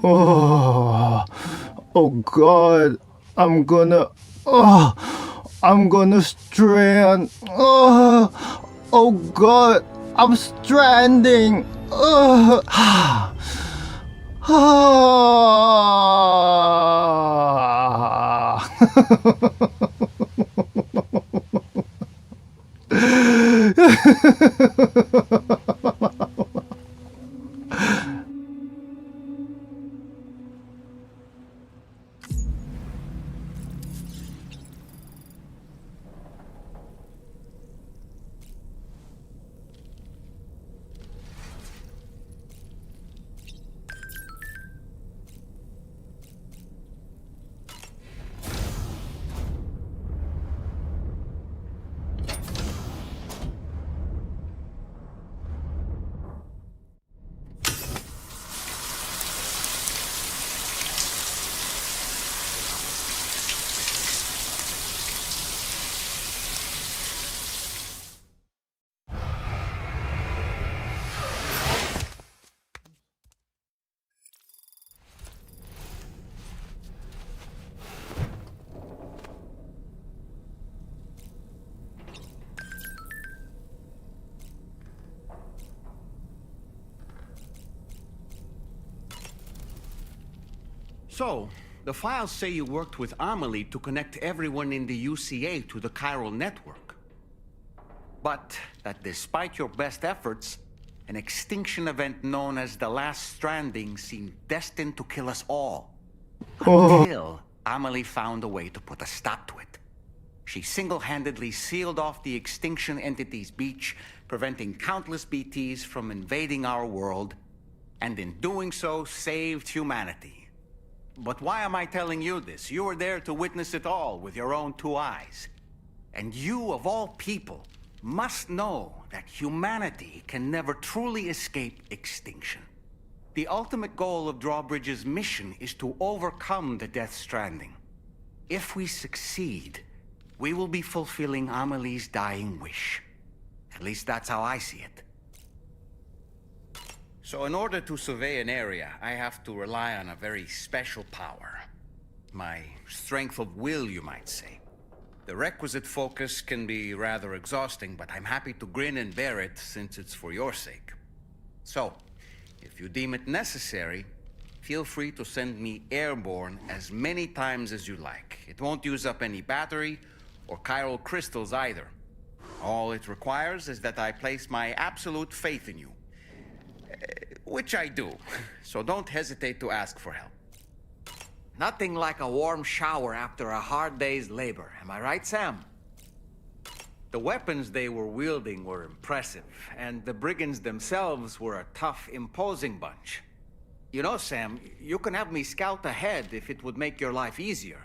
Oh, oh God, I'm gonna, oh, I'm gonna strand. Oh God, I'm stranding. Ah. So, the files say you worked with Amelie to connect everyone in the UCA to the chiral network. But that despite your best efforts, an extinction event known as the Last Stranding seemed destined to kill us all. Until Amelie found a way to put a stop to it. She single-handedly sealed off the extinction entity's beach, preventing countless BTs from invading our world, and in doing so, saved humanity. But why am I telling you this? You were there to witness it all with your own two eyes. And you, of all people, must know that humanity can never truly escape extinction. The ultimate goal of Drawbridge's mission is to overcome the Death Stranding. If we succeed, we will be fulfilling Amelie's dying wish. At least that's how I see it. So in order to survey an area, I have to rely on a very special power. My strength of will, you might say. The requisite focus can be rather exhausting, but I'm happy to grin and bear it since it's for your sake. So, if you deem it necessary, feel free to send me airborne as many times as you like. It won't use up any battery or chiral crystals either. All it requires is that I place my absolute faith in you. Which I do, so don't hesitate to ask for help. Nothing like a warm shower after a hard day's labor. Am I right, Sam? The weapons they were wielding were impressive, and the brigands themselves were a tough, imposing bunch. You know, Sam, you can have me scout ahead if it would make your life easier.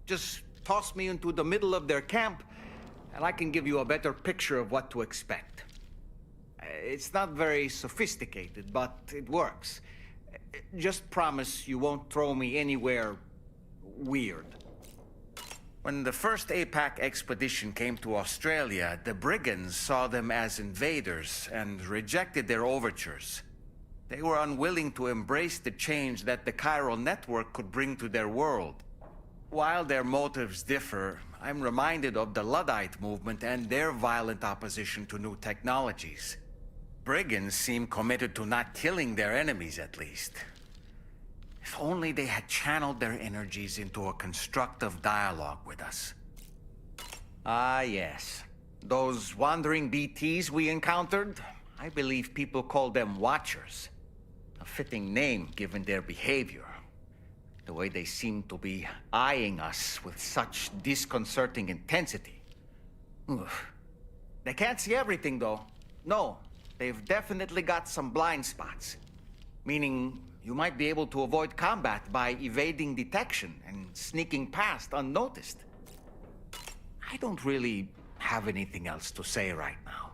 Just toss me into the middle of their camp, and I can give you a better picture of what to expect. It's not very sophisticated, but it works. Just promise you won't throw me anywhere weird. When the first APAC expedition came to Australia, the brigands saw them as invaders and rejected their overtures. They were unwilling to embrace the change that the chiral network could bring to their world. While their motives differ, I'm reminded of the Luddite movement and their violent opposition to new technologies. Brigands seem committed to not killing their enemies, at least. If only they had channeled their energies into a constructive dialogue with us. Ah, yes. Those wandering BTs we encountered, I believe people call them Watchers. A fitting name given their behavior. The way they seem to be eyeing us with such disconcerting intensity. Oof. They can't see everything, though. No. They've definitely got some blind spots. Meaning, you might be able to avoid combat by evading detection and sneaking past unnoticed. I don't really have anything else to say right now.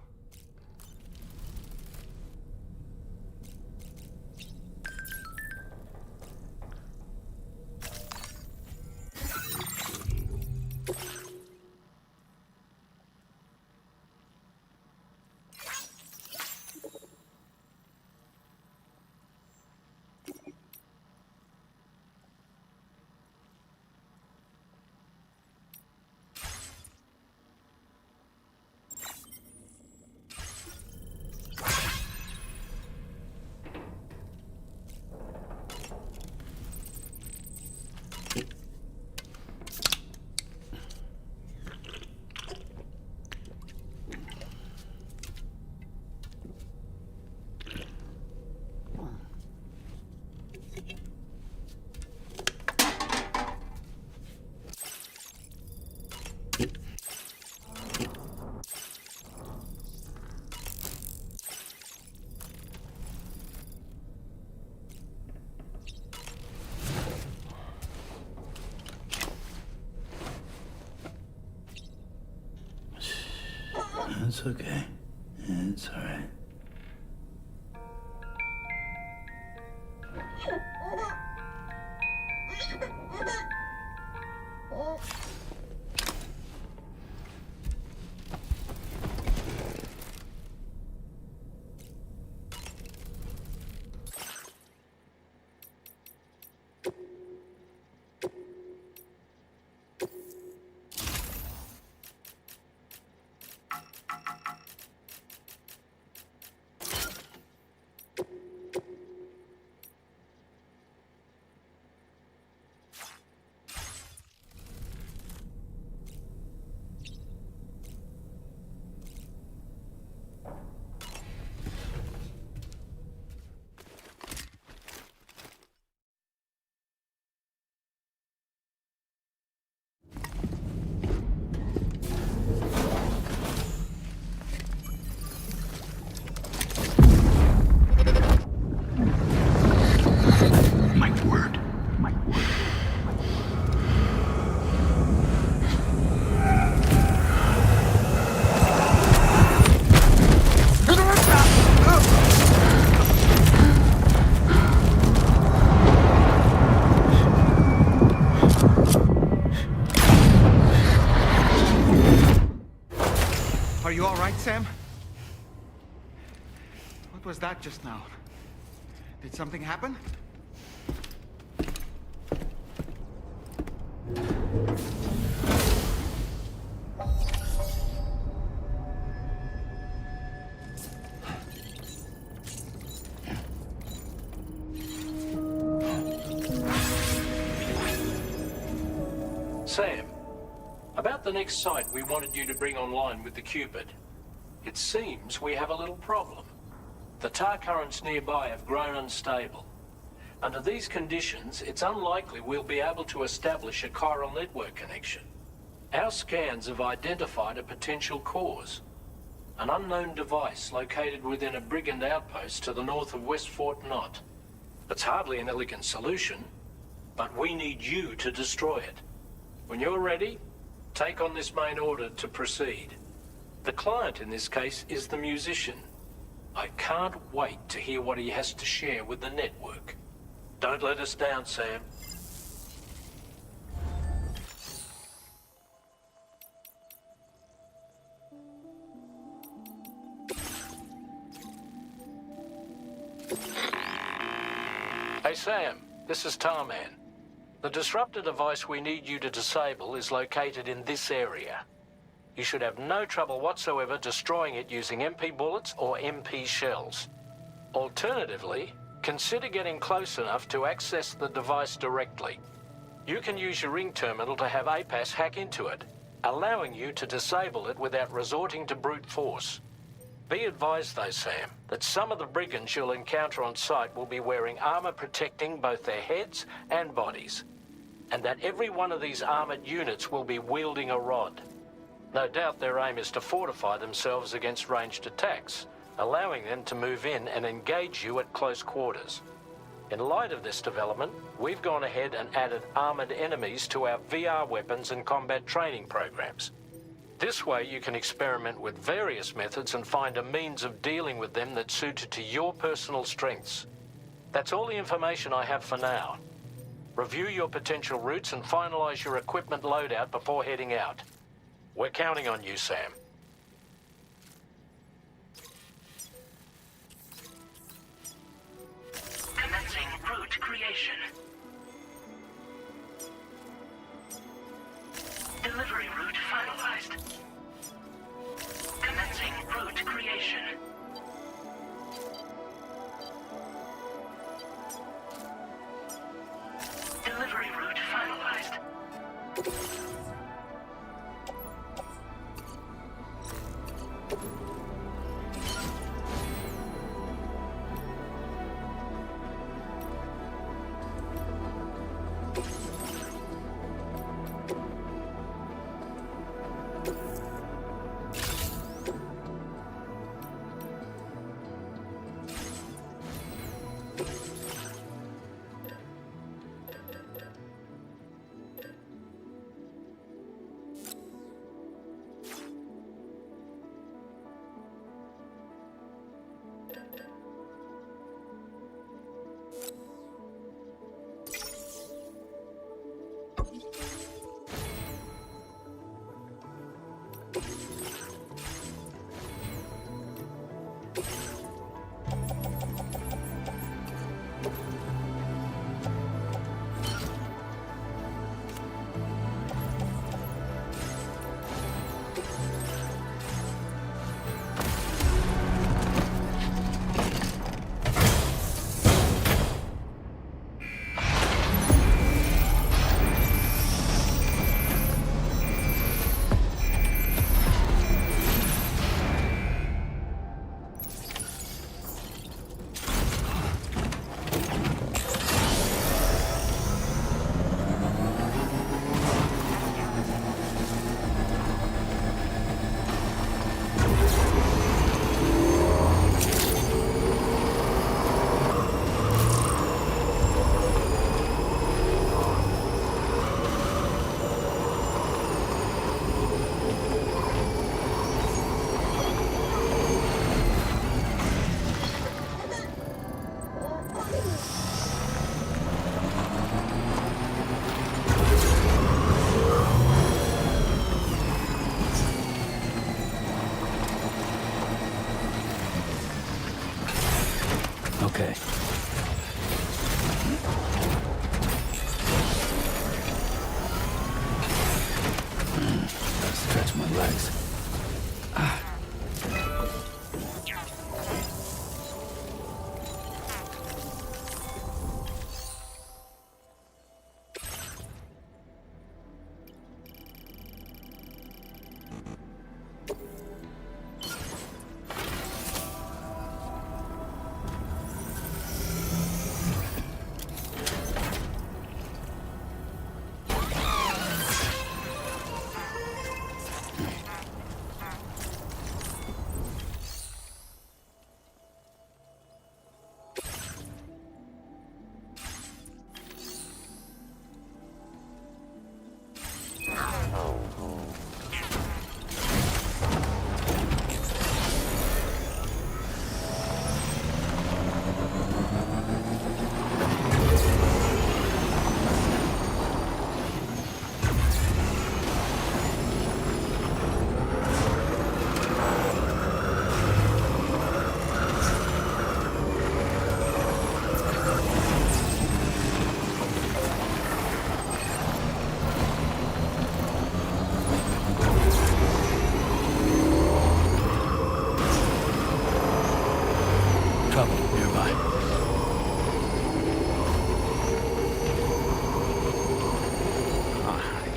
it's okay. It's alright. Are you all right, Sam? What was that just now? Did something happen? Sam, about the next site we wanted you to bring online with the Cupid. It seems we have a little problem. The tar currents nearby have grown unstable. Under these conditions, it's unlikely we'll be able to establish a chiral network connection. Our scans have identified a potential cause. An unknown device located within a brigand outpost to the north of West Fort Knot. It's hardly an elegant solution, but we need you to destroy it. When you're ready, take on this main order to proceed. The client in this case is the musician. I can't wait to hear what he has to share with the network. Don't let us down, Sam. Hey Sam, this is Tarman. The disruptor device we need you to disable is located in this area. You should have no trouble whatsoever destroying it using MP bullets or MP shells. Alternatively, consider getting close enough to access the device directly. You can use your ring terminal to have APAS hack into it, allowing you to disable it without resorting to brute force. Be advised though, Sam, that some of the brigands you'll encounter on site will be wearing armor protecting both their heads and bodies, and that every one of these armored units will be wielding a rod. No doubt their aim is to fortify themselves against ranged attacks, allowing them to move in and engage you at close quarters. In light of this development, we've gone ahead and added armored enemies to our VR weapons and combat training programs. This way you can experiment with various methods and find a means of dealing with them that's suited to your personal strengths. That's all the information I have for now. Review your potential routes and finalize your equipment loadout before heading out. We're counting on you, Sam. Commencing route creation. Delivery route finalized. Commencing route creation. Delivery route finalized.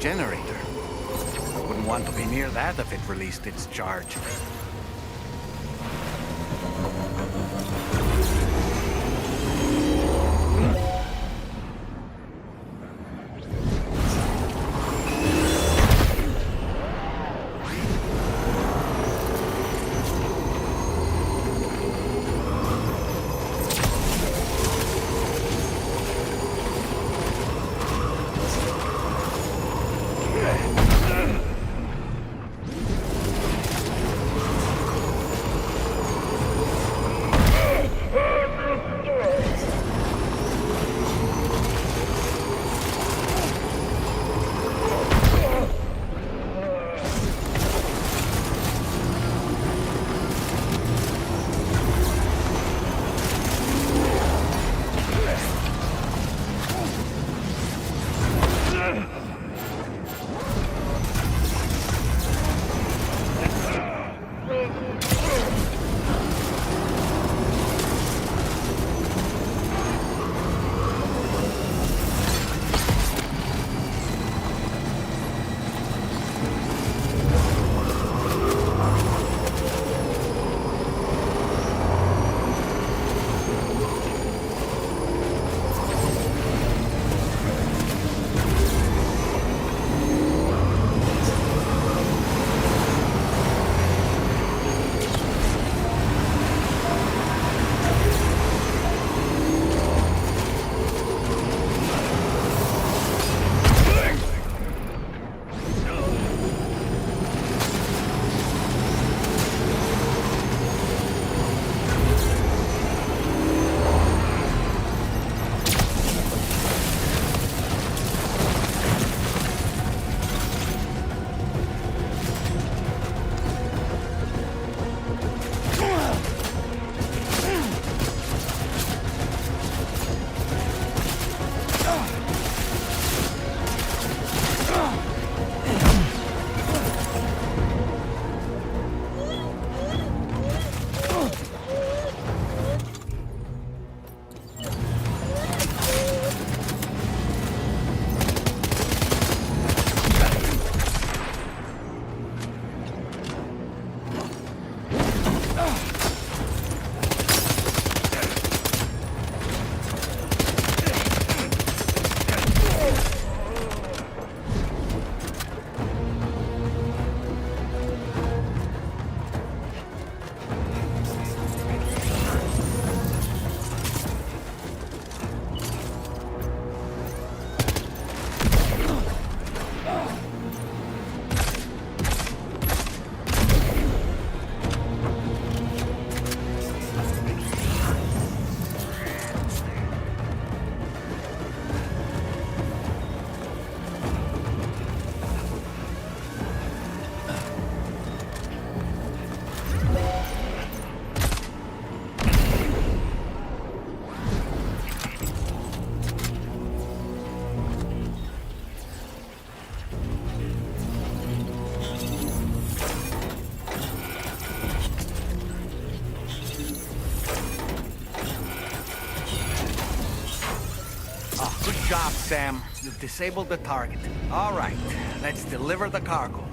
generator. Wouldn't want to be near that if it released its charge. Good job, Sam. You've disabled the target. All right, let's deliver the cargo.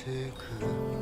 빛의 구름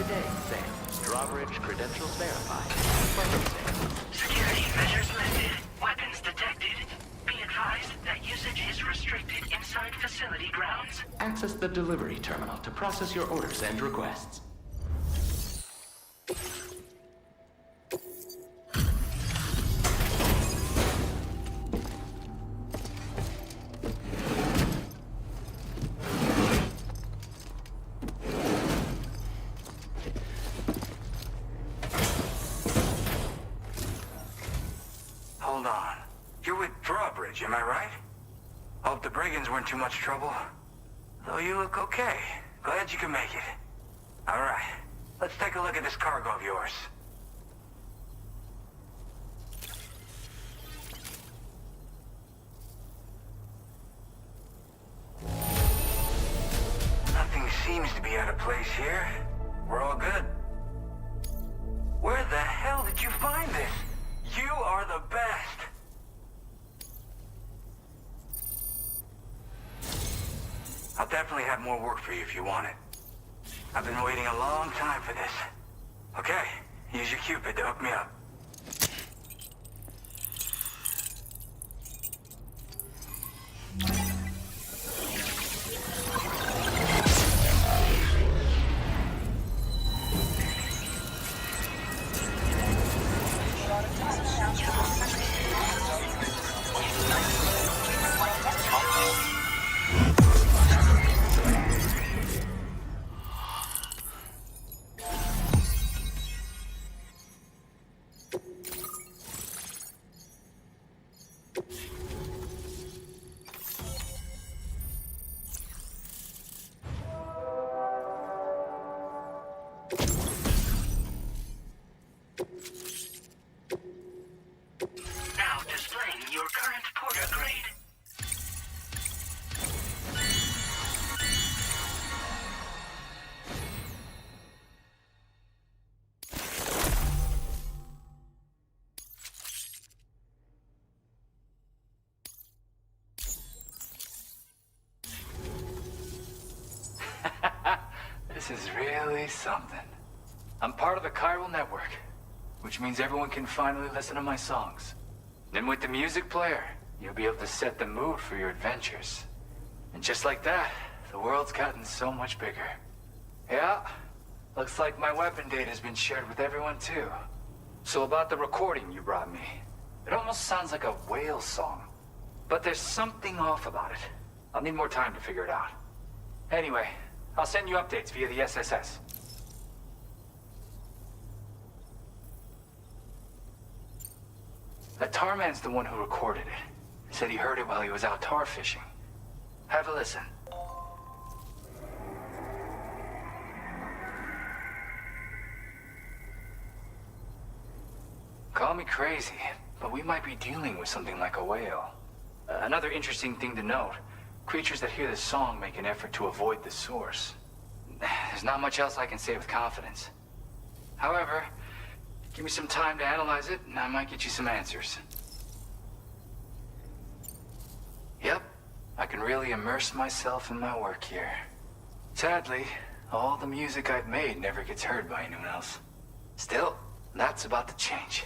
Good day, Sam. Drawbridge credentials verified. Welcome, Sam. Security measures lifted. Weapons detected. Be advised that usage is restricted inside facility grounds. Access the delivery terminal to process your orders and requests. Hold on. You're with Drawbridge, am I right? Hope the brigands weren't too much trouble. Though you look okay. Glad you can make it. Alright, let's take a look at this cargo of yours. Nothing seems to be out of place here. We're all good. Where the hell did you find this? You are the best! I'll definitely have more work for you if you want it. I've been waiting a long time for this. Okay, use your Cupid to hook me up. Now displaying your current porter grade. This is really something. I'm part of the chiral network, which means everyone can finally listen to my songs. Then with the music player, you'll be able to set the mood for your adventures. And just like that, the world's gotten so much bigger. Yeah, looks like my weapon data has been shared with everyone too. So about the recording you brought me, it almost sounds like a whale song. But there's something off about it. I'll need more time to figure it out. Anyway, I'll send you updates via the SSS. That tar man's the one who recorded it. He said he heard it while he was out tar fishing. Have a listen. Call me crazy, but we might be dealing with something like a whale. Another interesting thing to note, creatures that hear this song make an effort to avoid the source. There's not much else I can say with confidence. However, give me some time to analyze it, and I might get you some answers. Yep, I can really immerse myself in my work here. Sadly, all the music I've made never gets heard by anyone else. Still, that's about to change.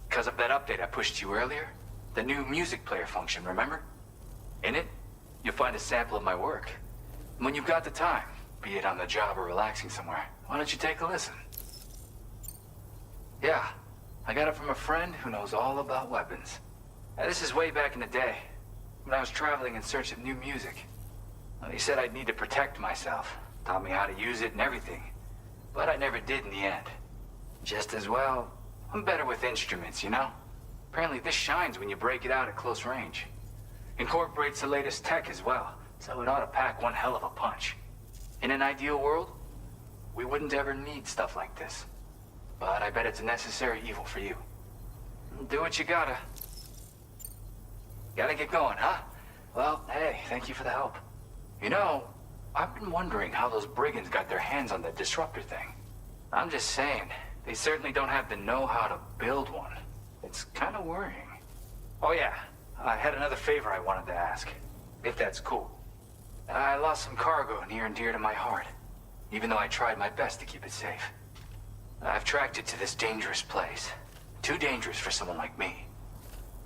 Because of that update I pushed to you earlier, the new music player function, remember? In it, you'll find a sample of my work. And when you've got the time, be it on the job or relaxing somewhere, why don't you take a listen? Yeah, I got it from a friend who knows all about weapons. Now, this is way back in the day, when I was traveling in search of new music. Well, he said I'd need to protect myself, taught me how to use it and everything. But I never did in the end. Just as well, I'm better with instruments, you know? Apparently this shines when you break it out at close range. Incorporates the latest tech as well, so it ought to pack one hell of a punch. In an ideal world, we wouldn't ever need stuff like this. But I bet it's a necessary evil for you. Do what you gotta. Gotta get going, huh? Well, hey, thank you for the help. You know, I've been wondering how those brigands got their hands on the disruptor thing. I'm just saying, they certainly don't have the know-how to build one. It's kind of worrying. Oh yeah, I had another favor I wanted to ask, if that's cool. I lost some cargo near and dear to my heart, even though I tried my best to keep it safe. I've tracked it to this dangerous place. Too dangerous for someone like me.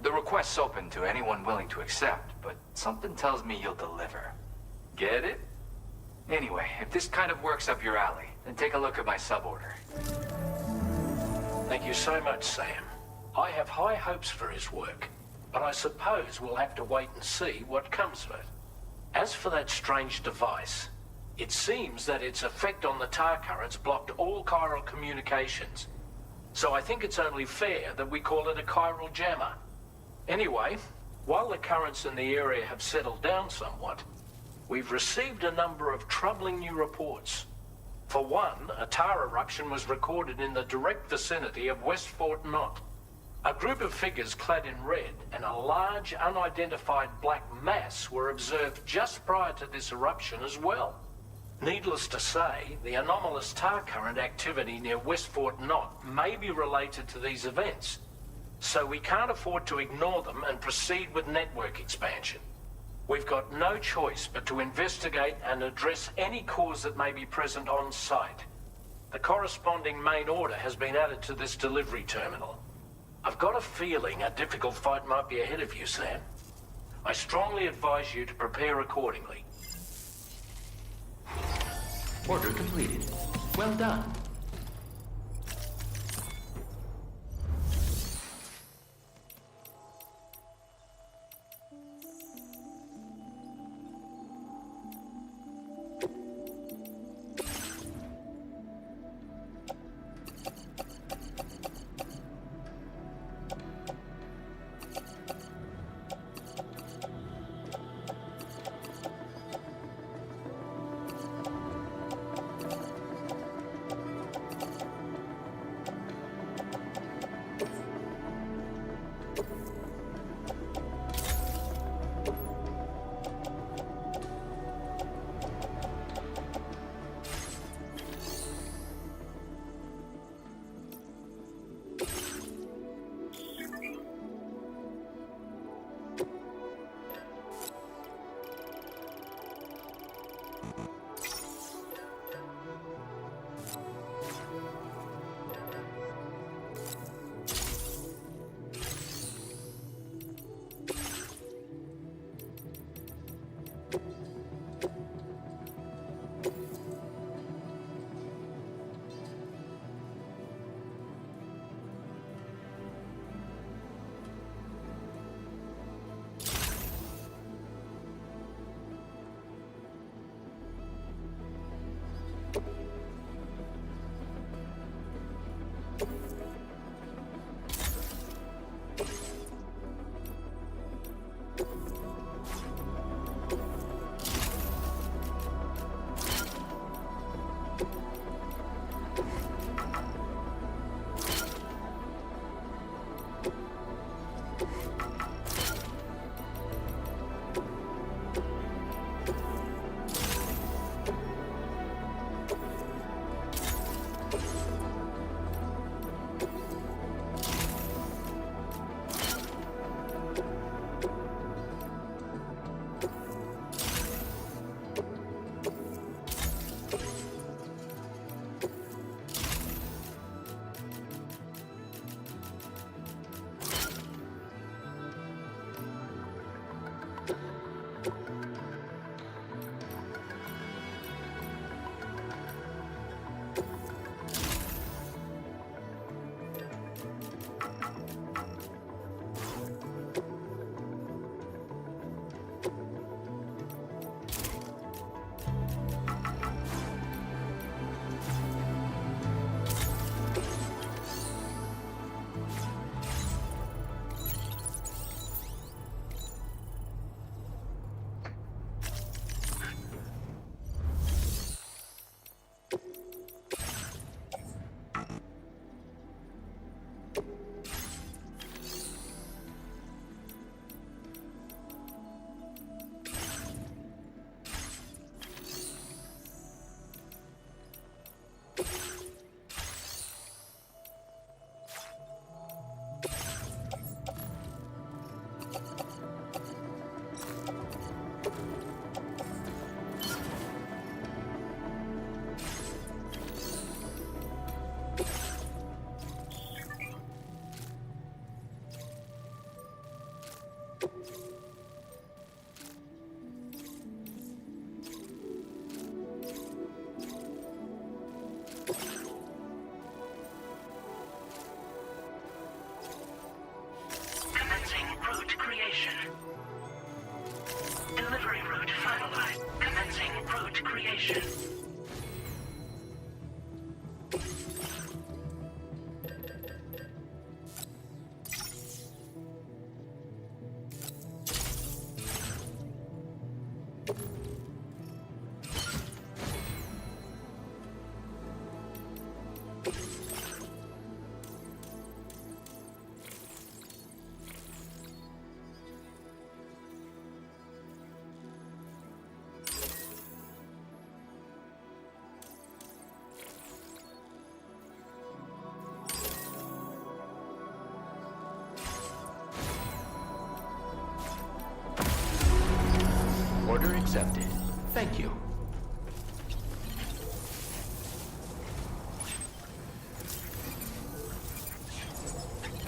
The request's open to anyone willing to accept, but something tells me you'll deliver. Get it? Anyway, if this kind of works up your alley, then take a look at my suborder. Thank you so much, Sam. I have high hopes for his work, but I suppose we'll have to wait and see what comes of it. As for that strange device, it seems that its effect on the tar currents blocked all chiral communications. So I think it's only fair that we call it a chiral jammer. Anyway, while the currents in the area have settled down somewhat, we've received a number of troubling new reports. For one, a tar eruption was recorded in the direct vicinity of West Fort Knot. A group of figures clad in red and a large unidentified black mass were observed just prior to this eruption as well. Needless to say, the anomalous tar current activity near West Fort Knot may be related to these events, so we can't afford to ignore them and proceed with network expansion. We've got no choice but to investigate and address any cause that may be present on site. The corresponding main order has been added to this delivery terminal. I've got a feeling a difficult fight might be ahead of you, Sam. I strongly advise you to prepare accordingly. Order completed. Well done. Commencing route creation. Delivery route finalized. Commencing route creation. Order accepted. Thank you.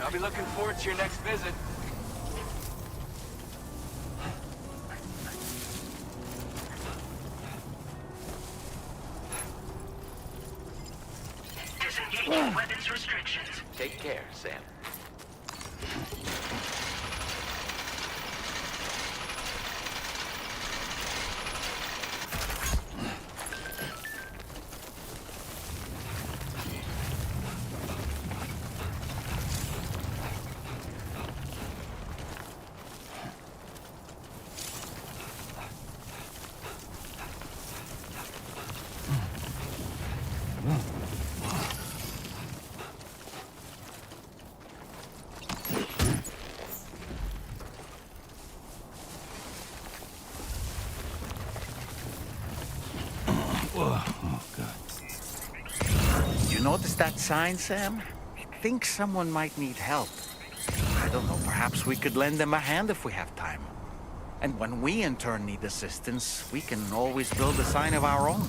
I'll be looking forward to your next visit. Disengaging weapons restrictions. Take care, Sam. Oh, God. You notice that sign, Sam? I think someone might need help. I don't know, perhaps we could lend them a hand if we have time. And when we in turn need assistance, we can always build a sign of our own.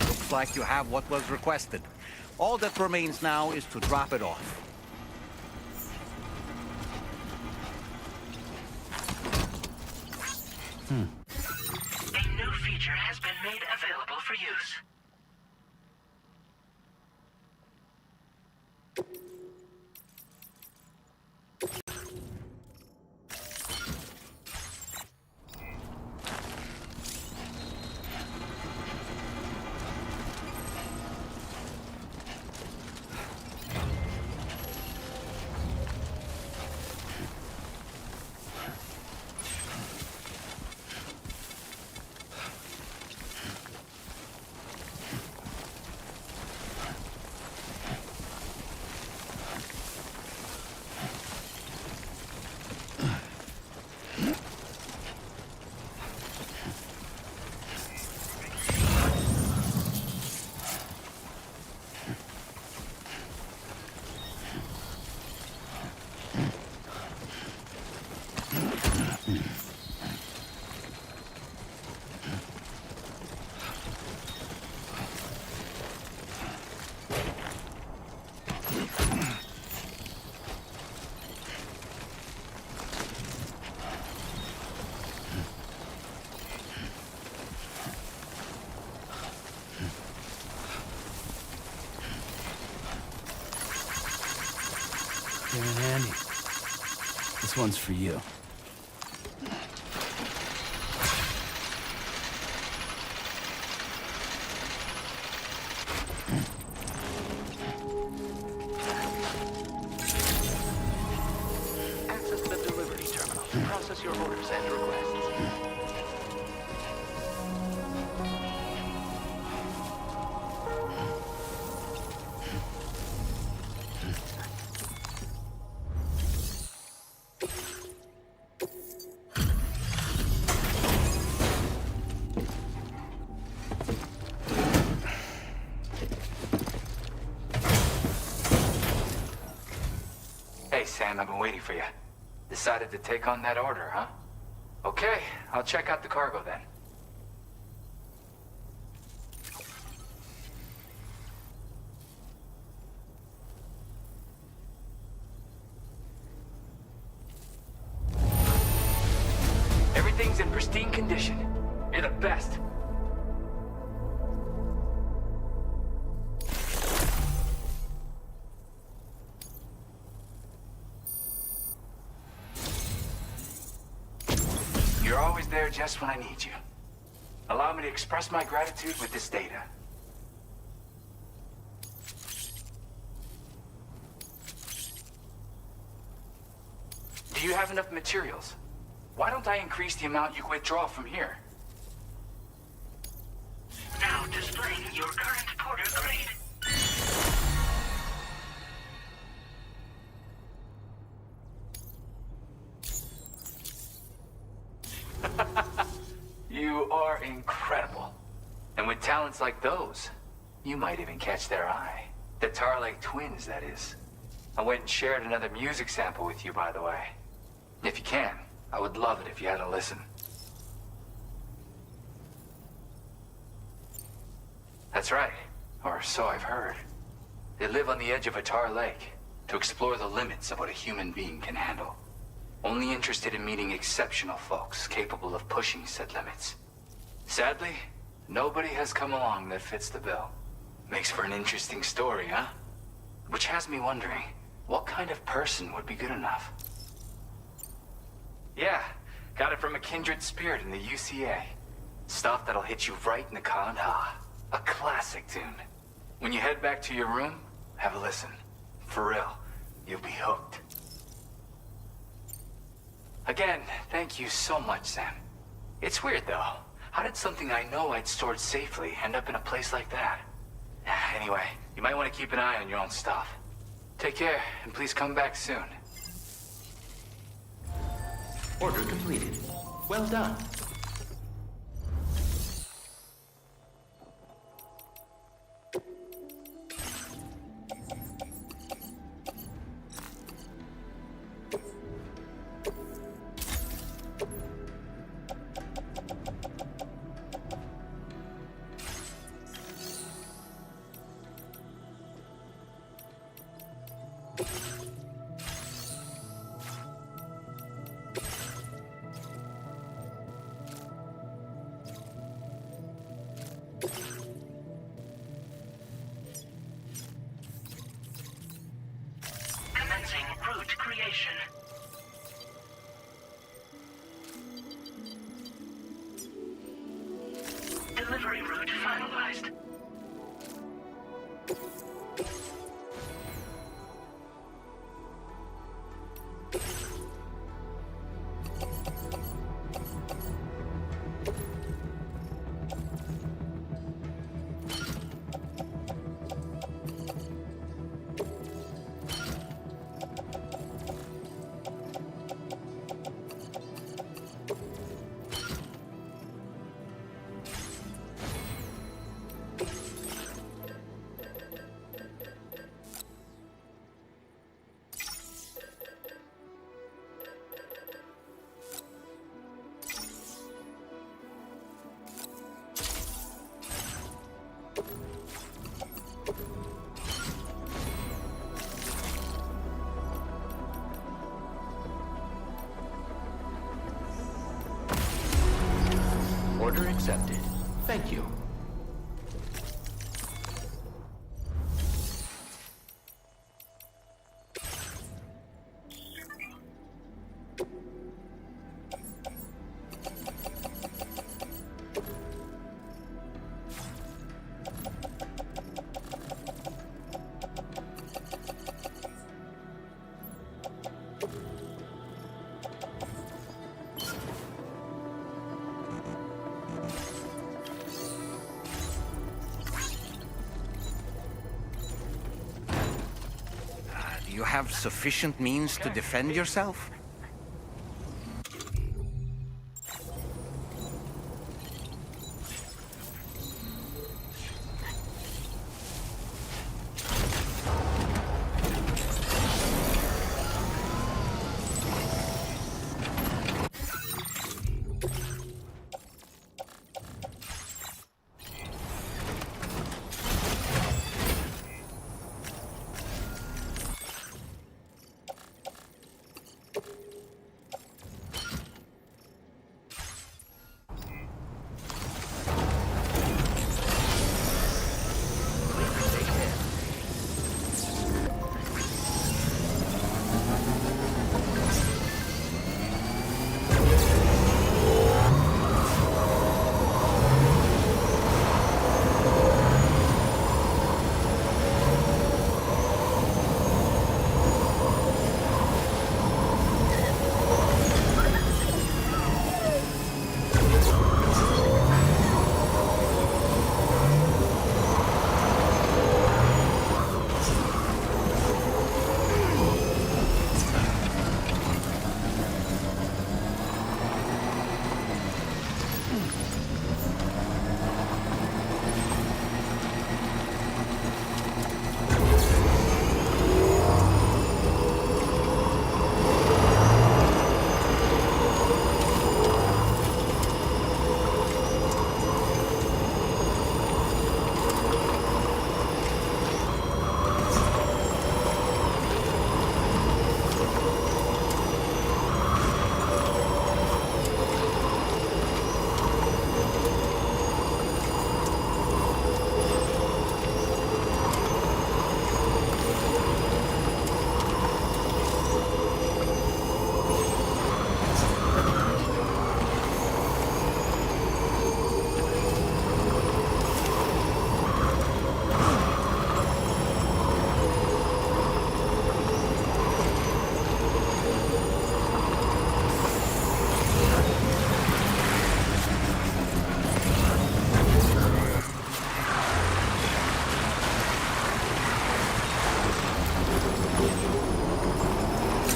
Looks like you have what was requested. All that remains now is to drop it off. A new feature has been made available for use. This one's for you. Access the delivery terminal to process your orders and requests. Hey, Sam, I've been waiting for you. Decided to take on that order, huh? Okay, I'll check out the cargo then. Everything's in pristine condition. You're the best. You're always there just when I need you. Allow me to express my gratitude with this data. Do you have enough materials? Why don't I increase the amount you withdraw from here? Now displaying your current porter grade. You are incredible. And with talents like those, you might even catch their eye. The Tarlake twins, that is. I went and shared another music sample with you, by the way. If you can, I would love it if you had a listen. That's right, or so I've heard. They live on the edge of a tar lake to explore the limits of what a human being can handle. Only interested in meeting exceptional folks capable of pushing said limits. Sadly, nobody has come along that fits the bill. Makes for an interesting story, huh? Which has me wondering, what kind of person would be good enough? Yeah, got it from a kindred spirit in the UCA. Stuff that'll hit you right in the Kandha. A classic tune. When you head back to your room, have a listen. For real, you'll be hooked. Again, thank you so much, Sam. It's weird, though. How did something I know I'd stored safely end up in a place like that? Anyway, you might want to keep an eye on your own stuff. Take care, and please come back soon. Order completed. Well done. Commencing route creation. Delivery route finalized. Order accepted. Thank you. you have sufficient means to defend yourself?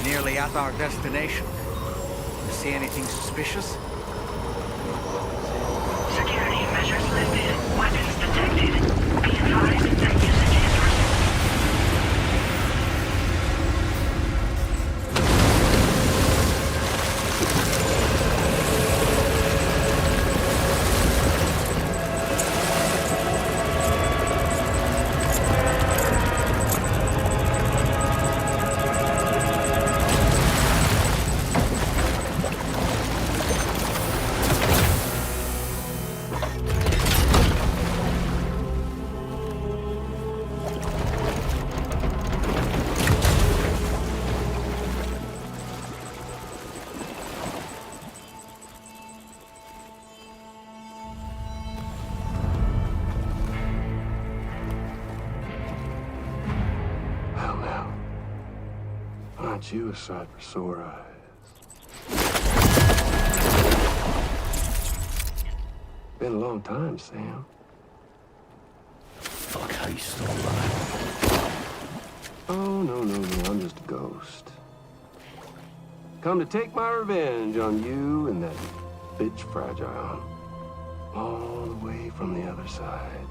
Nearly at our destination. You see anything suspicious? Security measures lifted. Weapons detected. Be advised that usage is Aren't you a sight for sore eyes? Been a long time, Sam. Fuck, how you still alive? Oh, no, I'm just a ghost. Come to take my revenge on you and that bitch Fragile. All the way from the other side.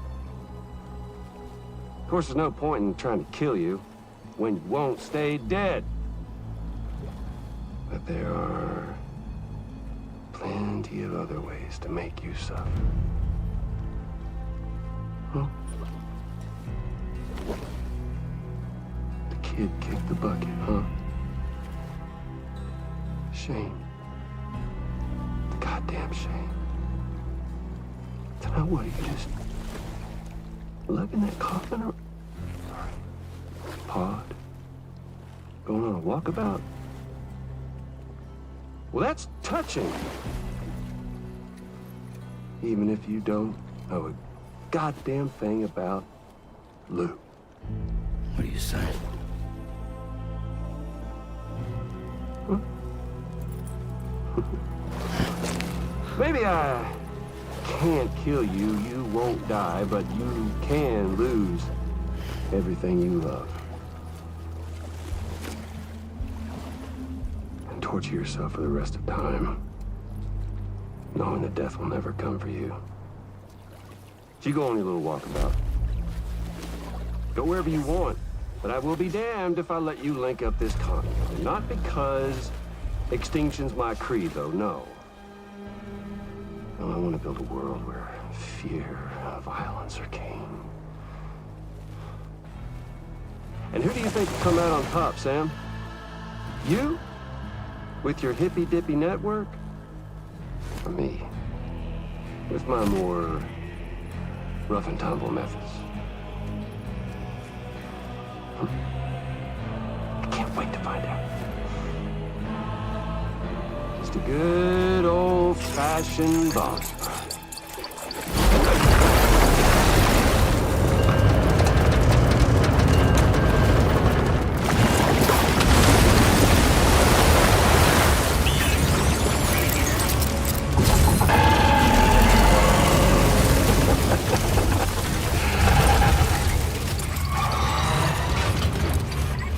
Of course, there's no point in trying to kill you when you won't stay dead. But there are plenty of other ways to make you suffer. Huh? The kid kicked the bucket, huh? Shame. The goddamn shame. So now what, are you just lugging that coffin or pod? Going on a walkabout? Well, that's touching. Even if you don't know a goddamn thing about Lou. What are you saying? Huh? Maybe I can't kill you, you won't die, but you can lose everything you love. torture yourself for the rest of time, knowing that death will never come for you. You go on your little walkabout. Go wherever you want, but I will be damned if I let you link up this continent. Not because extinction's my creed, though, no. No, I want to build a world where fear and violence are king. And who do you think will come out on top, Sam? You? With your hippy-dippy network? Or me? With my more rough and tumble methods? I can't wait to find out. Just a good old-fashioned boss fight.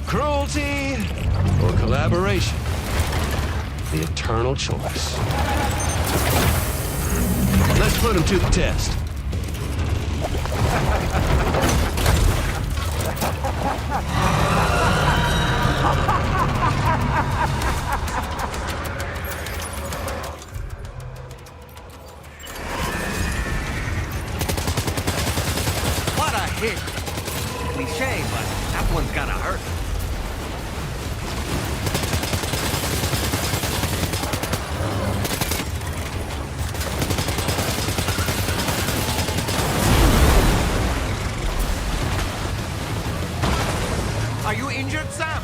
Cruelty or collaboration? The eternal choice. Let's put him to the test. What a hit! Cliche, but that one's gonna hurt. Are you injured, Sam?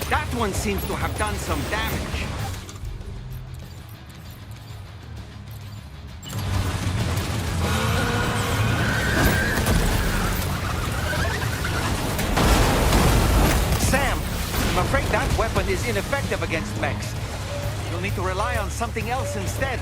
That one seems to have done some damage. Sam, I'm afraid that weapon is ineffective against mechs. You'll need to rely on something else instead.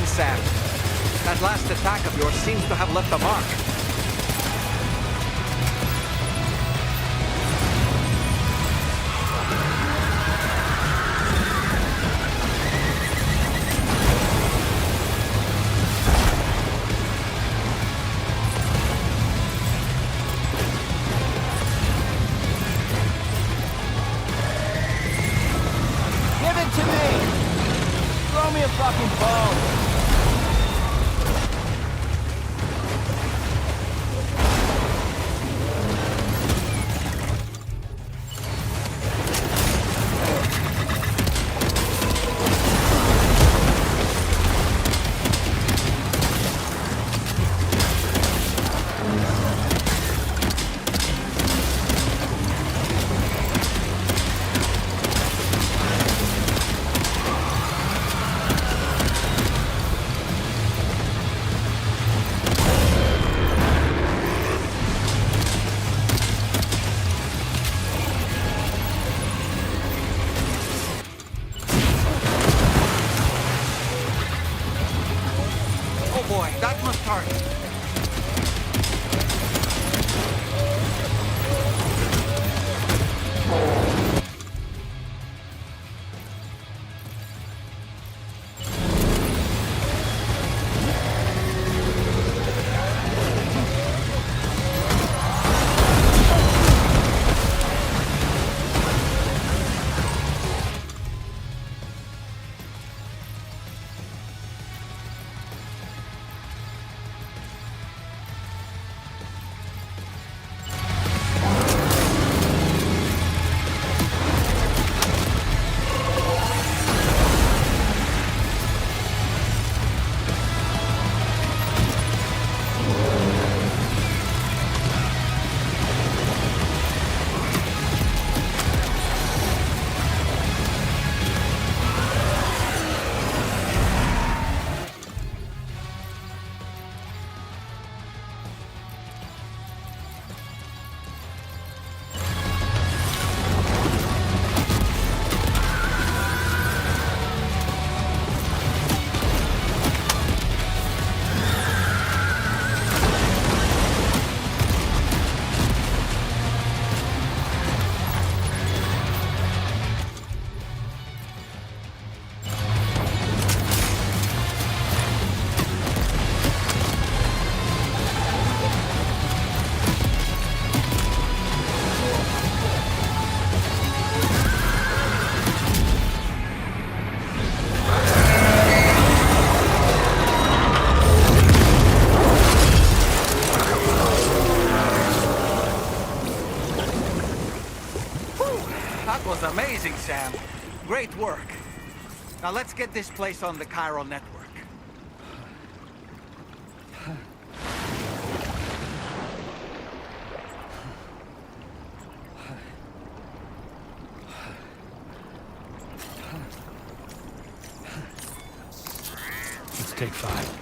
Sam. That last attack of yours seems to have left a mark. Give it to me! Throw me a fucking bone! target. That was amazing, Sam. Great work. Now let's get this place on the chiral network. Let's take 5.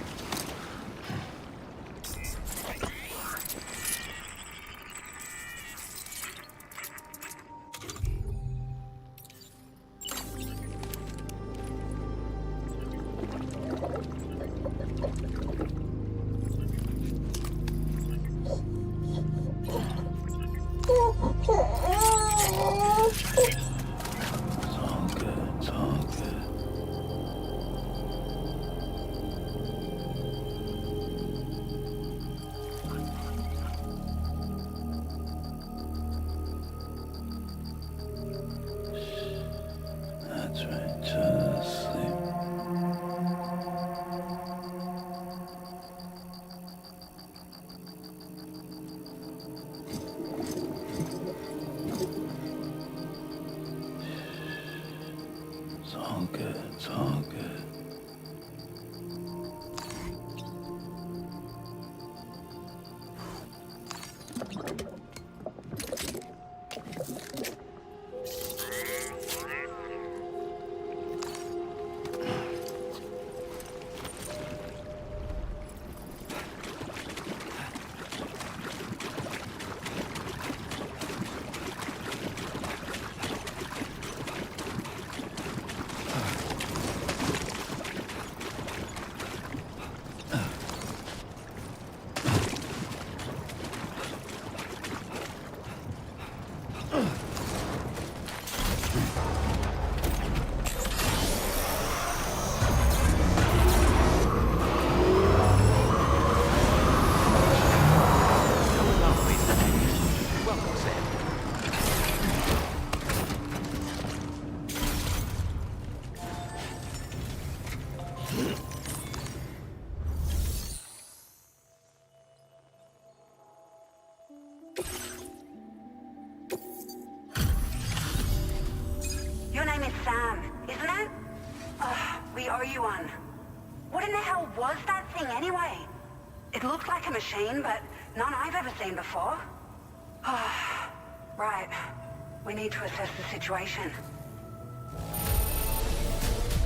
That's right, just sleep. It's all good, it's all good. Your name is Sam, isn't it? We owe you one. What in the hell was that thing anyway? It looked like a machine, but none I've ever seen before. Right. We need to assess the situation.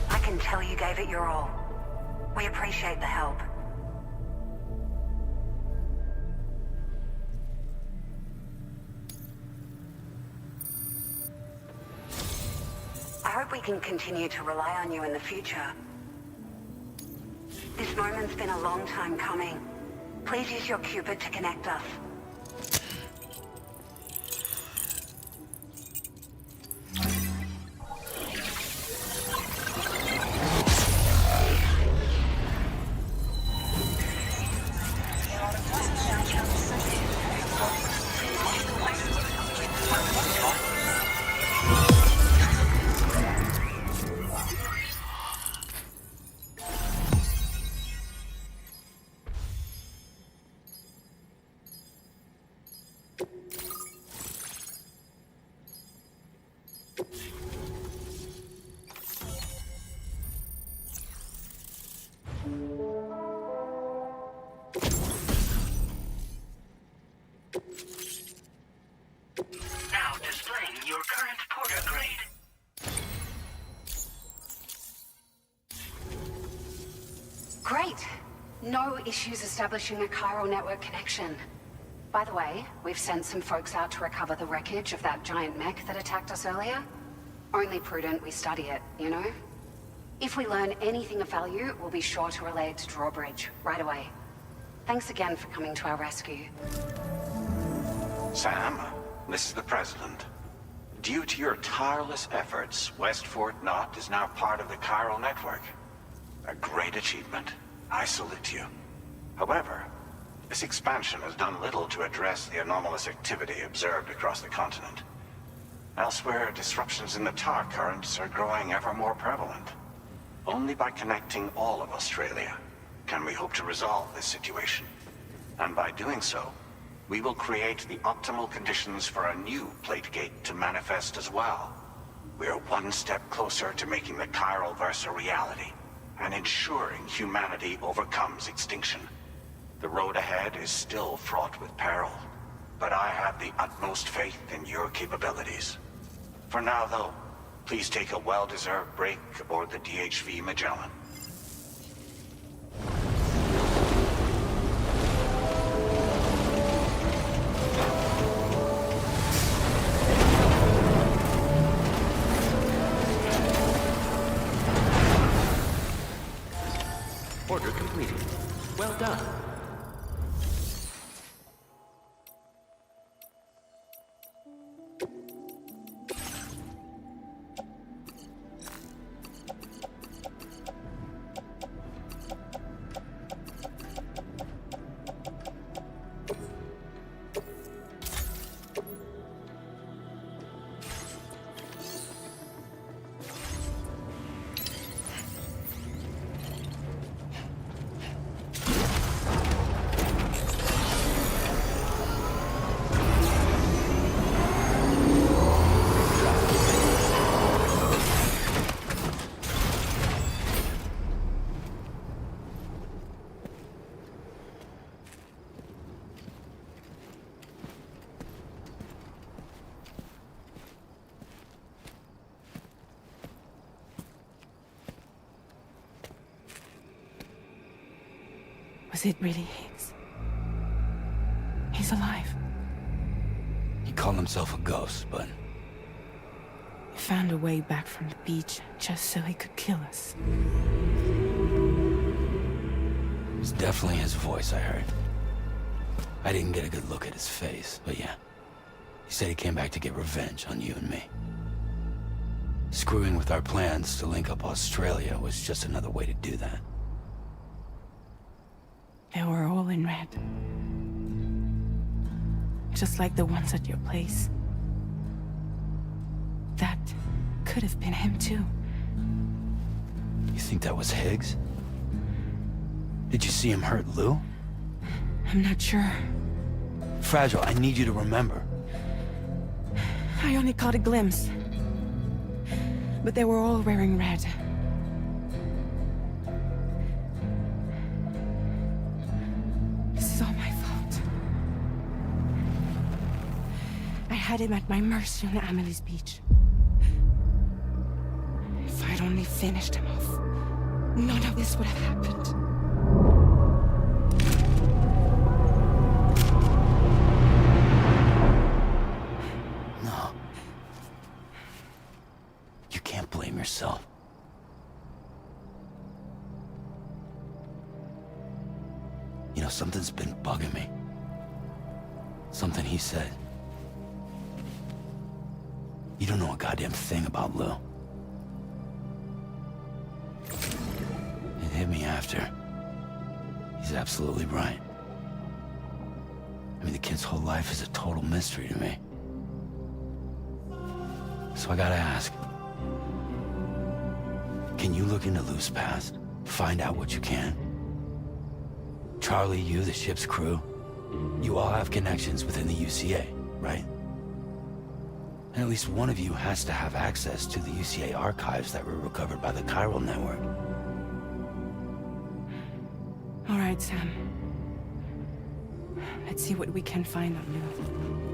I can tell you gave it your all. We appreciate the help. I hope we can continue to rely on you in the future. This moment's been a long time coming. Please use your Cupid to connect us. Now displaying your current porter grade. Great. No issues establishing a chiral network connection. By the way, we've sent some folks out to recover the wreckage of that giant mech that attacked us earlier. Only prudent we study it, you know? If we learn anything of value, we'll be sure to relay it to Drawbridge right away. Thanks again for coming to our rescue. Sam, this is the President. Due to your tireless efforts, West Fort Knot is now part of the chiral network. A great achievement. I salute you. However, this expansion has done little to address the anomalous activity observed across the continent. Elsewhere, disruptions in the tar currents are growing ever more prevalent. Only by connecting all of Australia can we hope to resolve this situation. And by doing so, we will create the optimal conditions for a new Plategate to manifest as well. We are one step closer to making the chiral verse a reality, and ensuring humanity overcomes extinction. The road ahead is still fraught with peril, but I have the utmost faith in your capabilities. For now, though, please take a well-deserved break aboard the DHV Magellan. Order completed. Well done. Was it really Higgs? He's alive. He called himself a ghost, but He found a way back from the beach just so he could kill us. it was definitely his voice I heard. I didn't get a good look at his face, but yeah. He said he came back to get revenge on you and me. Screwing with our plans to link up Australia was just another way to do that. They were all in red. Just like the ones at your place. That could have been him too. You think that was Higgs? Did you see him hurt Lou? I'm not sure. Fragile, I need you to remember. I only caught a glimpse. But they were all wearing red. This is all my fault. I had him at my mercy on Amelie's beach. If I'd only finished him off, none of this would have happened. No. You can't blame yourself. You know, something's been bugging me. Something he said. You don't know a goddamn thing about Lou. It hit me after. He's absolutely right. I mean, the kid's whole life is a total mystery to me. So I gotta ask. Can you look into Lou's past? Find out what you can? Charlie, you, the ship's crew, you all have connections within the UCA, right? And at least one of you has to have access to the UCA archives that were recovered by the chiral network. All right, Sam. Let's see what we can find on Lou.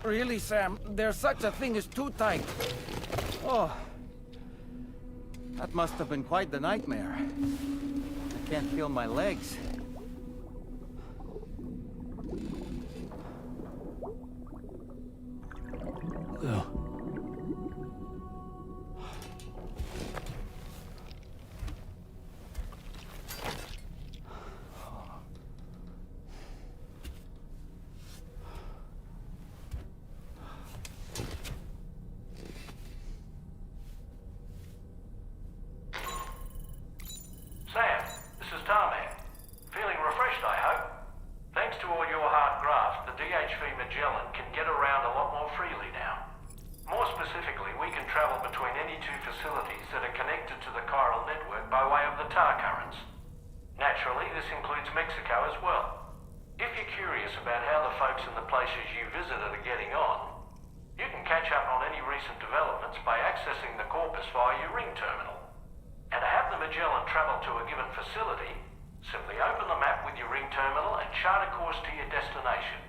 Really, Sam? There's such a thing as too tight. Oh. That must have been quite the nightmare. I can't feel my legs. Lou. Sam, this is Tarman. Feeling refreshed, I hope. Thanks to all your hard graft, the DHV Magellan can get around a lot more freely now. More specifically, we can travel between any two facilities that are connected to the chiral network by way of the tar currents. Naturally, this includes Mexico as well. If you're curious about how the folks in the places you visited are getting on, you can catch up on any recent developments by accessing the corpus via your ring terminal. And to have the Magellan travel to a given facility, simply open the map with your ring terminal and chart a course to your destination.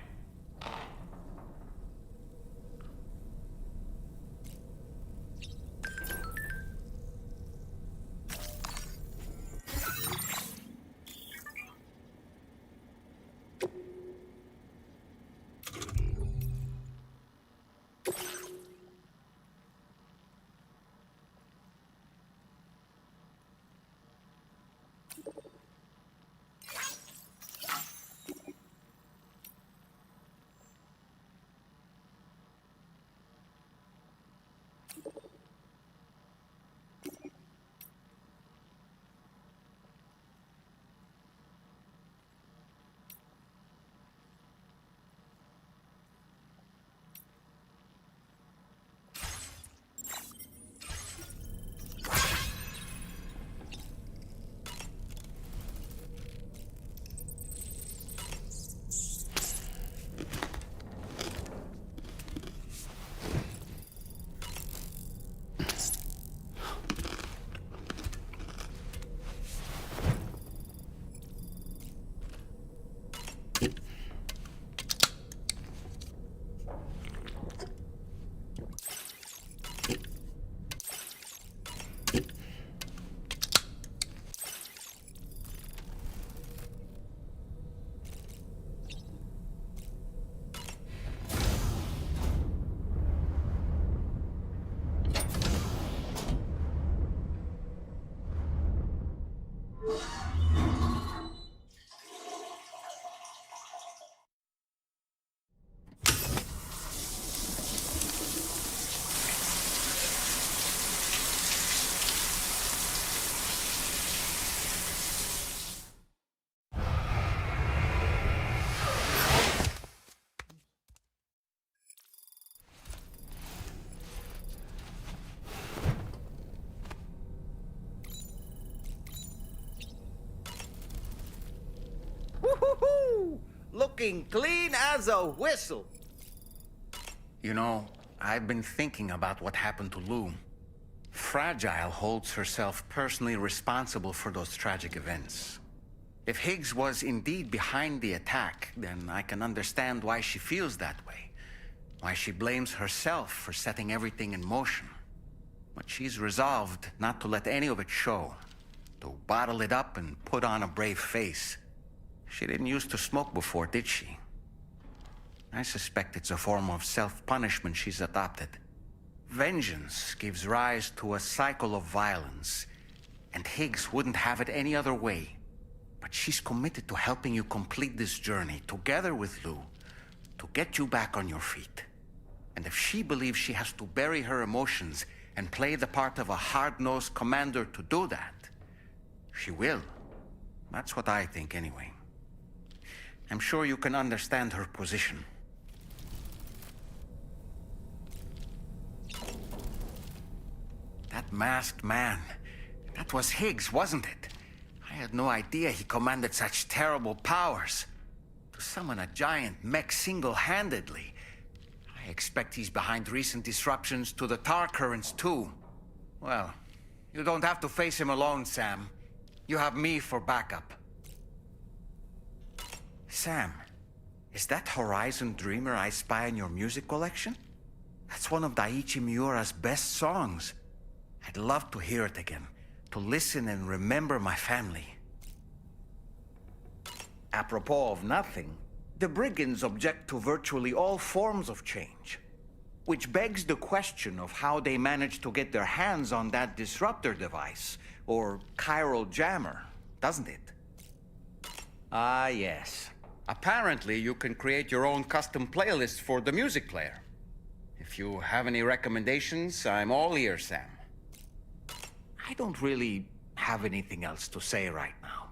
looking clean as a whistle. You know, I've been thinking about what happened to Lou. Fragile holds herself personally responsible for those tragic events. If Higgs was indeed behind the attack, then I can understand why she feels that way. Why she blames herself for setting everything in motion. But she's resolved not to let any of it show. To bottle it up and put on a brave face. She didn't used to smoke before, did she? I suspect it's a form of self-punishment she's adopted. Vengeance gives rise to a cycle of violence, and Higgs wouldn't have it any other way. But she's committed to helping you complete this journey, together with Lou, to get you back on your feet. And if she believes she has to bury her emotions and play the part of a hard-nosed commander to do that, she will. That's what I think, anyway. I'm sure you can understand her position. That masked man, that was Higgs, wasn't it? I had no idea he commanded such terrible powers. To summon a giant mech single-handedly. I expect he's behind recent disruptions to the tar currents, too. Well, you don't have to face him alone, Sam. You have me for backup. Sam, is that Horizon Dreamer I spy in your music collection? That's one of Daiichi Miura's best songs. I'd love to hear it again, to listen and remember my family. Apropos of nothing, the brigands object to virtually all forms of change. Which begs the question of how they managed to get their hands on that disruptor device, or chiral jammer, doesn't it? Ah, yes. Apparently, you can create your own custom playlist for the music player. If you have any recommendations, I'm all ears, Sam. I don't really have anything else to say right now.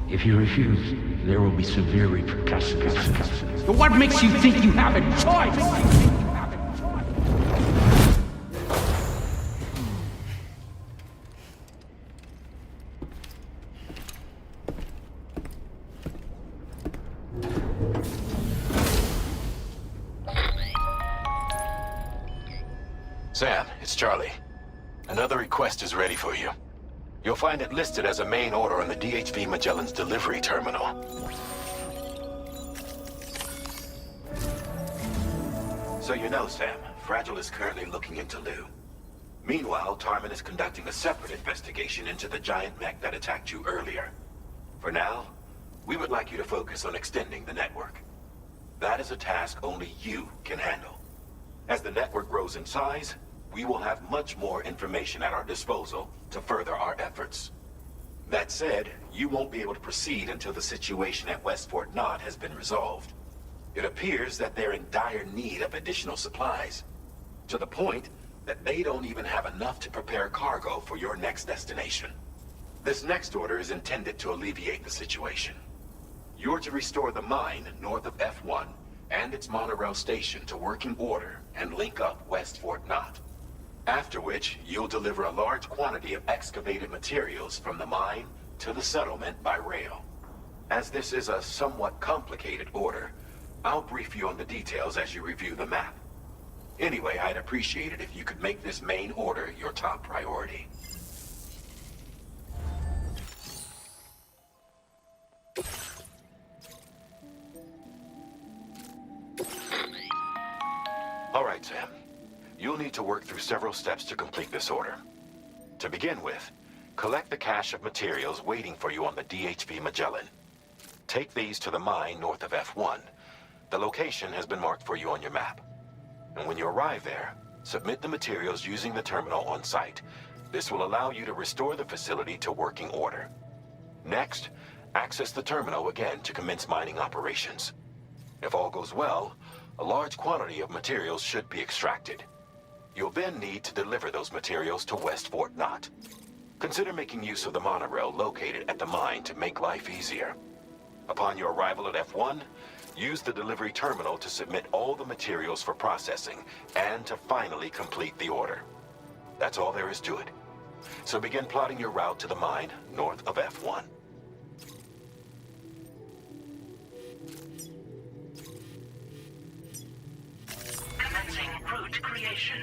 If you refuse, there will be severe repercussions. But what makes you think you have a choice? Sam, it's Charlie. Another request is ready for you. You'll find it listed as a main order on the DHV Magellan's delivery terminal. So you know, Sam, Fragile is currently looking into Lou. Meanwhile, Hartman is conducting a separate investigation into the giant mech that attacked you earlier. For now, we would like you to focus on extending the network. That is a task only you can handle. As the network grows in size, we will have much more information at our disposal to further our efforts. That said, you won't be able to proceed until the situation at West Fort Knott has been resolved. It appears that they're in dire need of additional supplies, to the point that they don't even have enough to prepare cargo for your next destination. This next order is intended to alleviate the situation. You're to restore the mine north of F1 and its monorail station to working order and link up West Fort Knott. After which, you'll deliver a large quantity of excavated materials from the mine to the settlement by rail. As this is a somewhat complicated order, I'll brief you on the details as you review the map. Anyway, I'd appreciate it if you could make this main order your top priority. All right, Sam. You'll need to work through several steps to complete this order. To begin with, collect the cache of materials waiting for you on the DHV Magellan. Take these to the mine north of F1. The location has been marked for you on your map. And when you arrive there, submit the materials using the terminal on site. This will allow you to restore the facility to working order. Next, access the terminal again to commence mining operations. If all goes well, a large quantity of materials should be extracted. You'll then need to deliver those materials to West Fort Knott. Consider making use of the monorail located at the mine to make life easier. Upon your arrival at F1, use the delivery terminal to submit all the materials for processing and to finally complete the order. That's all there is to it. So begin plotting your route to the mine north of F1. Commencing route creation.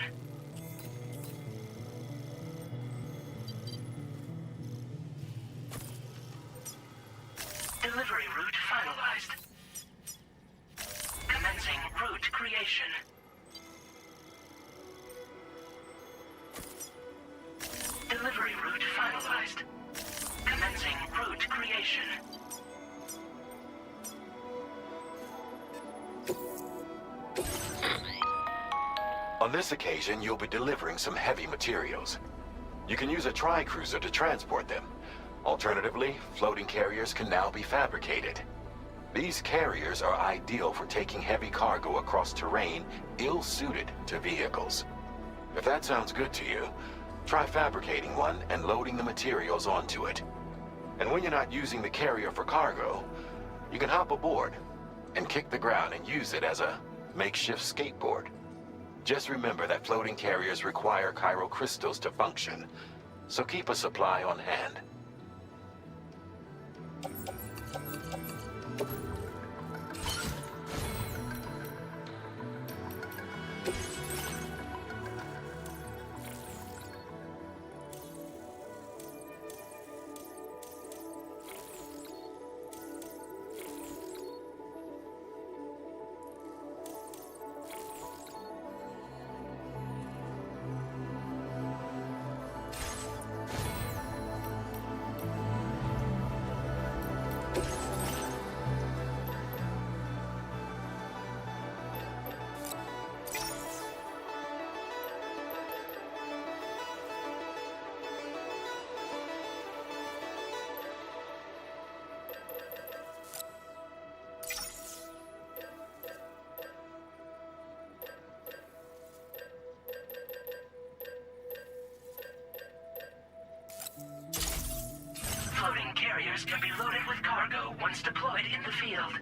Delivery route finalized. Commencing route creation. Delivery route finalized. Commencing route creation. On this occasion, you'll be delivering some heavy materials. You can use a tri-cruiser to transport them. Alternatively, floating carriers can now be fabricated. These carriers are ideal for taking heavy cargo across terrain ill-suited to vehicles. If that sounds good to you, try fabricating one and loading the materials onto it. And when you're not using the carrier for cargo, you can hop aboard and kick the ground and use it as a makeshift skateboard. Just remember that floating carriers require chiral crystals to function, so keep a supply on hand. Floating carriers can be loaded with cargo once deployed in the field.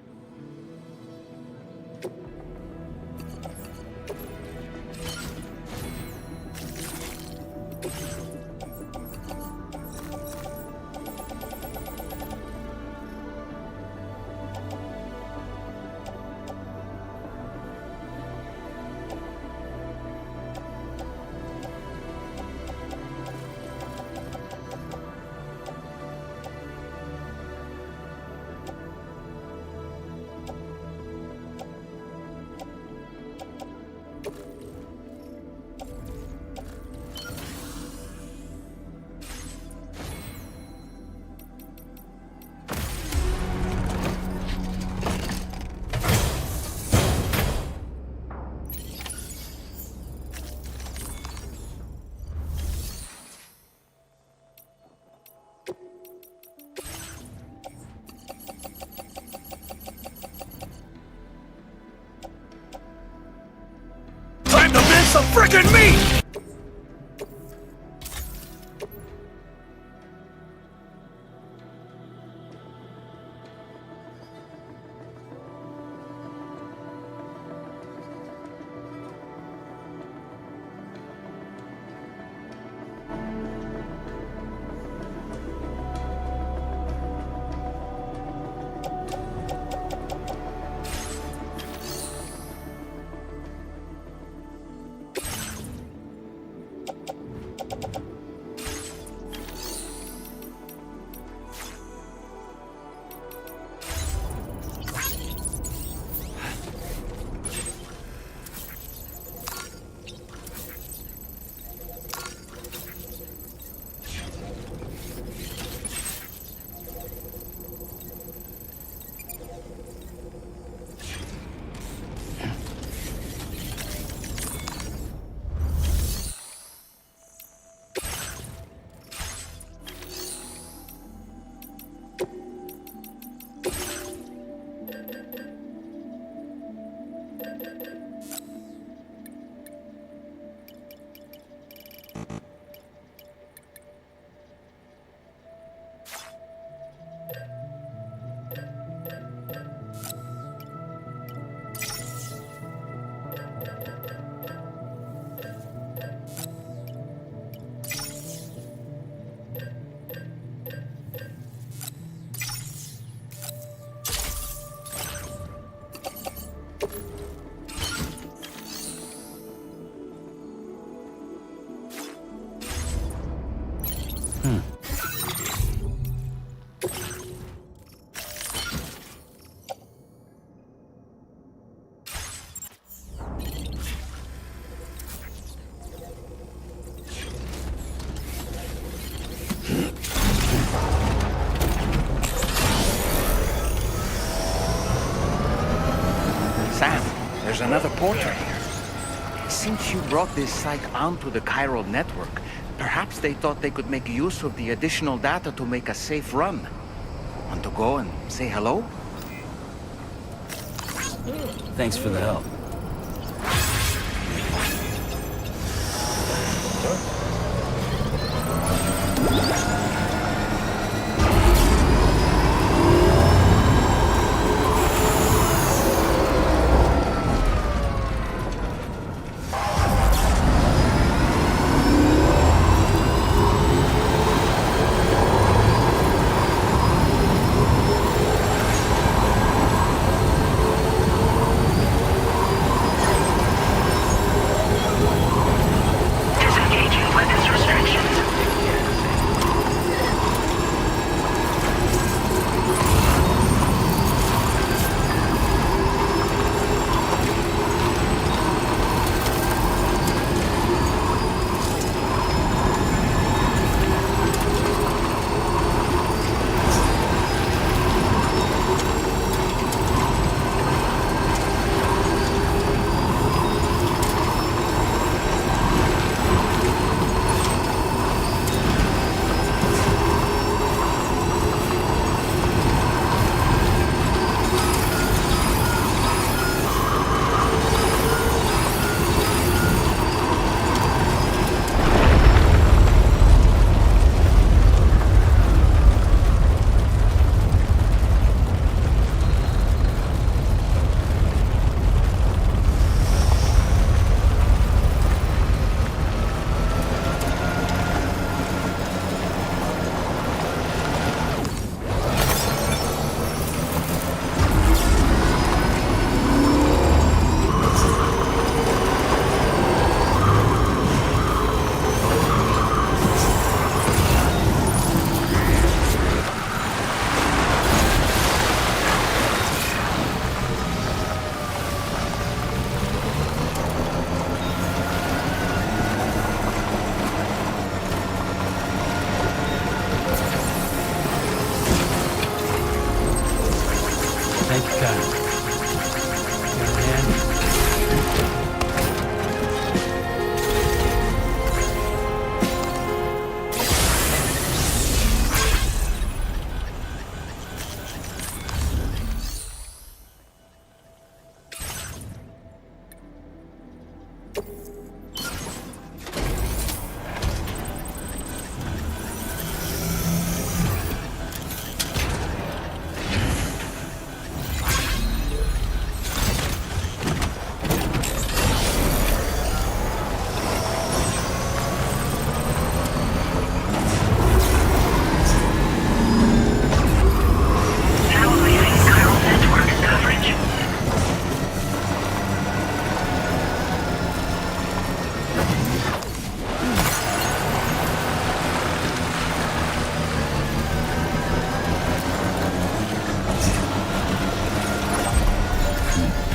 some frickin' meat! Sam, there's another portrait here. Since you brought this site onto the chiral network, perhaps they thought they could make use of the additional data to make a safe run. Want to go and say hello? Thanks for the help.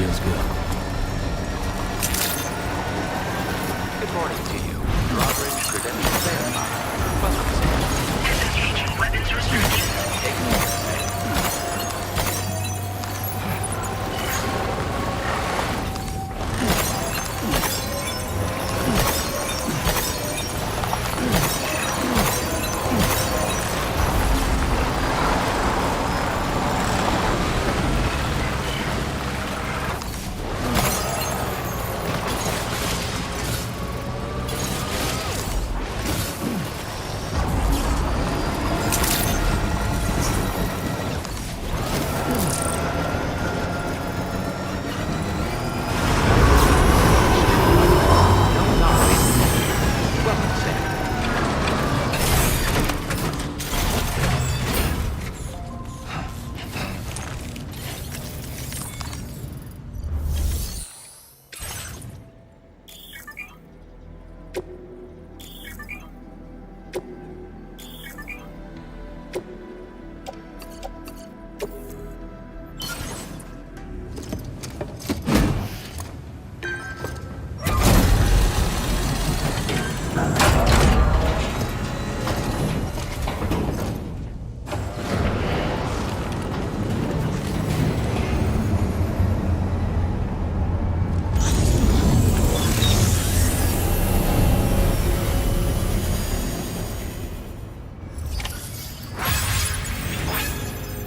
feels good. Good morning to you. Drawbridge credentials verified. Welcome, Sam. Disengaging weapons restrictions. Ignore it, Sam.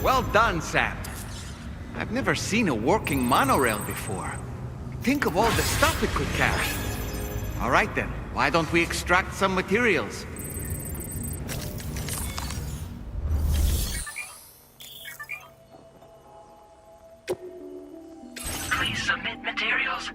Well done, Sam. I've never seen a working monorail before. Think of all the stuff it could carry. All right then, why don't we extract some materials? Please submit materials.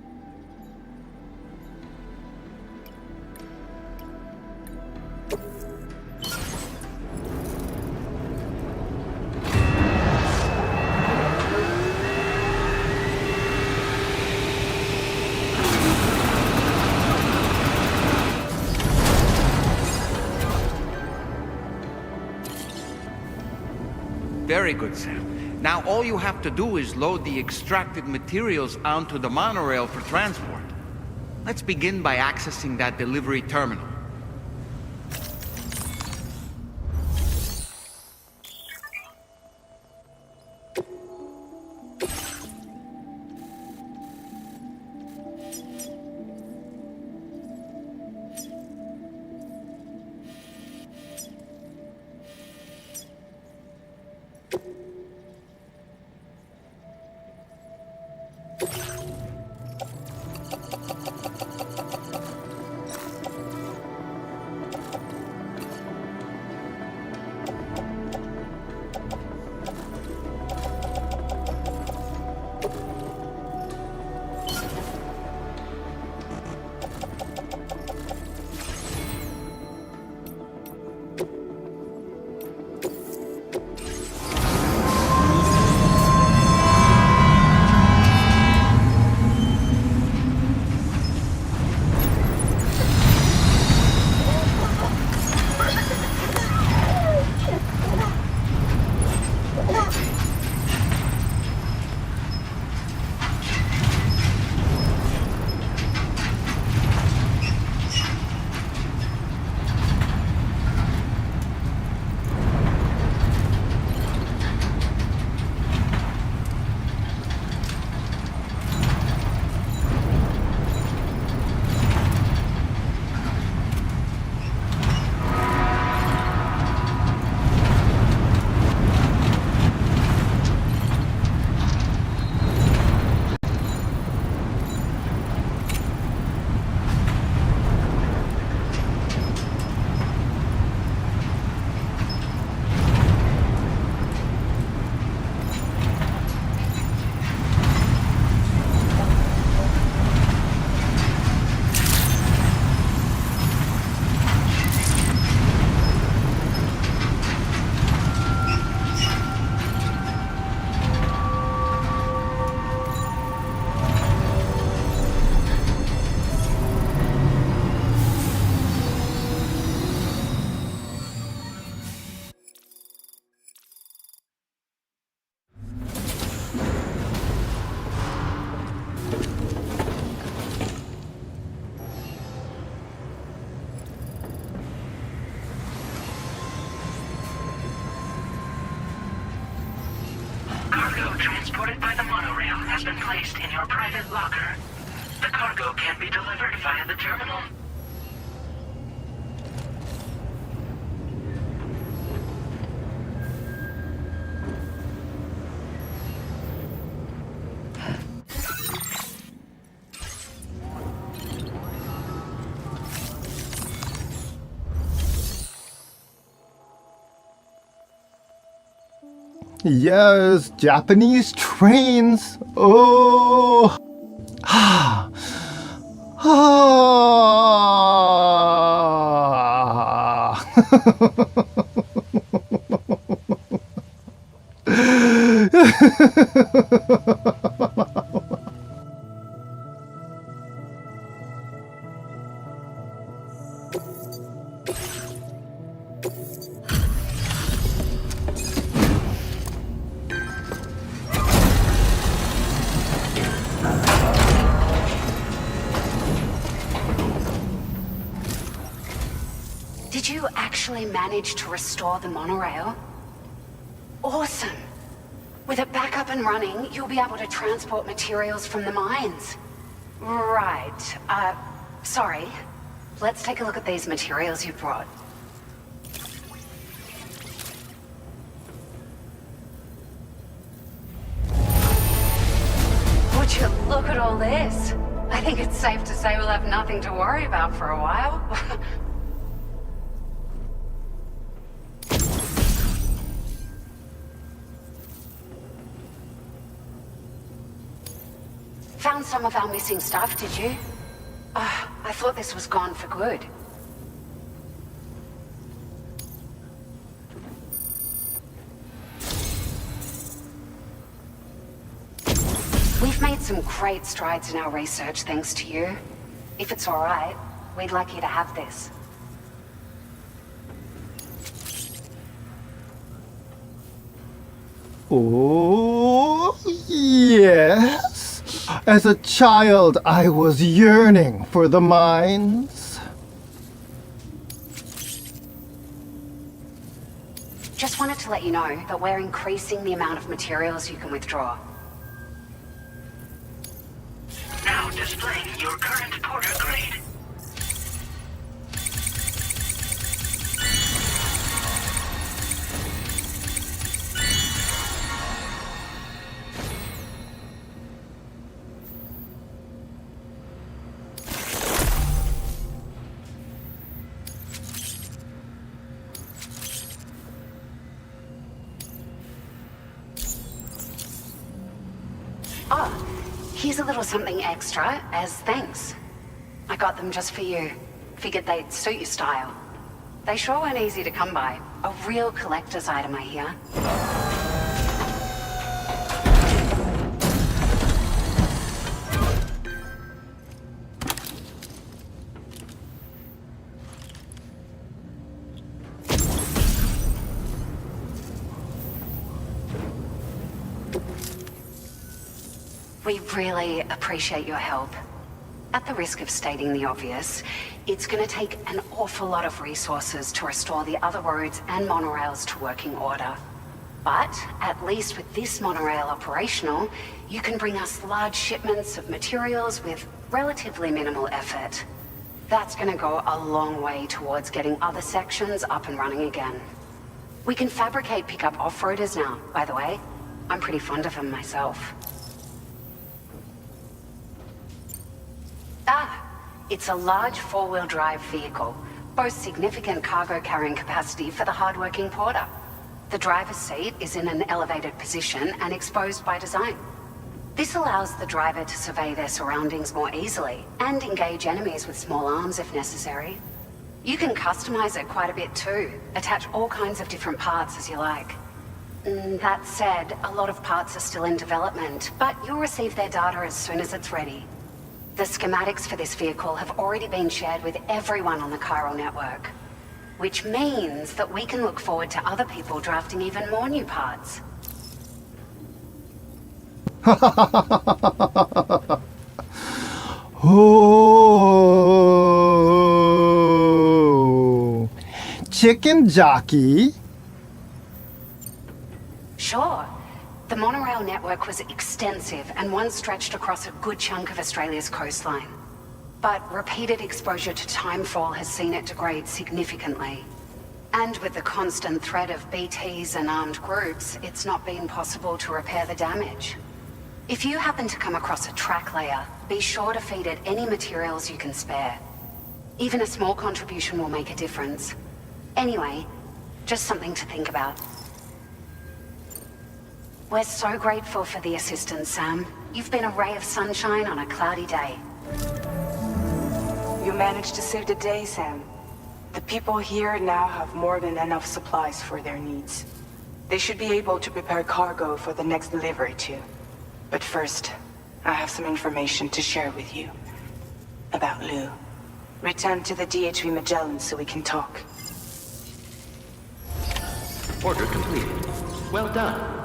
Very good, Sam. Now all you have to do is load the extracted materials onto the monorail for transport. Let's begin by accessing that delivery terminal. placed in your private locker. The cargo can be delivered via the terminal. Yes, Japanese trains. Oh. Ah. Did you actually manage to restore the monorail? Awesome! With it back up and running, you'll be able to transport materials from the mines. Right. Sorry. Let's take a look at these materials you brought. Would you look at all this? I think it's safe to say we'll have nothing to worry about for a while. Found some of our missing stuff, did you? I thought this was gone for good. We've made some great strides in our research thanks to you. If it's all right, we'd like you to have this. Oh, yes. As a child, I was yearning for the mines. Just wanted to let you know that we're increasing the amount of materials you can withdraw. Now displaying your current porter grade. Oh, here's a little something extra as thanks. I got them just for you. Figured they'd suit your style. They sure weren't easy to come by. A real collector's item, I hear. We really appreciate your help. At the risk of stating the obvious, it's going to take an awful lot of resources to restore the other roads and monorails to working order. But at least with this monorail operational, you can bring us large shipments of materials with relatively minimal effort. That's going to go a long way towards getting other sections up and running again. We can fabricate pickup off-roaders now, by the way. I'm pretty fond of them myself. It's a large four-wheel drive vehicle, boasts significant cargo carrying capacity for the hard-working porter. The driver's seat is in an elevated position and exposed by design. This allows the driver to survey their surroundings more easily and engage enemies with small arms if necessary. You can customize it quite a bit too, attach all kinds of different parts as you like. That said, a lot of parts are still in development, but you'll receive their data as soon as it's ready. The schematics for this vehicle have already been shared with everyone on the chiral network, which means that we can look forward to other people drafting even more new parts. Oh, chicken jockey. Sure. The monorail network network was extensive and one stretched across a good chunk of Australia's coastline. But repeated exposure to timefall has seen it degrade significantly. And with the constant threat of BTs and armed groups, it's not been possible to repair the damage. If you happen to come across a track layer, be sure to feed it any materials you can spare. Even a small contribution will make a difference. Anyway, just something to think about. We're so grateful for the assistance, Sam. You've been a ray of sunshine on a cloudy day. You managed to save the day, Sam. The people here now have more than enough supplies for their needs. They should be able to prepare cargo for the next delivery too. But first, I have some information to share with you. About Lou. Return to the DHV Magellan so we can talk. Order completed. Well done.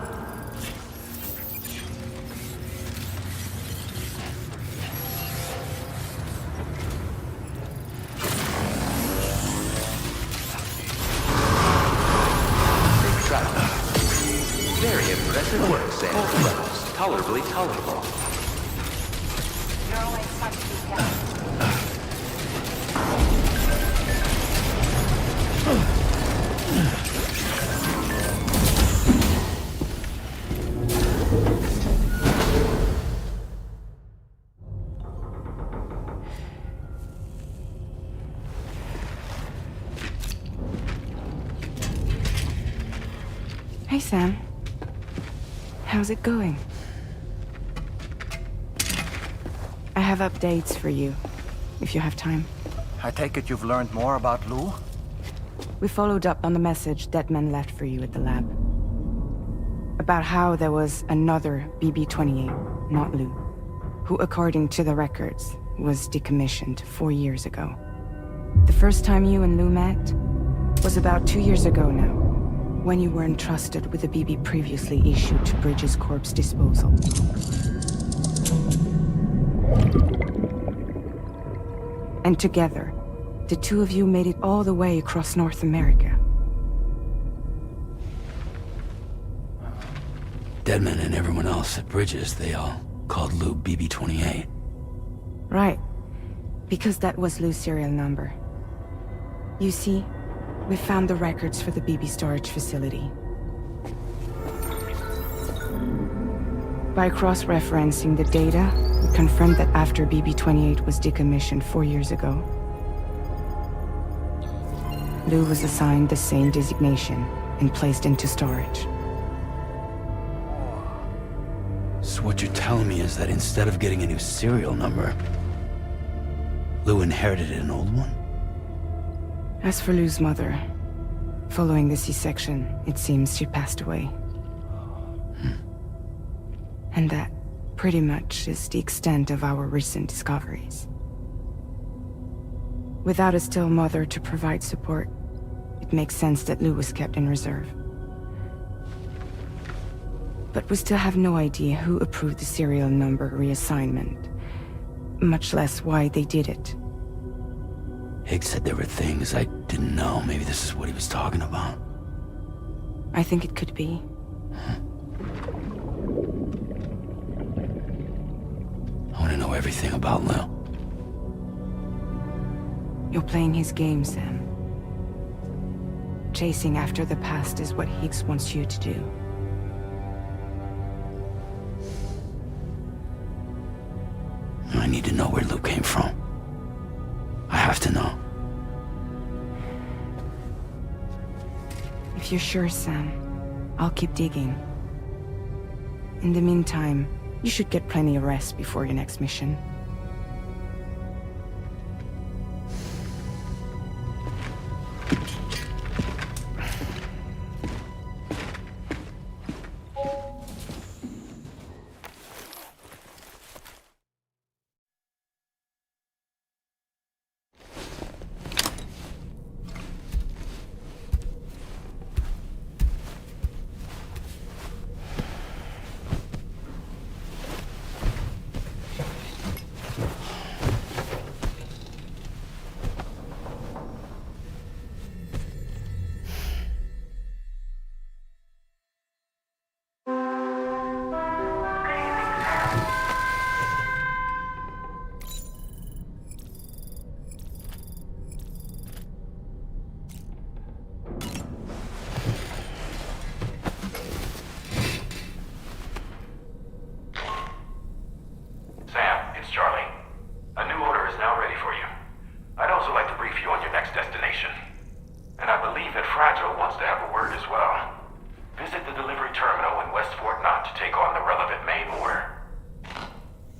Very impressive work, Sam. Cold levels, tolerably tolerable. You're always such a good guy. Hey, Sam. How's it going? I have updates for you, if you have time. I take it you've learned more about Lou? We followed up on the message Deadman left for you at the lab. About how there was another BB-28, not Lou, who, according to the records, was decommissioned 4 years ago. The first time you and Lou met was about 2 years ago now, when you were entrusted with the BB previously issued to Bridges Corp's disposal. And together, the two of you made it all the way across North America. Deadman and everyone else at Bridges, they all called Lou BB-28. Right, because that was Lou's serial number. You see, we found the records for the BB storage facility. By cross-referencing the data, we confirmed that after BB-28 was decommissioned 4 years ago, Lou was assigned the same designation and placed into storage. So what you're telling me is that instead of getting a new serial number, Lou inherited an old one? As for Lou's mother, following the C-section, it seems she passed away. And that pretty much is the extent of our recent discoveries. Without a still mother to provide support, it makes sense that Lou was kept in reserve. But we still have no idea who approved the serial number reassignment, much less why they did it. Higgs said there were things I didn't know. Maybe this is what he was talking about. I think it could be. I want to know everything about Lou. You're playing his game, Sam. Chasing after the past is what Higgs wants you to do. I need to know where Lou came from. I have to know. If you're sure, Sam, I'll keep digging. In the meantime, you should get plenty of rest before your next mission.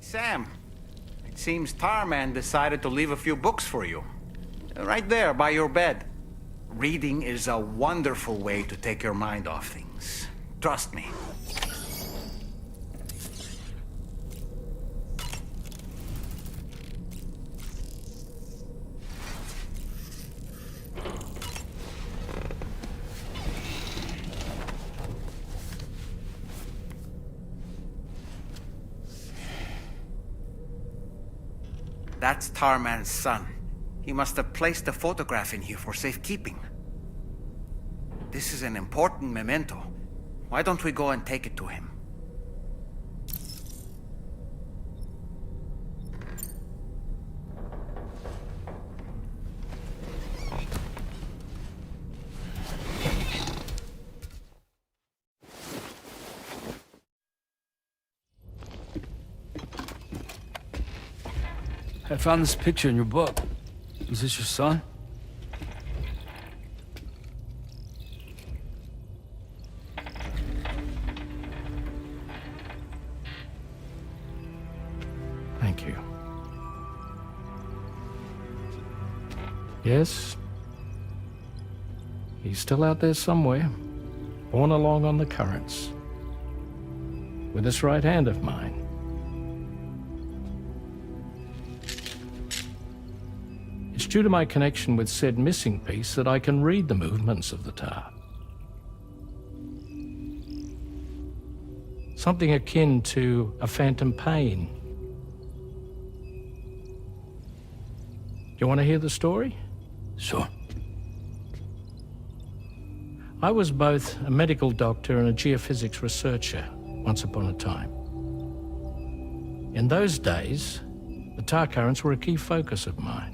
Sam, it seems Tarman decided to leave a few books for you. Right there by your bed. Reading is a wonderful way to take your mind off things. Trust me. That's Tarman's son. He must have placed a photograph in here for safekeeping. This is an important memento. Why don't we go and take it to him? I found this picture in your book. Is this your son? Thank you. Yes. He's still out there somewhere, borne along on the currents, with this right hand of mine. It's due to my connection with said missing piece that I can read the movements of the tar. Something akin to a phantom pain. You want to hear the story? Sure. I was both a medical doctor and a geophysics researcher once upon a time. In those days, the tar currents were a key focus of mine.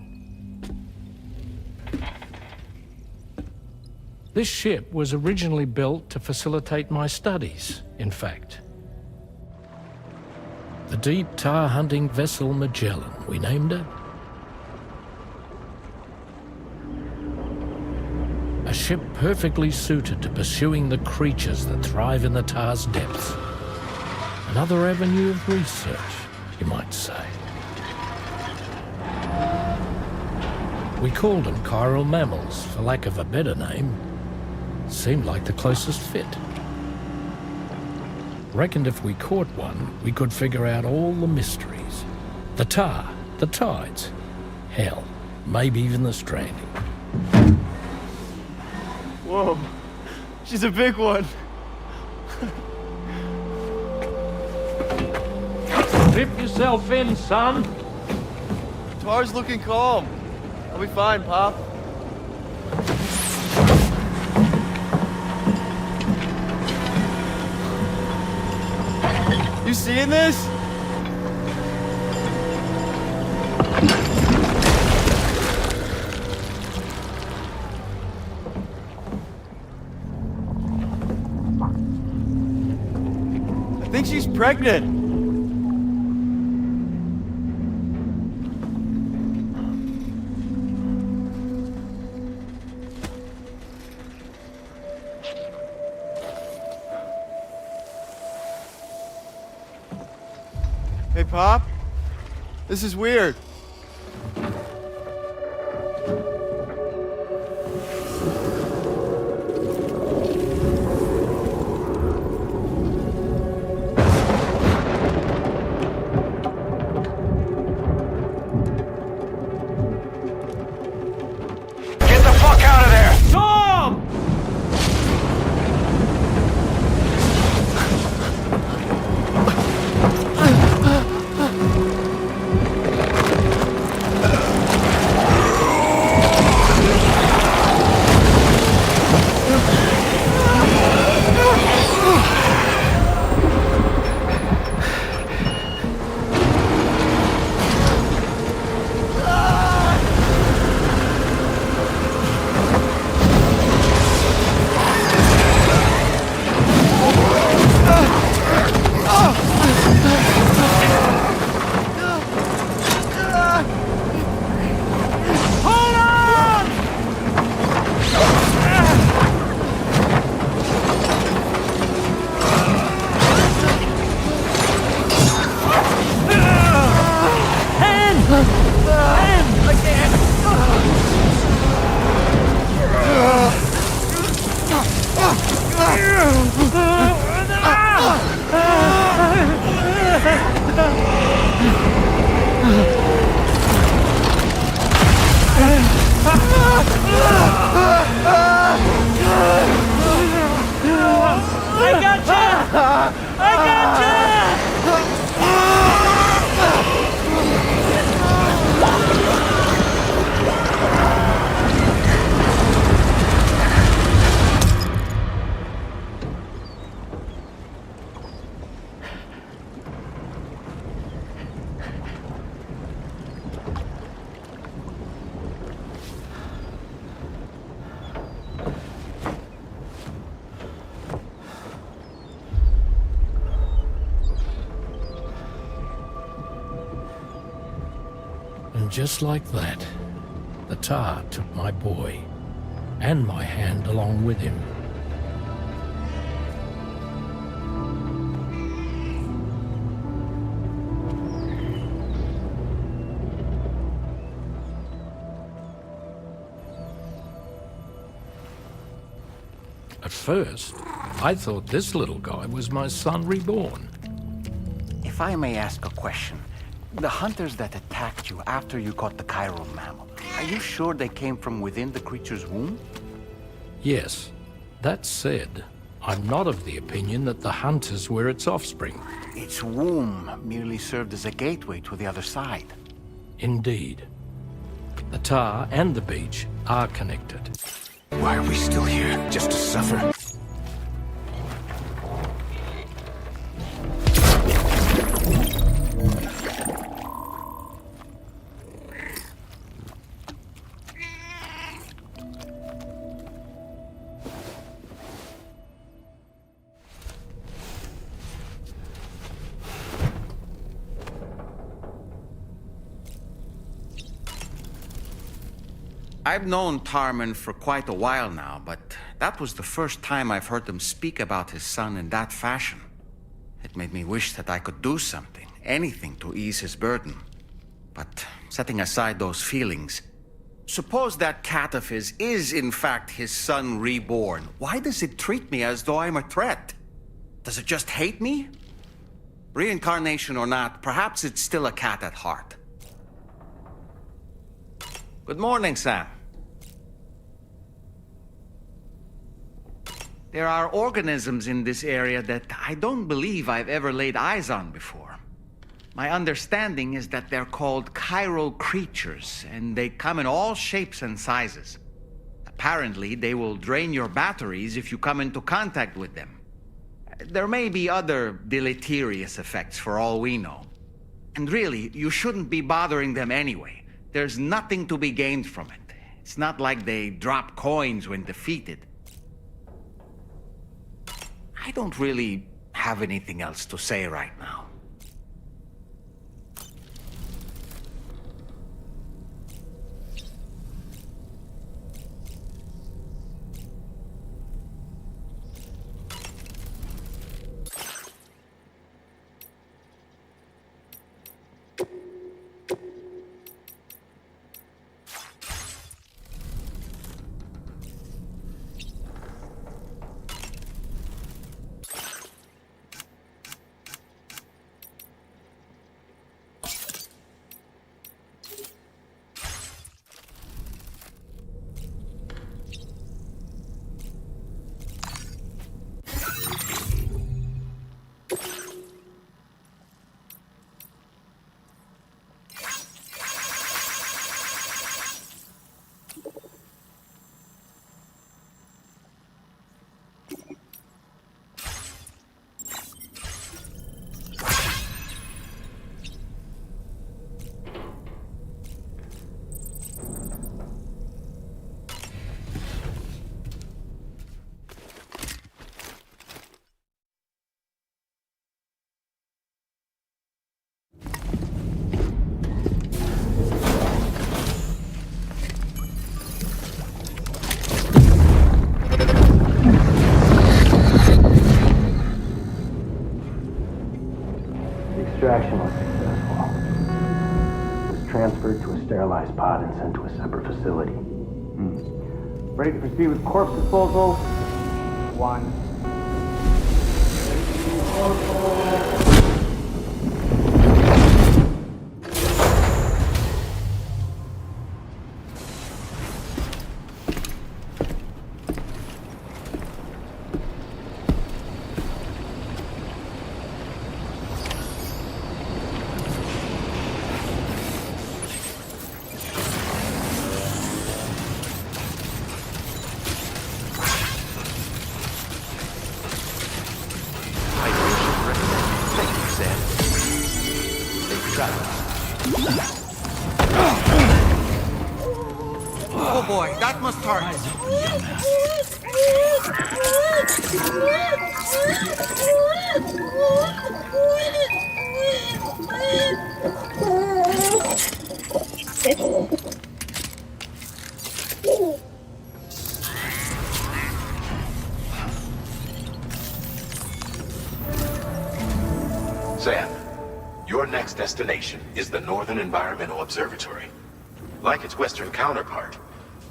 This ship was originally built to facilitate my studies, in fact. The deep tar hunting vessel Magellan, we named it. A ship perfectly suited to pursuing the creatures that thrive in the tar's depths. Another avenue of research, you might say. We called them chiral mammals, for lack of a better name. Seemed like the closest fit. Reckoned if we caught one, we could figure out all the mysteries. The tar, the tides, hell, maybe even the stranding. Whoa, she's a big one. Dip yourself in, son. Tar's looking calm. I'll be fine, Pop. You seeing this? I think she's pregnant. Hey, Pop. This is weird. Get the fuck out of there! Tom! And just like that, the tar took my boy, and my hand along with him. At first, I thought this little guy was my son reborn. If I may ask a question, the hunters that attacked you after you caught the chiral mammal, are you sure they came from within the creature's womb? Yes. That said, I'm not of the opinion that the hunters were its offspring. Its womb merely served as a gateway to the other side. Indeed. The tar and the beach are connected. Why are we still here? Just to suffer? I've known Hartman for quite a while now, but that was the first time I've heard him speak about his son in that fashion. It made me wish that I could do something, anything to ease his burden. But setting aside those feelings, suppose that cat of his is in fact his son reborn. Why does it treat me as though I'm a threat? Does it just hate me? Reincarnation or not, perhaps it's still a cat at heart. Good morning, Sam. There are organisms in this area that I don't believe I've ever laid eyes on before. My understanding is that they're called chiral creatures, and they come in all shapes and sizes. Apparently, they will drain your batteries if you come into contact with them. There may be other deleterious effects for all we know. And really, you shouldn't be bothering them anyway. There's nothing to be gained from it. It's not like they drop coins when defeated. I don't really have anything else to say right now. Extraction was successful. It was transferred to a sterilized pod and sent to a separate facility. Ready to proceed with corpse disposal? 1. Oh boy, that must hurt. destination is the Northern Environmental Observatory. Like its western counterpart,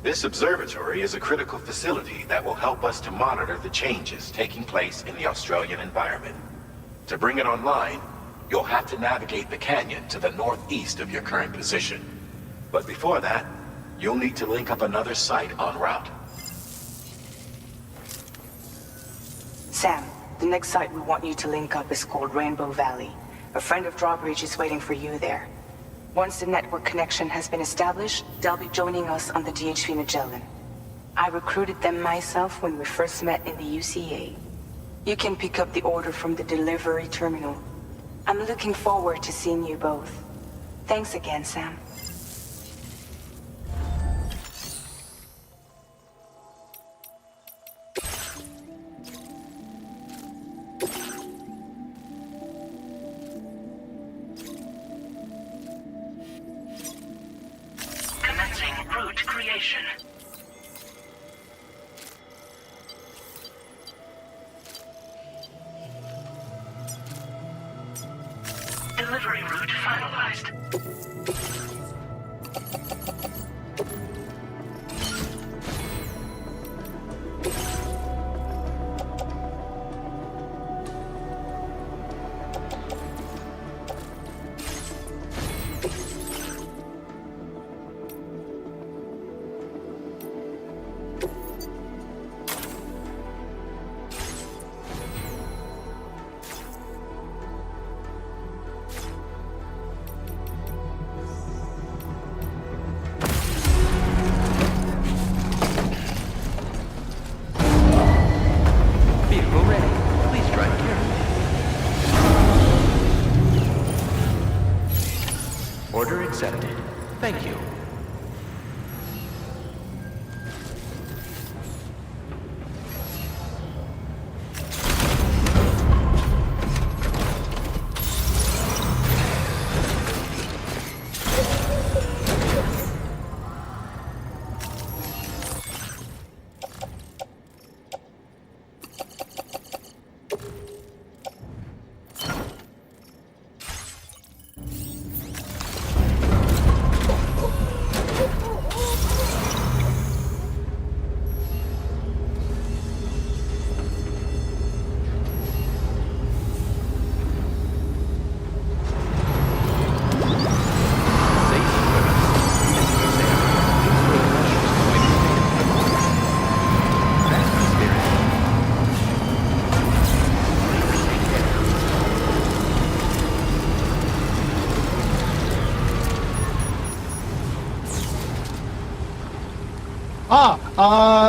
this observatory is a critical facility that will help us to monitor the changes taking place in the Australian environment. To bring it online, you'll have to navigate the canyon to the northeast of your current position. But before that, you'll need to link up another site en route. Sam, the next site we want you to link up is called Rainbow Valley. A friend of Drawbridge is waiting for you there. Once the network connection has been established, they'll be joining us on the DHV Magellan. I recruited them myself when we first met in the UCA. You can pick up the order from the delivery terminal. I'm looking forward to seeing you both. Thanks again, Sam. Commencing route creation. Delivery route finalized. Vehicle ready. Please drive carefully. Order accepted. Thank you.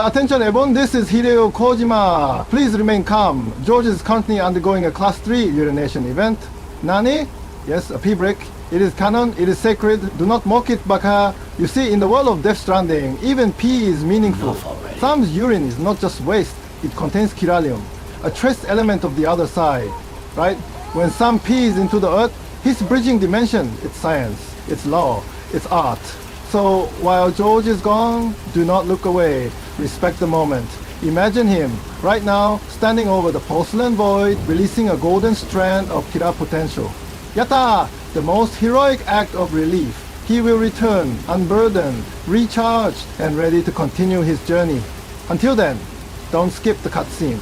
Attention everyone, this is Hideo Kojima. Please remain calm. George is currently undergoing a class 3 urination event. Nani? Yes, a pee break. It is canon, it is sacred. Do not mock it, Baka. You see, in the world of Death Stranding, even pee is meaningful. Sam's urine is not just waste, it contains chiralium, a trace element of the other side, right? When Sam pees into the earth, he's bridging dimension. It's science, it's law, it's art. So while George is gone, do not look away. Respect the moment. Imagine him, right now, standing over the porcelain void, releasing a golden strand of Kira potential. Yatta! The most heroic act of relief. He will return, unburdened, recharged, and ready to continue his journey. Until then, don't skip the cutscene.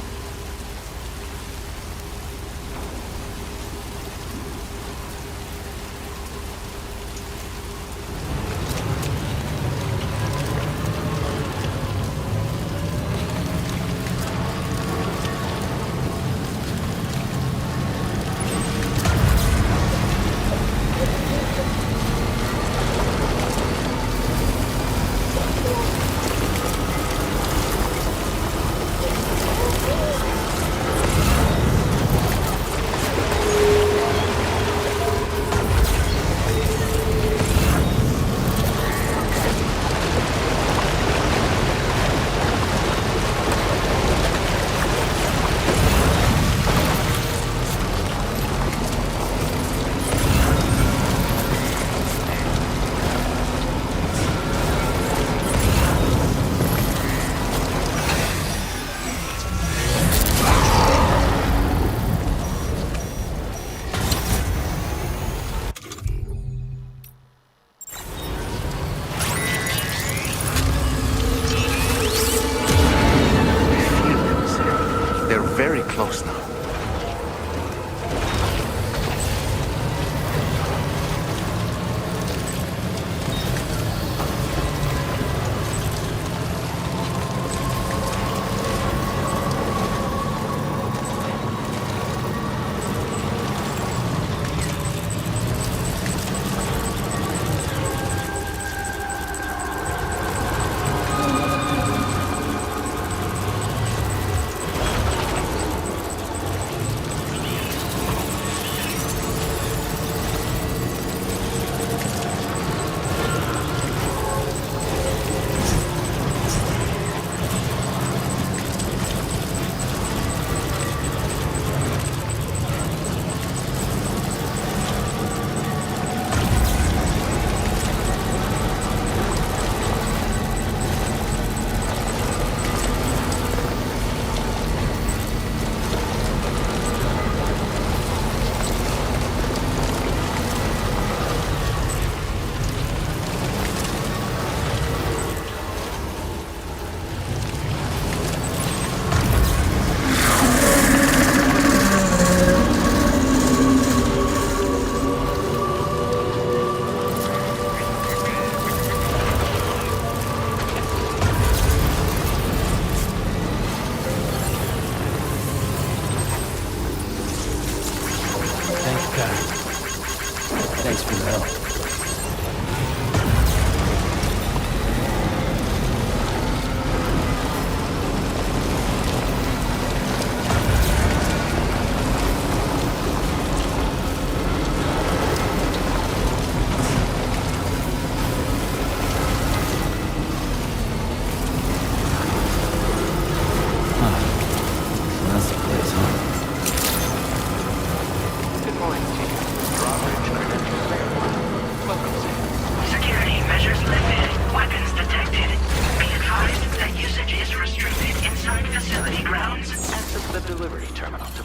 Thanks for the help.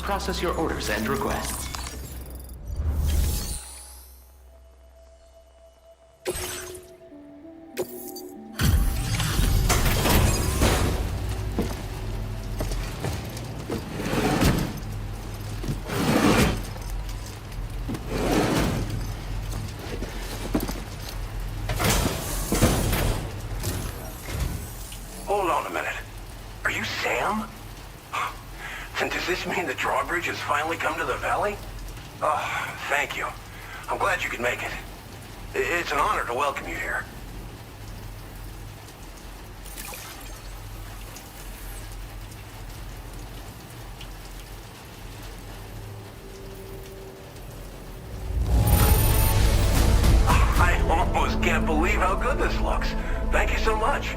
Process your orders and requests. Hold on a minute. Are you Sam? And does this mean the drawbridge has finally come to the valley? Oh, thank you. I'm glad you could make it. It's an honor to welcome you here. I almost can't believe how good this looks. Thank you so much.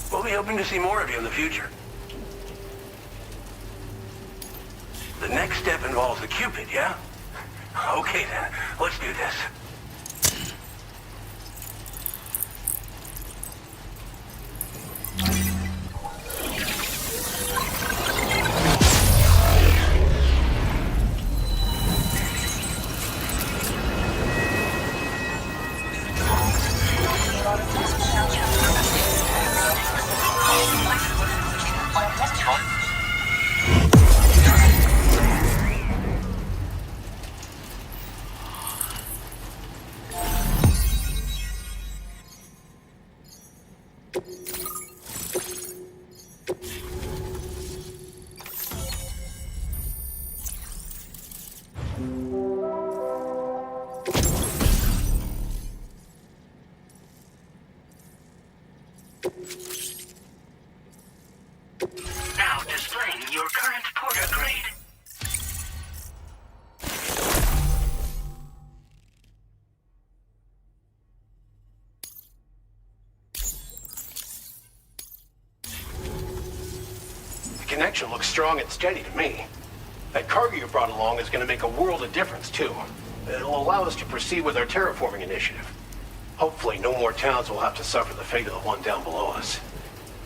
We'll be hoping to see more of you in the future. The next step involves the Cupid, yeah? Okay then, let's do this. Now displaying your current porter grade. The connection looks strong and steady to me. That cargo you brought along is going to make a world of difference, too. It'll allow us to proceed with our terraforming initiative. Hopefully, no more towns will have to suffer the fate of the one down below us.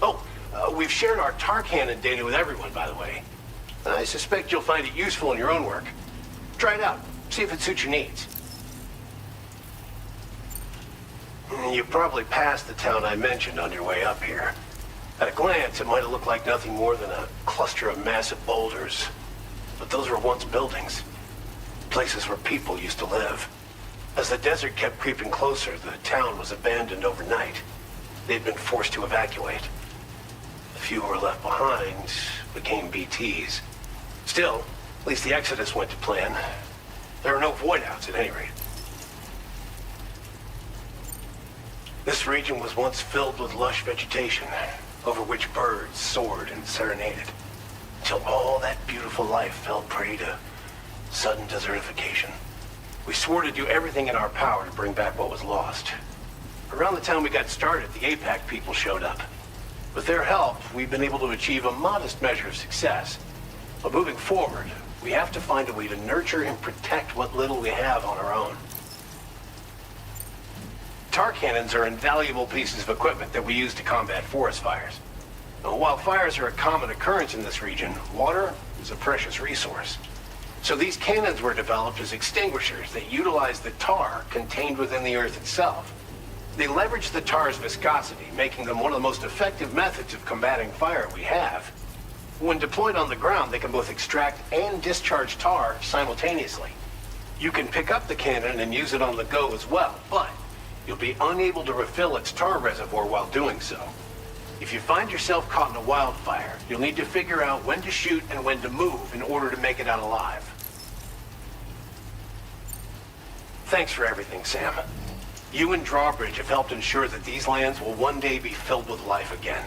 Oh, we've shared our tar cannon data with everyone, by the way. I suspect you'll find it useful in your own work. Try it out. See if it suits your needs. You probably passed the town I mentioned on your way up here. At a glance, it might have looked like nothing more than a cluster of massive boulders. But those were once buildings. Places where people used to live. As the desert kept creeping closer, the town was abandoned overnight. They'd been forced to evacuate. The few who were left behind became BTs. Still, at least the exodus went to plan. There are no void-outs at any rate. This region was once filled with lush vegetation, over which birds soared and serenaded, until all that beautiful life fell prey to sudden desertification. We swore to do everything in our power to bring back what was lost. Around the time we got started, the APAC people showed up. With their help, we've been able to achieve a modest measure of success. But moving forward, we have to find a way to nurture and protect what little we have on our own. Tar cannons are invaluable pieces of equipment that we use to combat forest fires. Now, while fires are a common occurrence in this region, water is a precious resource. So these cannons were developed as extinguishers that utilize the tar contained within the earth itself. They leverage the tar's viscosity, making them one of the most effective methods of combating fire we have. When deployed on the ground, they can both extract and discharge tar simultaneously. You can pick up the cannon and use it on the go as well, but you'll be unable to refill its tar reservoir while doing so. If you find yourself caught in a wildfire, you'll need to figure out when to shoot and when to move in order to make it out alive. Thanks for everything, Sam. You and Drawbridge have helped ensure that these lands will one day be filled with life again,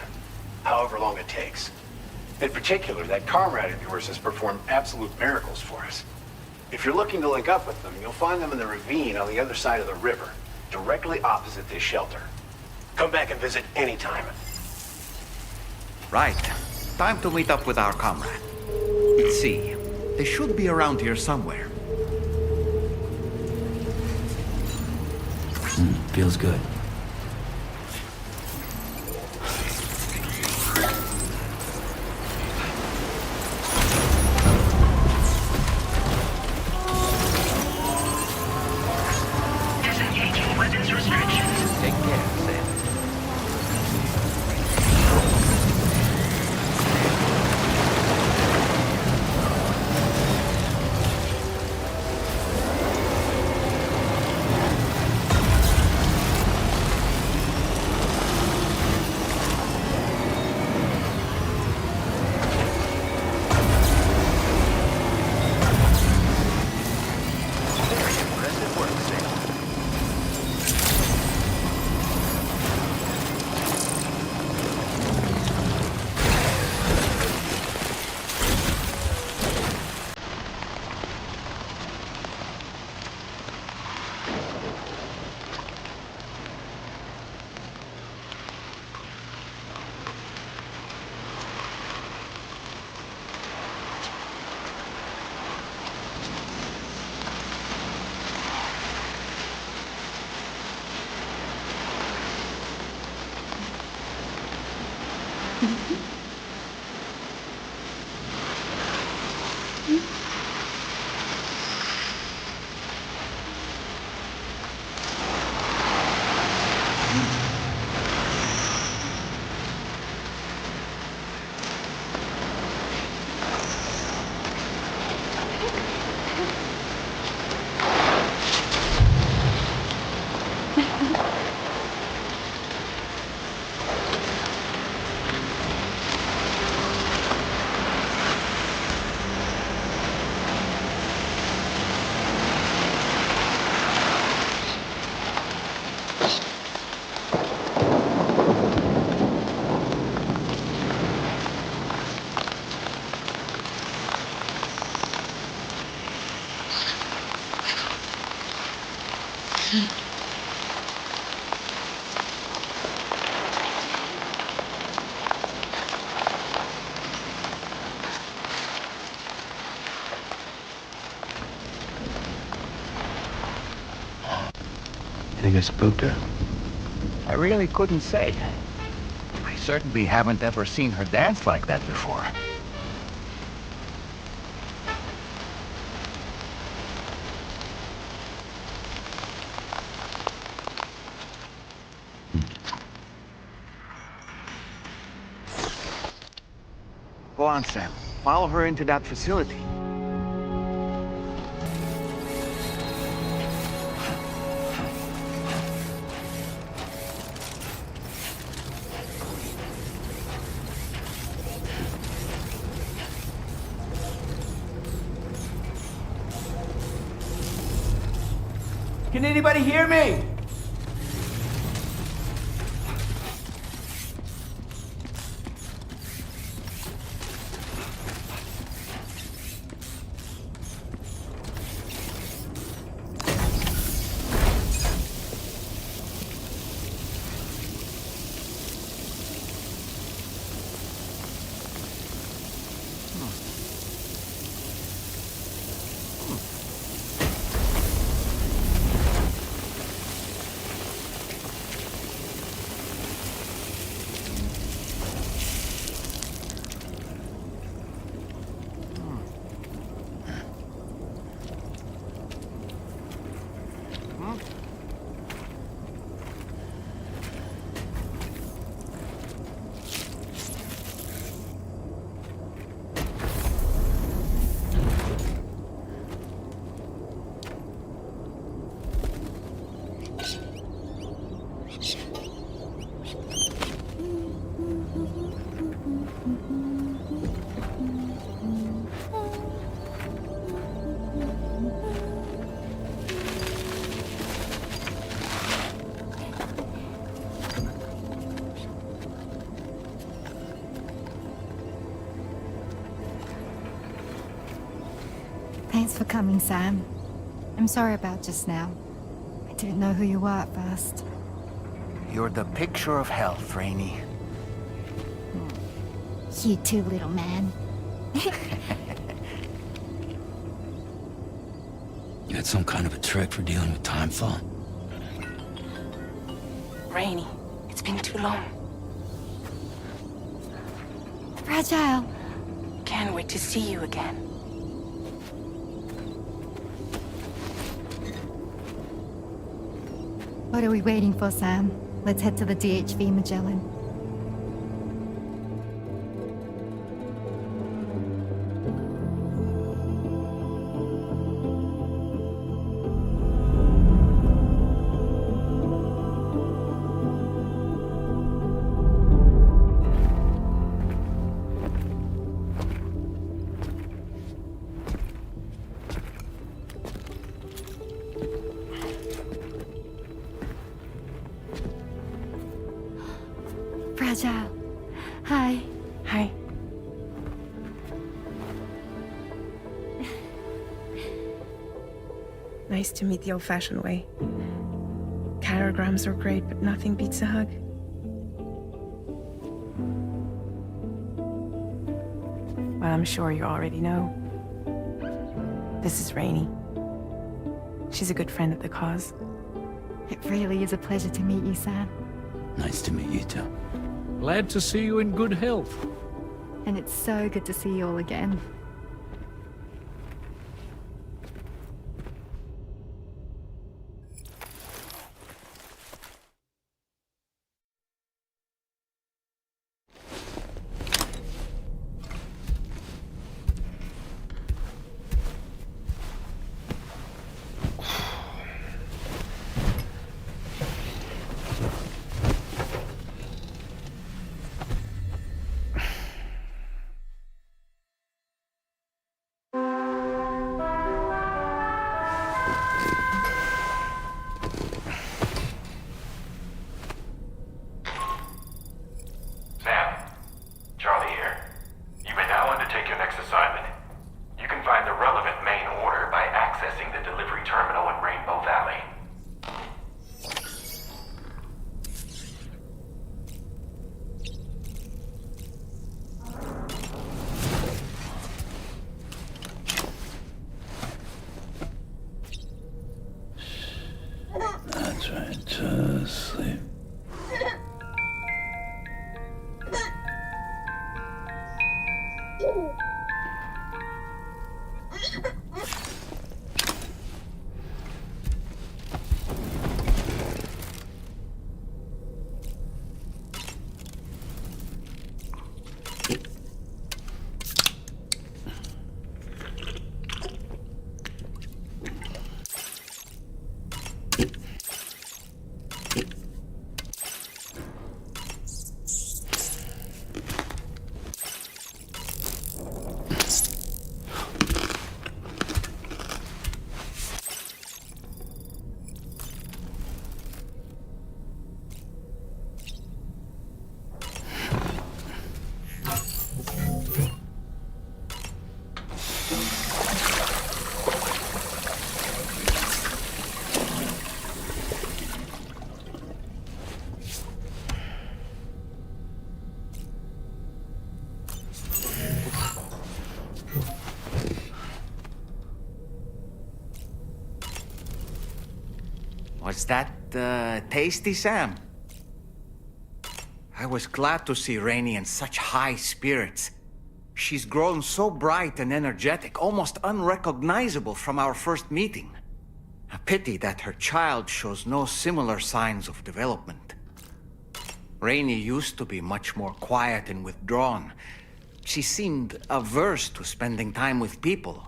however long it takes. In particular, that comrade of yours has performed absolute miracles for us. If you're looking to link up with them, you'll find them in the ravine on the other side of the river, directly opposite this shelter. Come back and visit anytime. Right. Time to meet up with our comrade. Let's see. They should be around here somewhere. Feels good. Disengaging weapons restrictions. Take care, Sam. Think I spooked her? I really couldn't say. I certainly haven't ever seen her dance like that before. Go on, Sam. Follow her into that facility. Can anybody hear me? Thanks for coming, Sam. I'm sorry about just now. I didn't know who you were at first. You're the picture of health, Rainey. You too, little man. You had some kind of a trick for dealing with timefall? Rainey, it's been too long. Fragile. Can't wait to see you again. What are we waiting for, Sam? Let's head to the DHV Magellan. Fragile. Hi. Hi. Nice to meet the old-fashioned way. Carograms are great, but nothing beats a hug. Well, I'm sure you already know. This is Rainey. She's a good friend of the cause. It really is a pleasure to meet you, Sam. Nice to meet you too. Glad to see you in good health. And it's so good to see you all again. That's right, just sleep. Was that, tasty, Sam? I was glad to see Rainey in such high spirits. She's grown so bright and energetic, almost unrecognizable from our first meeting. A pity that her child shows no similar signs of development. Rainey used to be much more quiet and withdrawn. She seemed averse to spending time with people.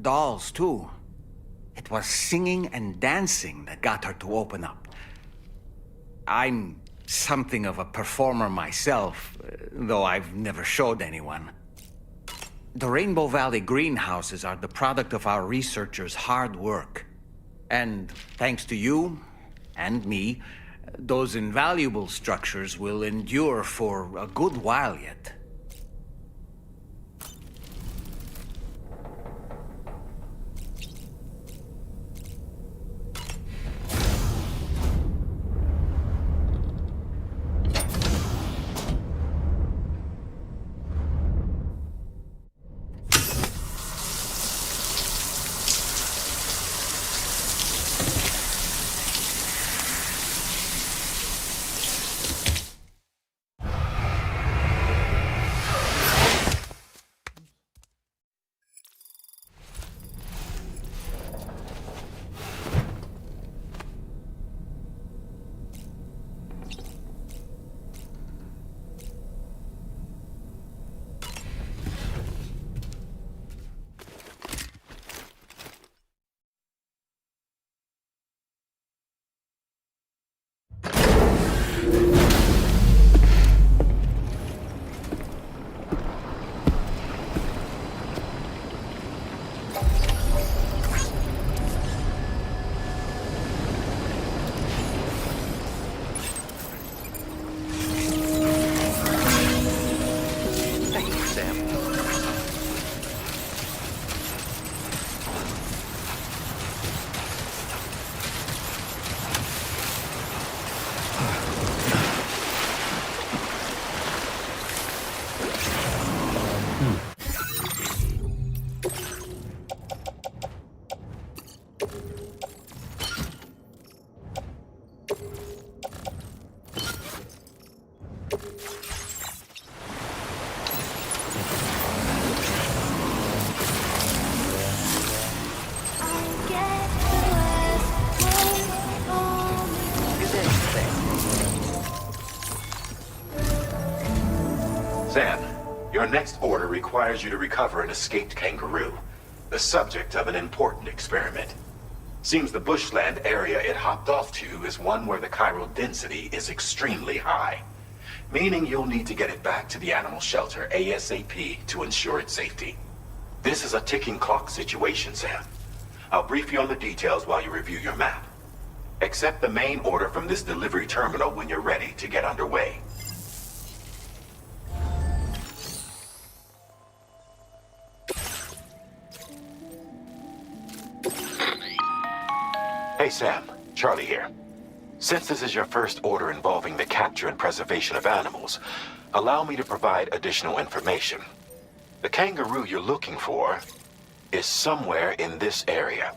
Dolls, too. It was singing and dancing that got her to open up. I'm something of a performer myself, though I've never showed anyone. The Rainbow Valley greenhouses are the product of our researchers' hard work. And thanks to you and me, those invaluable structures will endure for a good while yet. Our next order requires you to recover an escaped kangaroo, the subject of an important experiment. Seems the bushland area it hopped off to is one where the chiral density is extremely high, meaning you'll need to get it back to the animal shelter ASAP to ensure its safety. This is a ticking clock situation, Sam. I'll brief you on the details while you review your map. Accept the main order from this delivery terminal when you're ready to get underway. Hey Sam, Charlie here. Since this is your first order involving the capture and preservation of animals, allow me to provide additional information. The kangaroo you're looking for is somewhere in this area.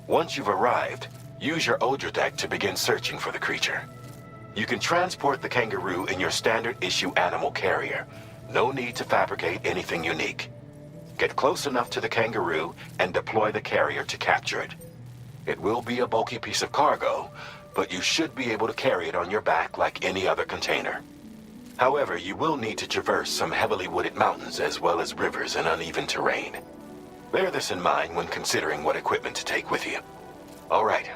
Once you've arrived, use your Odra deck to begin searching for the creature. You can transport the kangaroo in your standard issue animal carrier. No need to fabricate anything unique. Get close enough to the kangaroo and deploy the carrier to capture it. It will be a bulky piece of cargo, but you should be able to carry it on your back like any other container. However, you will need to traverse some heavily wooded mountains as well as rivers and uneven terrain. Bear this in mind when considering what equipment to take with you. All right,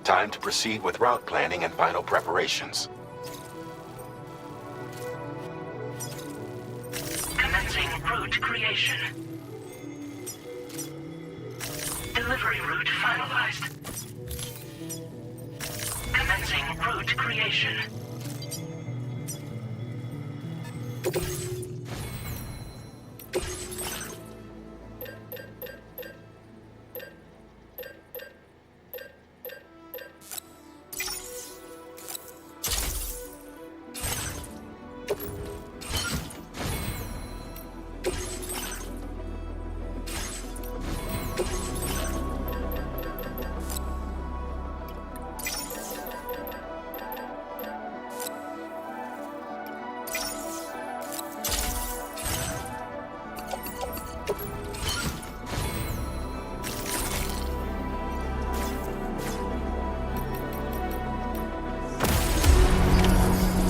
time to proceed with route planning and final preparations. Commencing route creation. Delivery route finalized. Commencing route creation.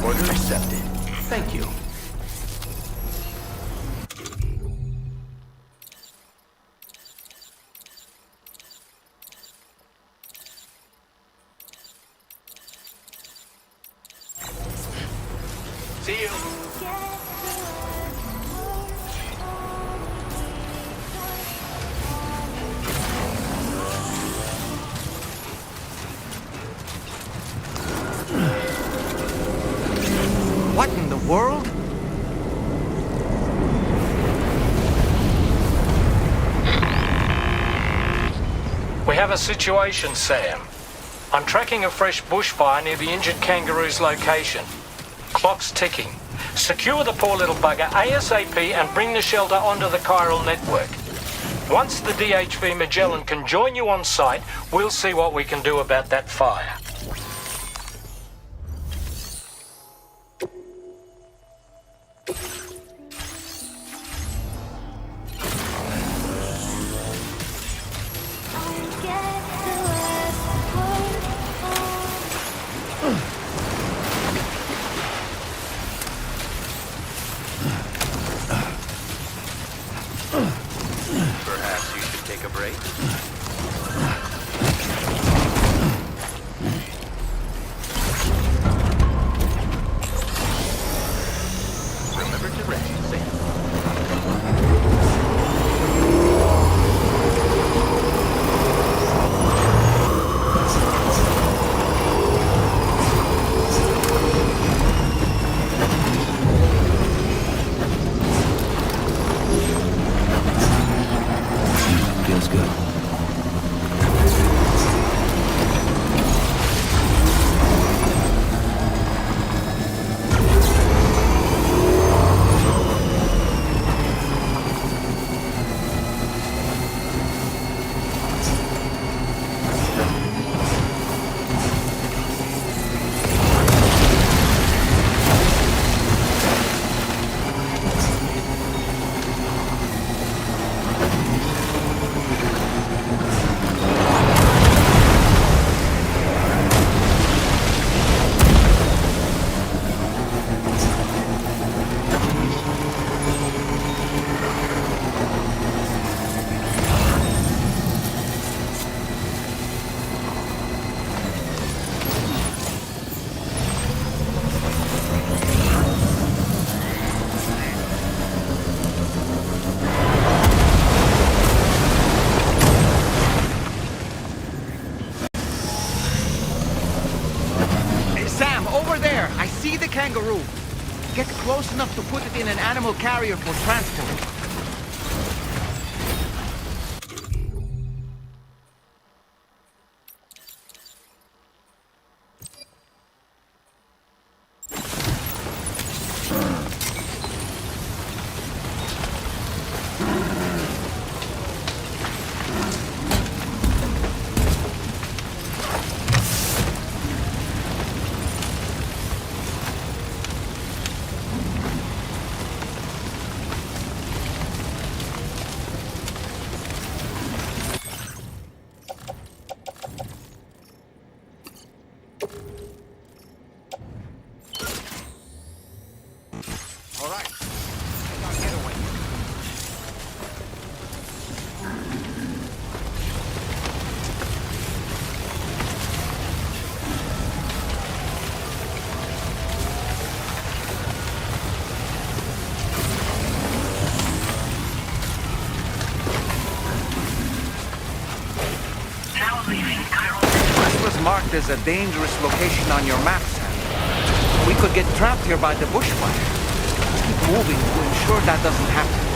Order accepted. Thank you. See you. What in the world? We have a situation, Sam. I'm tracking a fresh bushfire near the injured kangaroo's location. Clock's ticking. Secure the poor little bugger ASAP and bring the shelter onto the chiral network. Once the DHV Magellan can join you on site, we'll see what we can do about that fire. Perhaps you should take a break? Remember to rest, Sam. Feels good. kangaroo. Get close enough to put it in an animal carrier for transport. Marked as a dangerous location on your map, Sam. We could get trapped here by the bushfire. Let's keep moving to ensure that doesn't happen.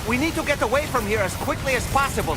We need to get away from here as quickly as possible.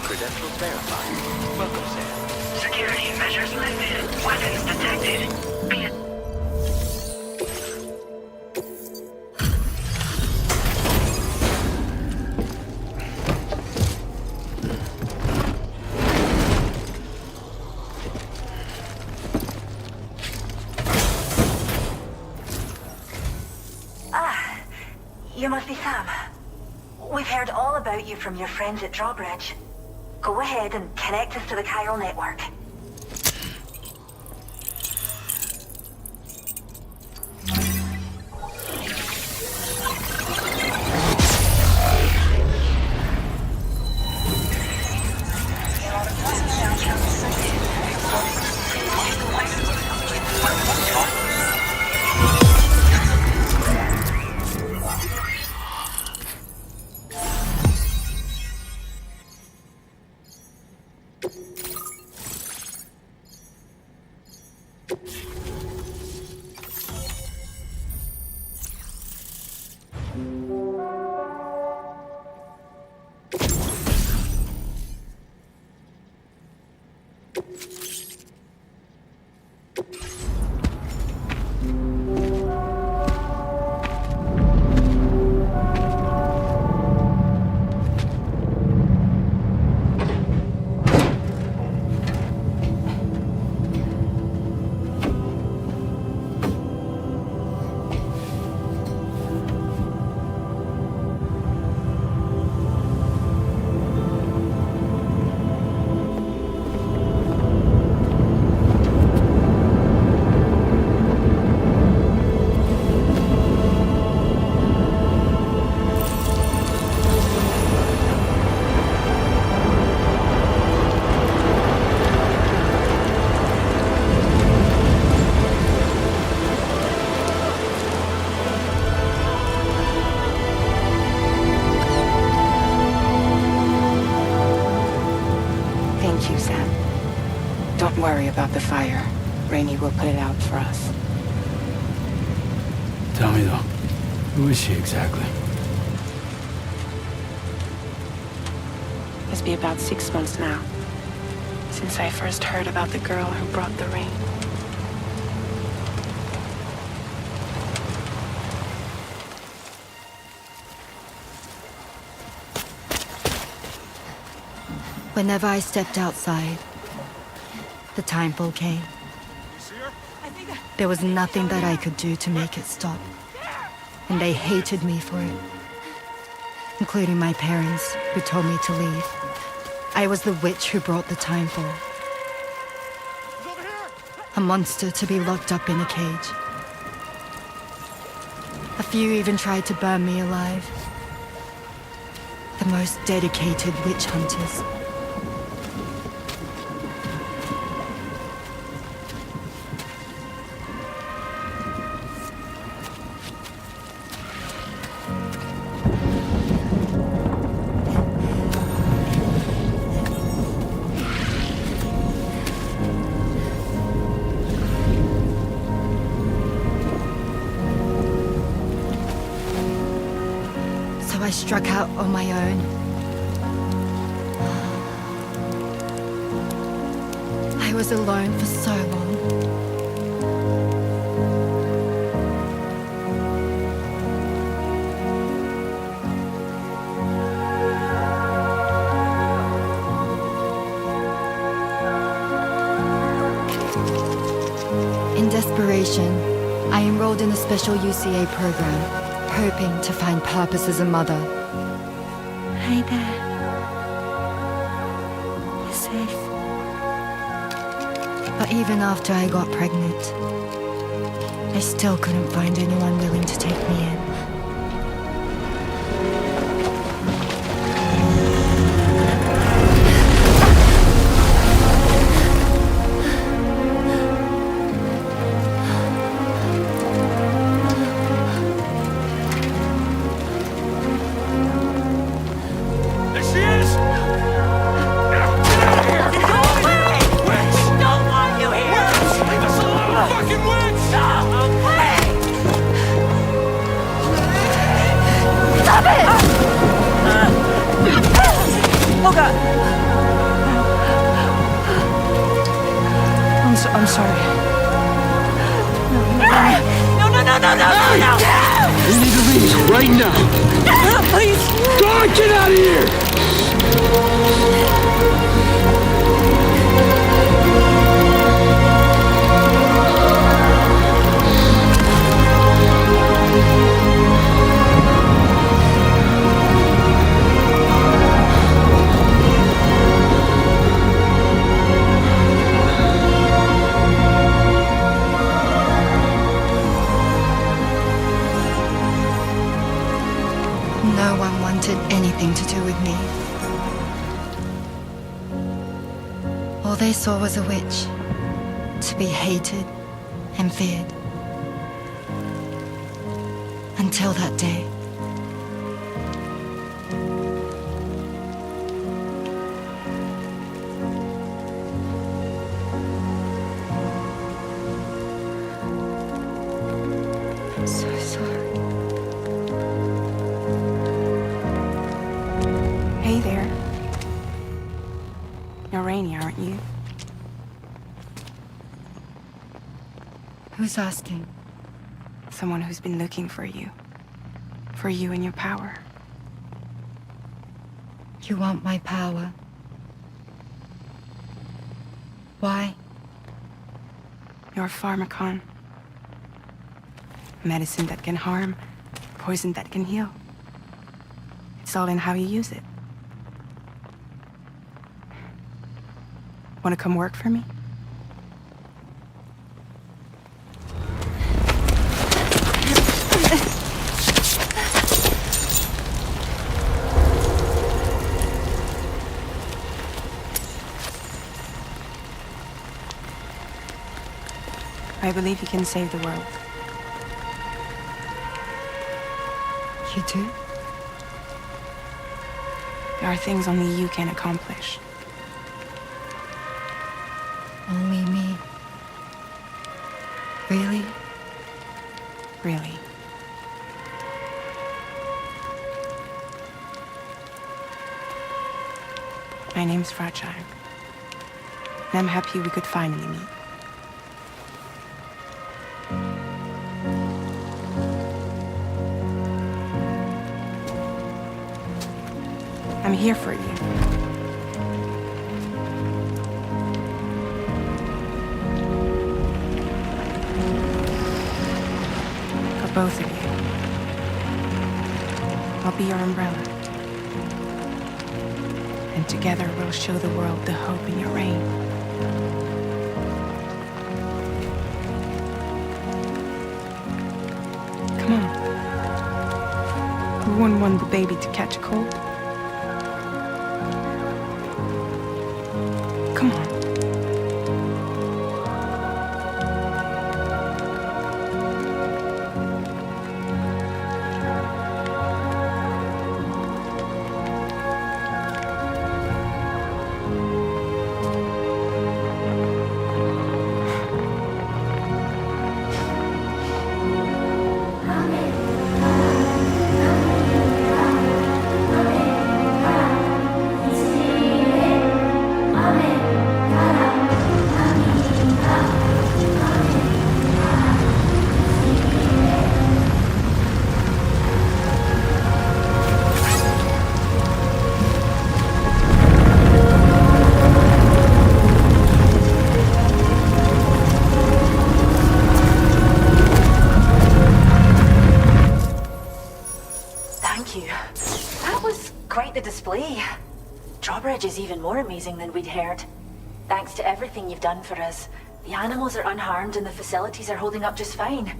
Credentials verified. Welcome, Sam. Security measures lifted. Weapons detected. Be You must be Sam. We've heard all about you from your friends at Drawbridge. Go ahead and connect us to the chiral network. Don't worry about the fire. Rainey will put it out for us. Tell me though, who is she exactly? It's been about 6 months now, since I first heard about the girl who brought the rain. Whenever I stepped outside, the timefall came. There was nothing that I could do to make it stop. And they hated me for it. Including my parents, who told me to leave. I was the witch who brought the timefall. A monster to be locked up in a cage. A few even tried to burn me alive. The most dedicated witch hunters. I struck out on my own. I was alone for so long. In desperation, I enrolled in a special UCA program, hoping to find purpose as a mother. Hi there. You're safe. But even after I got pregnant, I still couldn't find anyone willing to take me in. I'm sorry. No! We need to leave right now. Please. God, get out of here! No one wanted anything to do with me. All they saw was a witch, to be hated and feared. Until that day. I'm so sorry. Hey there. You're Rainey, aren't you? Who's asking? Someone who's been looking for you. For you and your power. You want my power? Why? You're a pharmacon. Medicine that can harm, poison that can heal. It's all in how you use it. Want to come work for me? I believe you can save the world. You do? There are things only you can accomplish. Only me. Really? Really. My name's Fragile. And I'm happy we could finally meet. I'm here for you. For both of you. I'll be your umbrella. And together we'll show the world the hope in your reign. Come on. Who wouldn't want the baby to catch a cold? Come on. Drawbridge is even more amazing than we'd heard. Thanks to everything you've done for us, the animals are unharmed and the facilities are holding up just fine.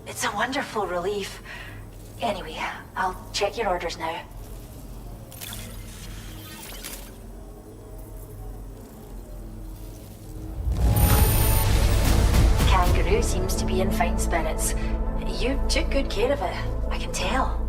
It's a wonderful relief. Anyway, I'll check your orders now. Kangaroo seems to be in fine spirits. You took good care of it, I can tell.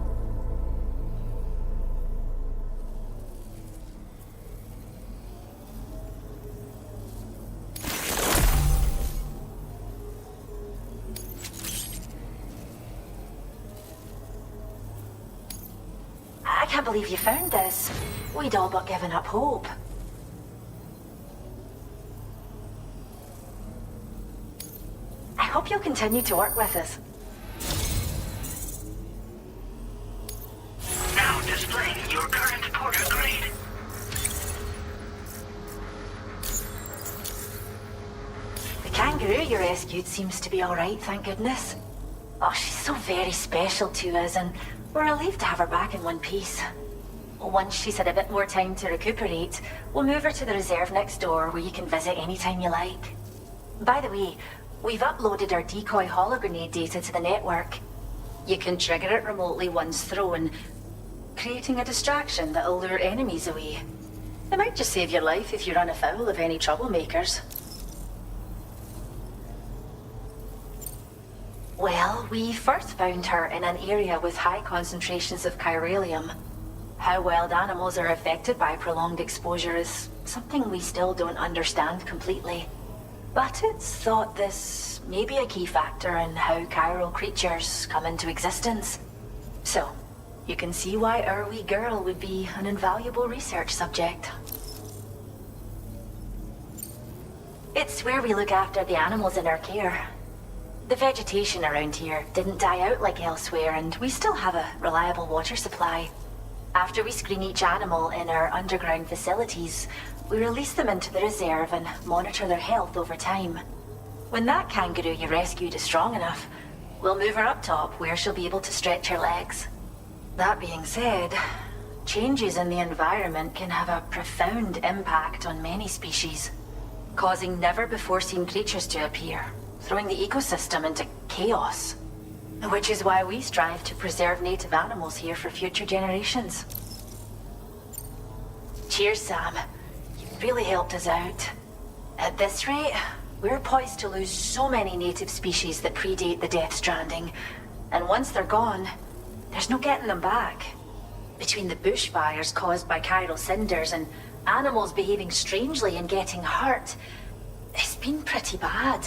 I can't believe you found this. We'd all but given up hope. I hope you'll continue to work with us. Now displaying your current porter grade. The kangaroo you rescued seems to be alright, thank goodness. Oh, she's so very special to us, and we're relieved to have her back in one piece. Once she's had a bit more time to recuperate, we'll move her to the reserve next door where you can visit anytime you like. By the way, we've uploaded our decoy hologrenade data to the network. You can trigger it remotely once thrown, creating a distraction that'll lure enemies away. It might just save your life if you run afoul of any troublemakers. Well, we first found her in an area with high concentrations of chiralium. How wild animals are affected by prolonged exposure is something we still don't understand completely. But it's thought this may be a key factor in how chiral creatures come into existence. So, you can see why our wee girl would be an invaluable research subject. It's where we look after the animals in our care. The vegetation around here didn't die out like elsewhere, and we still have a reliable water supply. After we screen each animal in our underground facilities, we release them into the reserve and monitor their health over time. When that kangaroo you rescued is strong enough, we'll move her up top where she'll be able to stretch her legs. That being said, changes in the environment can have a profound impact on many species, causing never-before-seen creatures to appear, throwing the ecosystem into chaos. Which is why we strive to preserve native animals here for future generations. Cheers, Sam. You've really helped us out. At this rate, we're poised to lose so many native species that predate the Death Stranding. And once they're gone, there's no getting them back. Between the bushfires caused by chiral cinders and animals behaving strangely and getting hurt, this been pretty bad.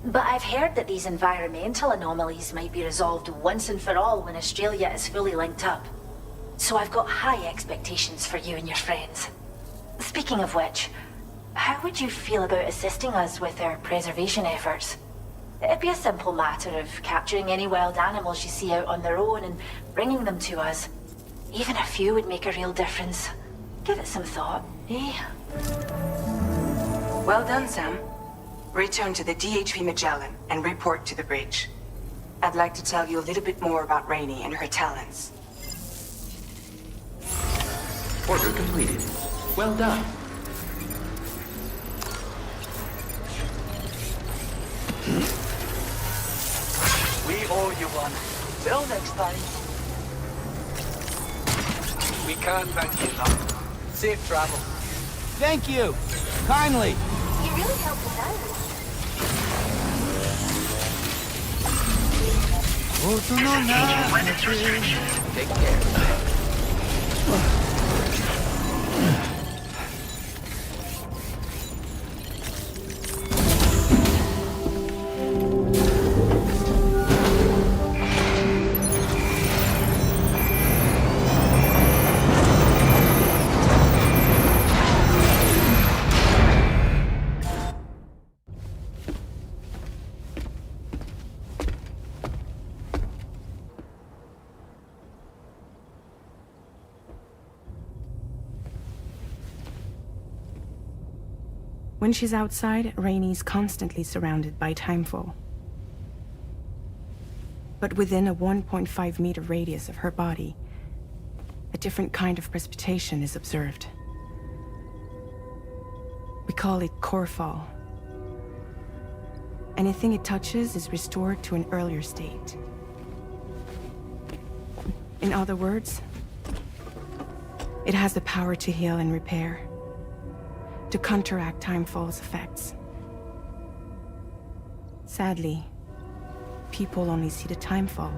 But I've heard that these environmental anomalies might be resolved once and for all when Australia is fully linked up. So I've got high expectations for you and your friends. Speaking of which, how would you feel about assisting us with our preservation efforts? It'd be a simple matter of capturing any wild animals you see out on their own and bringing them to us. Even a few would make a real difference. Give it some thought, eh? Well done, Sam. Return to the DHV Magellan and report to the bridge. I'd like to tell you a little bit more about Rainey and her talents. Order completed. Well done. We owe you one. Till next time. We can't thank you enough. Safe travel. Thank you. Kindly. You really helped us out. Take care. When she's outside, Rainey's constantly surrounded by timefall. But within a 1.5-meter radius of her body, a different kind of precipitation is observed. We call it core fall. Anything it touches is restored to an earlier state. In other words, it has the power to heal and repair, to counteract timefall's effects. Sadly, people only see the timefall,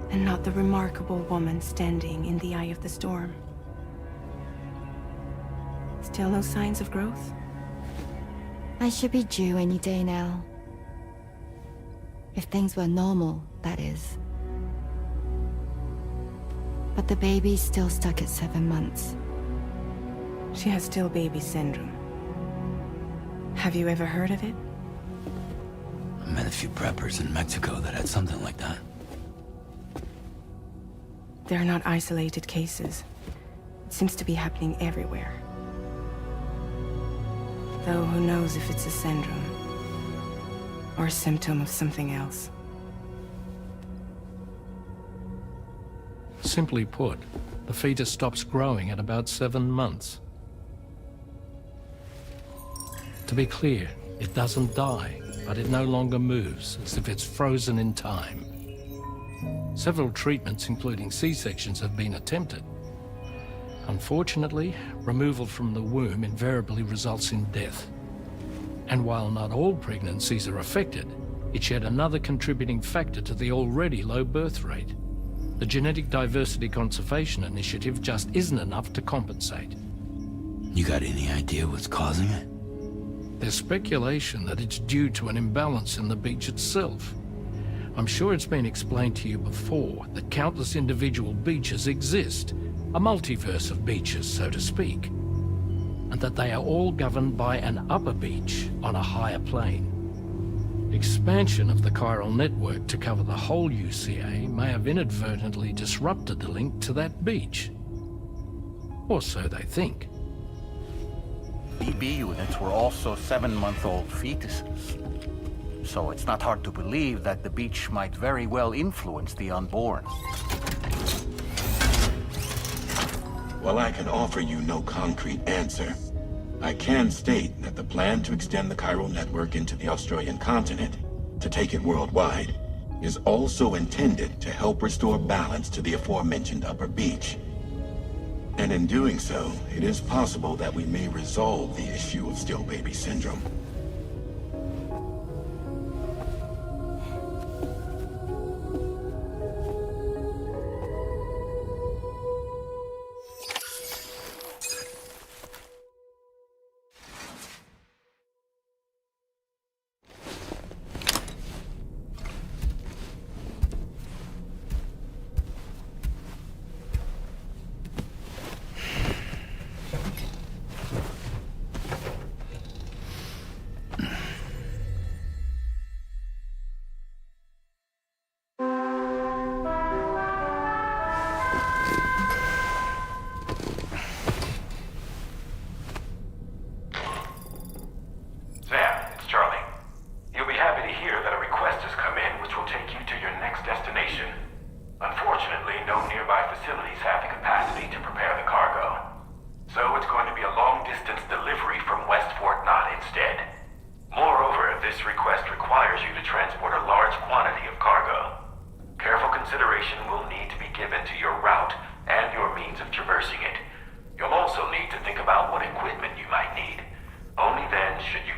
and not the remarkable woman standing in the eye of the storm. Still no signs of growth? I should be due any day now. If things were normal, that is. But the baby's still stuck at 7 months. She has still baby syndrome. Have you ever heard of it? I met a few preppers in Mexico that had something like that. They're not isolated cases. It seems to be happening everywhere. Though who knows if it's a syndrome or a symptom of something else. Simply put, the fetus stops growing at about 7 months. To be clear, it doesn't die, but it no longer moves, as if it's frozen in time. Several treatments, including C-sections, have been attempted. Unfortunately, removal from the womb invariably results in death. And while not all pregnancies are affected, it's yet another contributing factor to the already low birth rate. The Genetic Diversity Conservation Initiative just isn't enough to compensate. You got any idea what's causing it? There's speculation that it's due to an imbalance in the beach itself. I'm sure it's been explained to you before that countless individual beaches exist, a multiverse of beaches, so to speak, and that they are all governed by an upper beach on a higher plane. Expansion of the chiral network to cover the whole UCA may have inadvertently disrupted the link to that beach. Or so they think. BB units were also 7-month-old fetuses. So it's not hard to believe that the beach might very well influence the unborn. While I can offer you no concrete answer, I can state that the plan to extend the chiral network into the Australian continent, to take it worldwide, is also intended to help restore balance to the aforementioned upper beach. And in doing so, it is possible that we may resolve the issue of still baby syndrome.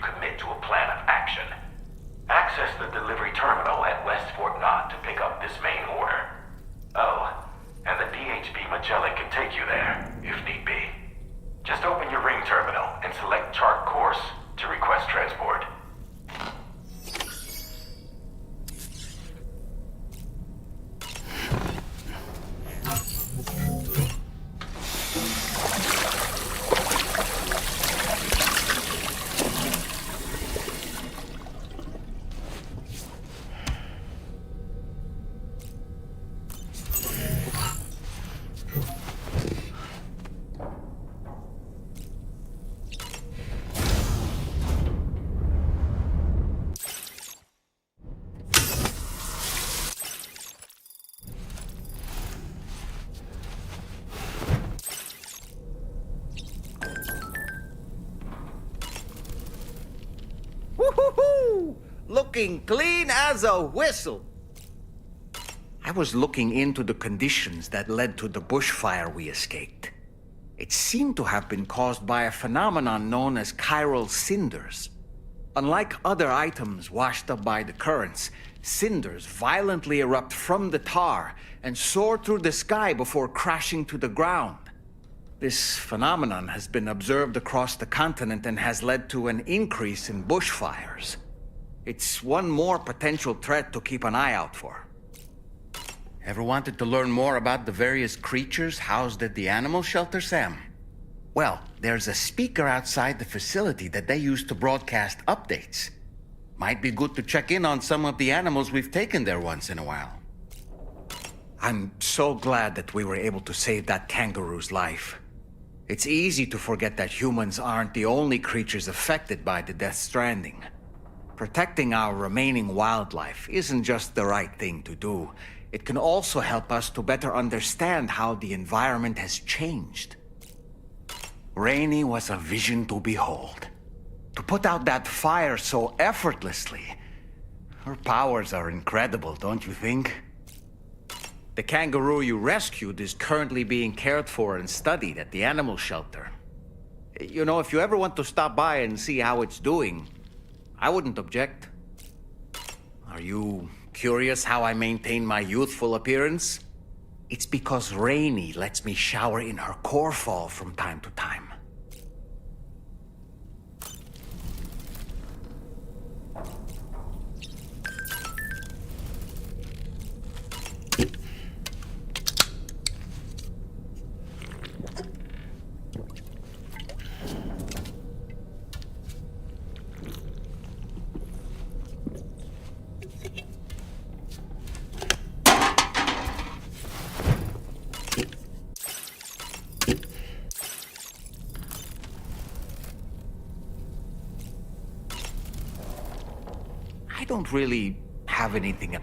commit to a plan of action. Access the delivery terminal at West Fort Knott to pick up this main order. Oh, and the DHB Magellan can take you there, if need be. Just open your ring terminal and select chart course to request transport. Woo-hoo-hoo! Looking clean as a whistle. I was looking into the conditions that led to the bushfire we escaped. It seemed to have been caused by a phenomenon known as chiral cinders. Unlike other items washed up by the currents, cinders violently erupt from the tar and soar through the sky before crashing to the ground. This phenomenon has been observed across the continent and has led to an increase in bushfires. It's one more potential threat to keep an eye out for. Ever wanted to learn more about the various creatures housed at the animal shelter, Sam? Well, there's a speaker outside the facility that they use to broadcast updates. Might be good to check in on some of the animals we've taken there once in a while. I'm so glad that we were able to save that kangaroo's life. It's easy to forget that humans aren't the only creatures affected by the Death Stranding. Protecting our remaining wildlife isn't just the right thing to do. It can also help us to better understand how the environment has changed. Rainey was a vision to behold. To put out that fire so effortlessly. Her powers are incredible, don't you think? The kangaroo you rescued is currently being cared for and studied at the animal shelter. You know, if you ever want to stop by and see how it's doing, I wouldn't object. Are you curious how I maintain my youthful appearance? It's because Rainey lets me shower in her core fall from time to time. I don't really have anything.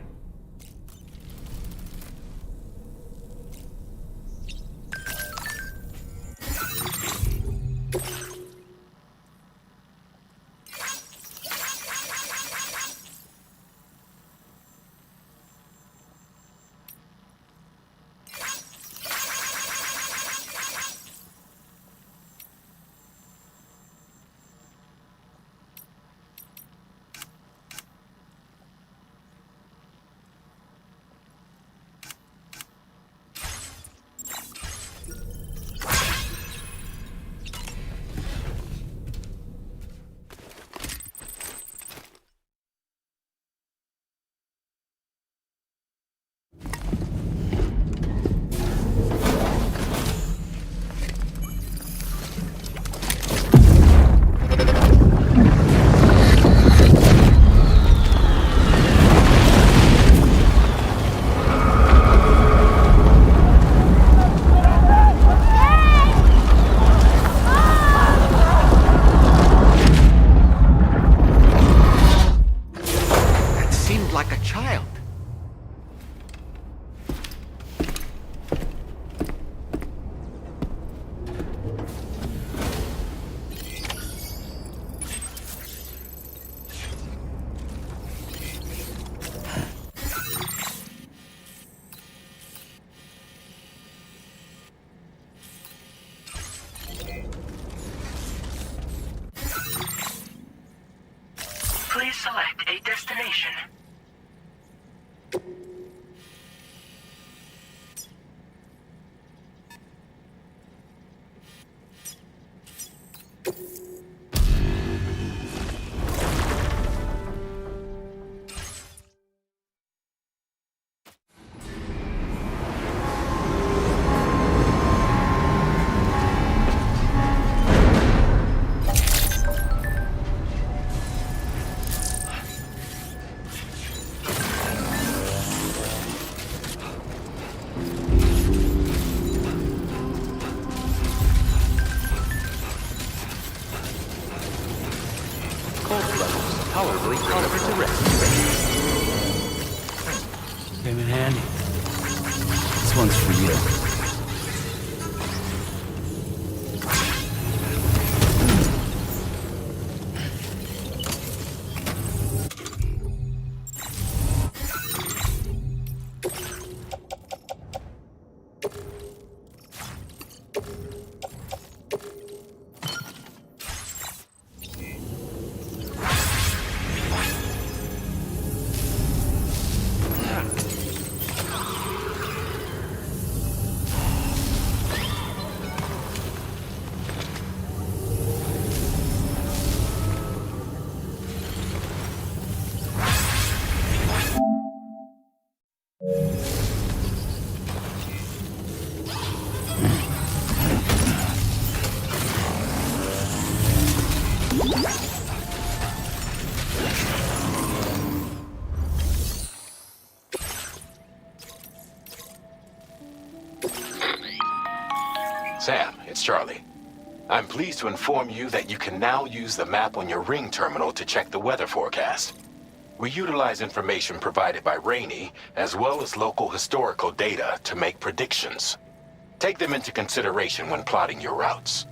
Please select a destination. Tolerably tolerant to rest. Came in handy. This one's for you. Sam, it's Charlie. I'm pleased to inform you that you can now use the map on your ring terminal to check the weather forecast. We utilize information provided by Rainey, as well as local historical data to make predictions. Take them into consideration when plotting your routes.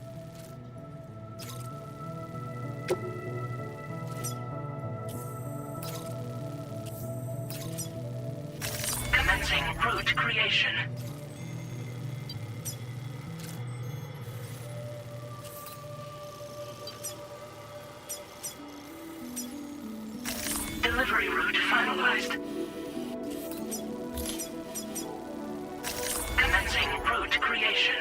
Commencing route creation. Delivery route finalized. Commencing route creation.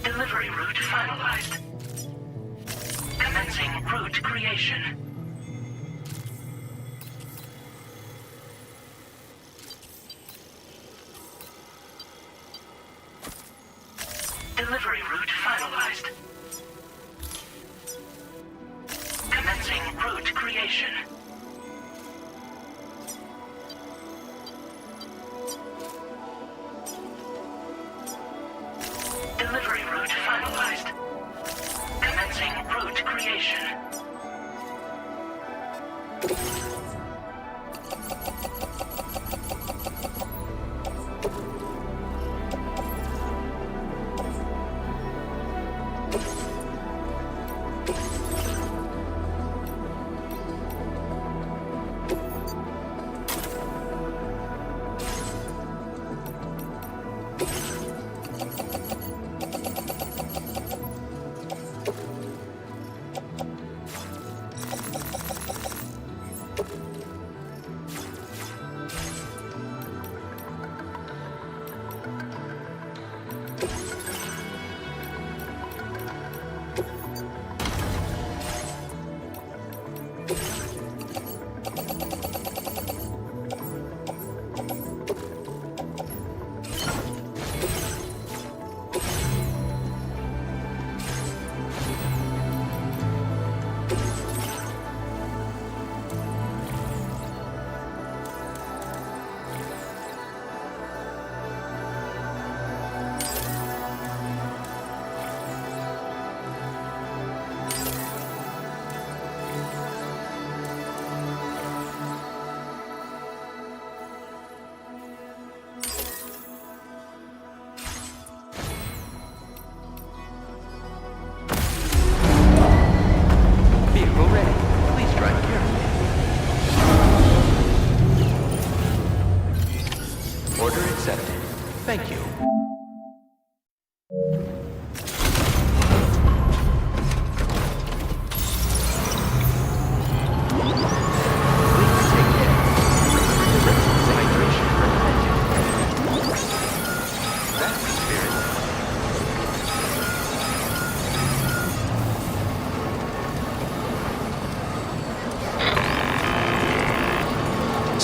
Delivery route finalized. Commencing route creation. Delivery route finalized. Commencing route creation. Delivery route finalized. Commencing route creation.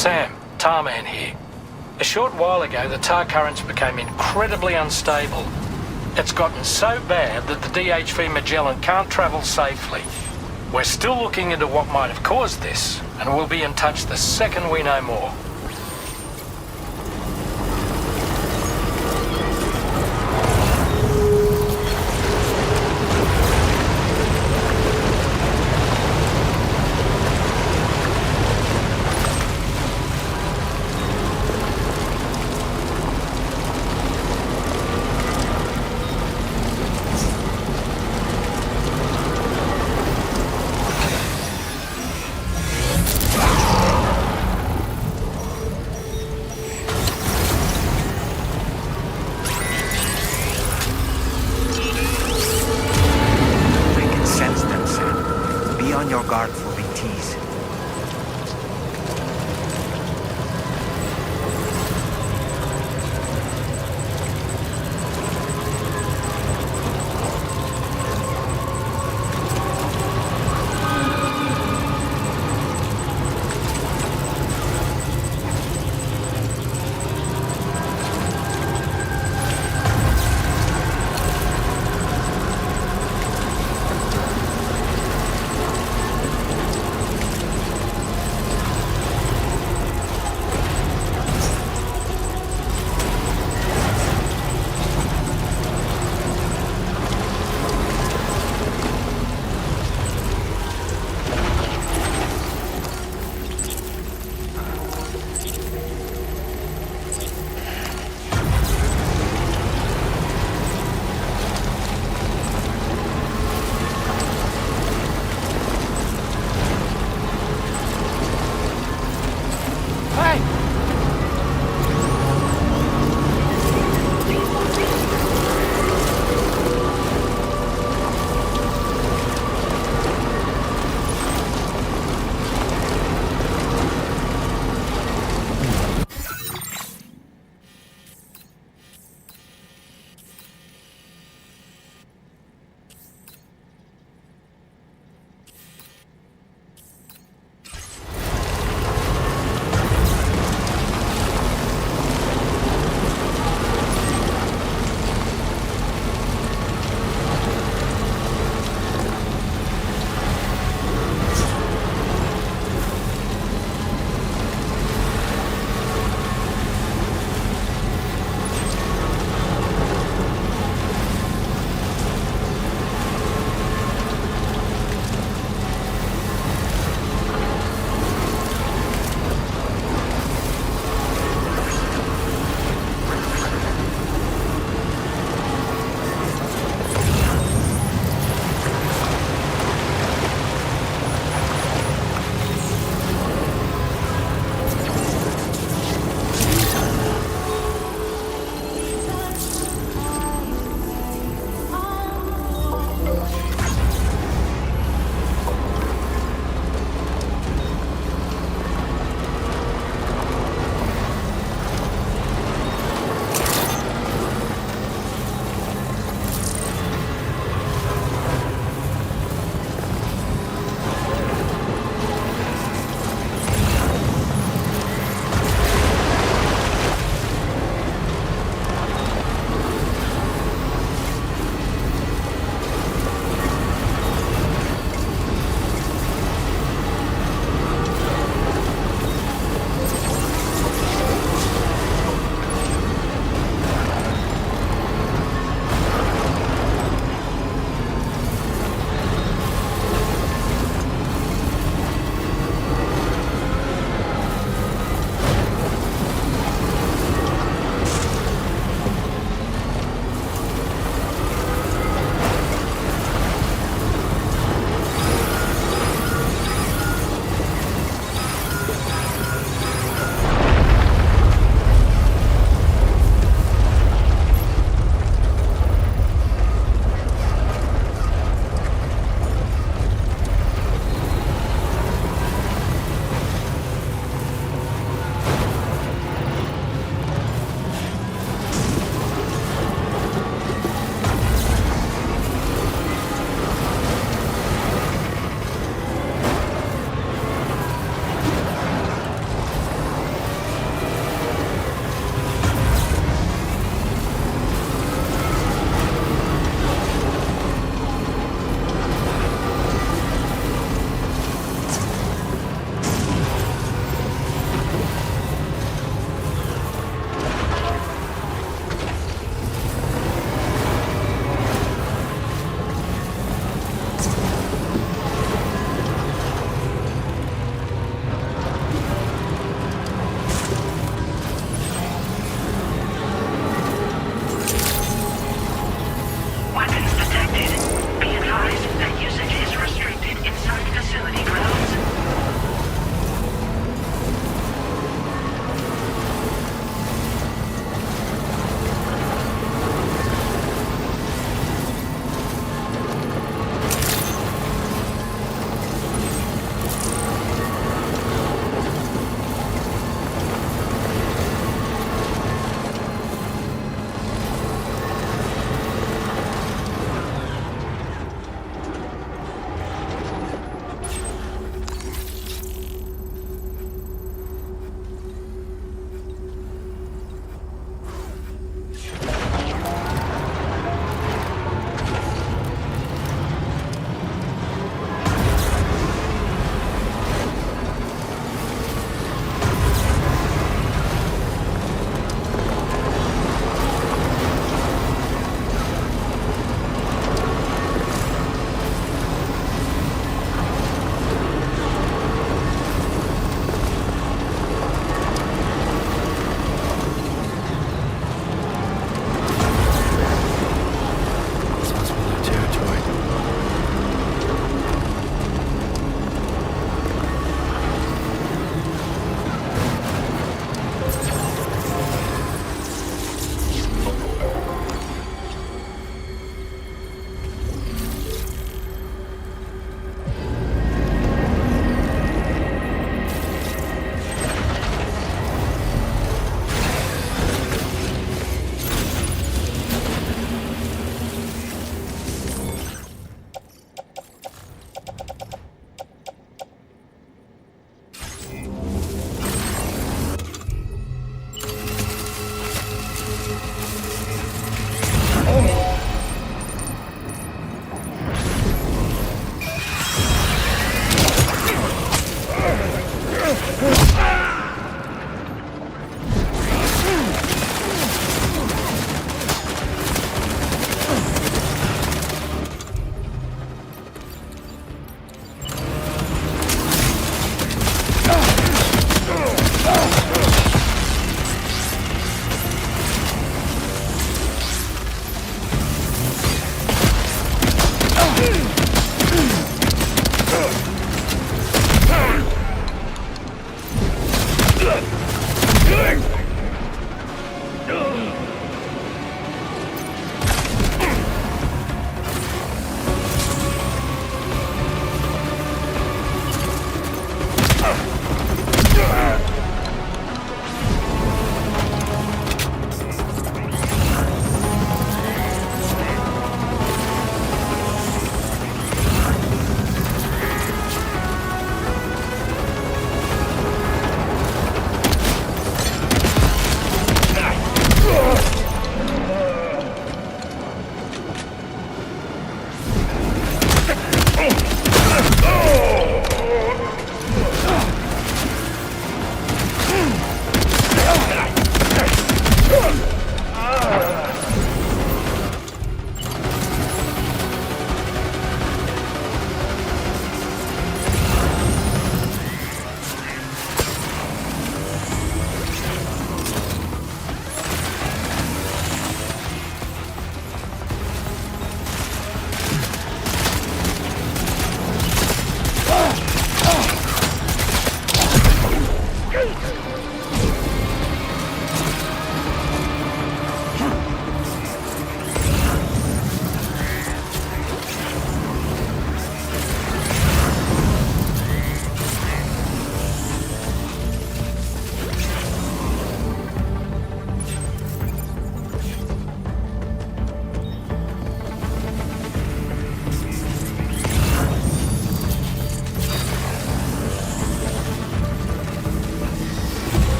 Sam, Tarman here. A short while ago, the tar currents became incredibly unstable. It's gotten so bad that the DHV Magellan can't travel safely. We're still looking into what might have caused this, and we'll be in touch the second we know more.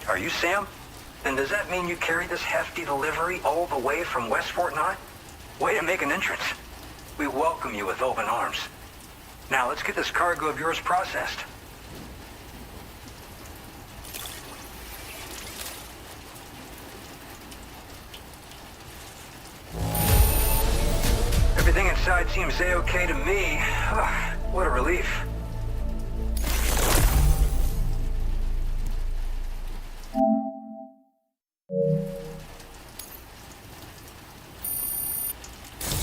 Are you Sam? Then does that mean you carry this hefty delivery all the way from West Fort Knott? Way to make an entrance. We welcome you with open arms. Now let's get this cargo of yours processed. Everything inside seems A-okay to me. What a relief.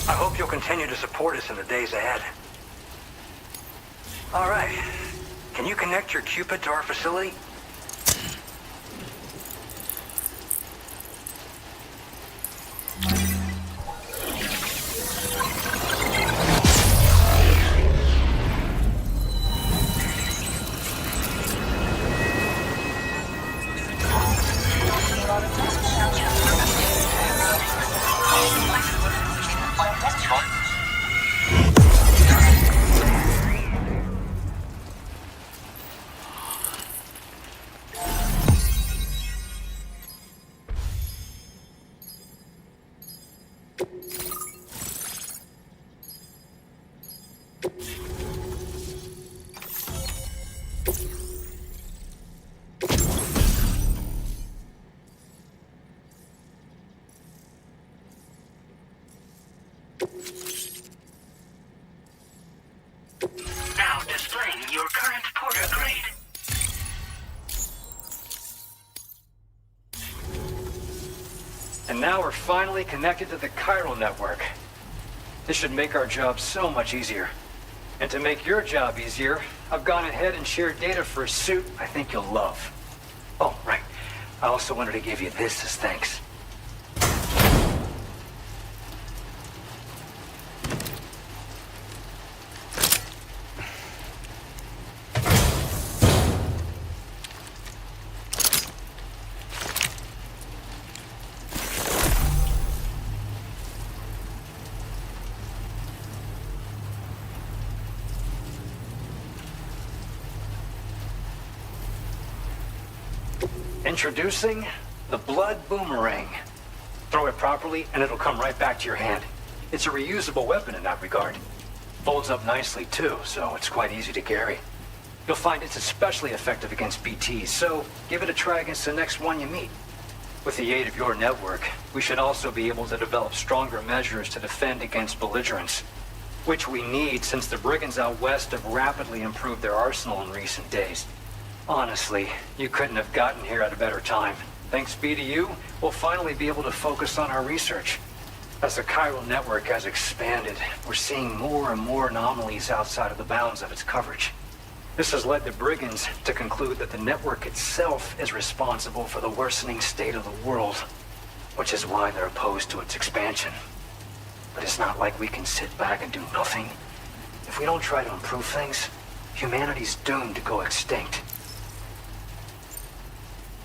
I hope you'll continue to support us in the days ahead. All right. Can you connect your Cupid to our facility? Now displaying your current porter grade. And now we're finally connected to the chiral network. This should make our job so much easier. And to make your job easier, I've gone ahead and shared data for a suit I think you'll love. Oh, right. I also wanted to give you this as thanks. Introducing the Blood Boomerang. Throw it properly and it'll come right back to your hand. It's a reusable weapon in that regard. Folds up nicely too, so it's quite easy to carry. You'll find it's especially effective against BTs, so give it a try against the next one you meet. With the aid of your network, we should also be able to develop stronger measures to defend against belligerents, which we need since the brigands out west have rapidly improved their arsenal in recent days. Honestly, you couldn't have gotten here at a better time. Thanks be to you, we'll finally be able to focus on our research. As the chiral network has expanded, we're seeing more and more anomalies outside of the bounds of its coverage. This has led the brigands to conclude that the network itself is responsible for the worsening state of the world, which is why they're opposed to its expansion. But it's not like we can sit back and do nothing. If we don't try to improve things, humanity's doomed to go extinct.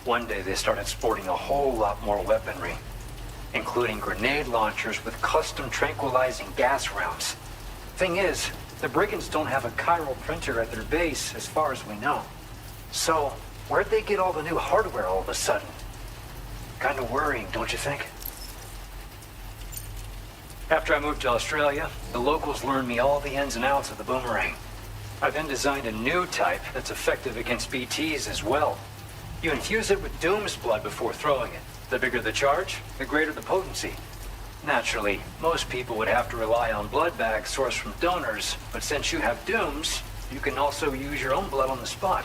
One day they started sporting a whole lot more weaponry, including grenade launchers with custom tranquilizing gas rounds. Thing is, the brigands don't have a chiral printer at their base, as far as we know. So, where'd they get all the new hardware all of a sudden? Kinda worrying, don't you think? After I moved to Australia, the locals learned me all the ins and outs of the boomerang. I then designed a new type that's effective against BTs as well. You infuse it with Doom's blood before throwing it. The bigger the charge, the greater the potency. Naturally, most people would have to rely on blood bags sourced from donors, but since you have Dooms, you can also use your own blood on the spot.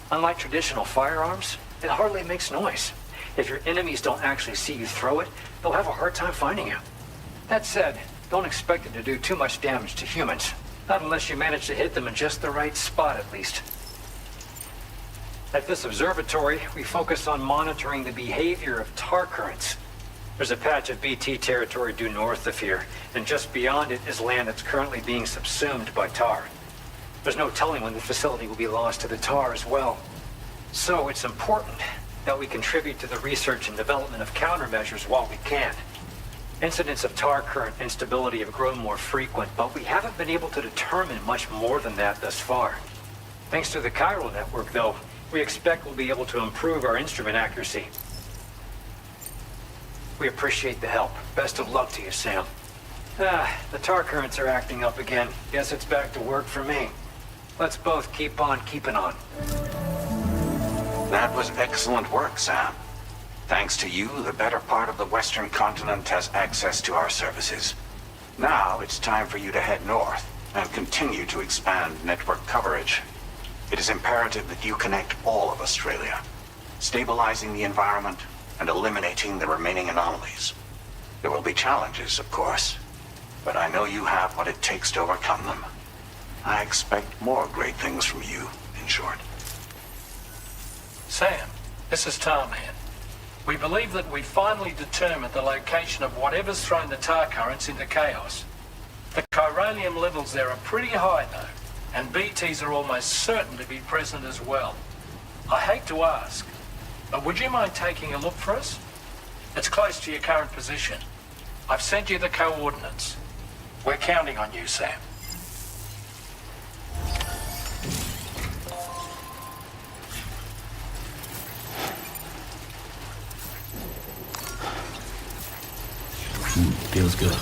Unlike traditional firearms, it hardly makes noise. If your enemies don't actually see you throw it, they'll have a hard time finding you. That said, don't expect it to do too much damage to humans. Not unless you manage to hit them in just the right spot, at least. At this observatory, we focus on monitoring the behavior of tar currents. There's a patch of BT territory due north of here, and just beyond it is land that's currently being subsumed by tar. There's no telling when the facility will be lost to the tar as well. So it's important that we contribute to the research and development of countermeasures while we can. Incidents of tar current instability have grown more frequent, but we haven't been able to determine much more than that thus far. Thanks to the chiral network, though, we expect we'll be able to improve our instrument accuracy. We appreciate the help. Best of luck to you, Sam. The tar currents are acting up again. Guess it's back to work for me. Let's both keep on keeping on. That was excellent work, Sam. Thanks to you, the better part of the Western continent has access to our services. Now it's time for you to head north and continue to expand network coverage. It is imperative that you connect all of Australia, stabilizing the environment and eliminating the remaining anomalies. There will be challenges, of course, but I know you have what it takes to overcome them. I expect more great things from you, in short. Sam, this is Tarman. We believe that we finally determined the location of whatever's thrown the tar currents into chaos. The chiralium levels there are pretty high, though, and BTs are almost certain to be present as well. I hate to ask, but would you mind taking a look for us? It's close to your current position. I've sent you the coordinates. We're counting on you, Sam. Feels good.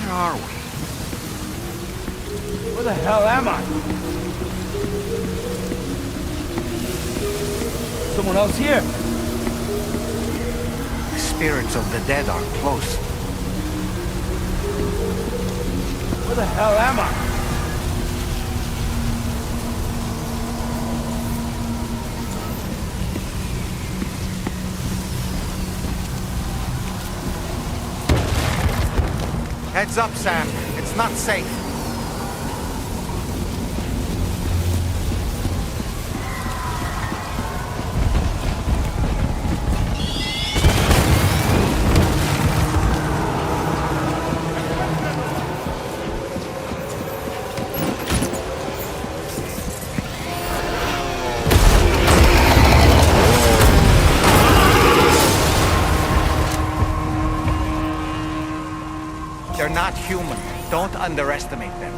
Where are we? Where the hell am I? Someone else here? The spirits of the dead are close. Where the hell am I? Heads up, Sam. It's not safe. They're not human. Don't underestimate them.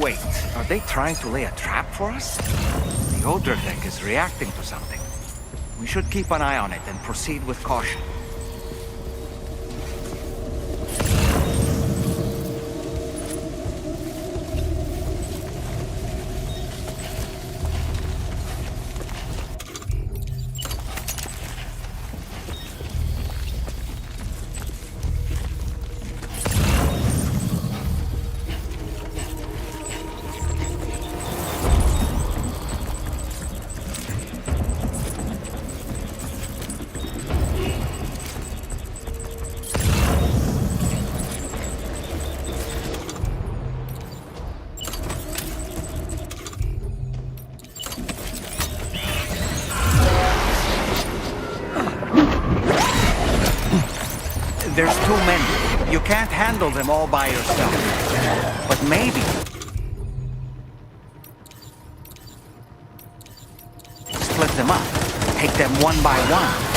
Wait, are they trying to lay a trap for us? The Odra deck is reacting to something. We should keep an eye on it and proceed with caution. There's too many. You can't handle them all by yourself. But maybe... split them up. Take them one by one.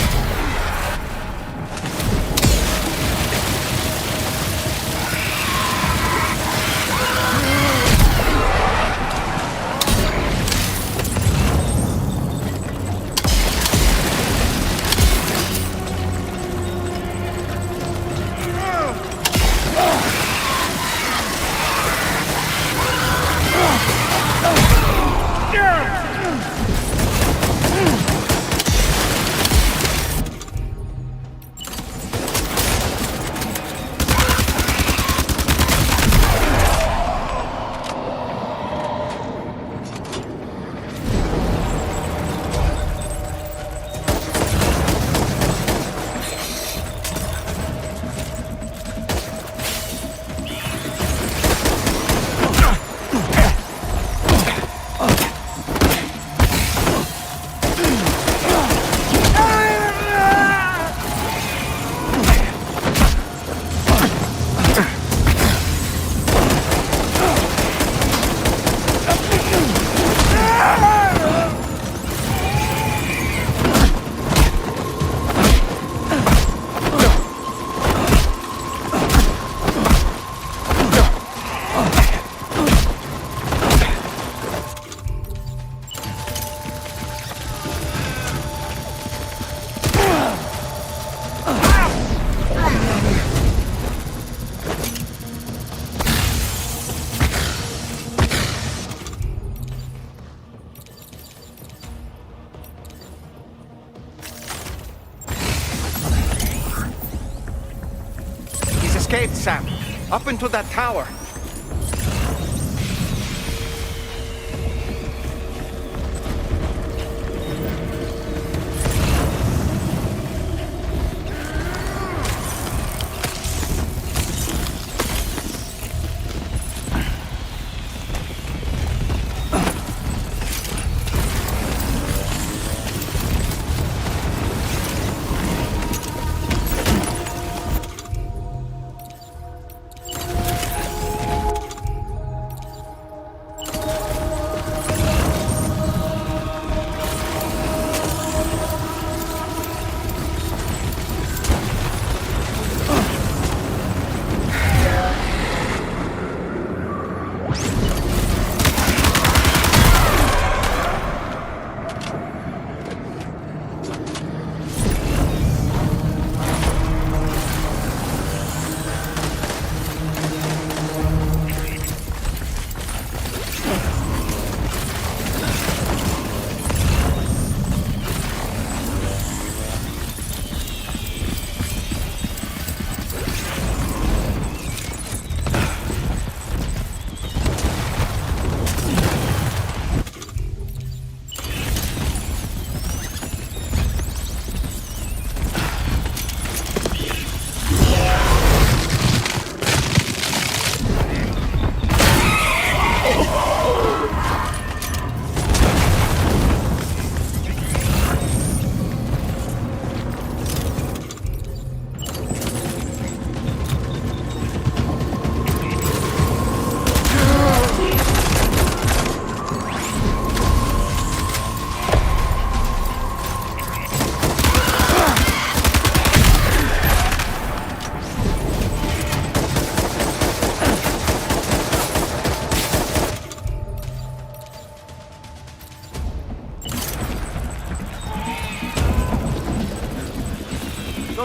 Escaped, Sam. Up into that tower.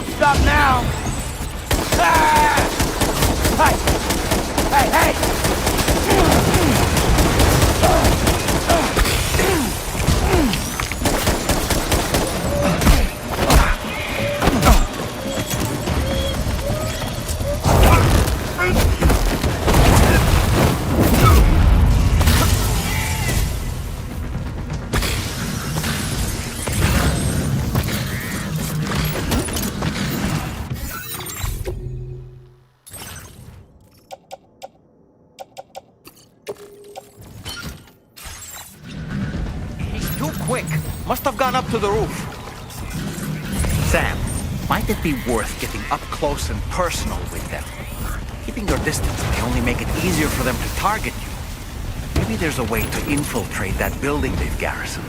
Don't stop now! Ah! Hey! Hey, hey! Quick! Must have gone up to the roof. Sam, might it be worth getting up close and personal with them? Keeping your distance may only make it easier for them to target you. Maybe there's a way to infiltrate that building they've garrisoned.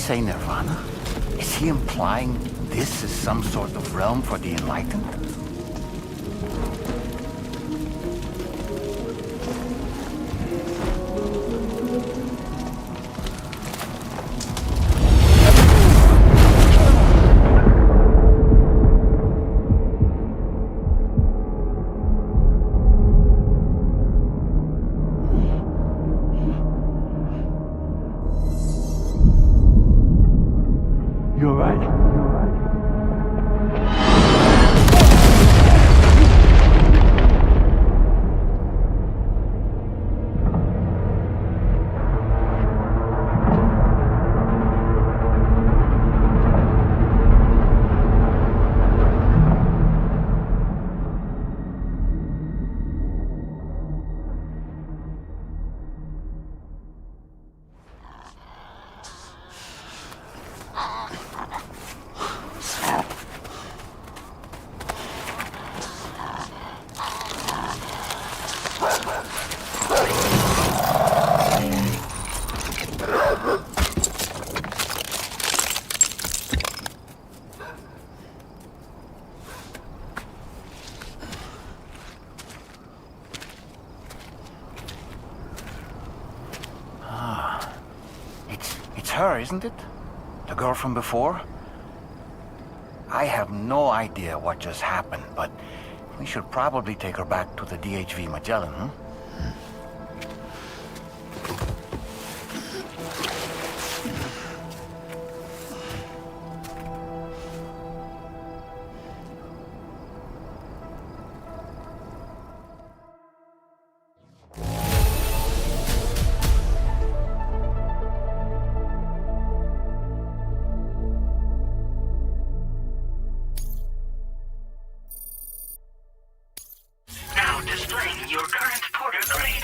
say nirvana? Is he implying this is some sort of realm for the enlightened? You alright? It's her, isn't it? The girl from before? I have no idea what just happened, but we should probably take her back to the DHV Magellan, huh? Now displaying your current porter grade.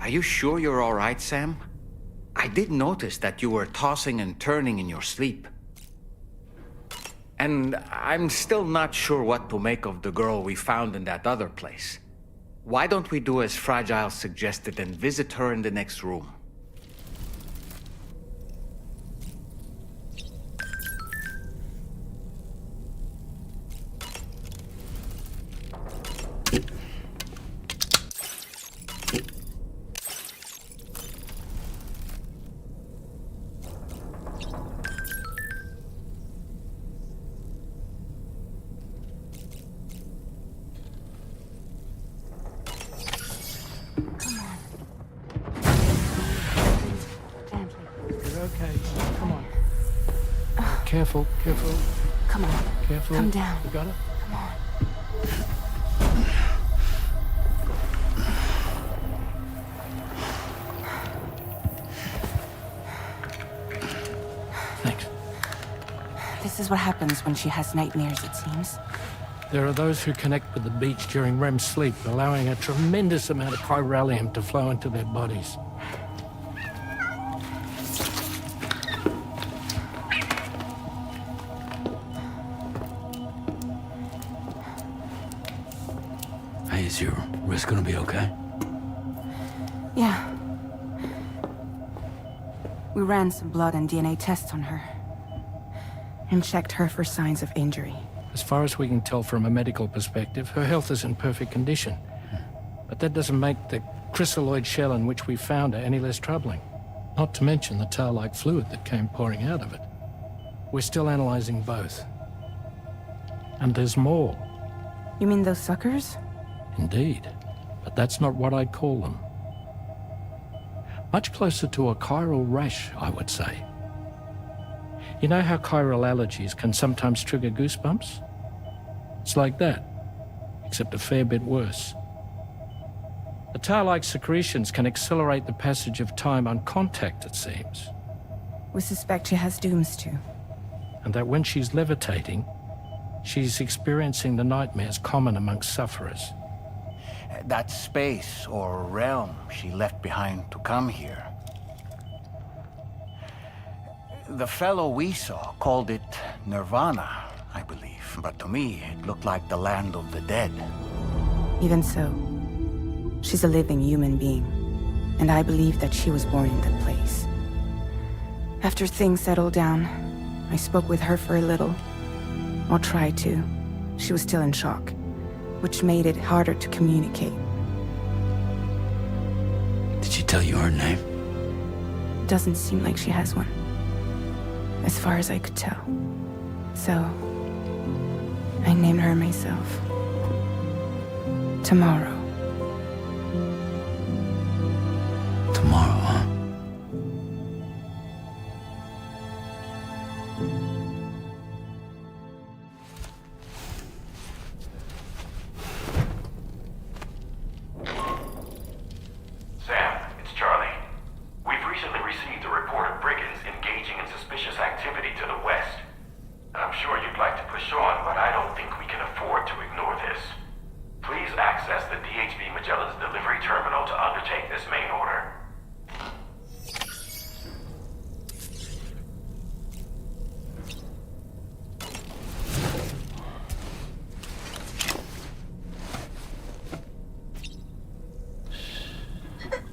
Are you sure you're all right, Sam? I did notice that you were tossing and turning in your sleep. And I'm still not sure what to make of the girl we found in that other place. Why don't we do as Fragile suggested and visit her in the next room? Careful, careful. Come on. Careful. Come down. You got it? Come on. Thanks. This is what happens when she has nightmares, it seems. There are those who connect with the beach during REM sleep, allowing a tremendous amount of chiralium to flow into their bodies. Hey, is your wrist gonna be okay? Yeah. We ran some blood and DNA tests on her. And checked her for signs of injury. As far as we can tell from a medical perspective, her health is in perfect condition. But that doesn't make the chrysaloid shell in which we found her any less troubling. Not to mention the tar-like fluid that came pouring out of it. We're still analyzing both. And there's more. You mean those suckers? Indeed. But that's not what I'd call them. Much closer to a chiral rash, I would say. You know how chiral allergies can sometimes trigger goosebumps? It's like that, except a fair bit worse. The tar-like secretions can accelerate the passage of time on contact, it seems. We suspect she has dooms too. And that when she's levitating, she's experiencing the nightmares common amongst sufferers. That space or realm she left behind to come here. The fellow we saw called it Nirvana, I believe. But to me, it looked like the land of the dead. Even so, she's a living human being. And I believe that she was born in that place. After things settled down, I spoke with her for a little. Or tried to. She was still in shock, which made it harder to communicate. Did she tell you her name? Doesn't seem like she has one. As far as I could tell. So, I named her myself. Tomorrow. Tomorrow, huh? Sam, it's Charlie. We've recently received a report of brigands engaging in suspicious activity to the west. I'm sure you'd like to push on, but I don't think we can afford to ignore this. Please access the DHV Magellan's delivery terminal to undertake this main order.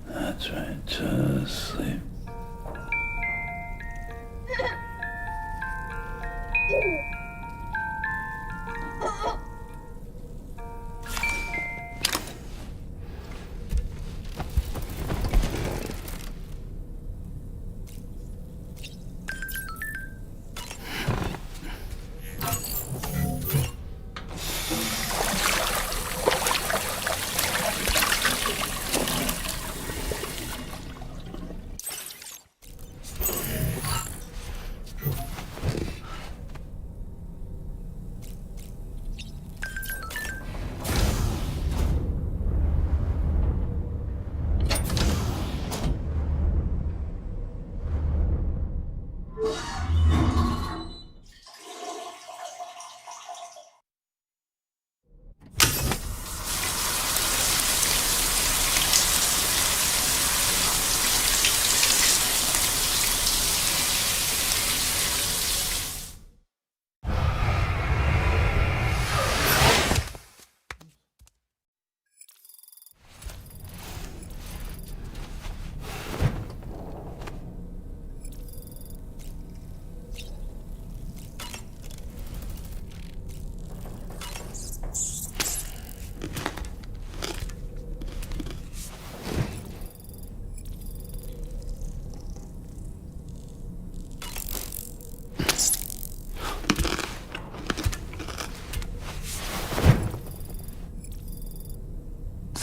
That's right, just sleep.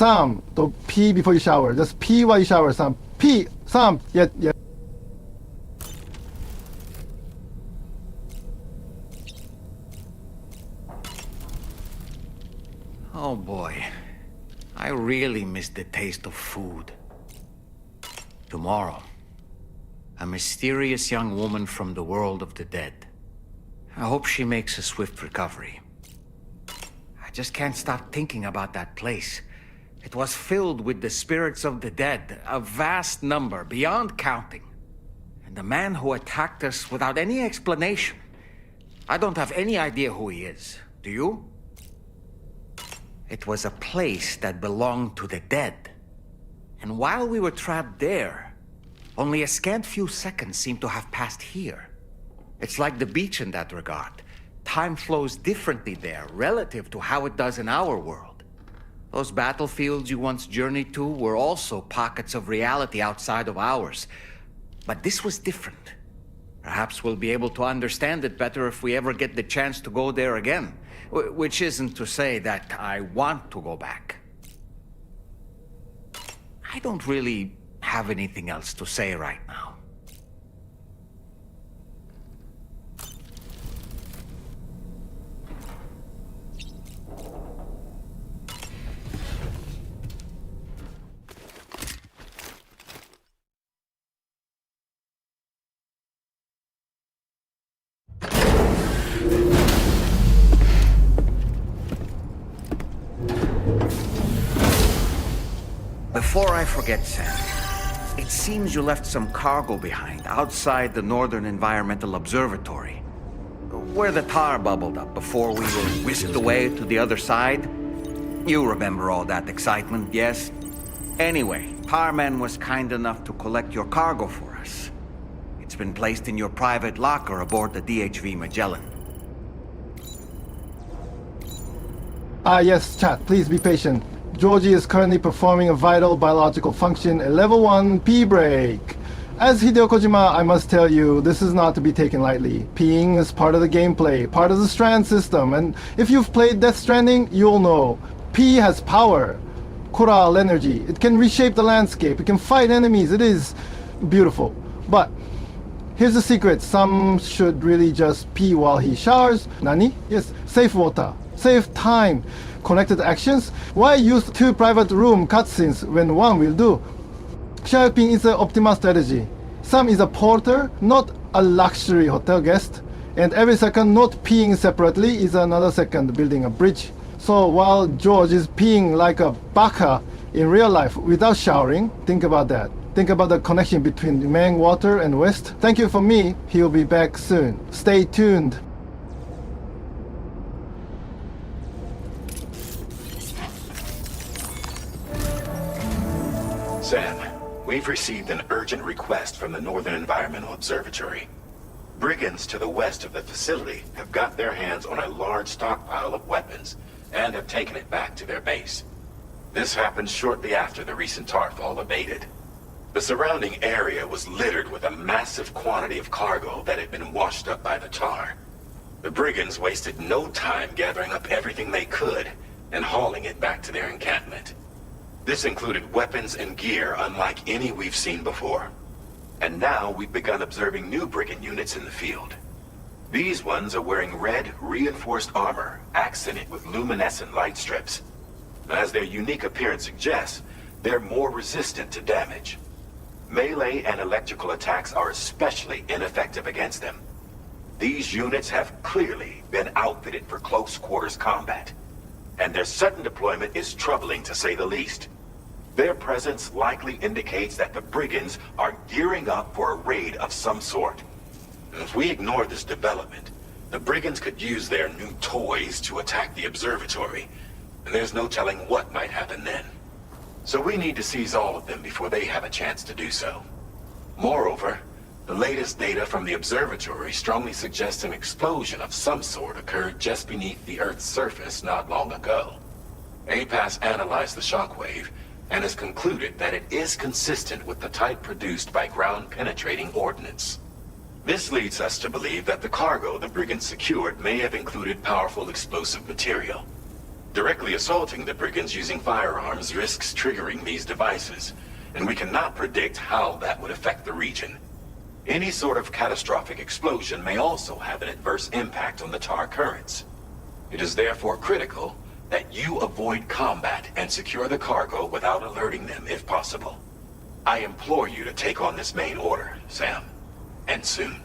Sam, don't pee before you shower. Just pee while you shower, Sam. Pee, Sam. Yeah. Oh boy. I really miss the taste of food. Tomorrow, a mysterious young woman from the world of the dead. I hope she makes a swift recovery. I just can't stop thinking about that place. It was filled with the spirits of the dead, a vast number, beyond counting. And the man who attacked us without any explanation. I don't have any idea who he is. Do you? It was a place that belonged to the dead. And while we were trapped there, only a scant few seconds seem to have passed here. It's like the beach in that regard. Time flows differently there, relative to how it does in our world. Those battlefields you once journeyed to were also pockets of reality outside of ours. But this was different. Perhaps we'll be able to understand it better if we ever get the chance to go there again. Which isn't to say that I want to go back. I don't really have anything else to say right now. Before I forget, Sam, it seems you left some cargo behind outside the Northern Environmental Observatory, where the tar bubbled up before we were whisked away to the other side. You remember all that excitement, yes? Anyway, Hartman was kind enough to collect your cargo for us. It's been placed in your private locker aboard the DHV Magellan. Yes, chat, please be patient. Georgie is currently performing a vital biological function, a level 1 pee break. As Hideo Kojima, I must tell you, this is not to be taken lightly. Peeing is part of the gameplay, part of the Strand system, and if you've played Death Stranding, you'll know. Pee has power, coral energy. It can reshape the landscape, it can fight enemies, it is beautiful. But here's the secret, some should really just pee while he showers. Nani? Yes, save water, save time. Connected actions? Why use 2 private room cutscenes when one will do? Shopping is an optimal strategy. Sam is a porter, not a luxury hotel guest. And every second not peeing separately is another second building a bridge. So while George is peeing like a baka in real life without showering, think about that. Think about the connection between Mang Water and West. Thank you for me. He'll be back soon. Stay tuned. Sam, we've received an urgent request from the Northern Environmental Observatory. Brigands to the west of the facility have got their hands on a large stockpile of weapons and have taken it back to their base. This happened shortly after the recent Tarfall abated. The surrounding area was littered with a massive quantity of cargo that had been washed up by the tar. The brigands wasted no time gathering up everything they could and hauling it back to their encampment. This included weapons and gear unlike any we've seen before. And now we've begun observing new brigand units in the field. These ones are wearing red, reinforced armor, accented with luminescent light strips. As their unique appearance suggests, they're more resistant to damage. Melee and electrical attacks are especially ineffective against them. These units have clearly been outfitted for close quarters combat, and their sudden deployment is troubling to say the least. Their presence likely indicates that the brigands are gearing up for a raid of some sort. If we ignore this development, the brigands could use their new toys to attack the observatory, and there's no telling what might happen then. So we need to seize all of them before they have a chance to do so. Moreover, the latest data from the observatory strongly suggests an explosion of some sort occurred just beneath the Earth's surface not long ago. APAS analyzed the shockwave and has concluded that it is consistent with the type produced by ground-penetrating ordnance. This leads us to believe that the cargo the brigands secured may have included powerful explosive material. Directly assaulting the brigands using firearms risks triggering these devices, and we cannot predict how that would affect the region. Any sort of catastrophic explosion may also have an adverse impact on the tar currents. It is therefore critical that you avoid combat and secure the cargo without alerting them if possible. I implore you to take on this main order, Sam, and soon.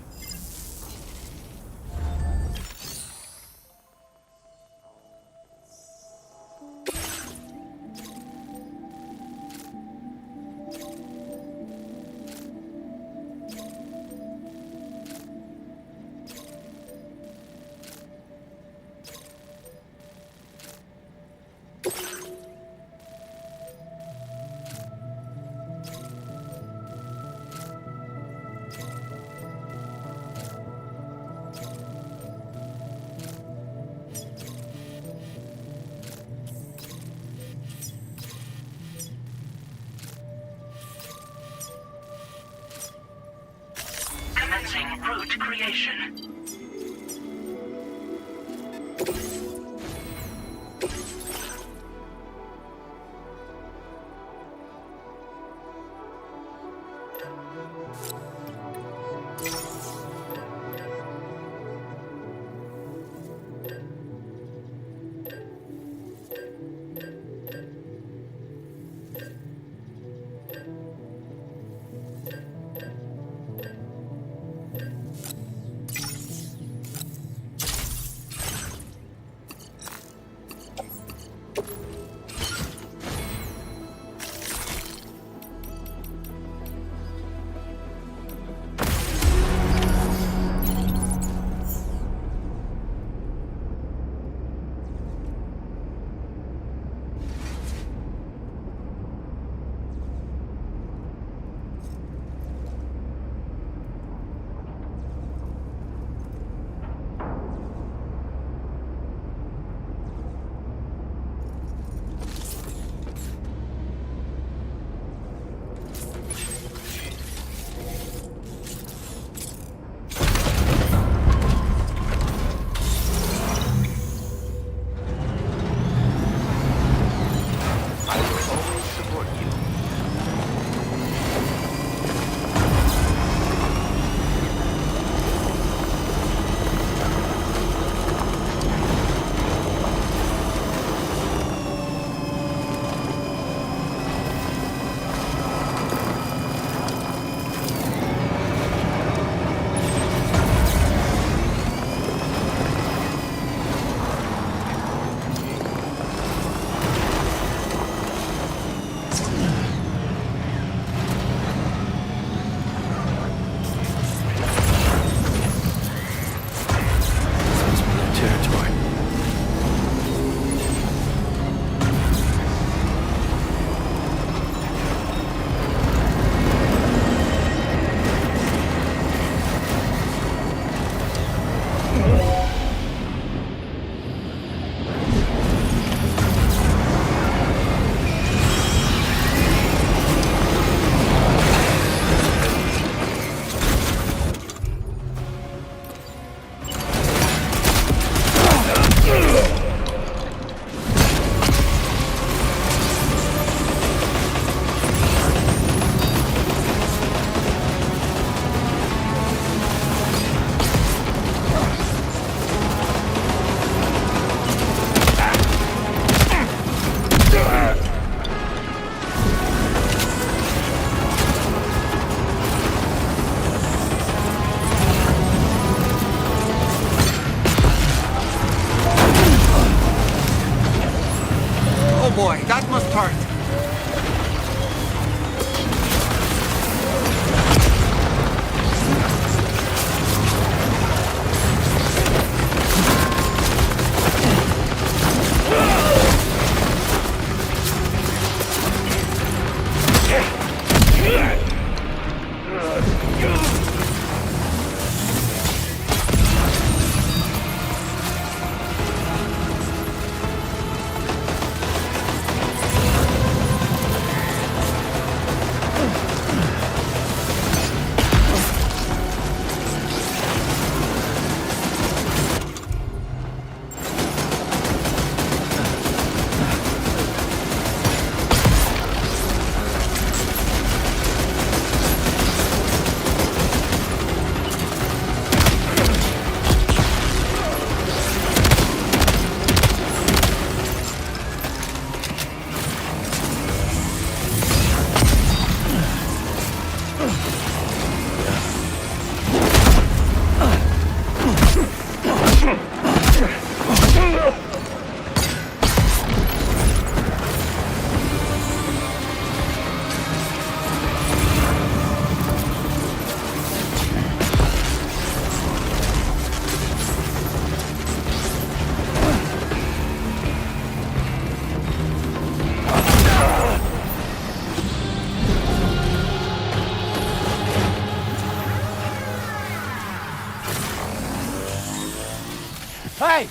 Commencing route creation. Hey!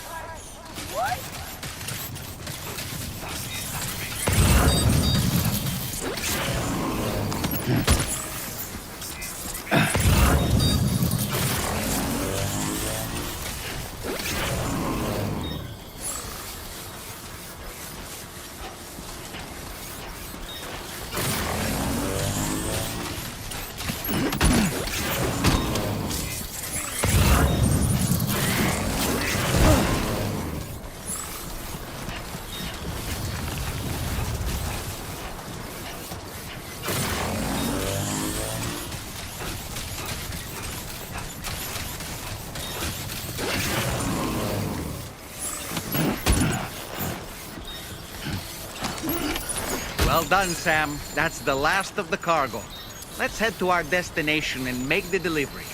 Well done, Sam. That's the last of the cargo. Let's head to our destination and make the delivery.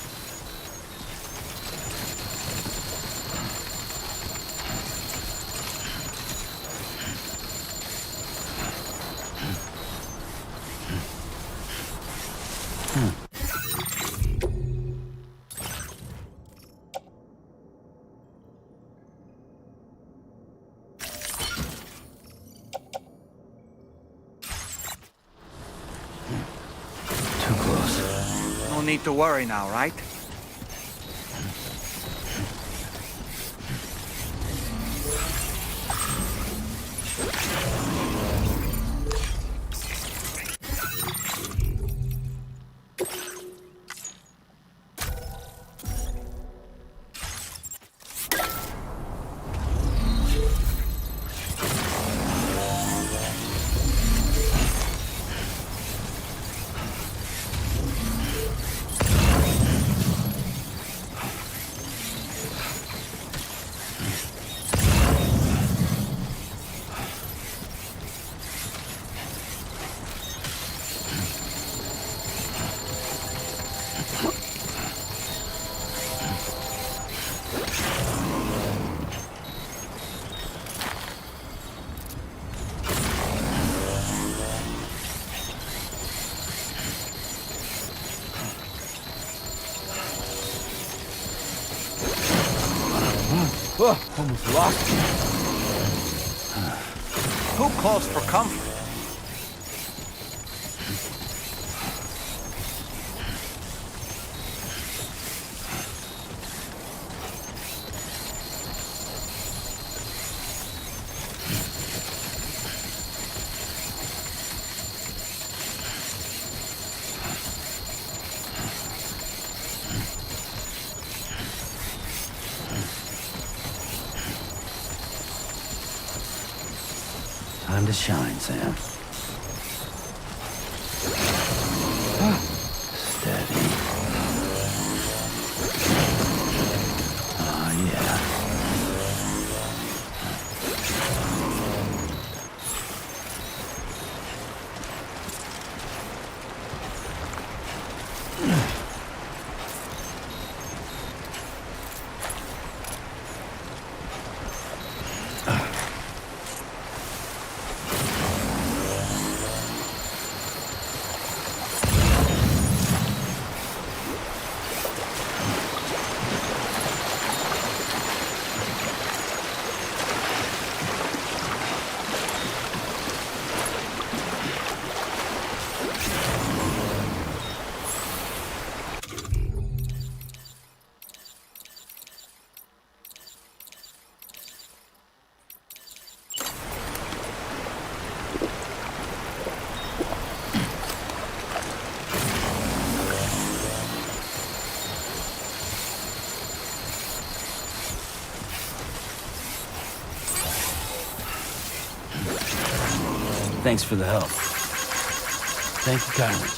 No need to worry now, right? Almost lost you. Who calls for comfort? Time to shine, Sam. Steady. Ah, yeah. Thanks for the help. Thank you kindly.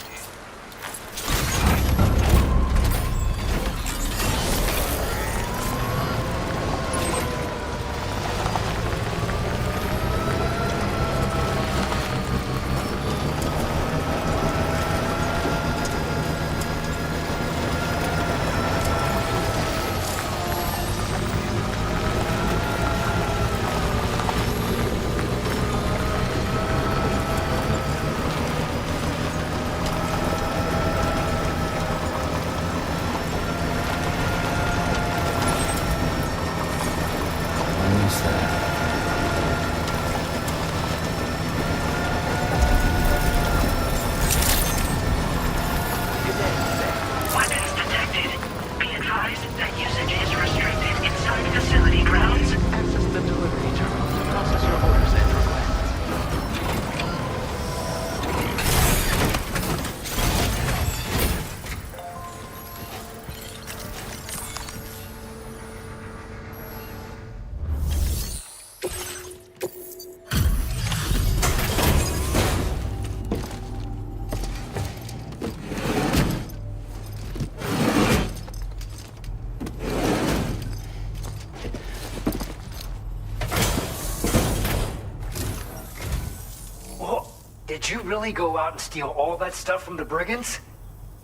Did you really go out and steal all that stuff from the brigands?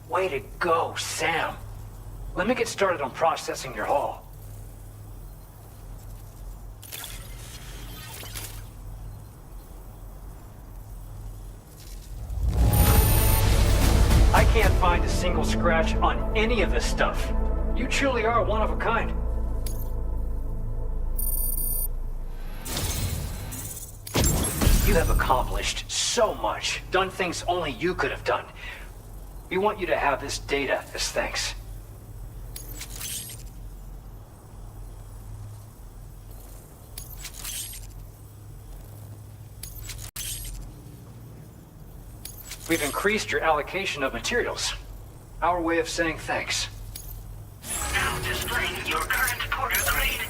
Way to go, Sam. Let me get started on processing your haul. I can't find a single scratch on any of this stuff. You truly are one of a kind. You have accomplished so much, done things only you could have done. We want you to have this data as thanks. We've increased your allocation of materials. Our way of saying thanks. Now displaying your current porter grade.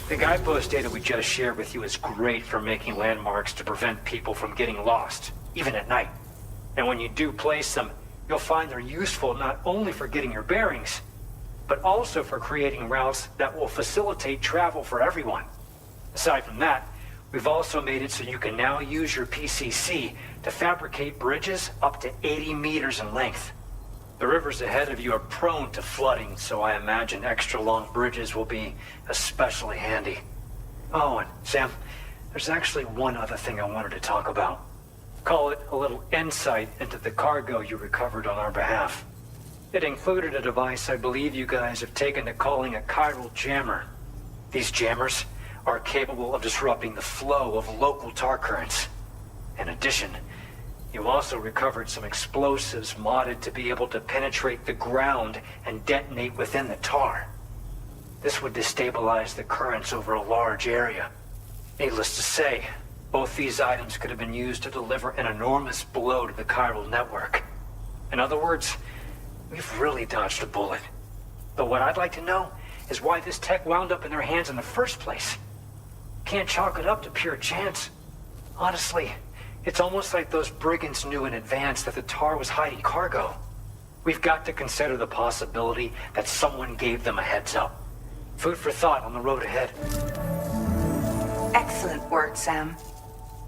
The guidepost data we just shared with you is great for making landmarks to prevent people from getting lost, even at night. And when you do place them, you'll find they're useful not only for getting your bearings, but also for creating routes that will facilitate travel for everyone. Aside from that, we've also made it so you can now use your PCC to fabricate bridges up to 80 meters in length. The rivers ahead of you are prone to flooding, so I imagine extra long bridges will be especially handy. Oh, and Sam, there's actually one other thing I wanted to talk about. Call it a little insight into the cargo you recovered on our behalf. It included a device I believe you guys have taken to calling a chiral jammer. These jammers are capable of disrupting the flow of local tar currents. In addition, you also recovered some explosives modded to be able to penetrate the ground and detonate within the tar. This would destabilize the currents over a large area. Needless to say, both these items could have been used to deliver an enormous blow to the chiral network. In other words, we've really dodged a bullet. But what I'd like to know is why this tech wound up in their hands in the first place. Can't chalk it up to pure chance. Honestly, it's almost like those brigands knew in advance that the tar was hiding cargo. We've got to consider the possibility that someone gave them a heads up. Food for thought on the road ahead. Excellent work, Sam.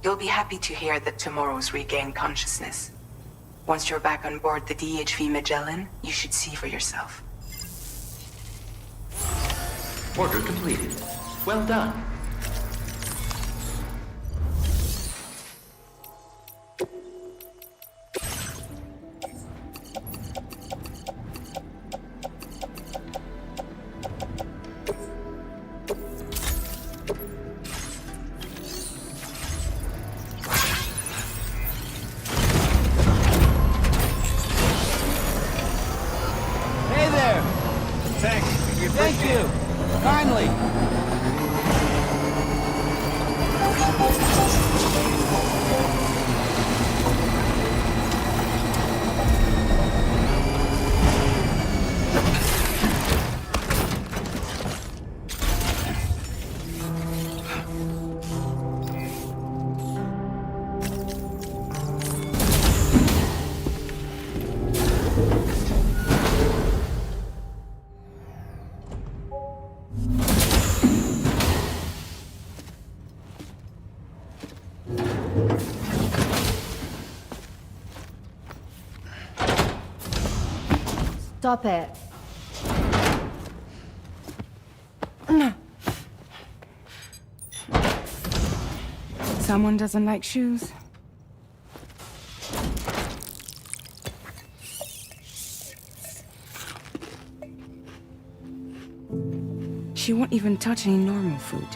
You'll be happy to hear that tomorrow's regained consciousness. Once you're back on board the DHV Magellan, you should see for yourself. Order completed. Well done. Thank you! Kindly! Stop it. Someone doesn't like shoes? She won't even touch any normal food.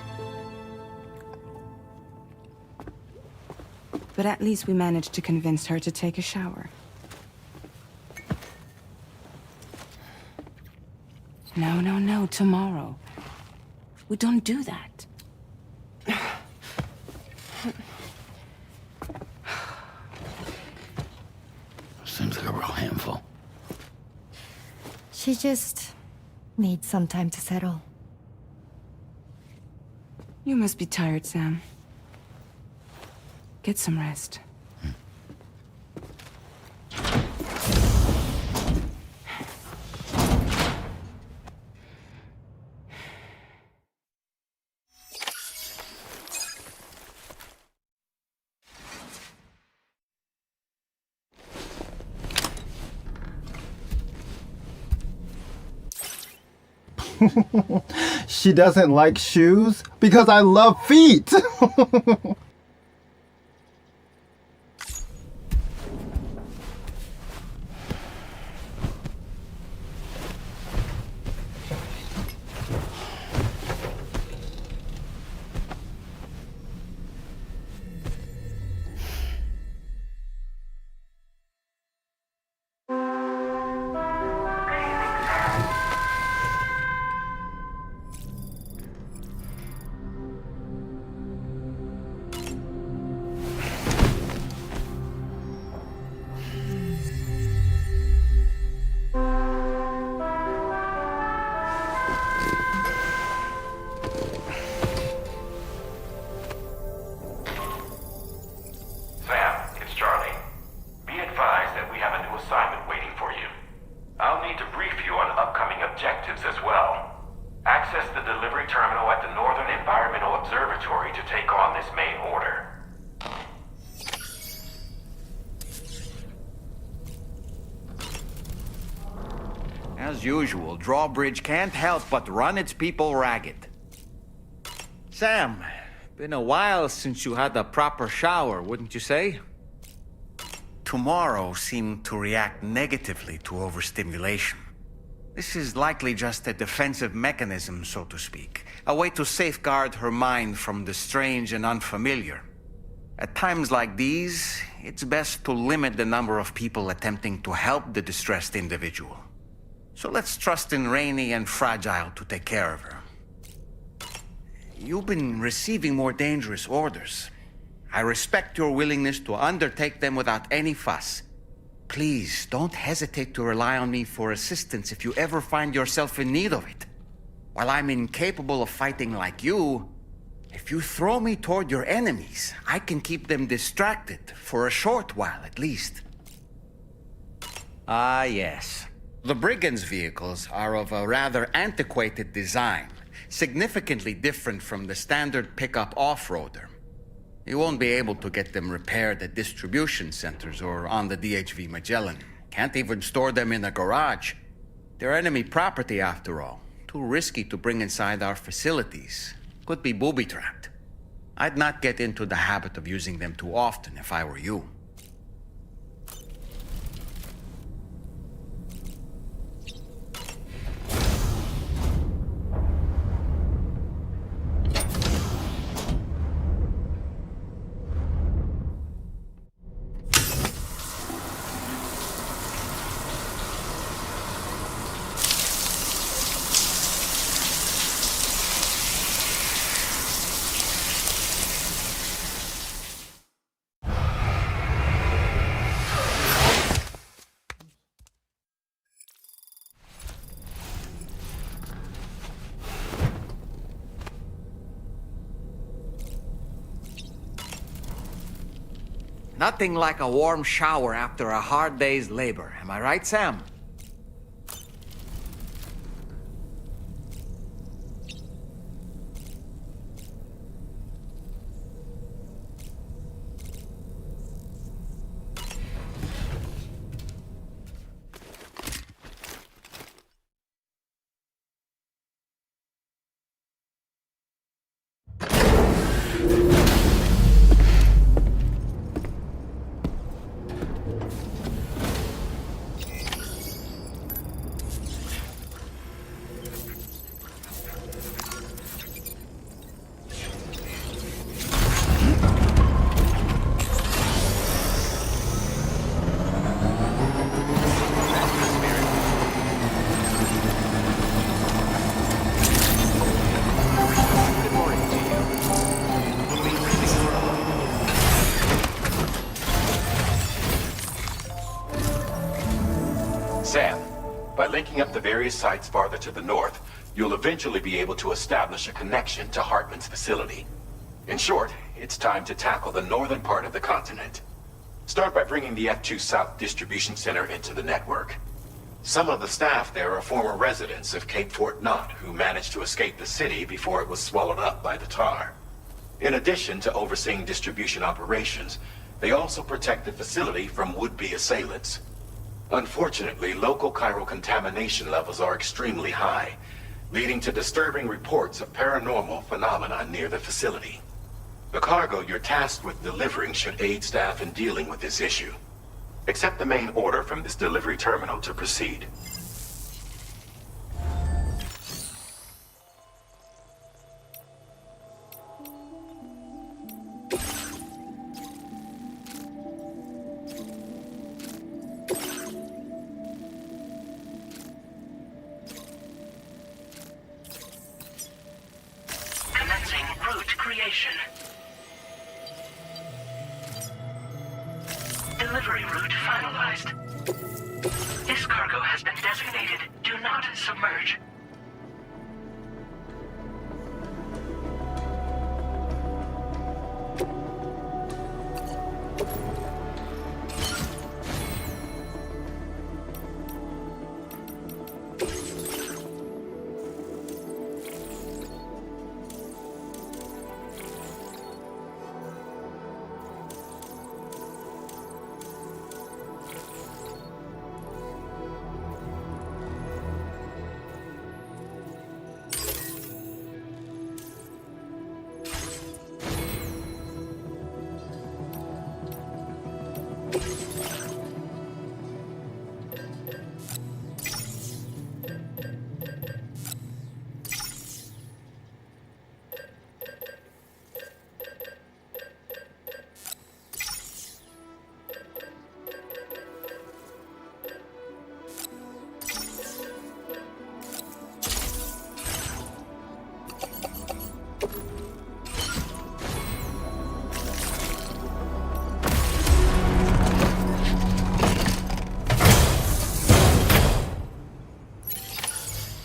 But at least we managed to convince her to take a shower. No, no, no, tomorrow. We don't do that. Seems like a real handful. She just needs some time to settle. You must be tired, Sam. Get some rest. She doesn't like shoes because I love feet. as well. Access the delivery terminal at the Northern Environmental Observatory to take on this main order. As usual, Drawbridge can't help but run its people ragged. Sam, been a while since you had a proper shower, wouldn't you say? Tomorrow seemed to react negatively to overstimulation. This is likely just a defensive mechanism, so to speak. A way to safeguard her mind from the strange and unfamiliar. At times like these, it's best to limit the number of people attempting to help the distressed individual. So let's trust in Rainey and Fragile to take care of her. You've been receiving more dangerous orders. I respect your willingness to undertake them without any fuss. Please, don't hesitate to rely on me for assistance if you ever find yourself in need of it. While I'm incapable of fighting like you, if you throw me toward your enemies, I can keep them distracted, for a short while at least. Ah, yes. The brigands' vehicles are of a rather antiquated design, significantly different from the standard pickup off-roader. You won't be able to get them repaired at distribution centers or on the DHV Magellan. Can't even store them in a garage. They're enemy property after all. Too risky to bring inside our facilities. Could be booby-trapped. I'd not get into the habit of using them too often if I were you. Nothing like a warm shower after a hard day's labor. Am I right, Sam? Sam, by linking up the various sites farther to the north, you'll eventually be able to establish a connection to Hartman's facility. In short, it's time to tackle the northern part of the continent. Start by bringing the F2 South Distribution Center into the network. Some of the staff there are former residents of Cape Fort Knot who managed to escape the city before it was swallowed up by the tar. In addition to overseeing distribution operations, they also protect the facility from would-be assailants. Unfortunately, local chiral contamination levels are extremely high, leading to disturbing reports of paranormal phenomena near the facility. The cargo you're tasked with delivering should aid staff in dealing with this issue. Accept the main order from this delivery terminal to proceed. Commencing route creation. Delivery route finalized. This cargo has been designated Do Not Submerge.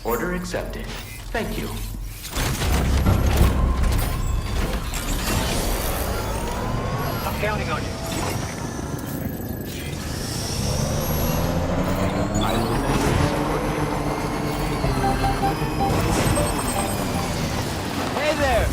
Order accepted. Thank you. I'm counting on you. Hey there!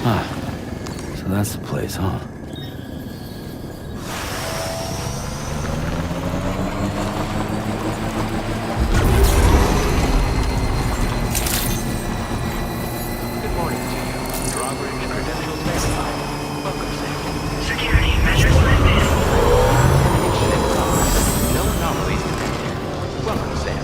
Ah, so that's the place, huh? Good morning to you. Drawbridge credentials verified. Welcome, Sam. Security measures lifted. Ship gone. No anomalies detected. Welcome, Sam.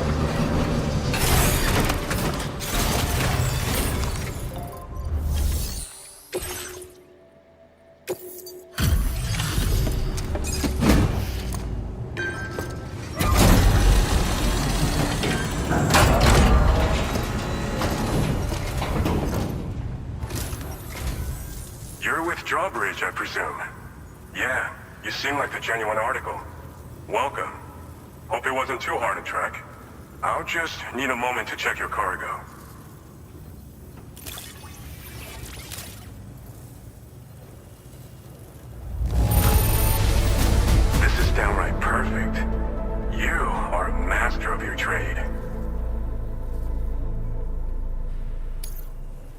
You're with Drawbridge, I presume. Yeah, you seem like the genuine article. Welcome. Hope it wasn't too hard to track. I'll just need a moment to check your cargo. This is downright perfect. You are a master of your trade.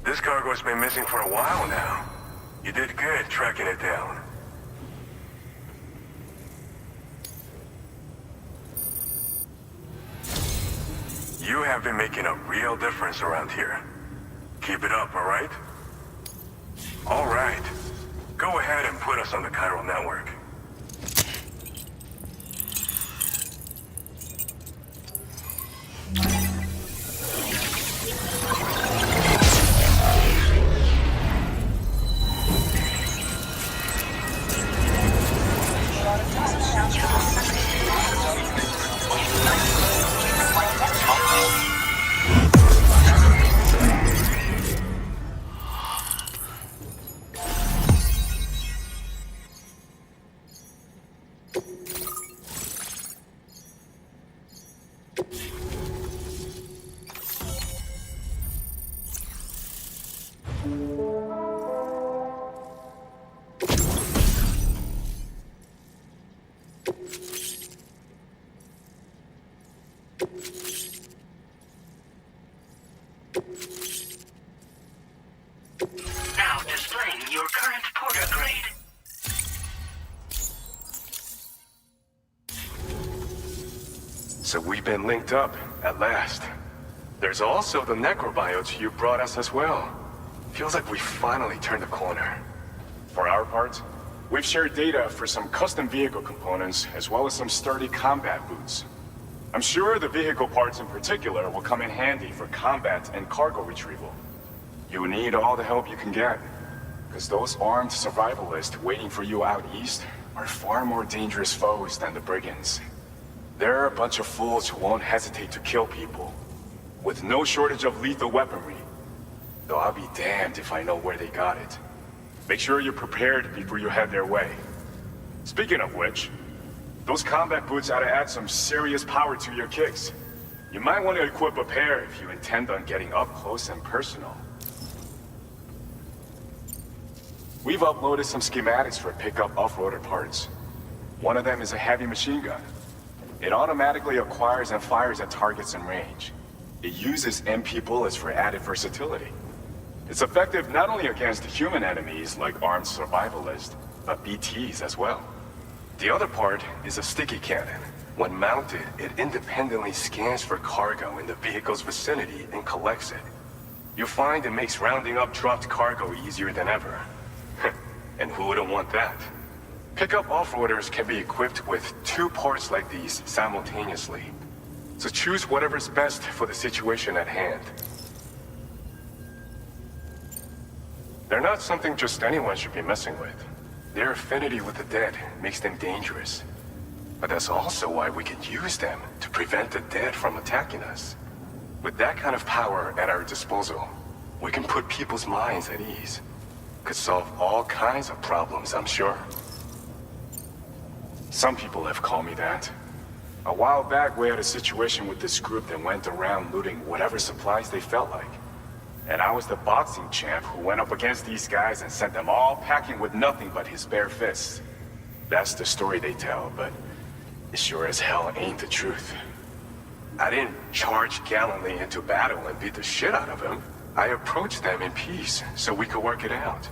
This cargo has been missing for a while now. You did good tracking it down. You have been making a real difference around here. Keep it up, all right? All right. Go ahead and put us on the chiral network. Now displaying your current porter grade. So we've been linked up, at last. There's also the necrobiotes you brought us as well. Feels like we finally turned the corner. For our part, we've shared data for some custom vehicle components, as well as some sturdy combat boots. I'm sure the vehicle parts in particular will come in handy for combat and cargo retrieval. You need all the help you can get, because those armed survivalists waiting for you out east are far more dangerous foes than the brigands. They're a bunch of fools who won't hesitate to kill people, with no shortage of lethal weaponry. Though I'll be damned if I know where they got it. Make sure you're prepared before you head their way. Speaking of which, those combat boots ought to add some serious power to your kicks. You might want to equip a pair if you intend on getting up close and personal. We've uploaded some schematics for pickup off-roader parts. One of them is a heavy machine gun. It automatically acquires and fires at targets in range. It uses MP bullets for added versatility. It's effective not only against human enemies like armed survivalists, but BTs as well. The other part is a sticky cannon. When mounted, it independently scans for cargo in the vehicle's vicinity and collects it. You'll find it makes rounding up dropped cargo easier than ever. And who wouldn't want that? Pickup off-roaders can be equipped with 2 parts like these simultaneously. So choose whatever's best for the situation at hand. They're not something just anyone should be messing with. Their affinity with the dead makes them dangerous. But that's also why we can use them to prevent the dead from attacking us. With that kind of power at our disposal, we can put people's minds at ease. Could solve all kinds of problems, I'm sure. Some people have called me that. A while back, we had a situation with this group that went around looting whatever supplies they felt like. And I was the boxing champ who went up against these guys and sent them all packing with nothing but his bare fists. That's the story they tell, but it sure as hell ain't the truth. I didn't charge gallantly into battle and beat the shit out of him. I approached them in peace so we could work it out.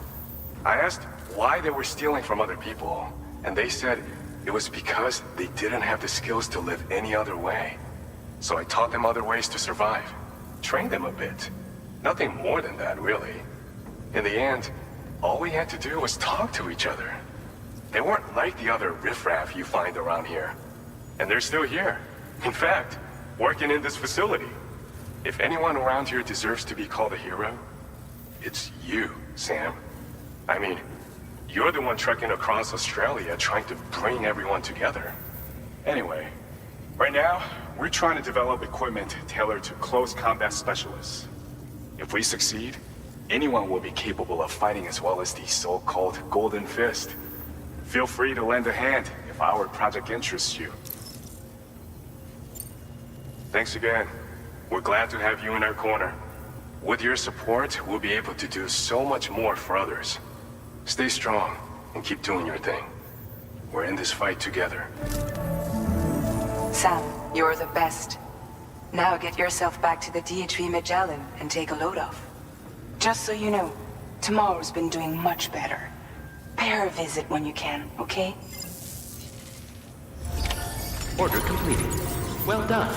I asked why they were stealing from other people, and they said it was because they didn't have the skills to live any other way. So I taught them other ways to survive, trained them a bit. Nothing more than that, really. In the end, all we had to do was talk to each other. They weren't like the other riffraff you find around here. And they're still here. In fact, working in this facility. If anyone around here deserves to be called a hero, it's you, Sam. I mean, you're the one trekking across Australia trying to bring everyone together. Anyway, right now, we're trying to develop equipment tailored to close combat specialists. If we succeed, anyone will be capable of fighting as well as the so-called Golden Fist. Feel free to lend a hand if our project interests you. Thanks again. We're glad to have you in our corner. With your support, we'll be able to do so much more for others. Stay strong and keep doing your thing. We're in this fight together. Sam, you're the best. Now get yourself back to the DHV Magellan and take a load off. Just so you know, tomorrow's been doing much better. Pay her a visit when you can, okay? Order completed. Well done.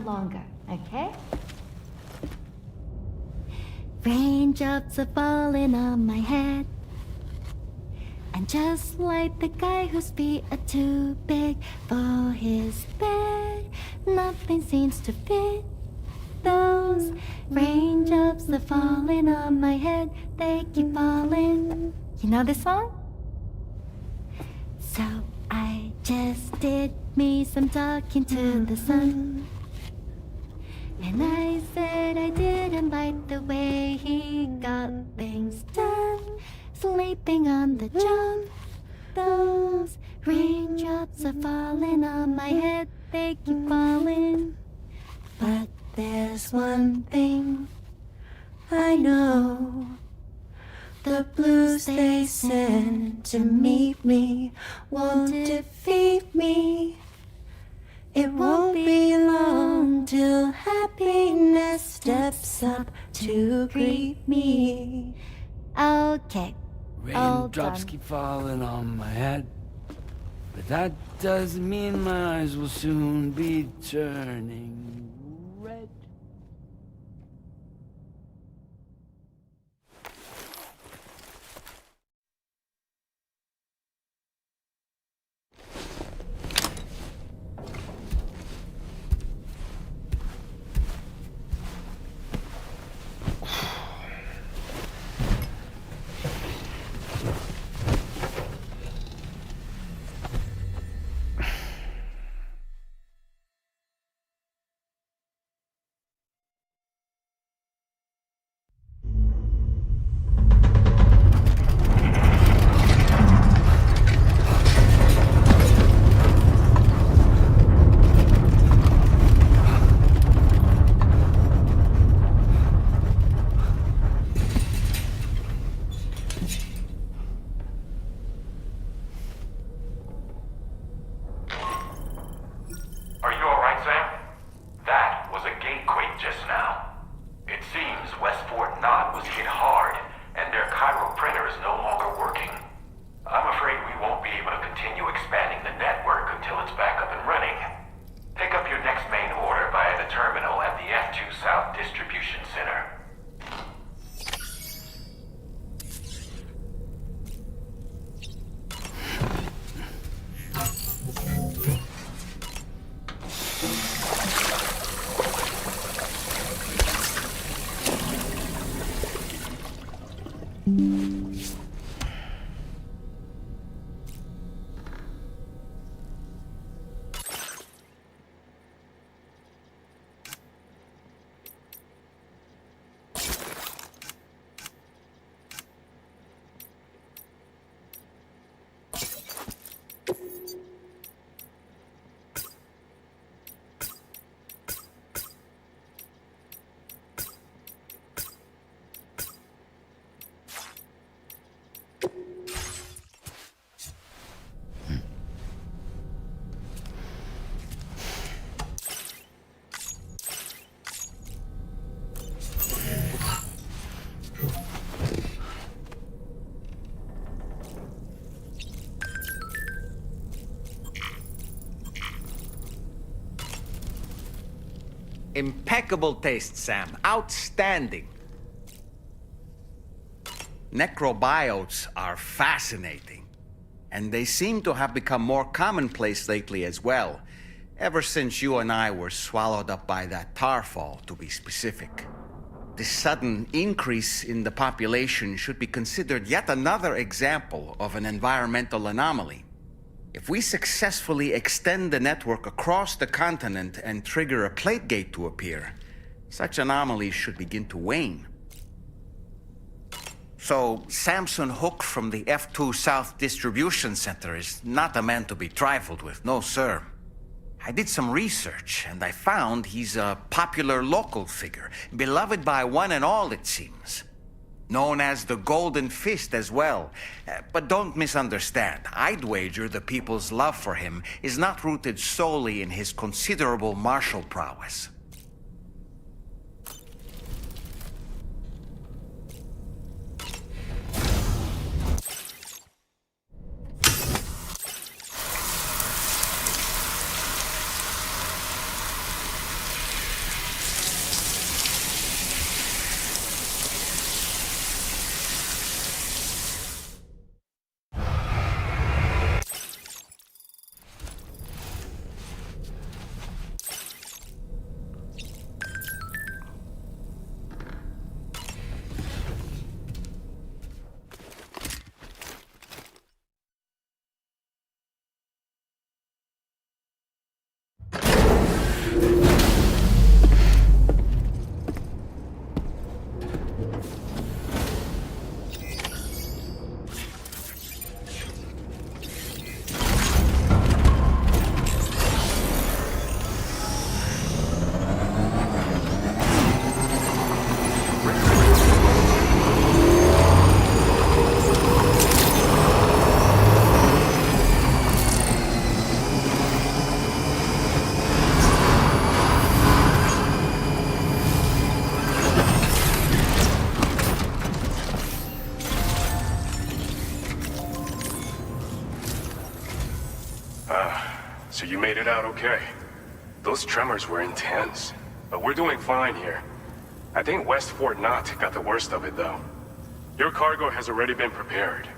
Longer, okay? Raindrops are falling on my head, and just like the guy whose feet are too big for his bed, nothing seems to fit. Those raindrops are falling on my head, they keep falling. You know this song? So I just did me some talking to the sun. And I said I didn't like the way he got things done, sleeping on the job. Those raindrops are falling on my head, they keep falling. But there's one thing I know. The blues they send to meet me won't defeat me. It won't be long till happiness steps up to greet me. Okay. Raindrops keep falling on my head, but that doesn't mean my eyes will soon be turning red. Are you alright, Sam? That was a gatequake just now. It seems Westport Knot was hit hard, and their Cairo printer is no longer working. I'm afraid we won't be able to continue expanding the network until it's back up and running. Pick up your next main order via the terminal at the F2 South Distribution Center. Impeccable taste, Sam. Outstanding. Necrobiotes are fascinating. And they seem to have become more commonplace lately as well. Ever since you and I were swallowed up by that tar fall, to be specific. This sudden increase in the population should be considered yet another example of an environmental anomaly. If we successfully extend the network across the continent and trigger a plate gate to appear, such anomalies should begin to wane. So, Samson Hook from the F2 South Distribution Center is not a man to be trifled with, no sir. I did some research, and I found he's a popular local figure, beloved by one and all, it seems. Known as the Golden Fist as well. But don't misunderstand. I'd wager the people's love for him is not rooted solely in his considerable martial prowess. So you made it out okay. Those tremors were intense, but we're doing fine here. I think West Fort Knott got the worst of it, though. Your cargo has already been prepared.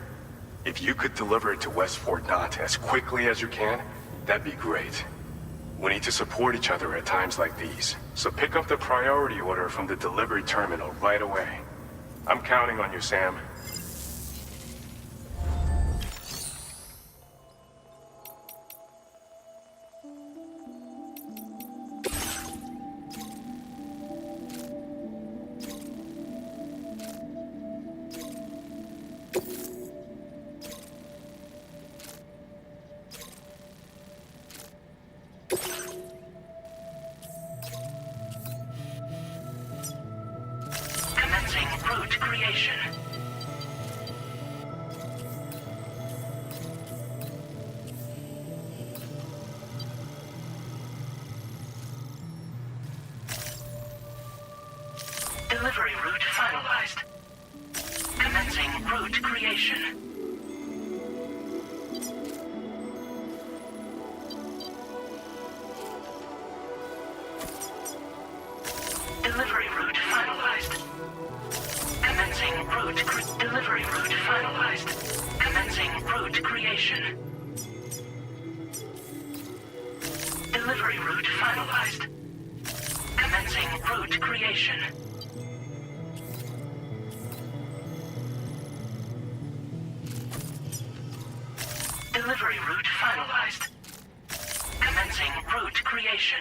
If you could deliver it to West Fort Knott as quickly as you can, that'd be great. We need to support each other at times like these, so pick up the priority order from the delivery terminal right away. I'm counting on you, Sam. Delivery route finalized. Commencing route creation. Delivery route finalized. Commencing delivery route finalized. Commencing route creation. Delivery route finalized. Commencing route creation. Delivery route finalized. Commencing route creation.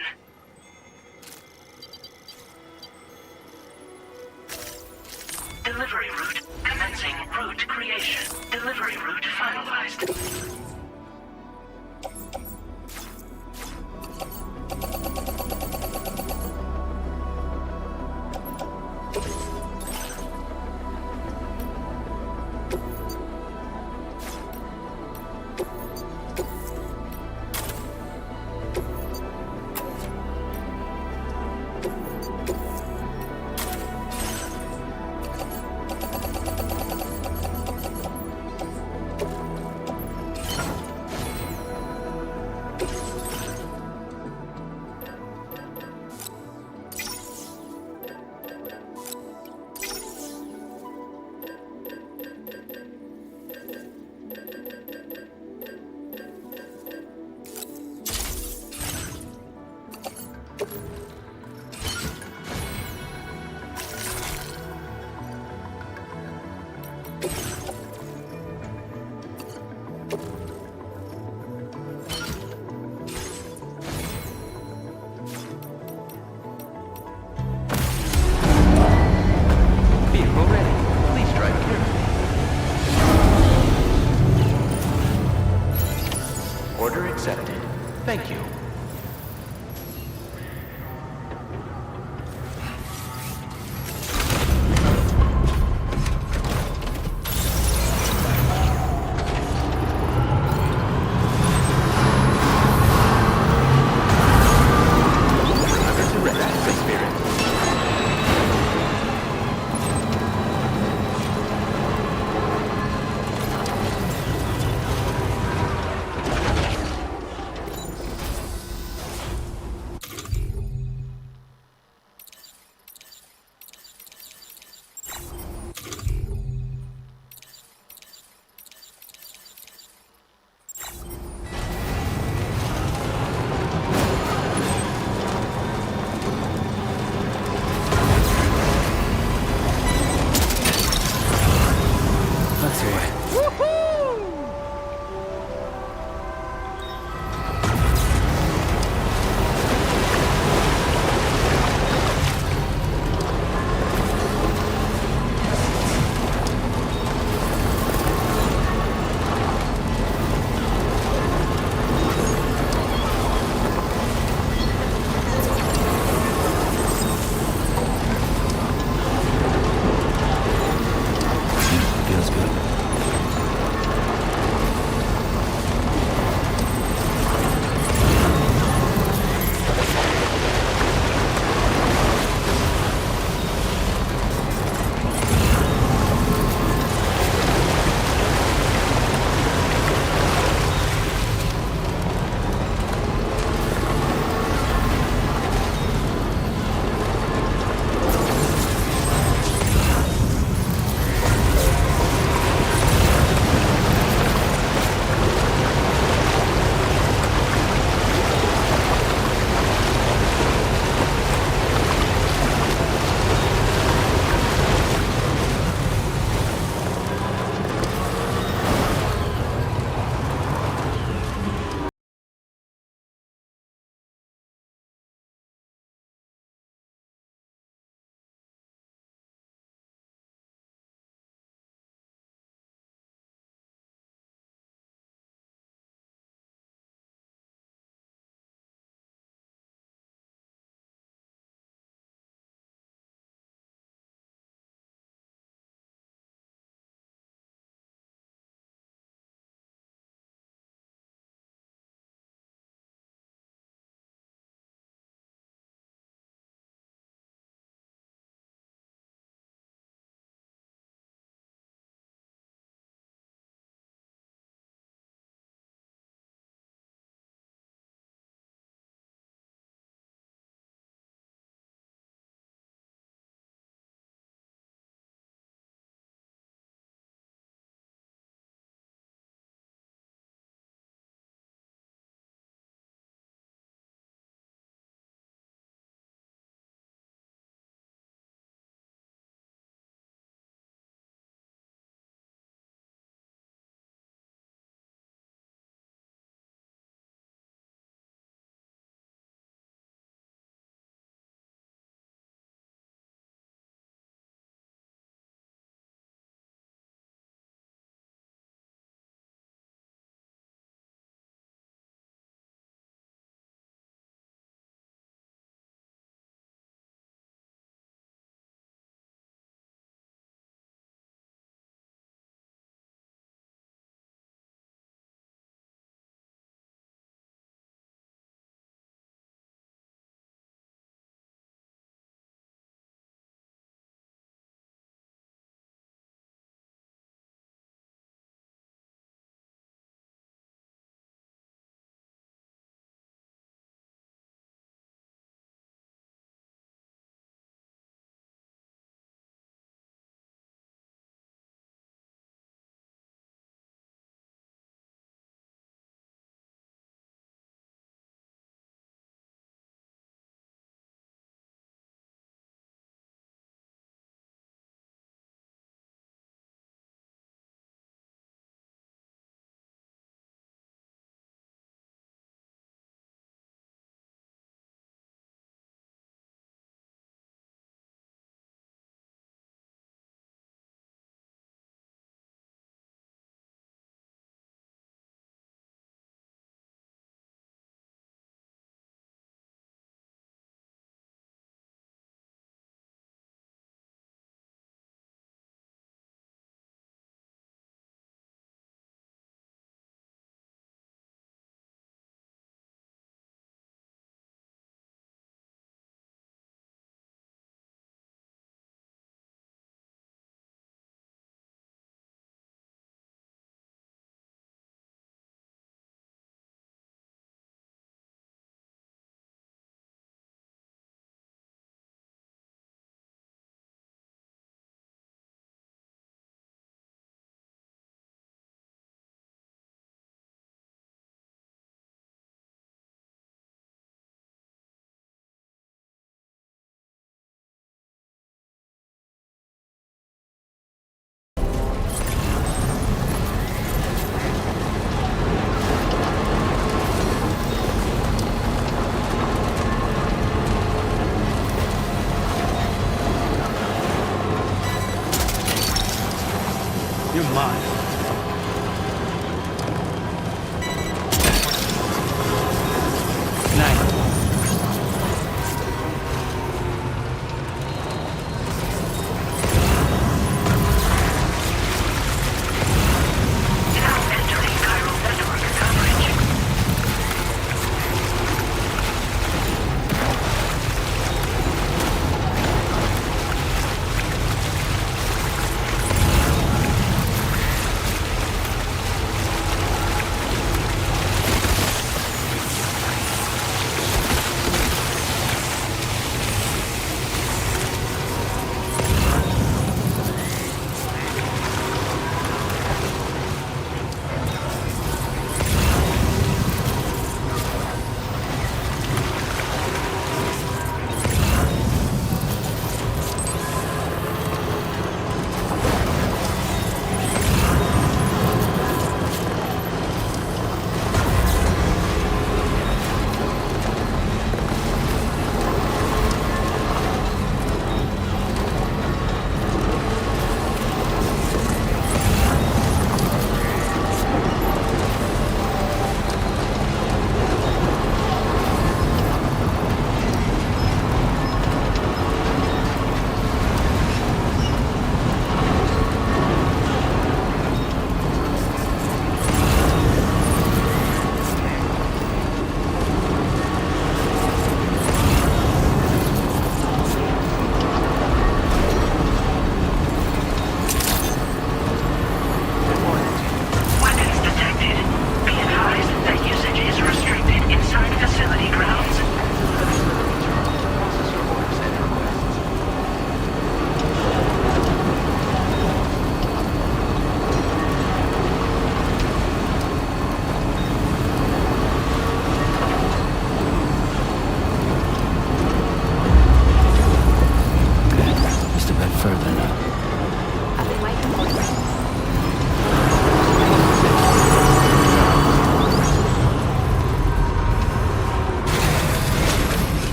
Delivery route commencing route creation. Delivery route finalized. Thank you.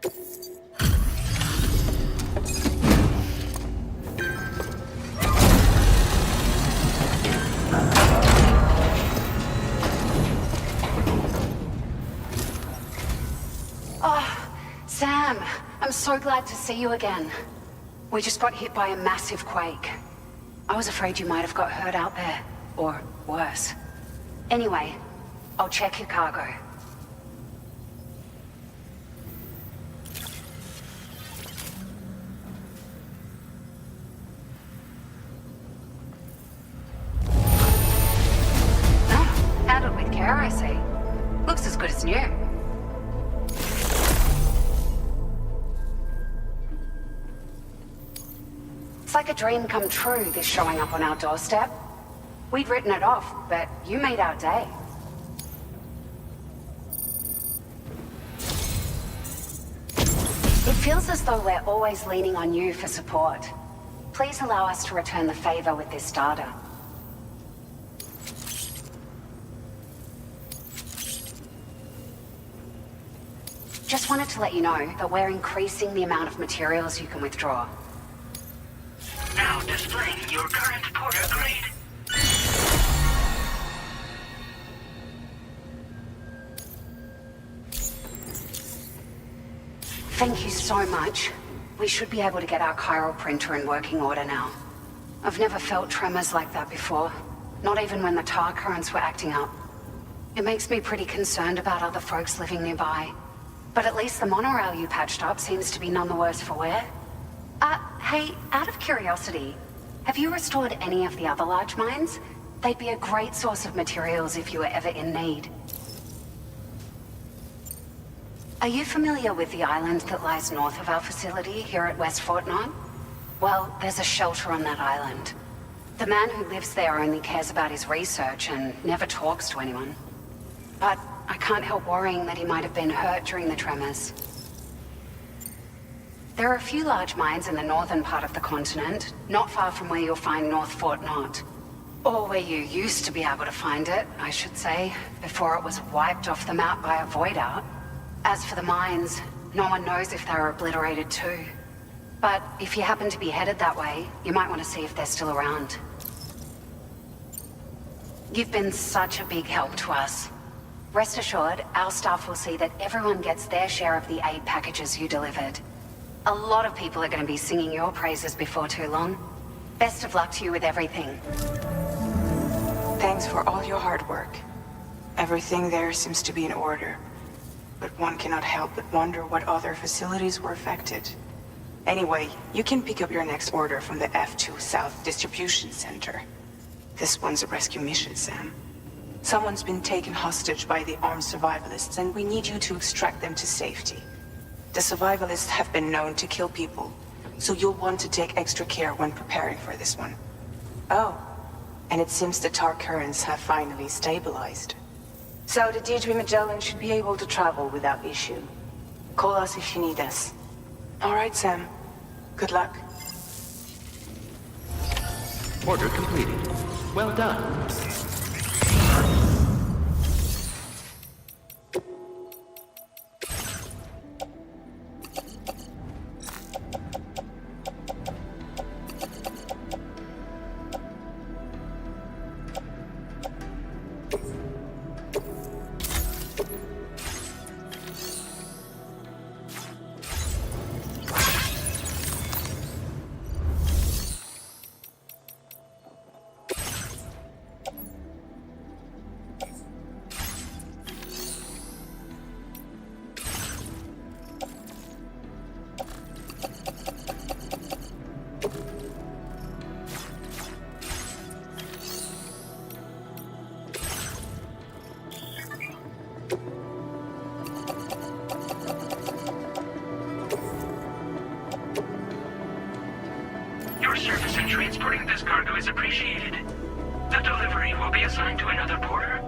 Oh, Sam, I'm so glad to see you again. We just got hit by a massive quake. I was afraid you might have got hurt out there, or worse. Anyway, I'll check your cargo. Oh, handled with care, I see. Looks as good as new. It's like a dream come true, this showing up on our doorstep. We'd written it off, but you made our day. It feels as though we're always leaning on you for support. Please allow us to return the favor with this data. Just wanted to let you know that we're increasing the amount of materials you can withdraw. Now displaying your current porter grade. Thank you so much. We should be able to get our chiral printer in working order now. I've never felt tremors like that before, not even when the tar currents were acting up. It makes me pretty concerned about other folks living nearby. But at least the monorail you patched up seems to be none the worse for wear. Hey, out of curiosity, have you restored any of the other large mines? They'd be a great source of materials if you were ever in need. Are you familiar with the island that lies north of our facility here at West Fort Knott? Well, there's a shelter on that island. The man who lives there only cares about his research and never talks to anyone. But I can't help worrying that he might have been hurt during the tremors. There are a few large mines in the northern part of the continent, not far from where you'll find North Fort Knott. Or where you used to be able to find it, I should say, before it was wiped off the map by a void out. As for the mines, no one knows if they were obliterated too. But if you happen to be headed that way, you might want to see if they're still around. You've been such a big help to us. Rest assured, our staff will see that everyone gets their share of the aid packages you delivered. A lot of people are going to be singing your praises before too long. Best of luck to you with everything. Thanks for all your hard work. Everything there seems to be in order. But one cannot help but wonder what other facilities were affected. Anyway, you can pick up your next order from the F2 South Distribution Center. This one's a rescue mission, Sam. Someone's been taken hostage by the armed survivalists, and we need you to extract them to safety. The survivalists have been known to kill people, so you'll want to take extra care when preparing for this one. Oh, and it seems the tar currents have finally stabilized. So the D3 Magellan should be able to travel without issue. Call us if you need us. All right, Sam. Good luck. Order completed. Well done. Your service in transporting this cargo is appreciated. The delivery will be assigned to another porter.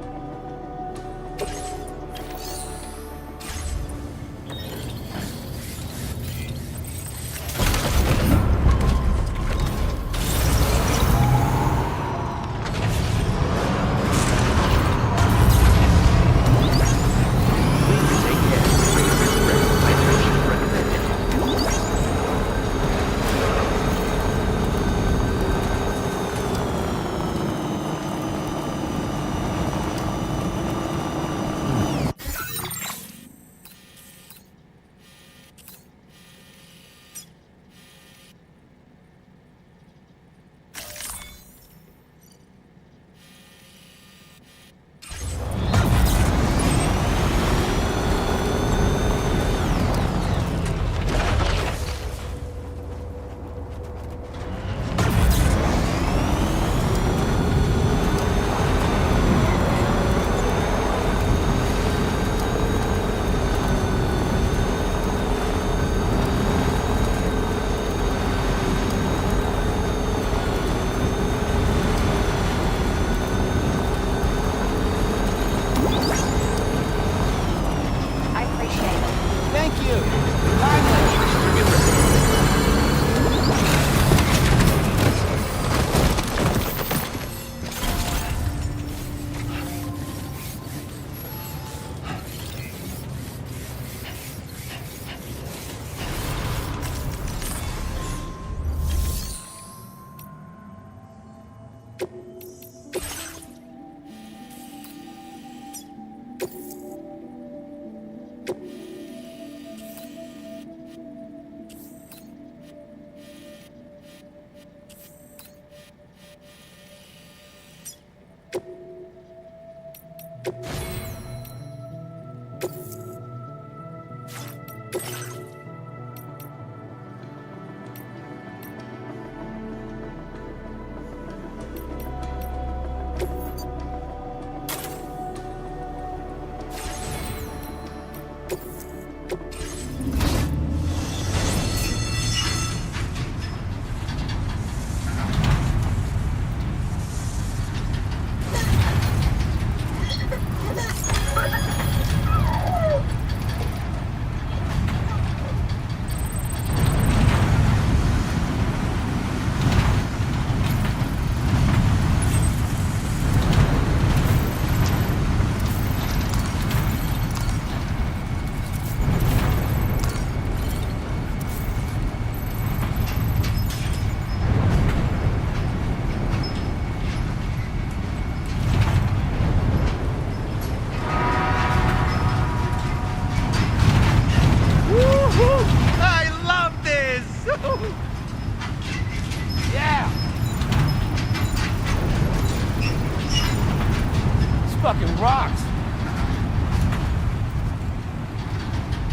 Fucking rocks.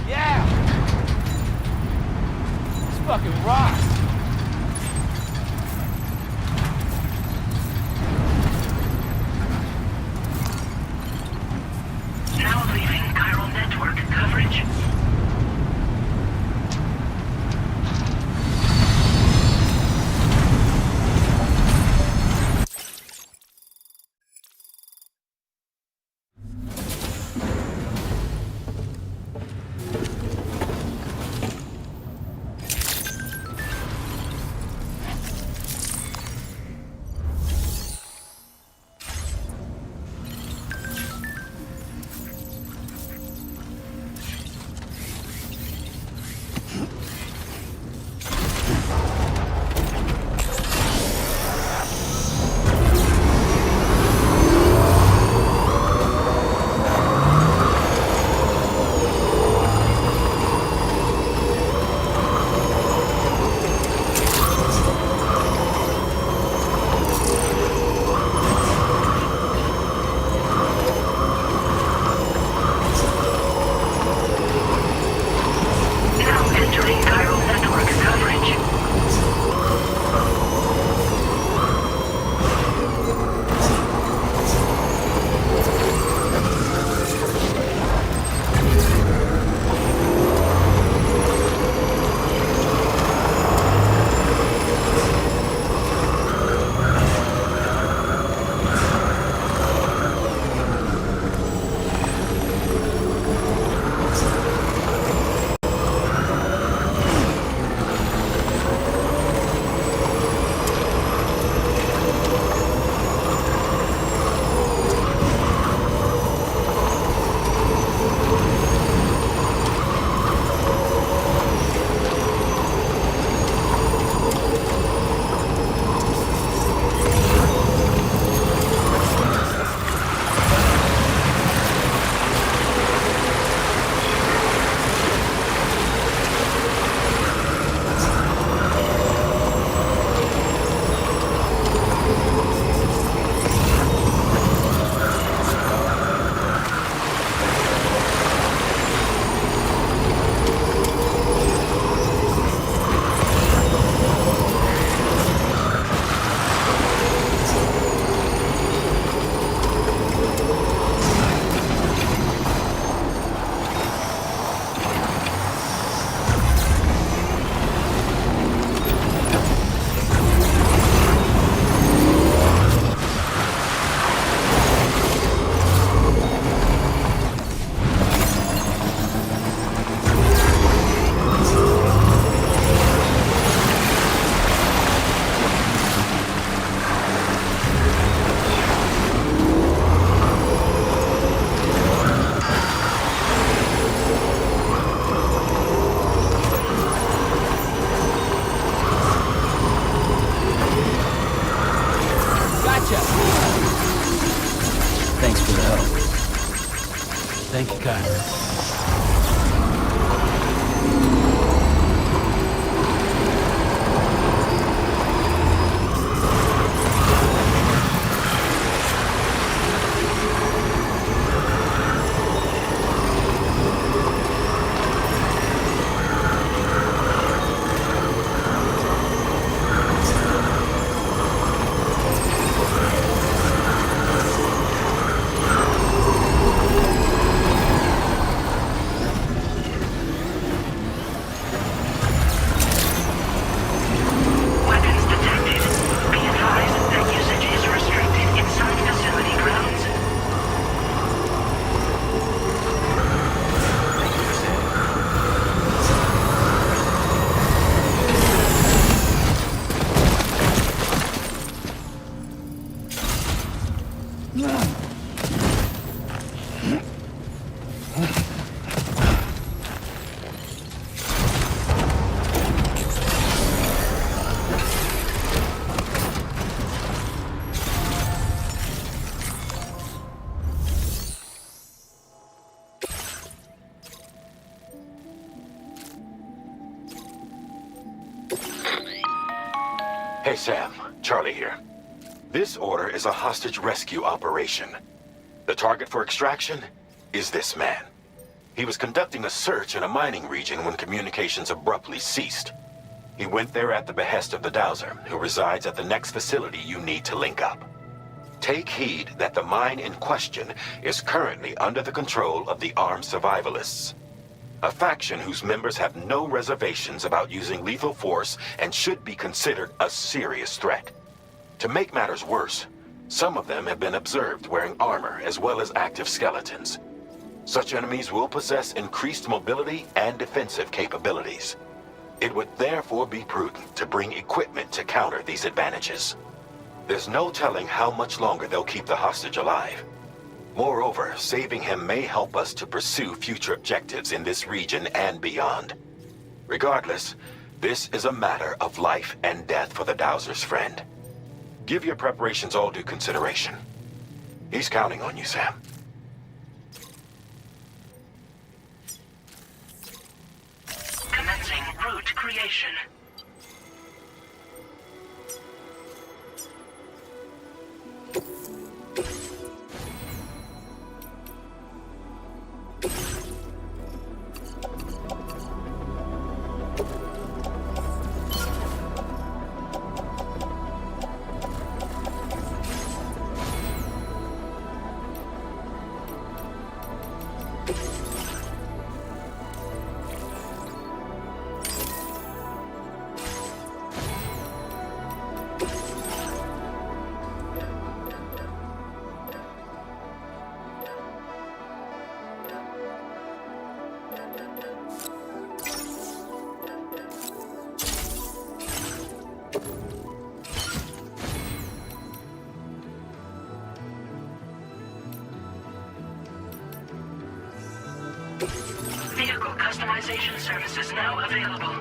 Yeah. This fucking rocks. Now leaving chiral network coverage. Thanks for the help. Thank you, Kyra. Hey Sam, Charlie here. This order is a hostage rescue operation. The target for extraction is this man. He was conducting a search in a mining region when communications abruptly ceased. He went there at the behest of the dowser, who resides at the next facility you need to link up. Take heed that the mine in question is currently under the control of the armed survivalists, a faction whose members have no reservations about using lethal force and should be considered a serious threat. To make matters worse, some of them have been observed wearing armor as well as active skeletons. Such enemies will possess increased mobility and defensive capabilities. It would therefore be prudent to bring equipment to counter these advantages. There's no telling how much longer they'll keep the hostage alive. Moreover, saving him may help us to pursue future objectives in this region and beyond. Regardless, this is a matter of life and death for the dowser's friend. Give your preparations all due consideration. He's counting on you, Sam. Commencing route creation. Vehicle customization services now available.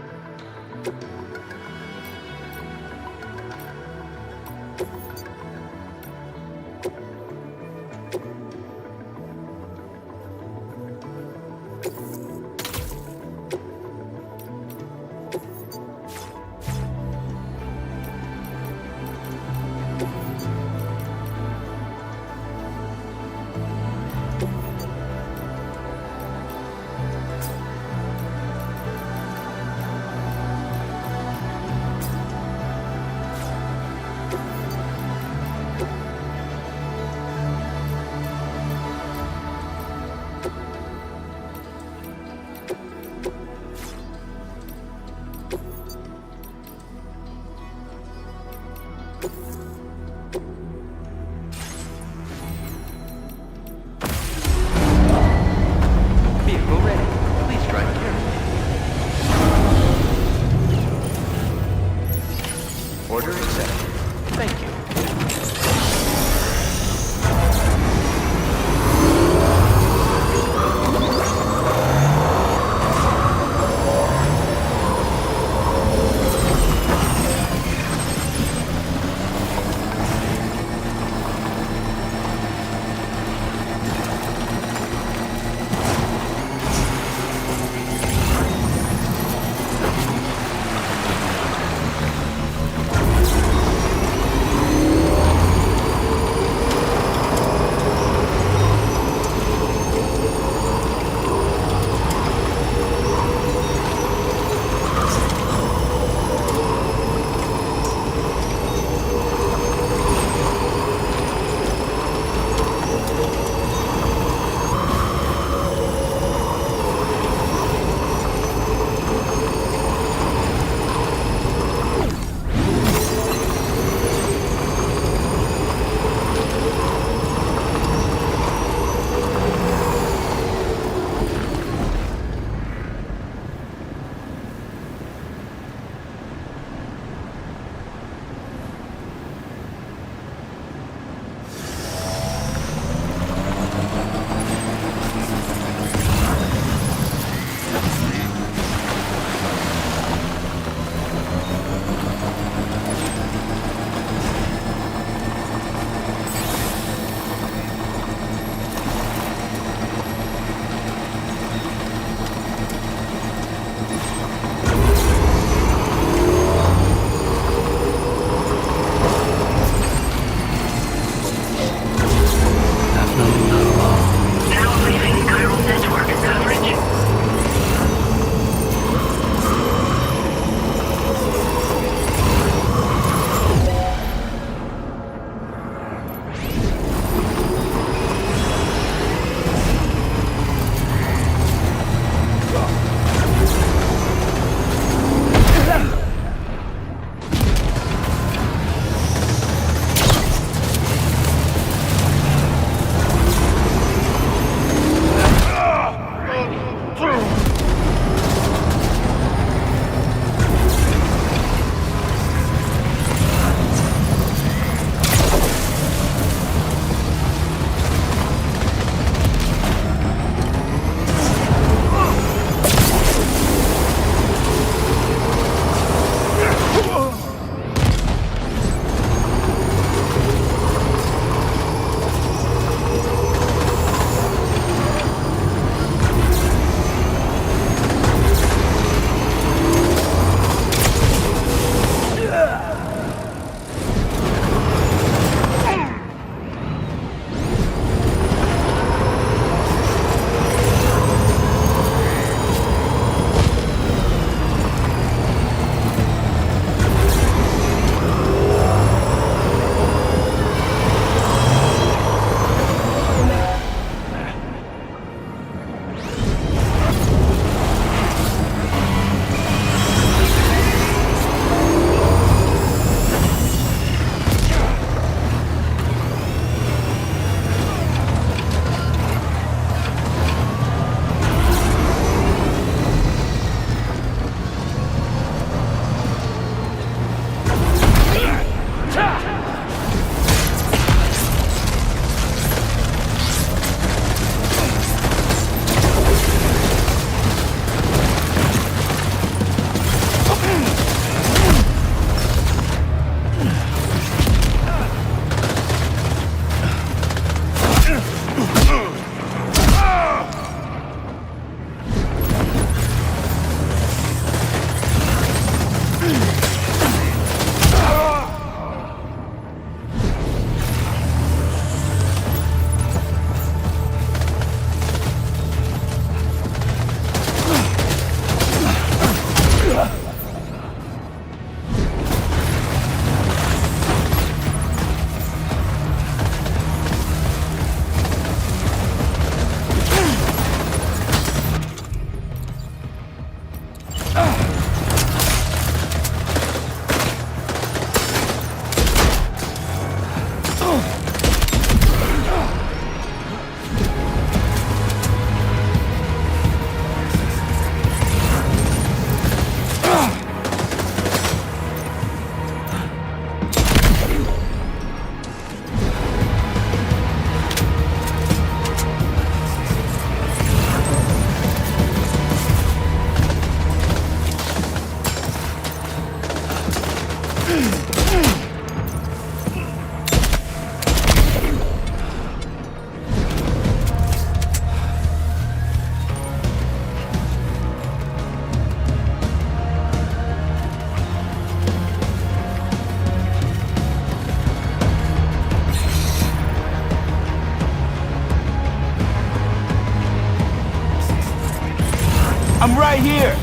I'm right here!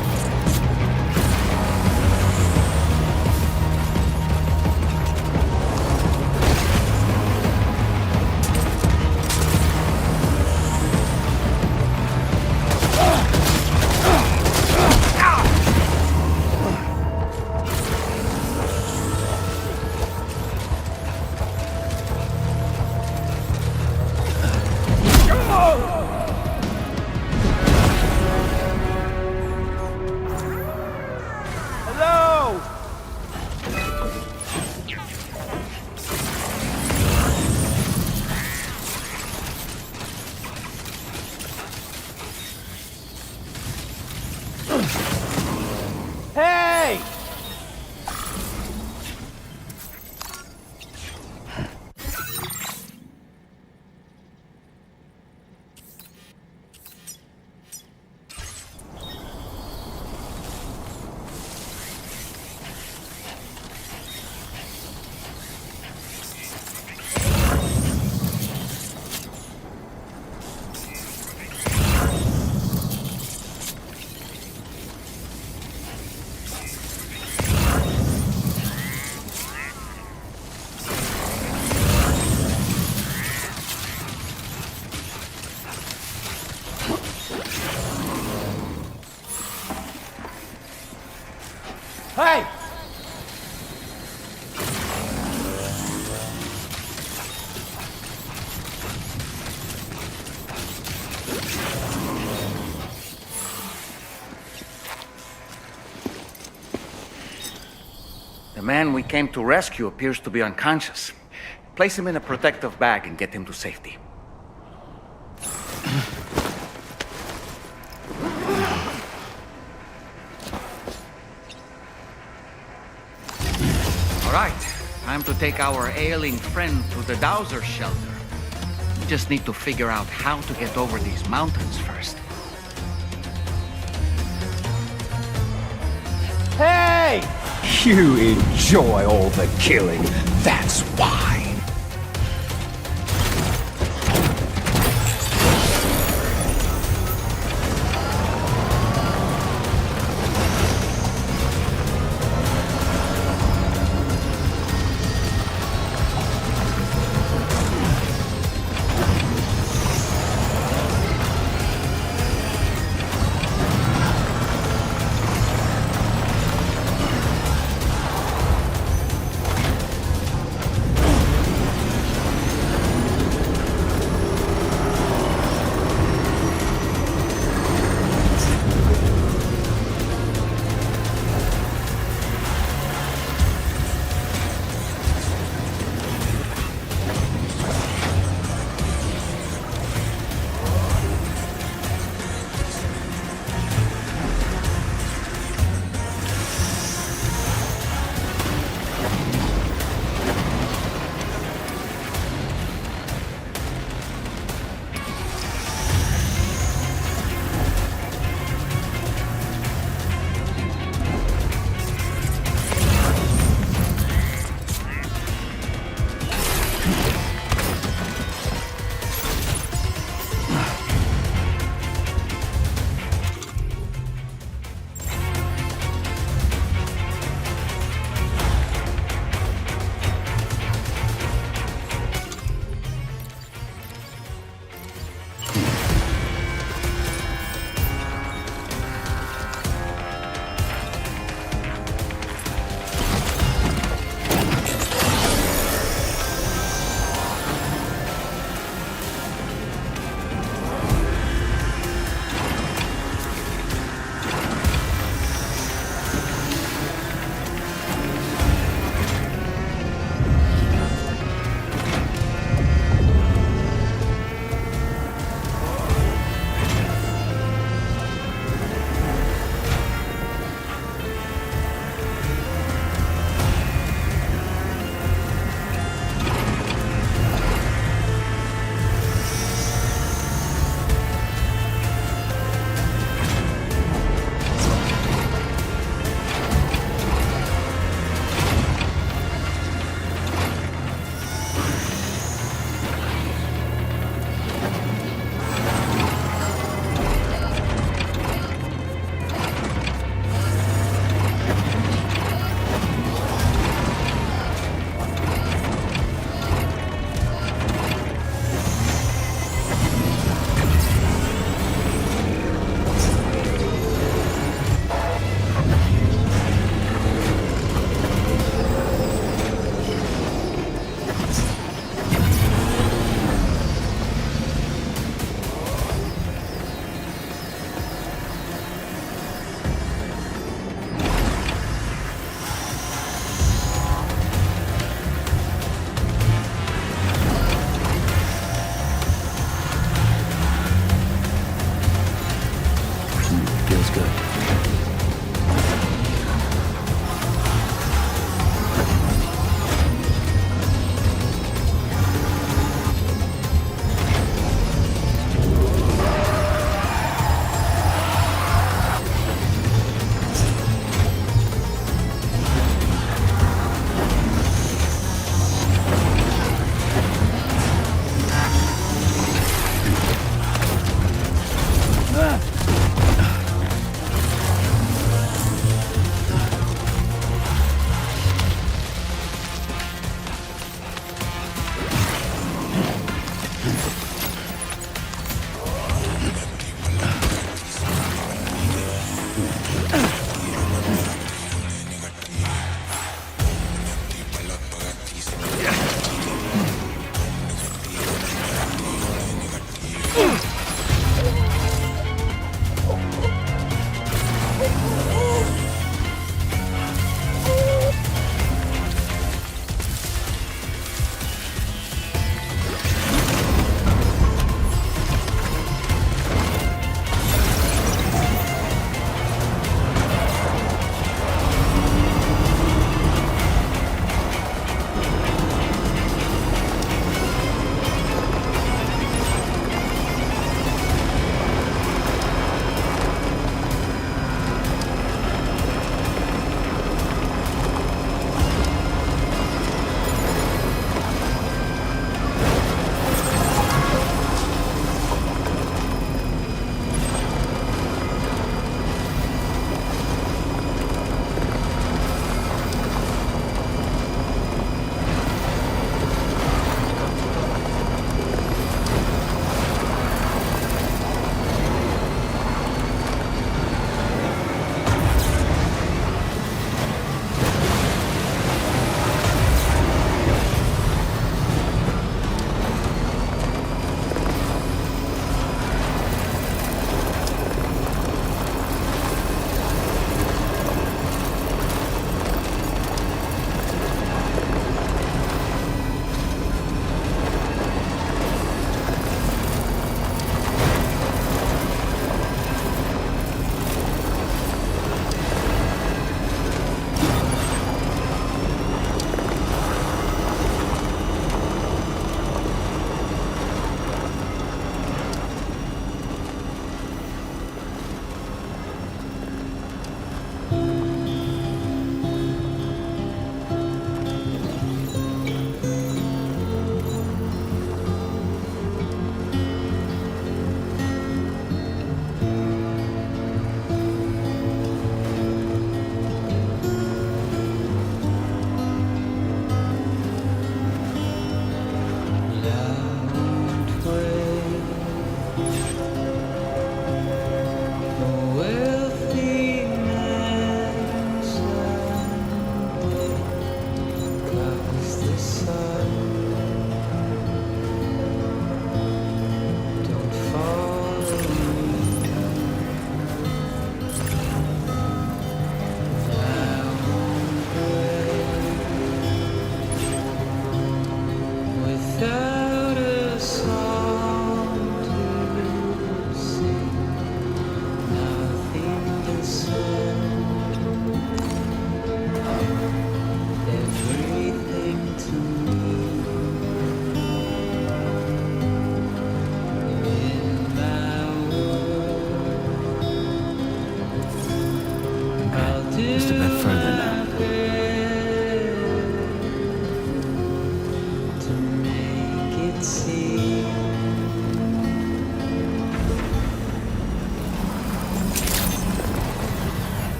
Hey! Hey! The man we came to rescue appears to be unconscious. Place him in a protective bag and get him to safety. All right, time to take our ailing friend to the dowser shelter. We just need to figure out how to get over these mountains first. Hey! You enjoy all the killing, that's why.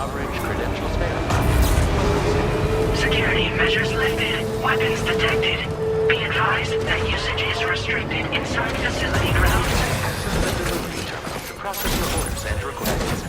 Drawbridge credentials verified. Security measures lifted. Weapons detected. Be advised that usage is restricted inside facility grounds. Access the delivery terminal to process your orders and requests.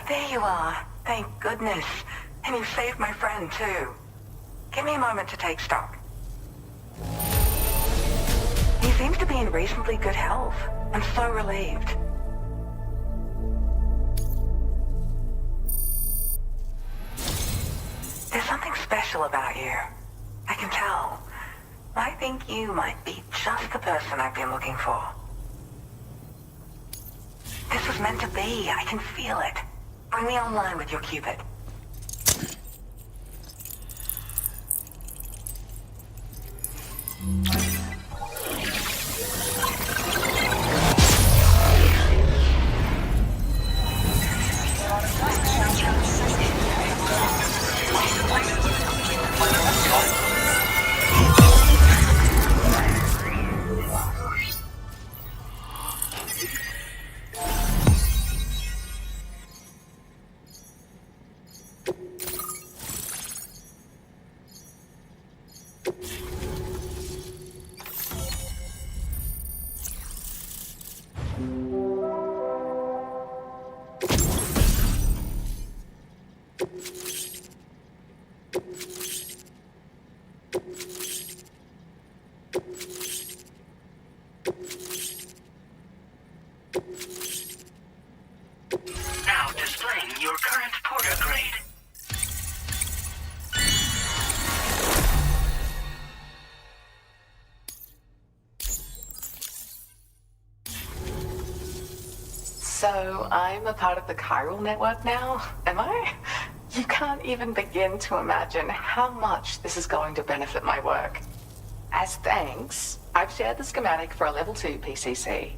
There you are. Thank goodness. And you saved my friend, too. Give me a moment to take stock. He seems to be in reasonably good health. I'm so relieved. There's something special about you. I can tell. I think you might be just the person I've been looking for. This was meant to be. I can feel it. Bring me online with your Cupid. Now displaying your current porter grade. So, I'm a part of the chiral network now, am I? You can't even begin to imagine how much this is going to benefit my work. As thanks, I've shared the schematic for a level 2 PCC.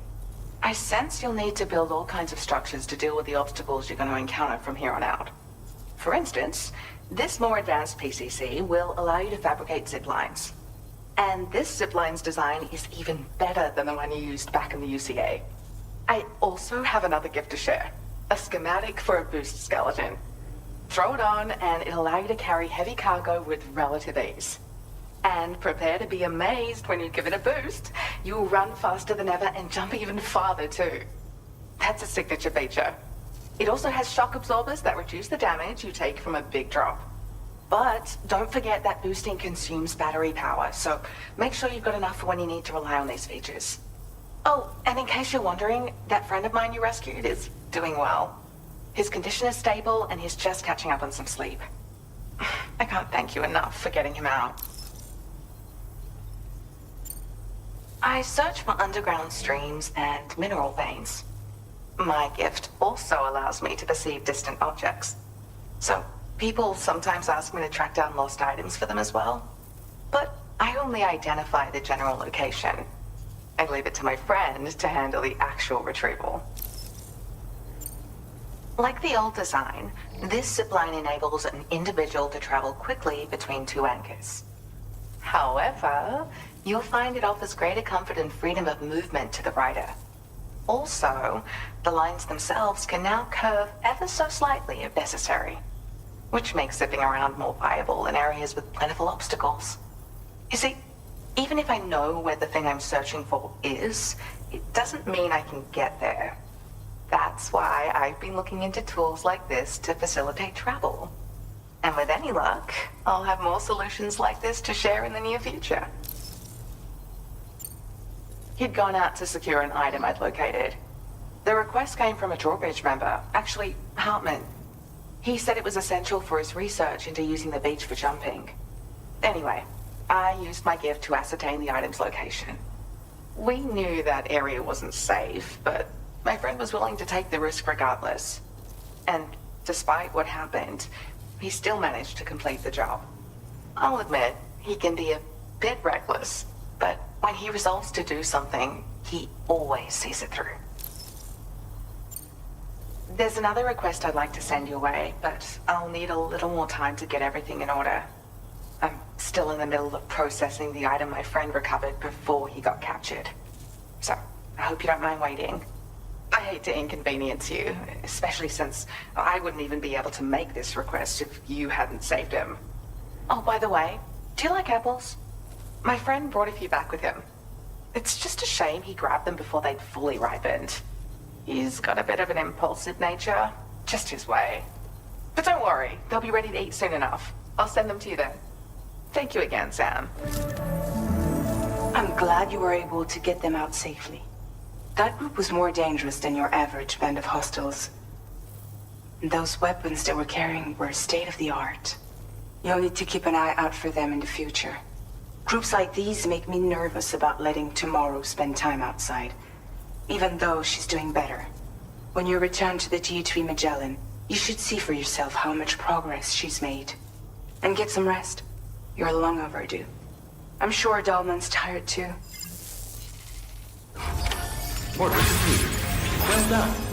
I sense you'll need to build all kinds of structures to deal with the obstacles you're going to encounter from here on out. For instance, this more advanced PCC will allow you to fabricate zip lines. And this zip line's design is even better than the one you used back in the UCA. I also have another gift to share. A schematic for a boost skeleton. Throw it on and it'll allow you to carry heavy cargo with relative ease. And prepare to be amazed when you give it a boost. You'll run faster than ever and jump even farther too. That's a signature feature. It also has shock absorbers that reduce the damage you take from a big drop. But don't forget that boosting consumes battery power, so make sure you've got enough for when you need to rely on these features. Oh, and in case you're wondering, that friend of mine you rescued is doing well. His condition is stable and he's just catching up on some sleep. I can't thank you enough for getting him out. I search for underground streams and mineral veins. My gift also allows me to perceive distant objects. So people sometimes ask me to track down lost items for them as well. But I only identify the general location. I leave it to my friend to handle the actual retrieval. Like the old design, this zipline enables an individual to travel quickly between two anchors. However, you'll find it offers greater comfort and freedom of movement to the rider. Also, the lines themselves can now curve ever so slightly if necessary, which makes zipping around more viable in areas with plentiful obstacles. You see, even if I know where the thing I'm searching for is, it doesn't mean I can get there. That's why I've been looking into tools like this to facilitate travel. And with any luck, I'll have more solutions like this to share in the near future. He'd gone out to secure an item I'd located. The request came from a drawbridge member, actually Hartman. He said it was essential for his research into using the beach for jumping. Anyway, I used my gift to ascertain the item's location. We knew that area wasn't safe, but my friend was willing to take the risk regardless. And despite what happened, he still managed to complete the job. I'll admit, he can be a bit reckless, but when he resolves to do something, he always sees it through. There's another request I'd like to send your way, but I'll need a little more time to get everything in order. I'm still in the middle of processing the item my friend recovered before he got captured. So, I hope you don't mind waiting. I hate to inconvenience you, especially since I wouldn't even be able to make this request if you hadn't saved him. Oh, by the way, do you like apples? My friend brought a few back with him. It's just a shame he grabbed them before they'd fully ripened. He's got a bit of an impulsive nature, just his way. But don't worry, they'll be ready to eat soon enough. I'll send them to you then. Thank you again, Sam. I'm glad you were able to get them out safely. That group was more dangerous than your average band of hostiles. Those weapons they were carrying were state-of-the-art. You'll need to keep an eye out for them in the future. Groups like these make me nervous about letting Tomorrow spend time outside, even though she's doing better. When you return to the G3 Magellan, you should see for yourself how much progress she's made. And get some rest. You're long overdue. I'm sure Dahlman's tired too. Order completed. Well done.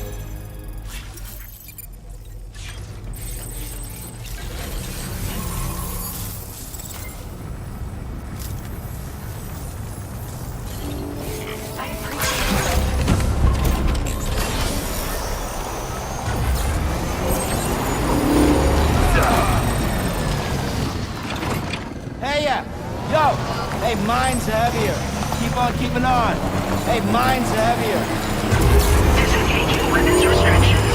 Hey, mine's heavier. Keep on keeping on. Hey, mine's heavier. Disengaging weapons restrictions.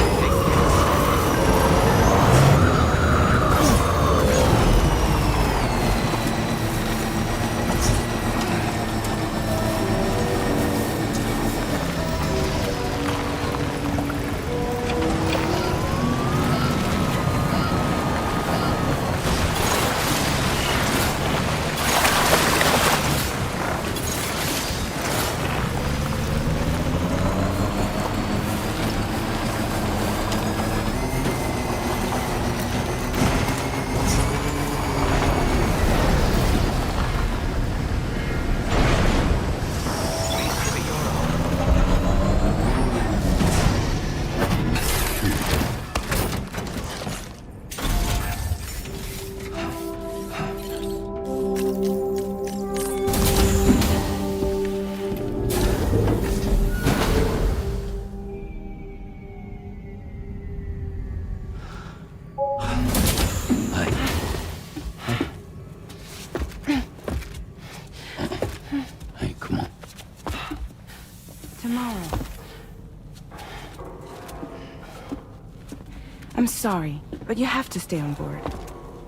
I'm sorry, but you have to stay on board.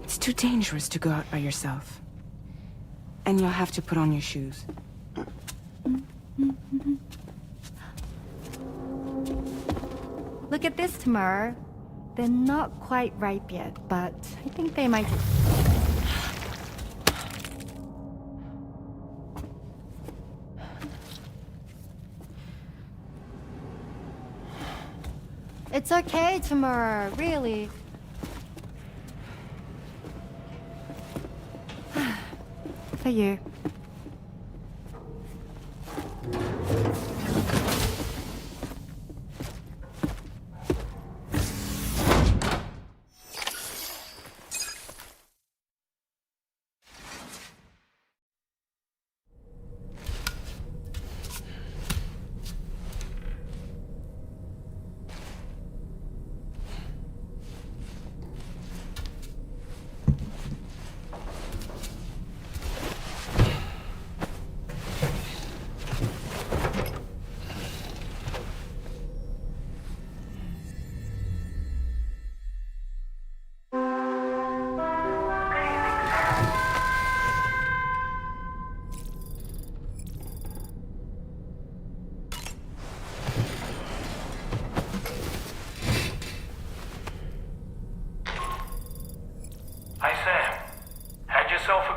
It's too dangerous to go out by yourself. And you'll have to put on your shoes. Look at this, Tamar. They're not quite ripe yet, but I think they might... It's okay, Tamara, really. For you.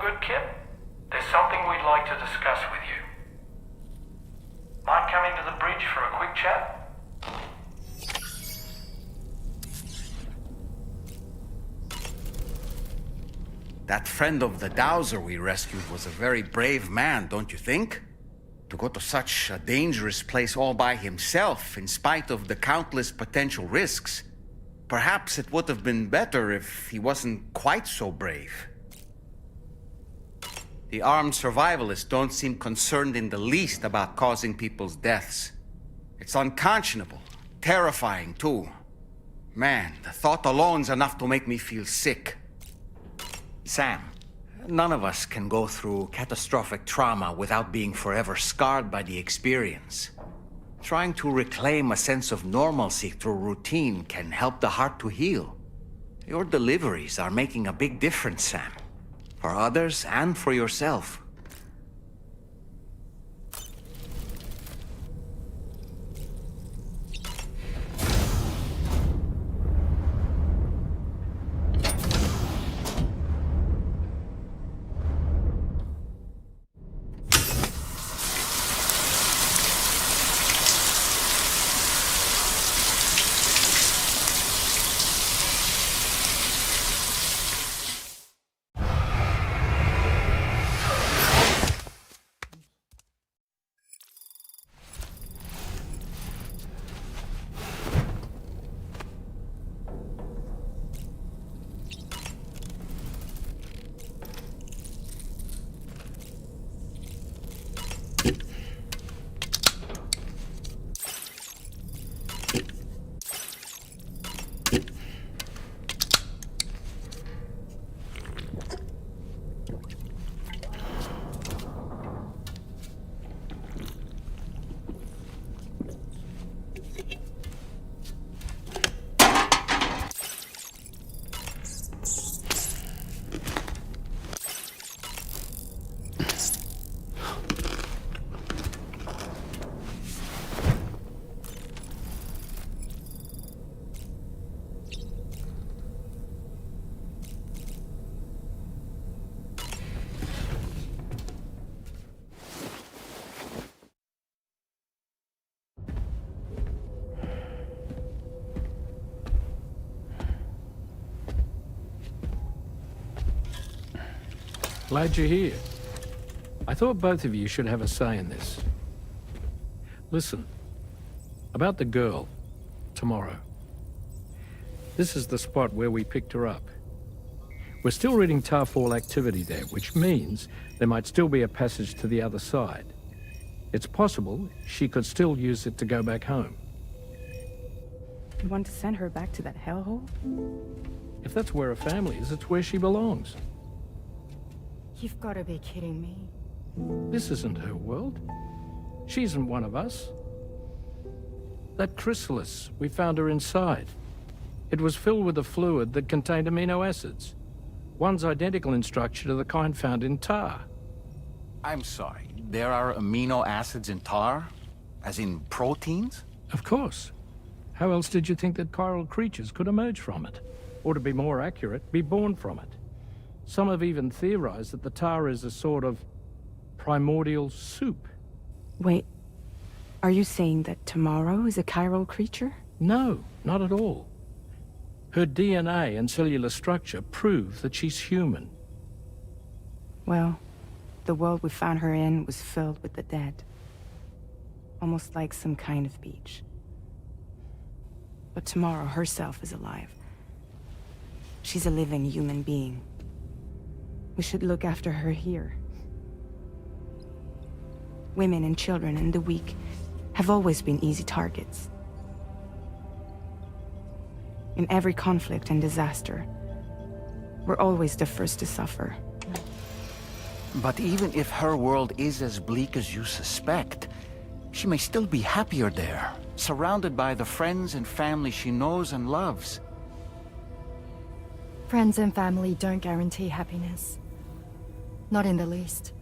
good, Kip? There's something we'd like to discuss with you. Mind coming to the bridge for a quick chat? That friend of the dowser we rescued was a very brave man, don't you think? To go to such a dangerous place all by himself, in spite of the countless potential risks. Perhaps it would have been better if he wasn't quite so brave. The armed survivalists don't seem concerned in the least about causing people's deaths. It's unconscionable, terrifying too. Man, the thought alone's enough to make me feel sick. Sam, none of us can go through catastrophic trauma without being forever scarred by the experience. Trying to reclaim a sense of normalcy through routine can help the heart to heal. Your deliveries are making a big difference, Sam. For others and for yourself. Glad you're here. I thought both of you should have a say in this. Listen, about the girl, tomorrow. This is the spot where we picked her up. We're still reading Tarfall activity there, which means there might still be a passage to the other side. It's possible she could still use it to go back home. You want to send her back to that hellhole? If that's where her family is, it's where she belongs. You've got to be kidding me. This isn't her world. She isn't one of us. That chrysalis, we found her inside. It was filled with a fluid that contained amino acids. One's identical in structure to the kind found in tar. I'm sorry, there are amino acids in tar? As in proteins? Of course. How else did you think that chiral creatures could emerge from it? Or to be more accurate, be born from it? Some have even theorized that the tar is a sort of primordial soup. Wait, are you saying that tomorrow is a chiral creature? No, not at all. Her DNA and cellular structure prove that she's human. Well, the world we found her in was filled with the dead. Almost like some kind of beach. But tomorrow herself is alive. She's a living human being. We should look after her here. Women and children and the weak have always been easy targets. In every conflict and disaster, we're always the first to suffer. But even if her world is as bleak as you suspect, she may still be happier there, surrounded by the friends and family she knows and loves. Friends and family don't guarantee happiness. Not in the least.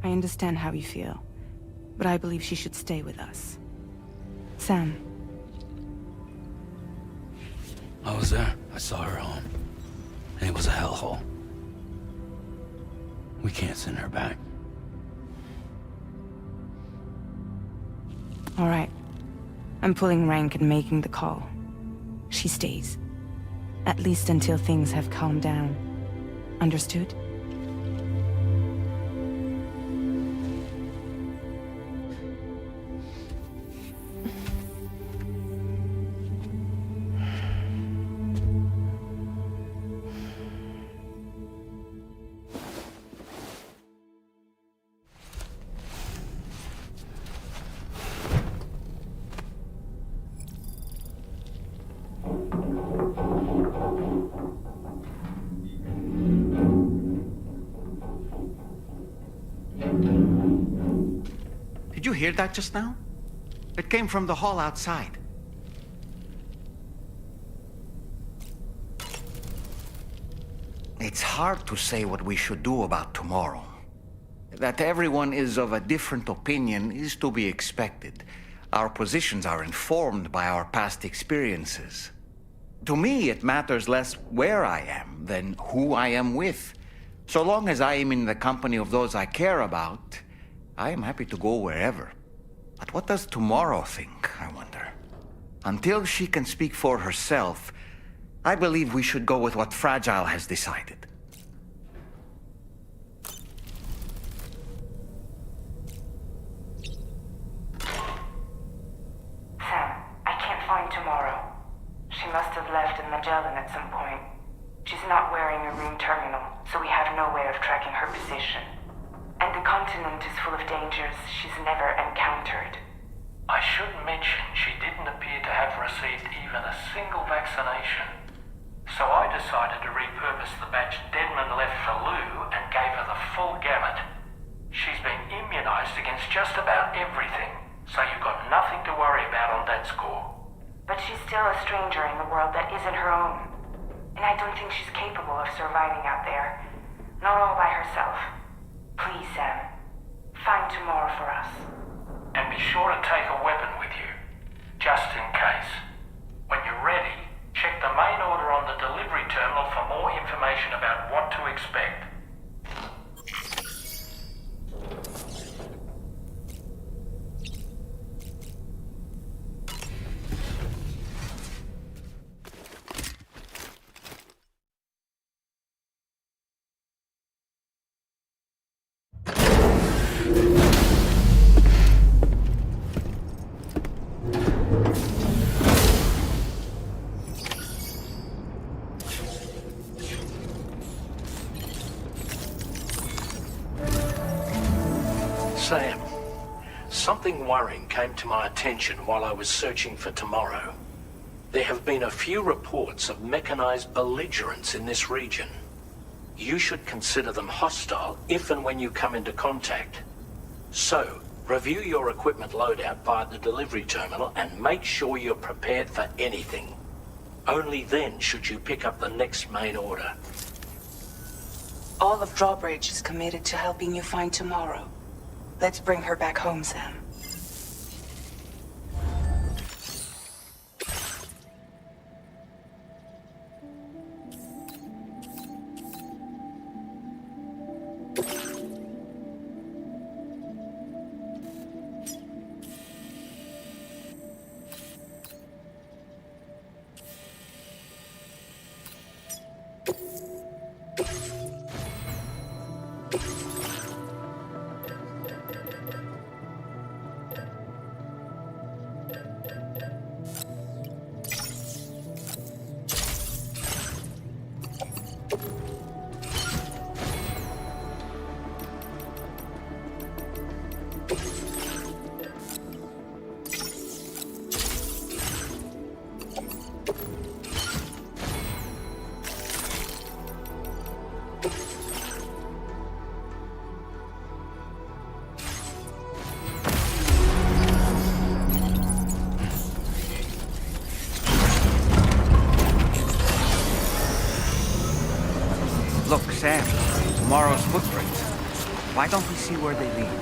I understand how you feel, but I believe she should stay with us. Sam. I was there. I saw her home. And it was a hellhole. We can't send her back. All right. I'm pulling rank and making the call. She stays. At least until things have calmed down. Understood? Did you hear that just now? It came from the hall outside. It's hard to say what we should do about tomorrow. That everyone is of a different opinion is to be expected. Our positions are informed by our past experiences. To me, it matters less where I am than who I am with. So long as I am in the company of those I care about, I am happy to go wherever. But what does tomorrow think, I wonder? Until she can speak for herself, I believe we should go with what Fragile has decided. Sam, I can't find Tomorrow. She must have left in Magellan at some point. She's not wearing a room terminal, so we have no way of tracking her position. And the continent is full of dangers she's never encountered. I should mention she didn't appear to have received even a single vaccination. So I decided to repurpose the batch Deadman left for Lou and gave her the full gamut. She's been immunized against just about everything, so you've got nothing to worry about on that score. But she's still a stranger in the world that isn't her own. And I don't think she's capable of surviving out there. Not all by herself. Please, Sam. Find Tomorrow for us. And be sure to take a weapon with you, just in case. When you're ready, check the main order on the delivery terminal for more information about what to expect. Sam, something worrying came to my attention while I was searching for Tomorrow. There have been a few reports of mechanized belligerents in this region. You should consider them hostile if and when you come into contact. So, review your equipment loadout via the delivery terminal and make sure you're prepared for anything. Only then should you pick up the next main order. All of Drawbridge is committed to helping you find Tomorrow. Let's bring her back home, Sam. Look, Sam, Tomorrow's footprints. Why don't we see where they lead?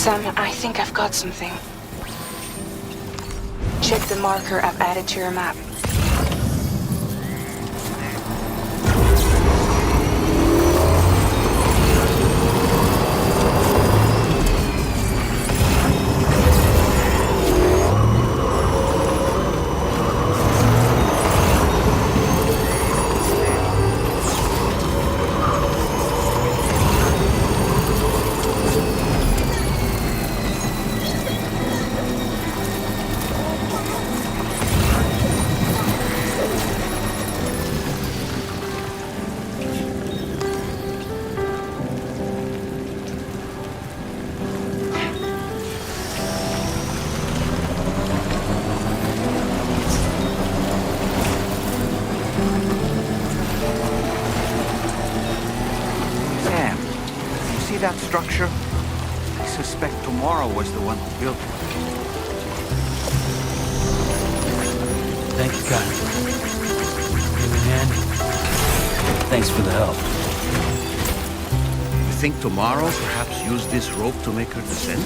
Sam, I think I've got something. Check the marker I've added to your map. That structure? I suspect Tomorrow was the one who built it. Thank you, guys. Give me a hand. Thanks for the help. You think Tomorrow perhaps used this rope to make her descend?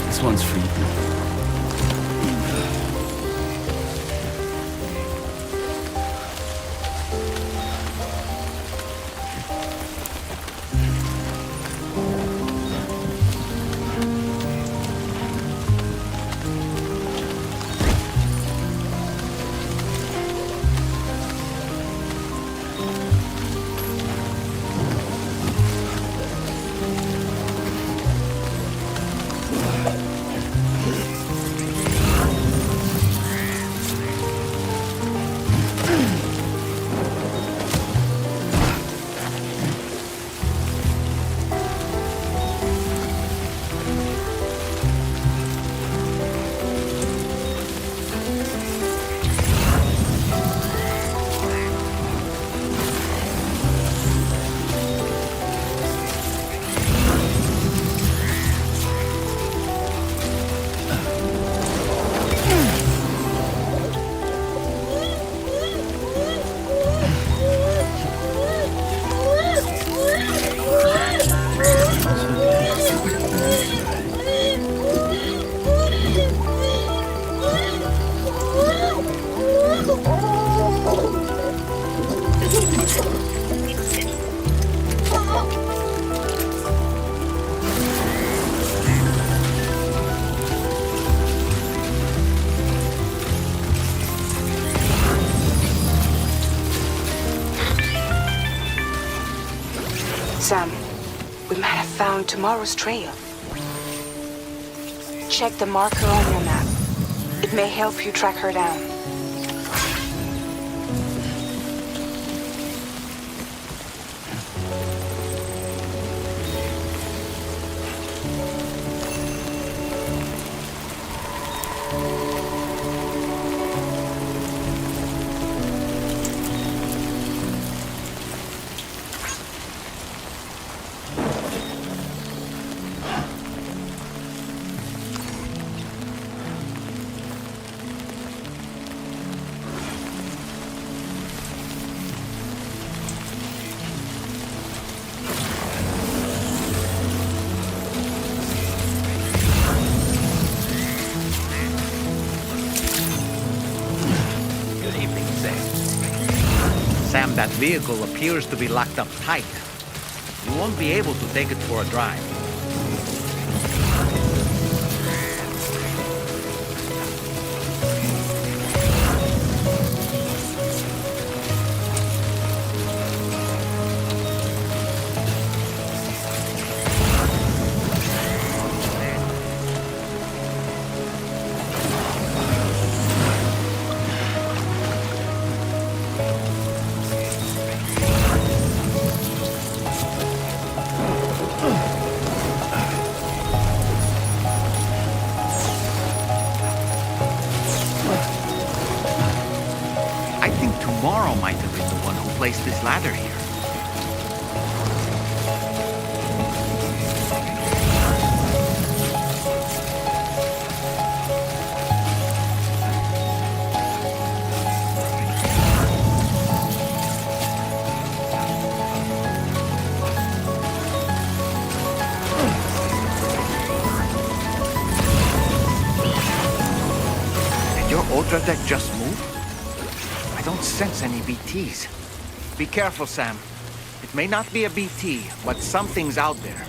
This one's for you. Sam, we might have found Tomorrow's trail. Check the marker on your map. It may help you track her down. Sam, that vehicle appears to be locked up tight. You won't be able to take it for a drive. Tomorrow might have been the one who placed this ladder here. Ultra deck just moved? I don't sense any BTs. Be careful, Sam. It may not be a BT, but something's out there.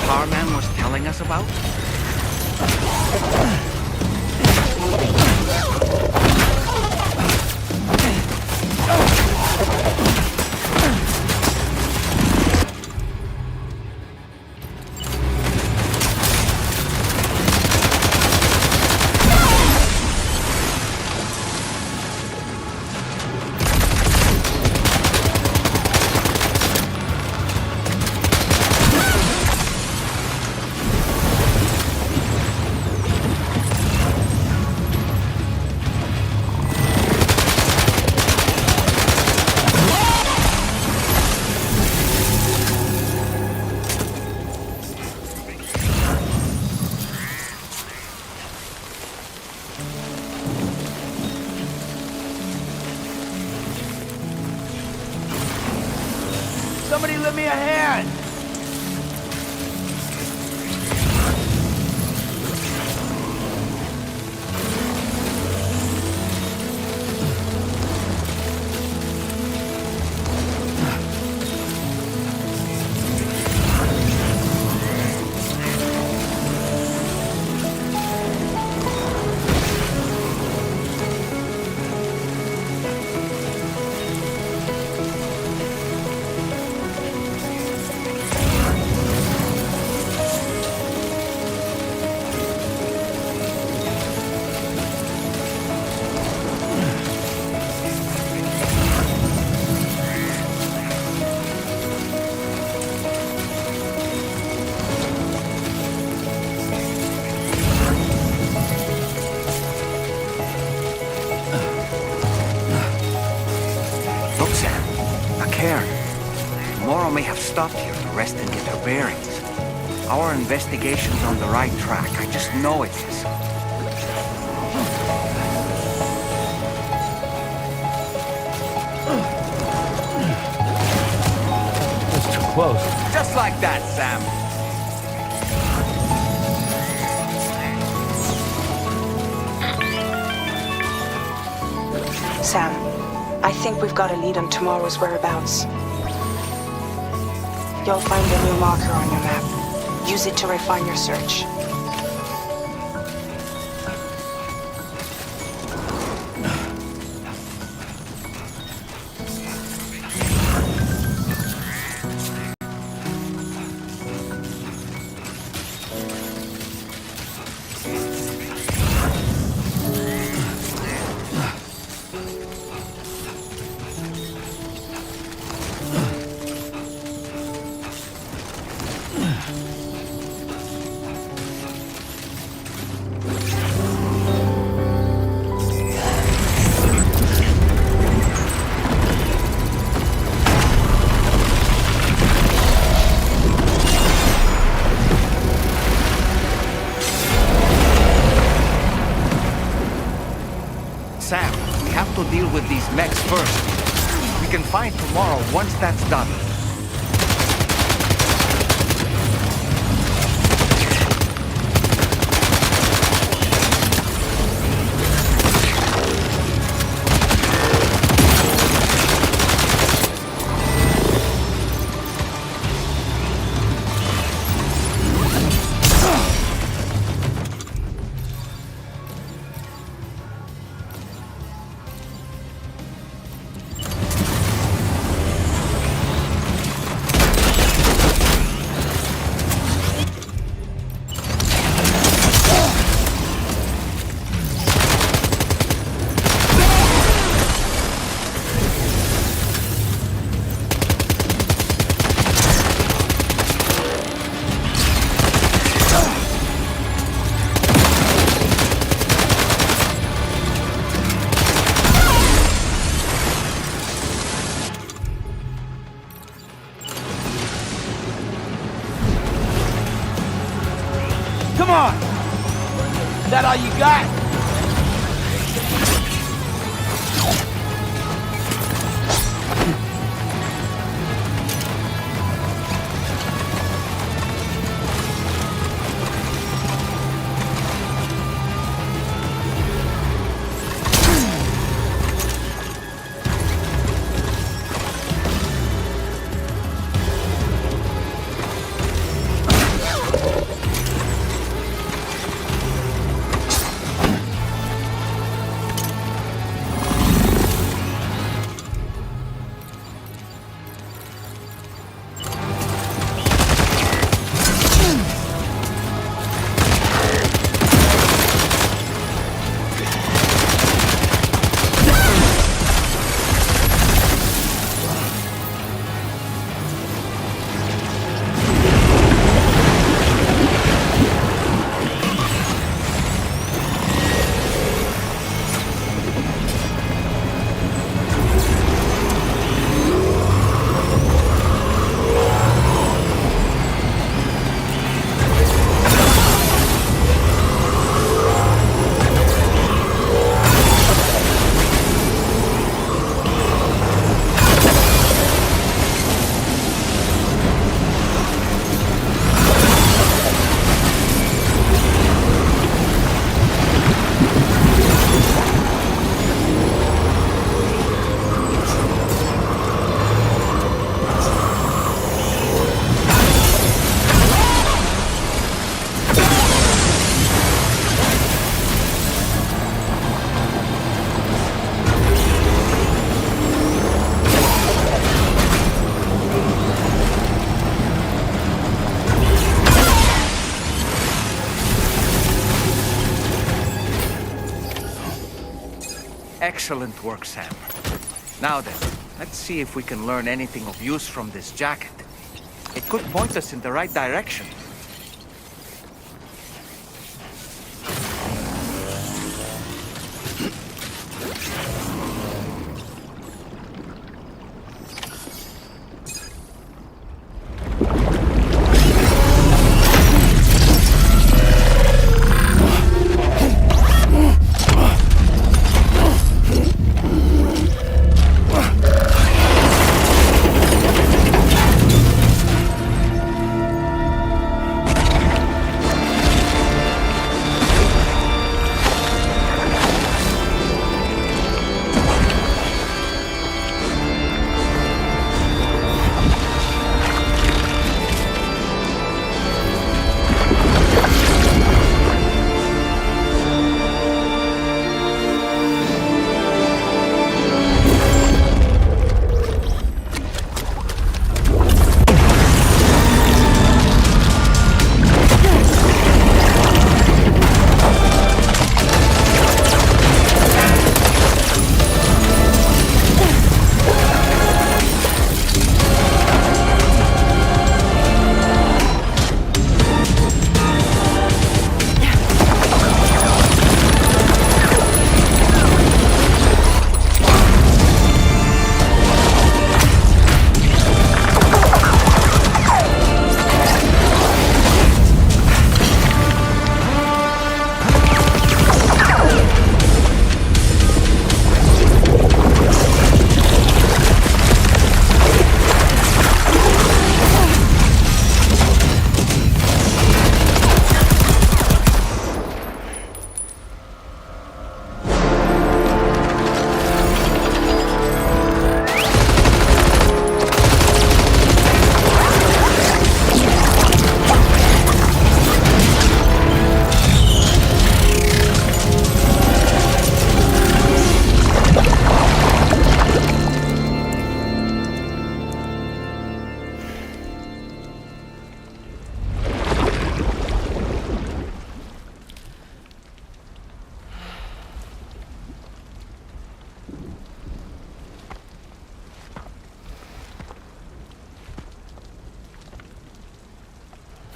Hartman was telling us about? Somebody lend me a hand! Tomorrow may have stopped here to rest and get her bearings. Our investigation's on the right track. I just know it is. That's too close. Just like that, Sam. Sam, I think we've got a lead on tomorrow's whereabouts. You'll find a new marker on your map. Use it to refine your search. Sam, we have to deal with these mechs first. We can find tomorrow once that's done. on! Is that all you got? Excellent work, Sam. Now then, let's see if we can learn anything of use from this jacket. It could point us in the right direction.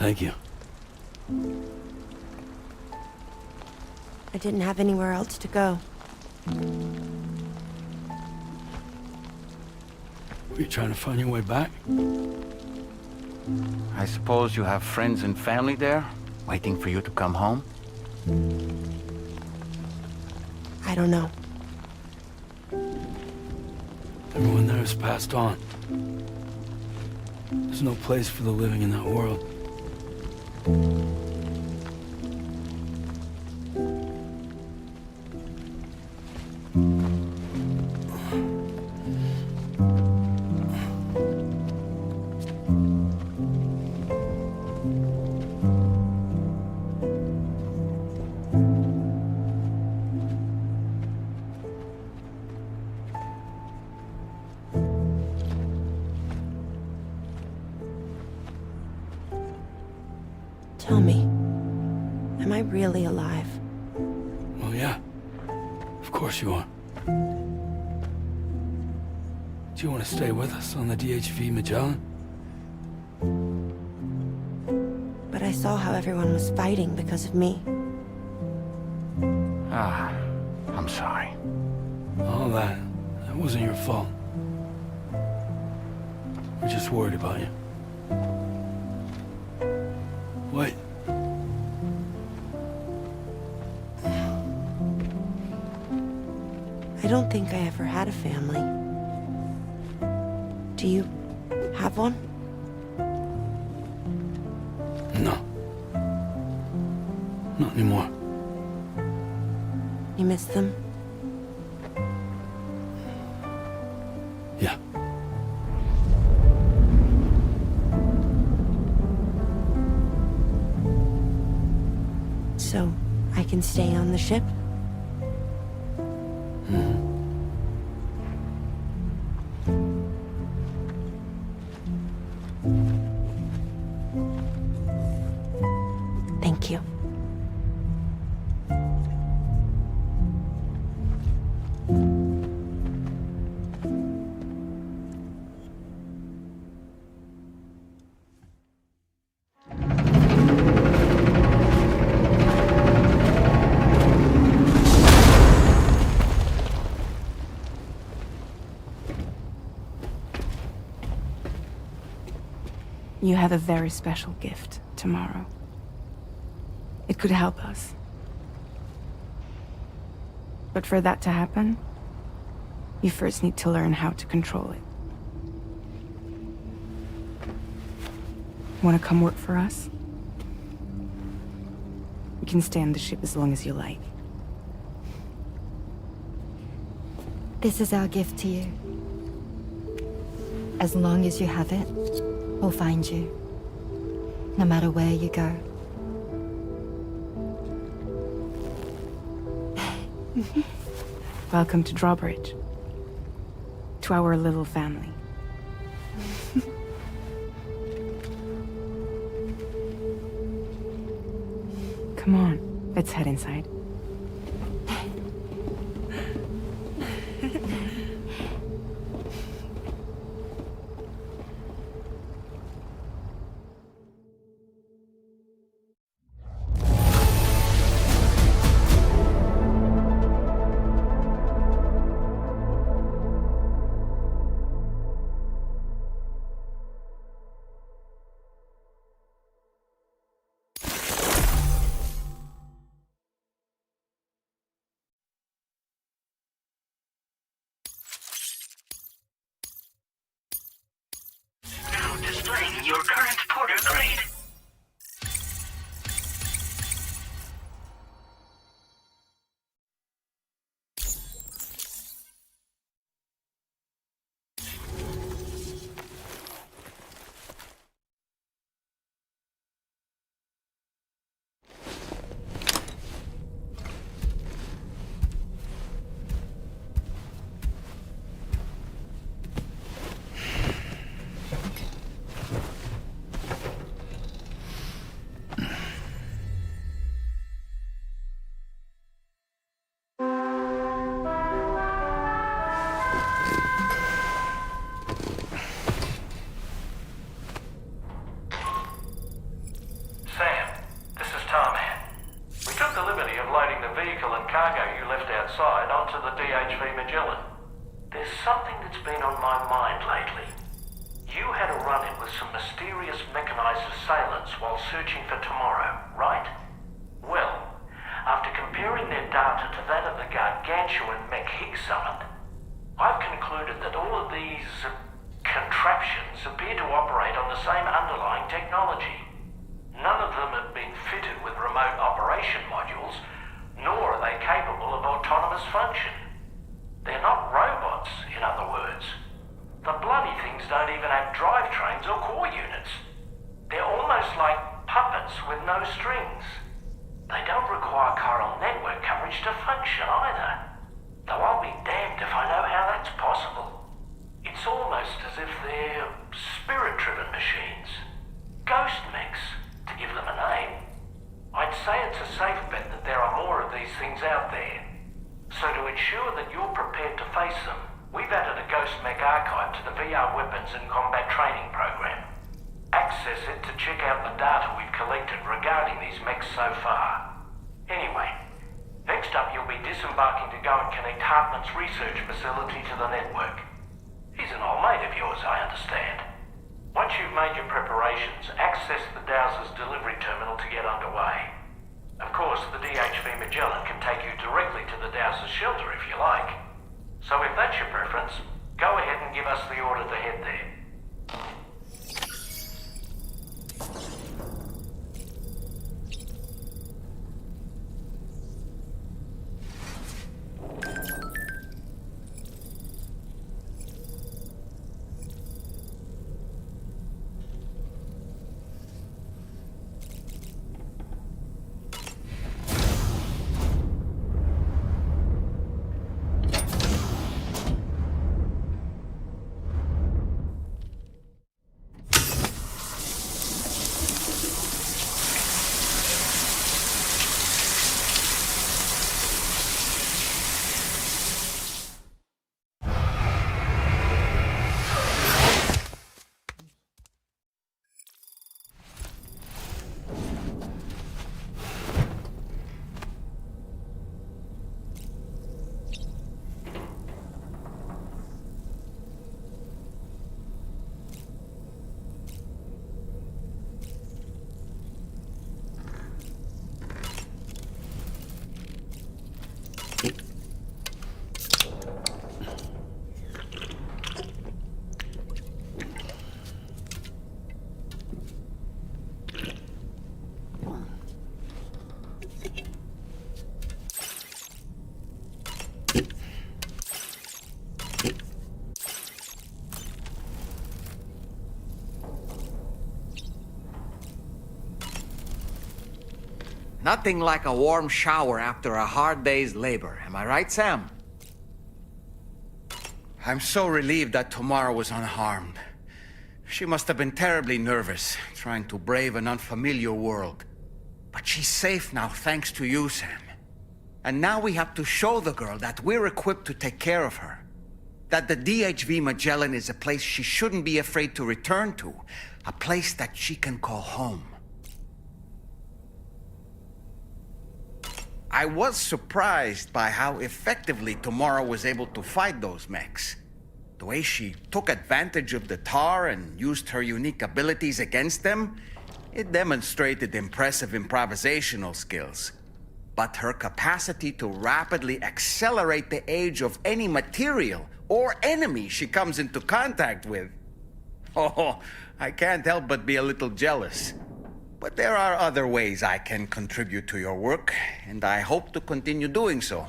Thank you. I didn't have anywhere else to go. Were you trying to find your way back? I suppose you have friends and family there? Waiting for you to come home? I don't know. Everyone there has passed on. There's no place for the living in that world. Tell me, am I really alive? Well, yeah. Of course you are. Do you want to stay with us on the DHV Magellan? But I saw how everyone was fighting because of me. I'm sorry. All that wasn't your fault. We're just worried about you. Wait. I don't think I ever had a family. Do you have one? No. Not anymore. You miss them? Yeah. So, I can stay on the ship? Thank you. You have a very special gift tomorrow. It could help us. But for that to happen, you first need to learn how to control it. Want to come work for us? You can stay on the ship as long as you like. This is our gift to you. As long as you have it, we'll find you. No matter where you go. Welcome to Drawbridge. To our little family. Come on, let's head inside. Now displaying your current porter grade. cargo you left outside onto the DHV Magellan. There's something that's been on my mind lately. You had a run-in with some mysterious mechanized assailants while searching for tomorrow, right? these contraptions appear to operate on the same underlying technology. None of them have been fitted with remote operation modules, nor are they capable of autonomous function. They're not robots, in other words. The bloody things don't even have drivetrains or core units. They're almost like puppets with no strings. They don't require chiral network coverage to function either. Though I'll be damned if I know how that's possible. It's almost as if they're spirit-driven machines. Ghost mechs, to give them a name. I'd say it's a safe bet that there are more of these things out there. So to ensure that you're prepared to face them, we've added a Ghost Mech archive to the VR weapons and combat training program. Access it to check out the data we've collected regarding these mechs so far. Anyway, next up you'll be disembarking to go and connect Hartman's research facility to the network. He's an old mate of yours, I understand. Once you've made your preparations, access the dowser's delivery terminal to get underway. Of course, the DHV Magellan can take you directly to the dowser's shelter if you like. So if that's your preference, go ahead and give us the order to head there. Nothing like a warm shower after a hard day's labor. Am I right, Sam? I'm so relieved that Tamara was unharmed. She must have been terribly nervous, trying to brave an unfamiliar world. But she's safe now, thanks to you, Sam. And now we have to show the girl that we're equipped to take care of her. That the DHV Magellan is a place she shouldn't be afraid to return to. A place that she can call home. I was surprised by how effectively Tamara was able to fight those mechs. The way she took advantage of the tar and used her unique abilities against them, it demonstrated impressive improvisational skills. But her capacity to rapidly accelerate the age of any material or enemy she comes into contact with. Oh, I can't help but be a little jealous. But there are other ways I can contribute to your work, and I hope to continue doing so.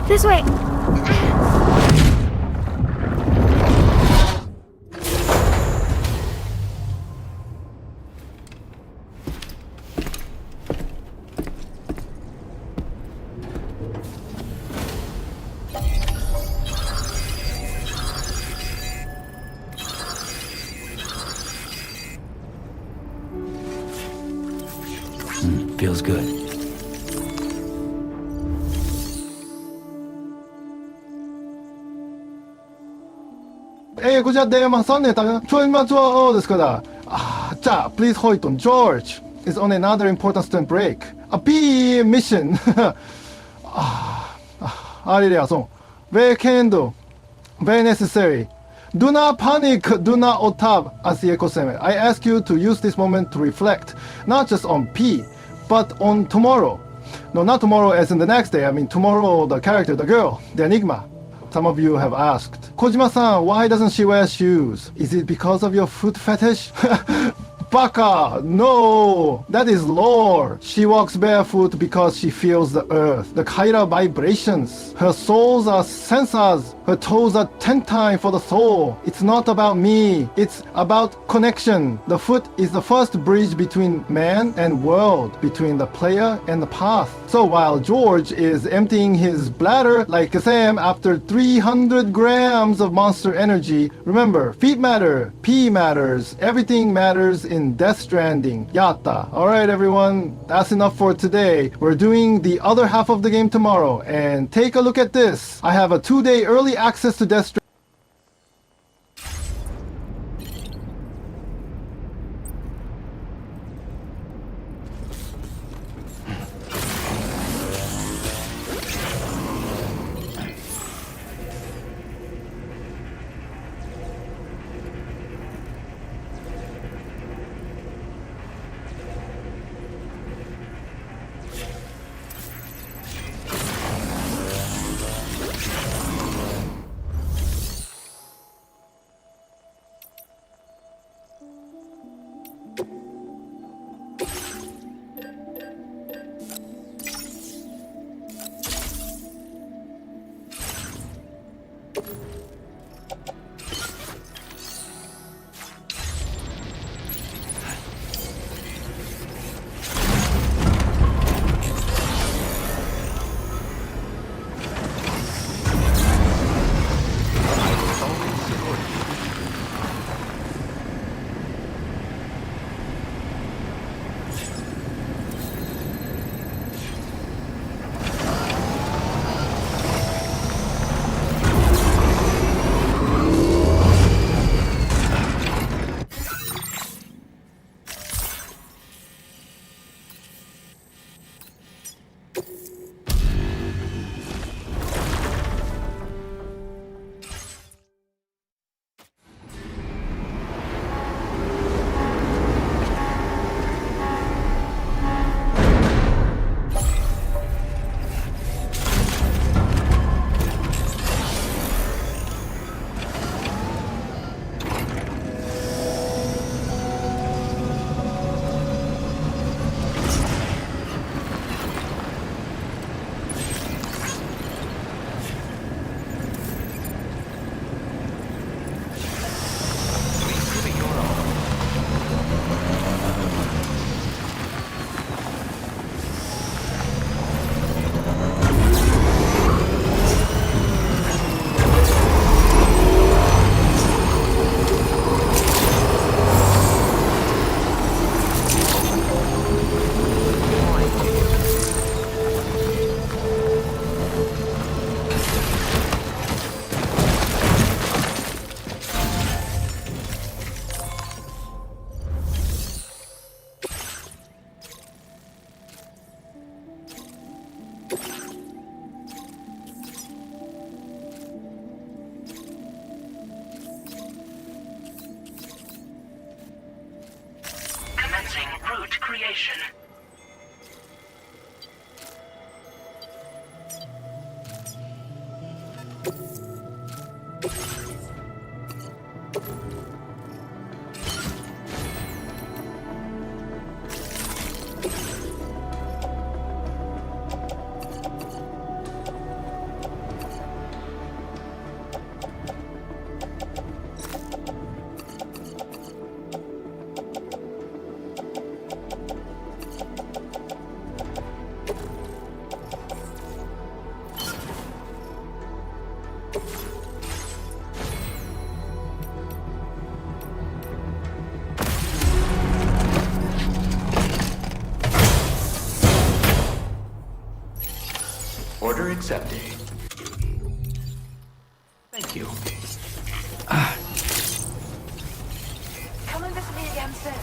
This way! Feels good. Hey, こちらで、3年ちょい待ちはですから。じゃあ、please hold on. George is on another important student break. A PE mission. Arigato. Very kind. Very necessary. Do not panic, do not otab, as the ecosystem. I ask you to use this moment to reflect, not just on P, but on tomorrow. No, not tomorrow as in the next day. I mean tomorrow, the character, the girl, the enigma. Some of you have asked, Kojima-san, why doesn't she wear shoes? Is it because of your foot fetish? Baka! No! That is lore. She walks barefoot because she feels the earth, the chiral vibrations. Her soles are sensors. Her toes are tentai for the soul. It's not about me. It's about connection. The foot is the first bridge between man and world, between the player and the path. So while George is emptying his bladder like Sam after 300 grams of monster energy, remember, feet matter, P matters, everything matters in Death Stranding. Yatta. Alright everyone, that's enough for today. We're doing the other half of the game tomorrow, and take a look at this. I have a 2-day early access to Death Stranding. creation. Order accepted. Thank you. Come and visit me again soon.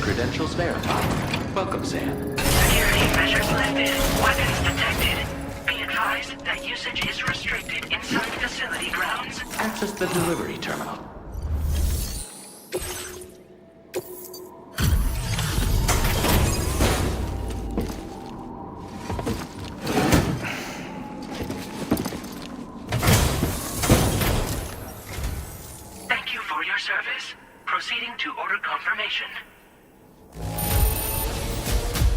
Credentials verified. Welcome, Sam. Security measures lifted. Weapons detected. Be advised that usage is restricted inside facility grounds. Access the delivery terminal. Thank you for your service. Proceeding to order confirmation.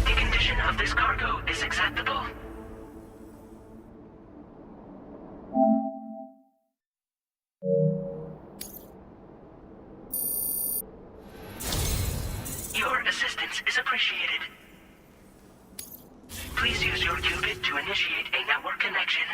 The condition of this cargo is acceptable. Your assistance is appreciated. Please use your qubit to initiate a network connection.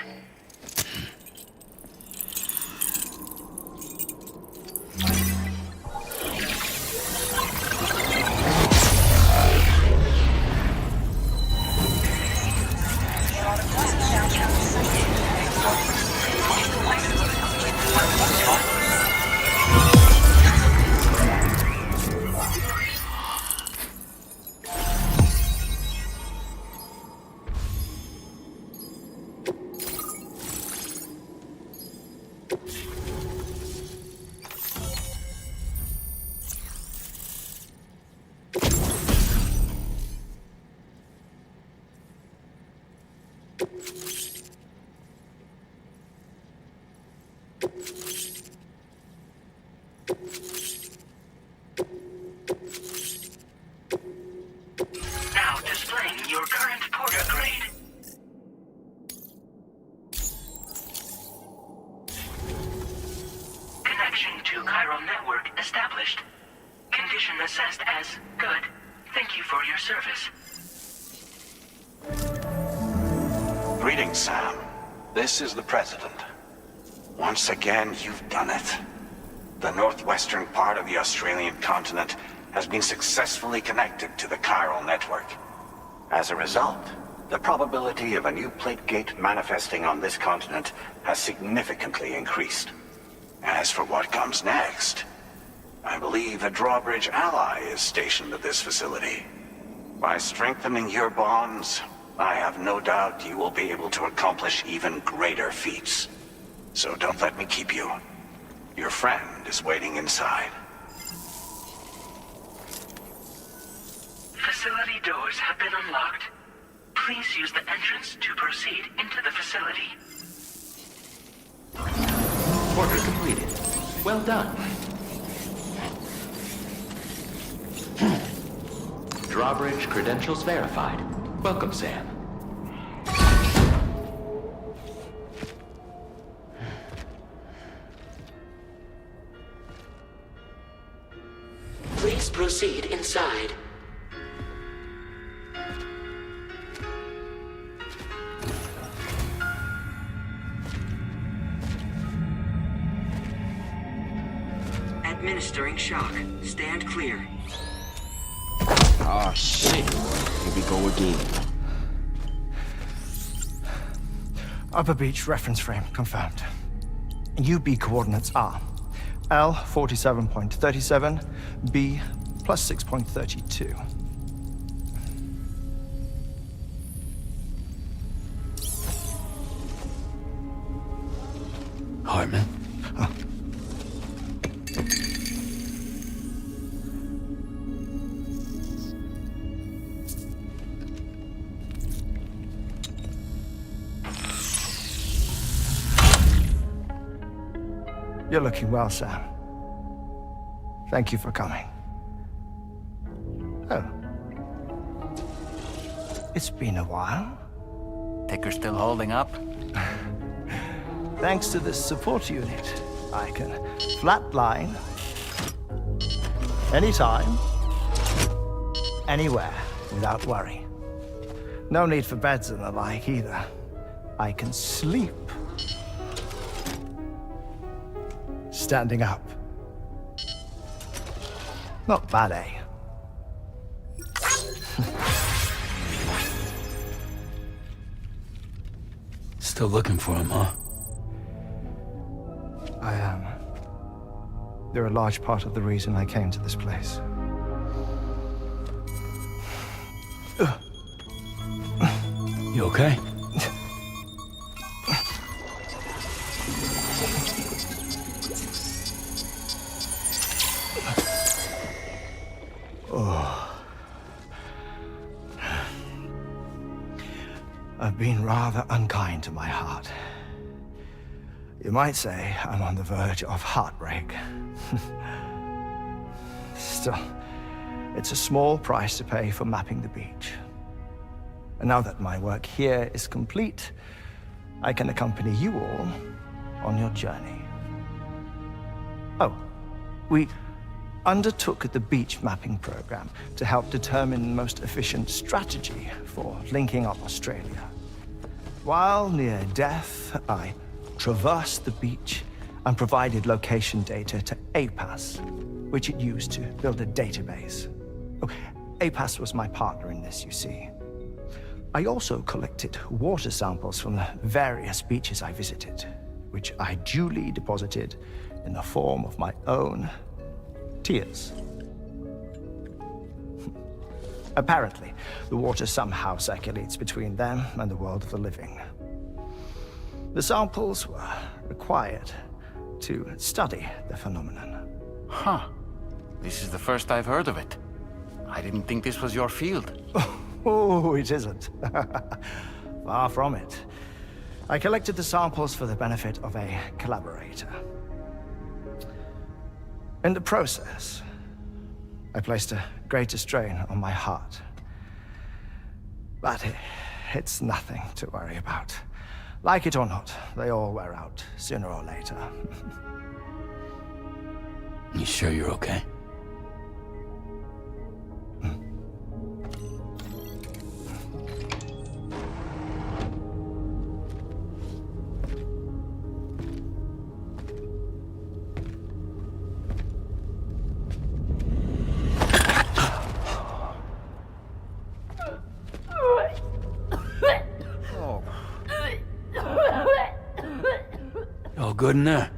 Now displaying your current porter grade. Connection to chiral network established. Condition assessed as good. Thank you for your service. Greetings, Sam. This is the President. Once again, you've done it. The northwestern part of the Australian continent has been successfully connected to the chiral network. As a result, the probability of a new plate gate manifesting on this continent has significantly increased. As for what comes next, I believe a drawbridge ally is stationed at this facility. By strengthening your bonds, I have no doubt you will be able to accomplish even greater feats. So don't let me keep you. Your friend is waiting inside. Facility doors have been unlocked. Please use the entrance to proceed into the facility. Order completed. Well done. Drawbridge credentials verified. Welcome, Sam. Please proceed inside. Administering shock. Stand clear. Oh shit. Here we go again. Upper beach reference frame confirmed. UB coordinates are L 47.37, B plus 6.32. Hartman? You're looking well, Sam. Thank you for coming. Oh. It's been a while. Ticker still holding up? Thanks to this support unit, I can flatline anytime, anywhere, without worry. No need for beds and the like either. I can sleep standing up. Not bad, eh? Still looking for him, huh? I am. They're a large part of the reason I came to this place. You okay? I've been rather unkind to my heart. You might say I'm on the verge of heartbreak. Still, it's a small price to pay for mapping the beach. And now that my work here is complete, I can accompany you all on your journey. Oh, we undertook the beach mapping program to help determine the most efficient strategy for linking up Australia. While near death, I traversed the beach and provided location data to APAS, which it used to build a database. Oh, APAS was my partner in this, you see. I also collected water samples from the various beaches I visited, which I duly deposited in the form of my own tears. Apparently, the water somehow circulates between them and the world of the living. The samples were required to study the phenomenon. Huh. This is the first I've heard of it. I didn't think this was your field. Oh, it isn't. Far from it. I collected the samples for the benefit of a collaborator. In the process, I placed a greater strain on my heart. But it's nothing to worry about. Like it or not, they all wear out sooner or later. You sure you're okay? All good in there?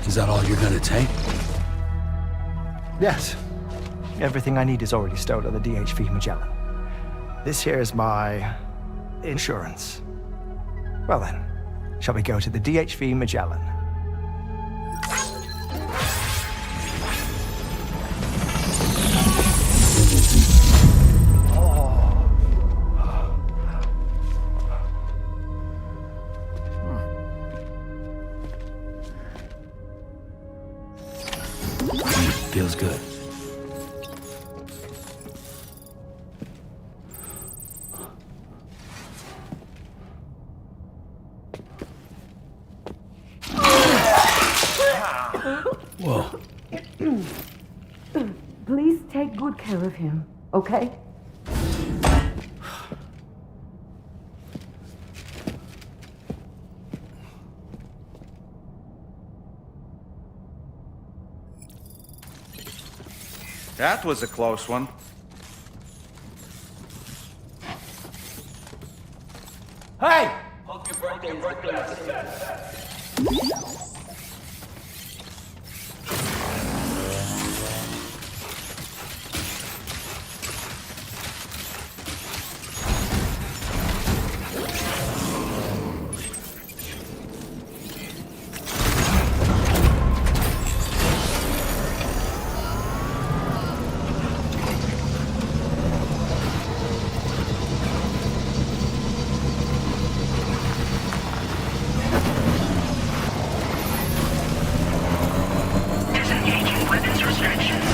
Is that all you're gonna take? Yes. Everything I need is already stowed on the DHV Magellan. This here is my insurance. Well then, shall we go to the DHV Magellan? Feels good. Whoa. Please take good care of him, okay? That was a close one. Hey! Disengaging weapons restrictions.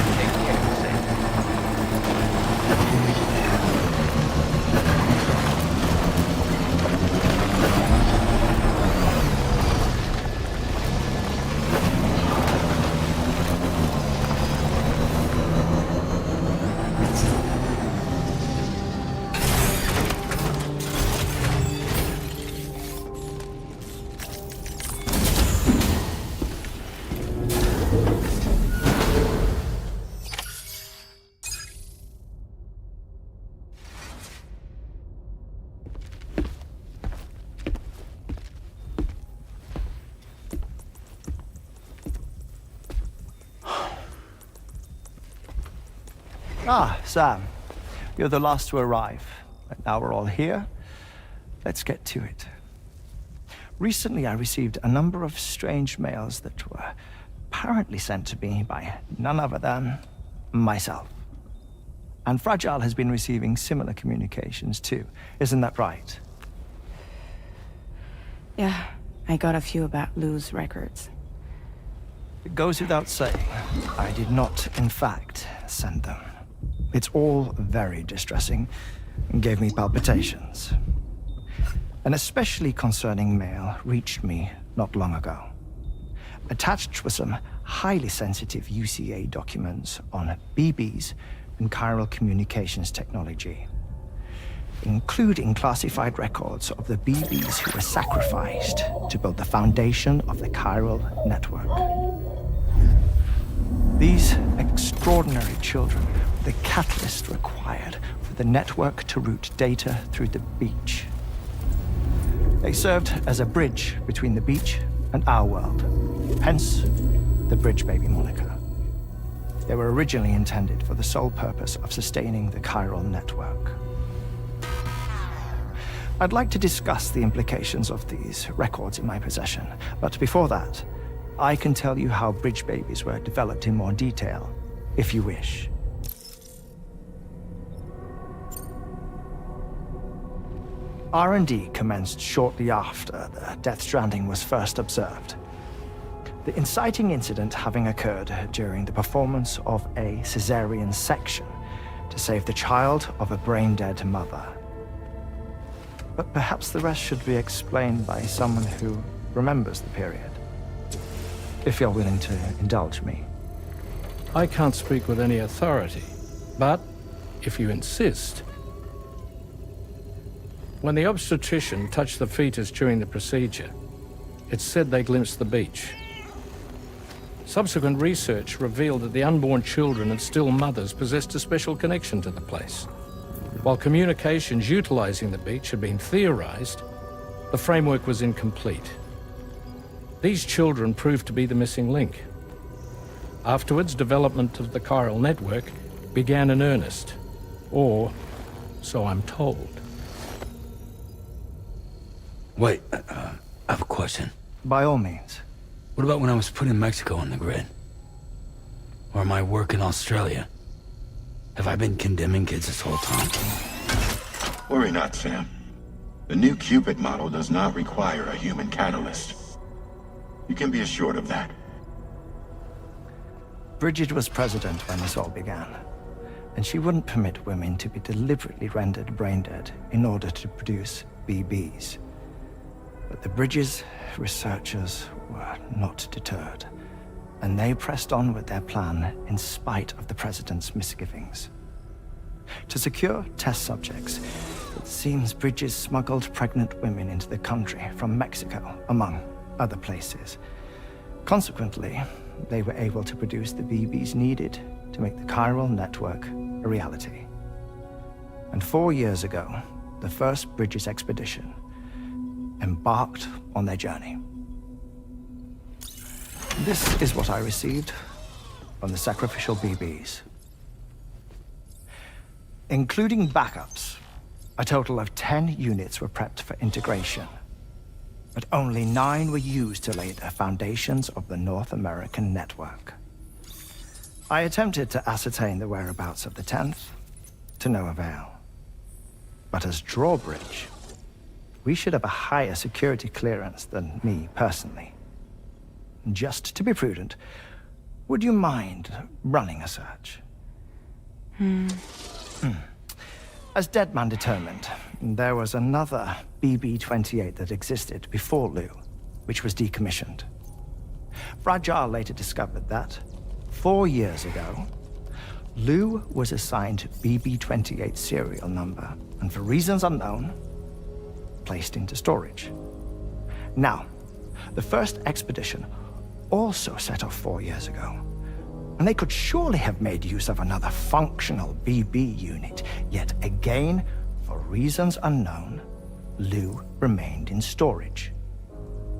Ah, Sam. You're the last to arrive. But now we're all here. Let's get to it. Recently, I received a number of strange mails that were apparently sent to me by none other than myself. And Fragile has been receiving similar communications too. Isn't that right? Yeah, I got a few about Lou's records. It goes without saying, I did not, in fact, send them. It's all very distressing and gave me palpitations. An especially concerning mail reached me not long ago. Attached were some highly sensitive UCA documents on BBs and chiral communications technology, including classified records of the BBs who were sacrificed to build the foundation of the chiral network. These extraordinary children were the catalyst required for the network to route data through the beach. They served as a bridge between the beach and our world, hence the Bridge Baby moniker. They were originally intended for the sole purpose of sustaining the chiral network. I'd like to discuss the implications of these records in my possession, but before that, I can tell you how bridge babies were developed in more detail, if you wish. R&D commenced shortly after the Death Stranding was first observed. The inciting incident having occurred during the performance of a caesarean section to save the child of a brain-dead mother. But perhaps the rest should be explained by someone who remembers the period. If you're willing to indulge me. I can't speak with any authority, but if you insist. When the obstetrician touched the fetus during the procedure, it's said they glimpsed the beach. Subsequent research revealed that the unborn children and still mothers possessed a special connection to the place. While communications utilizing the beach had been theorized, the framework was incomplete. These children proved to be the missing link. Afterwards, development of the chiral network began in earnest, or so I'm told. Wait, I have a question. By all means. What about when I was put in Mexico on the grid? Or my work in Australia? Have I been condemning kids this whole time? Worry not, Sam. The new Cupid model does not require a human catalyst. You can be assured of that. Bridget was president when this all began, and she wouldn't permit women to be deliberately rendered brain-dead in order to produce BBs. But the Bridges researchers were not deterred, and they pressed on with their plan in spite of the president's misgivings. To secure test subjects, it seems Bridges smuggled pregnant women into the country from Mexico, among other places. Consequently, they were able to produce the BBs needed to make the chiral network a reality. And 4 years ago, the first Bridges expedition embarked on their journey. This is what I received from the sacrificial BBs. Including backups, a total of 10 units were prepped for integration, but only 9 were used to lay the foundations of the North American network. I attempted to ascertain the whereabouts of the 10th, to no avail. But as drawbridge, we should have a higher security clearance than me personally. Just to be prudent, would you mind running a search? As Deadman determined, there was another BB-28 that existed before Lou, which was decommissioned. Fragile later discovered that, 4 years ago, Lou was assigned BB-28 serial number, and for reasons unknown, placed into storage. Now, the first expedition also set off 4 years ago, and they could surely have made use of another functional BB unit, yet again, for reasons unknown, Lou remained in storage.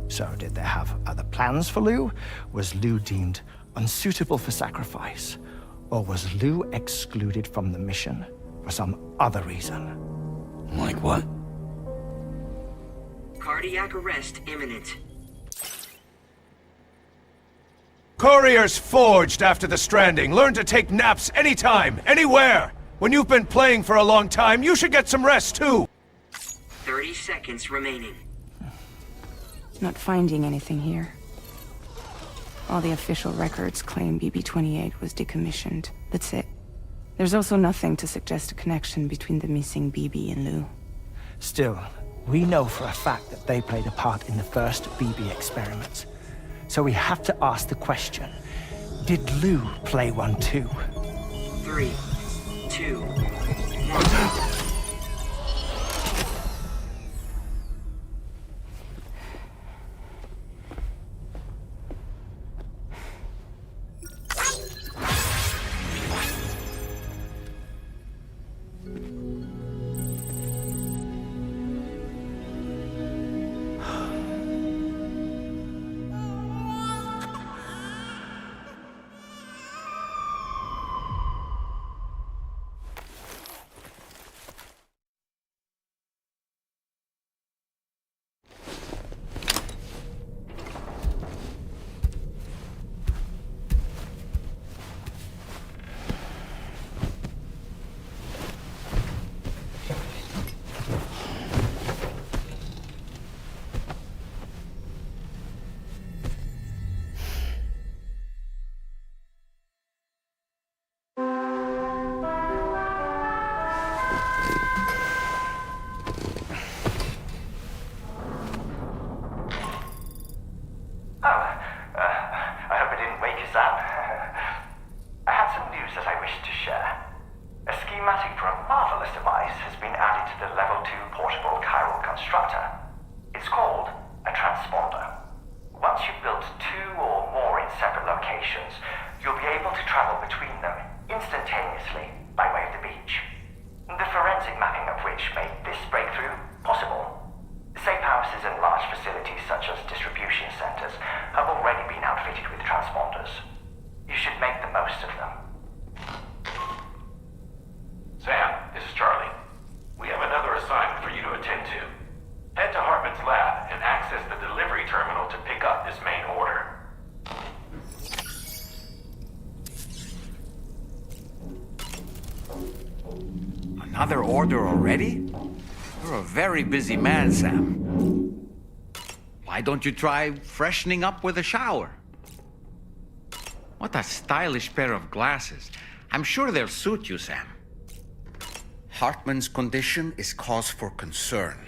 So did they have other plans for Lou? Was Lou deemed unsuitable for sacrifice? Or was Lou excluded from the mission for some other reason? Like what? Cardiac arrest imminent. Couriers forged after the Stranding. Learn to take naps anytime, anywhere. When you've been playing for a long time, you should get some rest too. 30 seconds remaining. Not finding anything here. All the official records claim BB-28 was decommissioned. That's it. There's also nothing to suggest a connection between the missing BB and Lou. Still, we know for a fact that they played a part in the first BB experiments. So we have to ask the question, did Lou play one too? 3, 2, 1. schematic for a marvelous device has been added to the Level 2 portable chiral constructor. It's called a transponder. Once you've built 2 or more in separate locations, you'll be able to travel between them instantaneously by way of the beach. The forensic mapping of which made this breakthrough possible. Safe houses and large facilities such as distribution centers have already been outfitted with transponders. You should make the most of them. Sam, this is Charlie. We have another assignment for you to attend to. Head to Hartman's lab and access the delivery terminal to pick up this main order. Another order already? You're a very busy man, Sam. Why don't you try freshening up with a shower? What a stylish pair of glasses. I'm sure they'll suit you, Sam. Hartman's condition is cause for concern.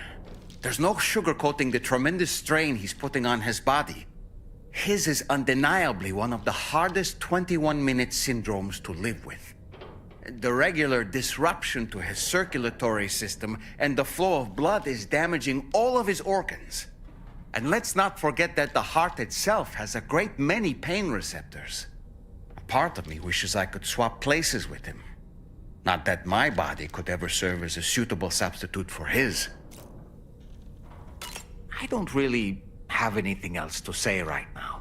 There's no sugarcoating the tremendous strain he's putting on his body. His is undeniably one of the hardest 21-minute syndromes to live with. The regular disruption to his circulatory system and the flow of blood is damaging all of his organs. And let's not forget that the heart itself has a great many pain receptors. A part of me wishes I could swap places with him. Not that my body could ever serve as a suitable substitute for his. I don't really have anything else to say right now.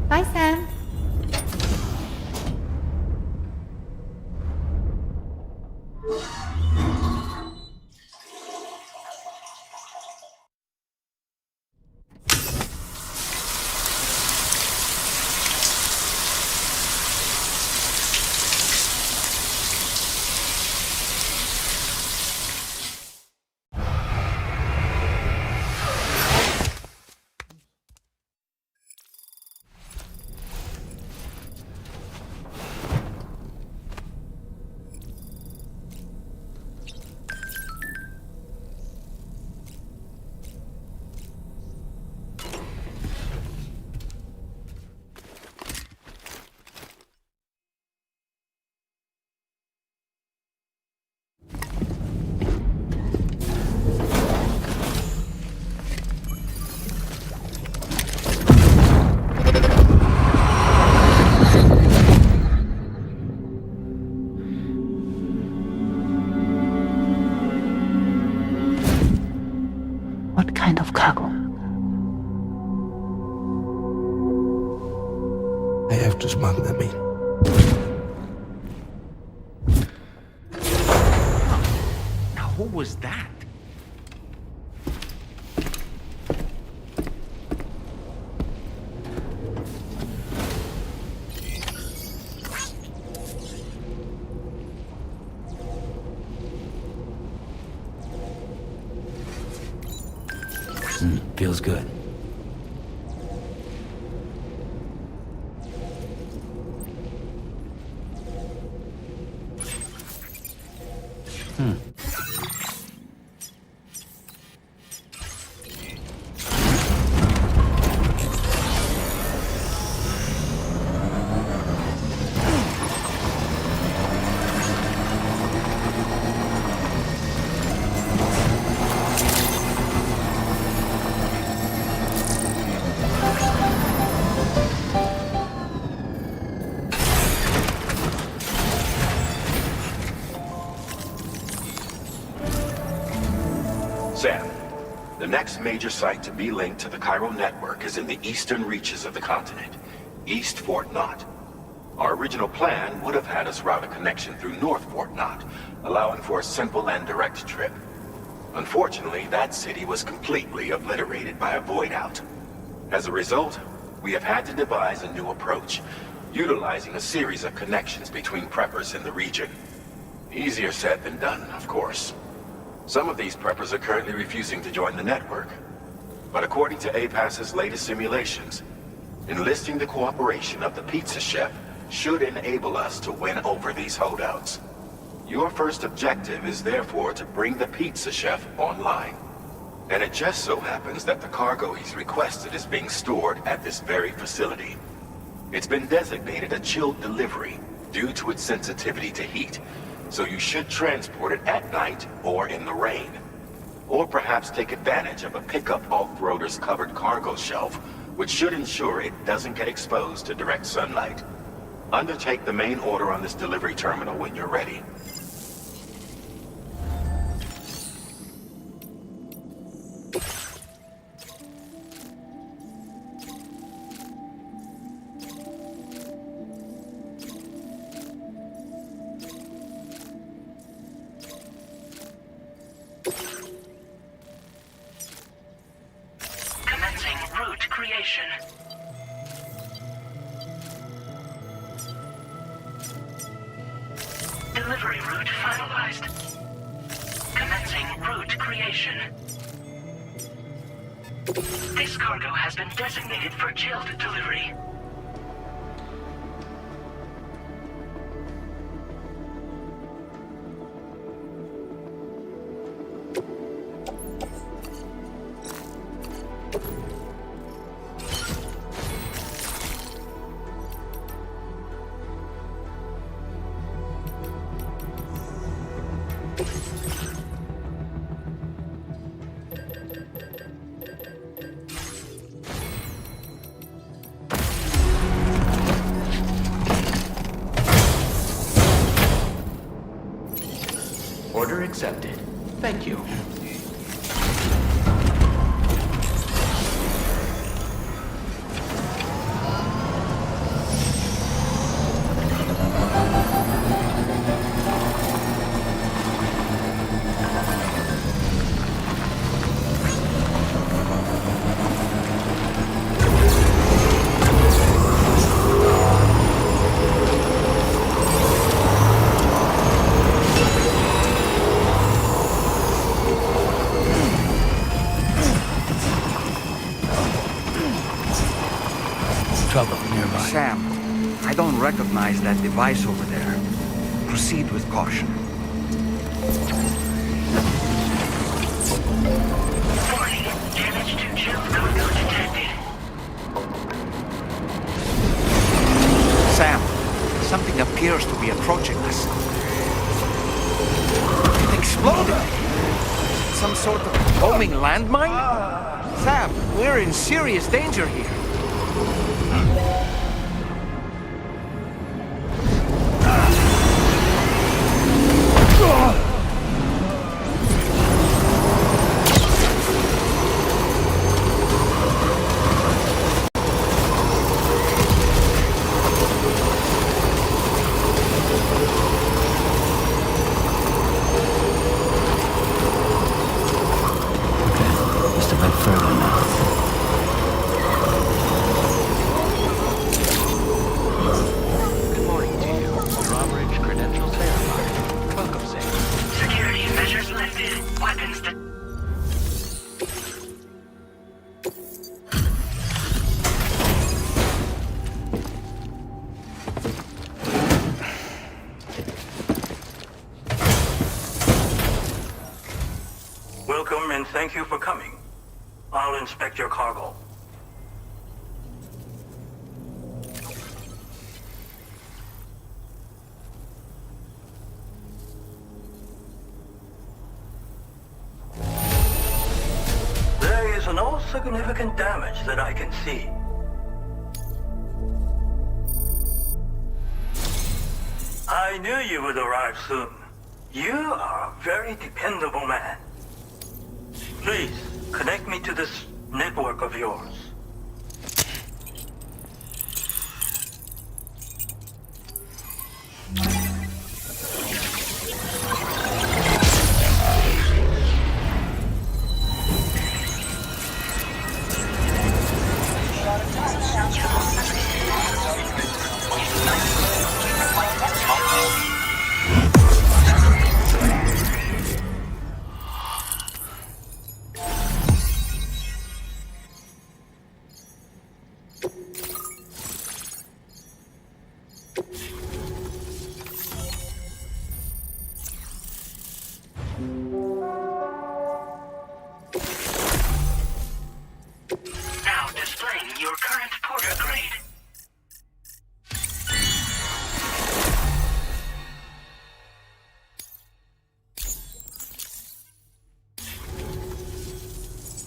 Bye, Sam. What kind of cargo? I have to smuggle them in. Now, who was that? Feels good. Sam, the next major site to be linked to the chiral network is in the eastern reaches of the continent, East Fort Knot. Our original plan would have had us route a connection through North Fort Knot, allowing for a simple and direct trip. Unfortunately, that city was completely obliterated by a void out. As a result, we have had to devise a new approach, utilizing a series of connections between preppers in the region. Easier said than done, of course. Some of these preppers are currently refusing to join the network. But according to APAS's latest simulations, enlisting the cooperation of the pizza chef should enable us to win over these holdouts. Your first objective is therefore to bring the pizza chef online. And it just so happens that the cargo he's requested is being stored at this very facility. It's been designated a chilled delivery due to its sensitivity to heat, so you should transport it at night or in the rain. Or perhaps take advantage of a pickup off-roader's covered cargo shelf, which should ensure it doesn't get exposed to direct sunlight. Undertake the main order on this delivery terminal when you're ready. Commencing route creation. Delivery route finalized. Commencing route creation. This cargo has been designated for chilled delivery. Order accepted. Thank you. Trouble nearby. Sam, I don't recognize that device over there. Proceed with caution. Warning, damage to chilled cargo detected. Sam, something appears to be approaching us. It exploded! Some sort of homing landmine? Sam, we're in serious danger here. Must have went further now. Good morning to you. Drawbridge credentials verified. Welcome, Sam. Security measures lifted. Weapons to... Welcome and thank you for coming. I'll inspect your cargo. There is no significant damage that I can see. I knew you would arrive soon. You are a very dependable man. Please, connect me to this network of yours.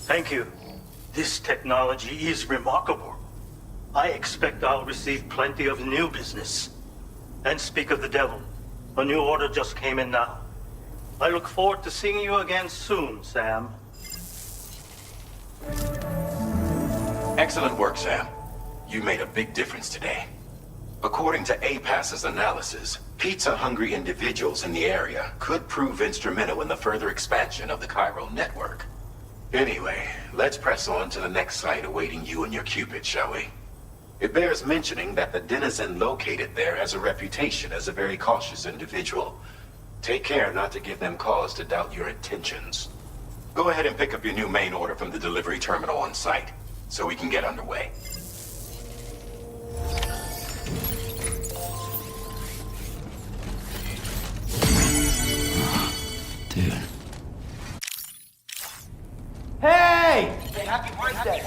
Thank you. This technology is remarkable. I expect I'll receive plenty of new business. And speak of the devil, a new order just came in now. I look forward to seeing you again soon, Sam. Excellent work, Sam. You made a big difference today. According to APAS's analysis, pizza-hungry individuals in the area could prove instrumental in the further expansion of the Chiral network. Anyway, let's press on to the next site awaiting you and your Cupid, shall we? It bears mentioning that the denizen located there has a reputation as a very cautious individual. Take care not to give them cause to doubt your intentions. Go ahead and pick up your new main order from the delivery terminal on site, so we can get underway. Dude. Hey! Happy birthday!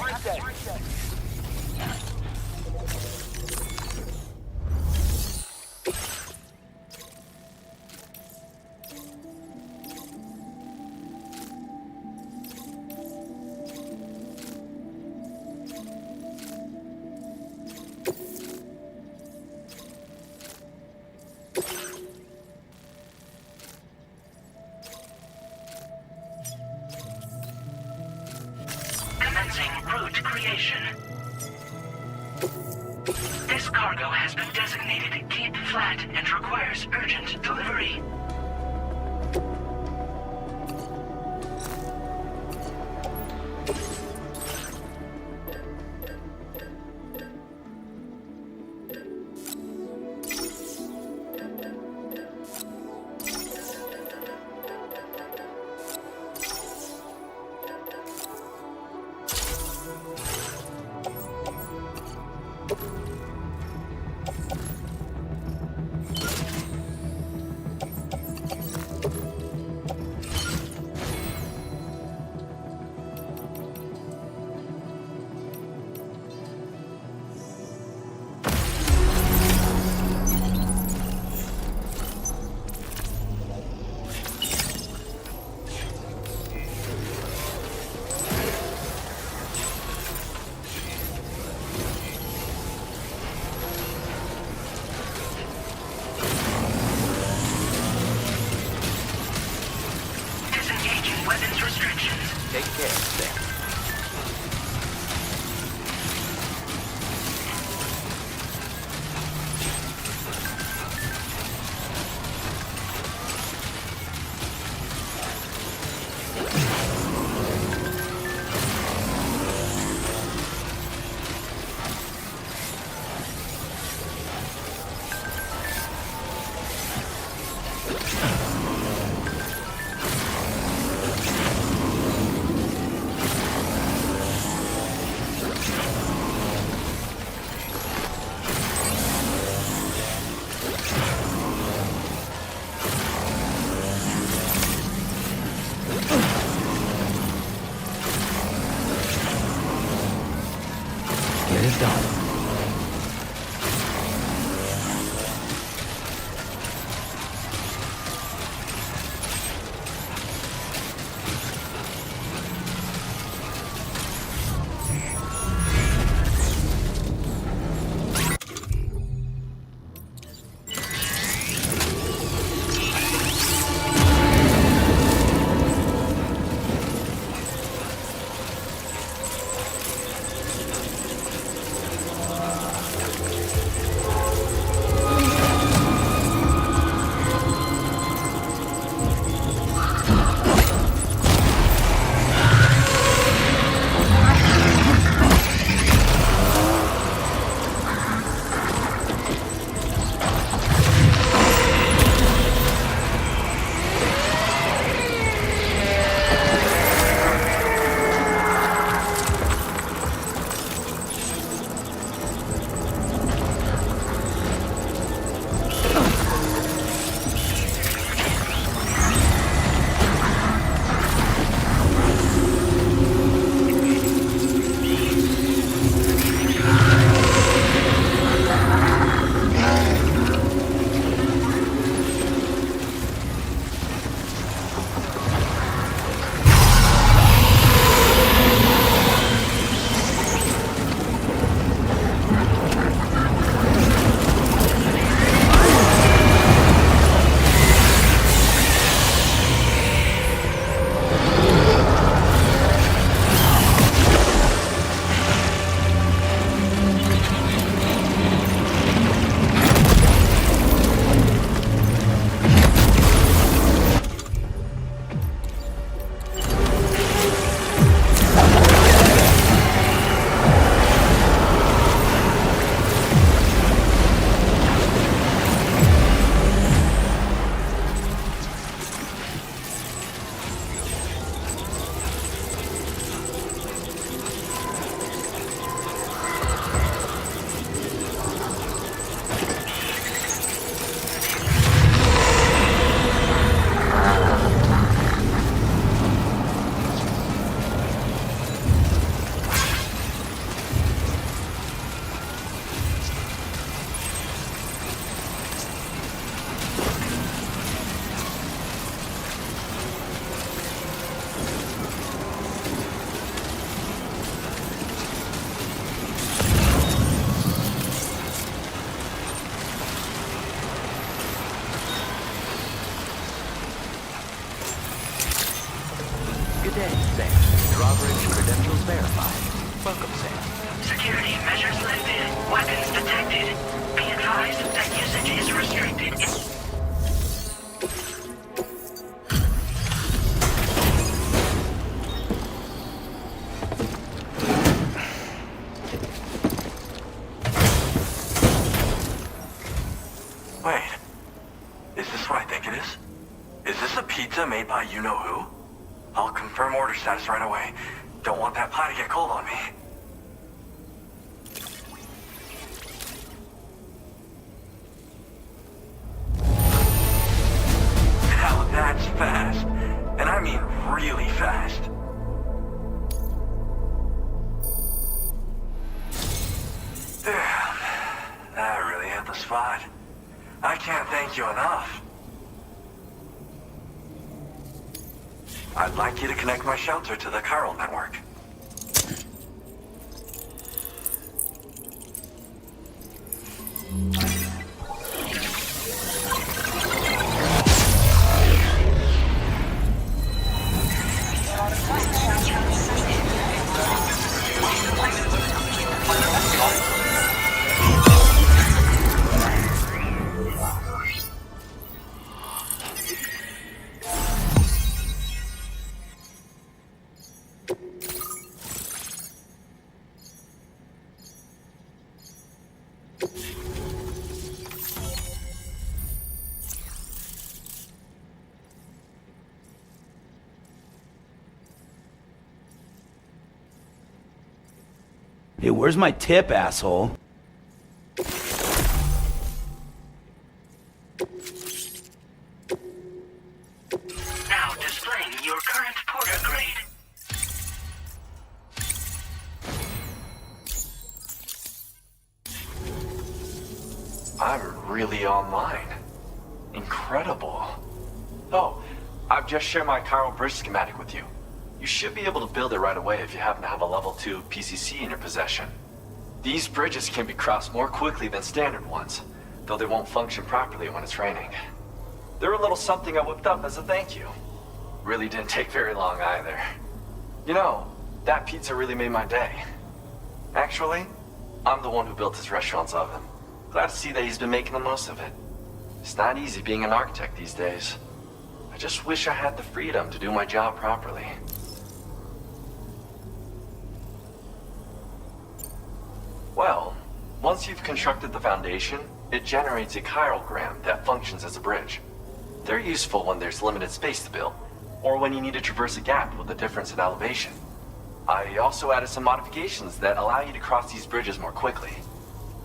Commencing route creation. This cargo has been designated Keep Flat and requires urgent delivery. Weapons restrictions. Take care, Sam. Get it done. day, Sam. Drawbridge credentials verified. Welcome, Sam. Security measures lifted. Weapons detected. Be advised that usage is restricted. Wait. Is this what I think it is? Is this a pizza made by you-know-who? I'll confirm order status right away. Don't want that pie to get cold on me. Now that's fast. And I mean really fast. Damn. That really hit the spot. I can't thank you enough. I'd like you to connect my shelter to the chiral network. Hey, where's my tip, asshole? Now displaying your current porter grade. I'm really online. Incredible. Oh, I've just shared my chiral bridge schematic with you. You should be able to build it right away if you happen to have a level 2 PCC in your possession. These bridges can be crossed more quickly than standard ones, though they won't function properly when it's raining. They're a little something I whipped up as a thank you. Really didn't take very long either. You know, that pizza really made my day. Actually, I'm the one who built his restaurant's oven. Glad to see that he's been making the most of it. It's not easy being an architect these days. I just wish I had the freedom to do my job properly. Well, once you've constructed the foundation, it generates a chirogram that functions as a bridge. They're useful when there's limited space to build, or when you need to traverse a gap with a difference in elevation. I also added some modifications that allow you to cross these bridges more quickly.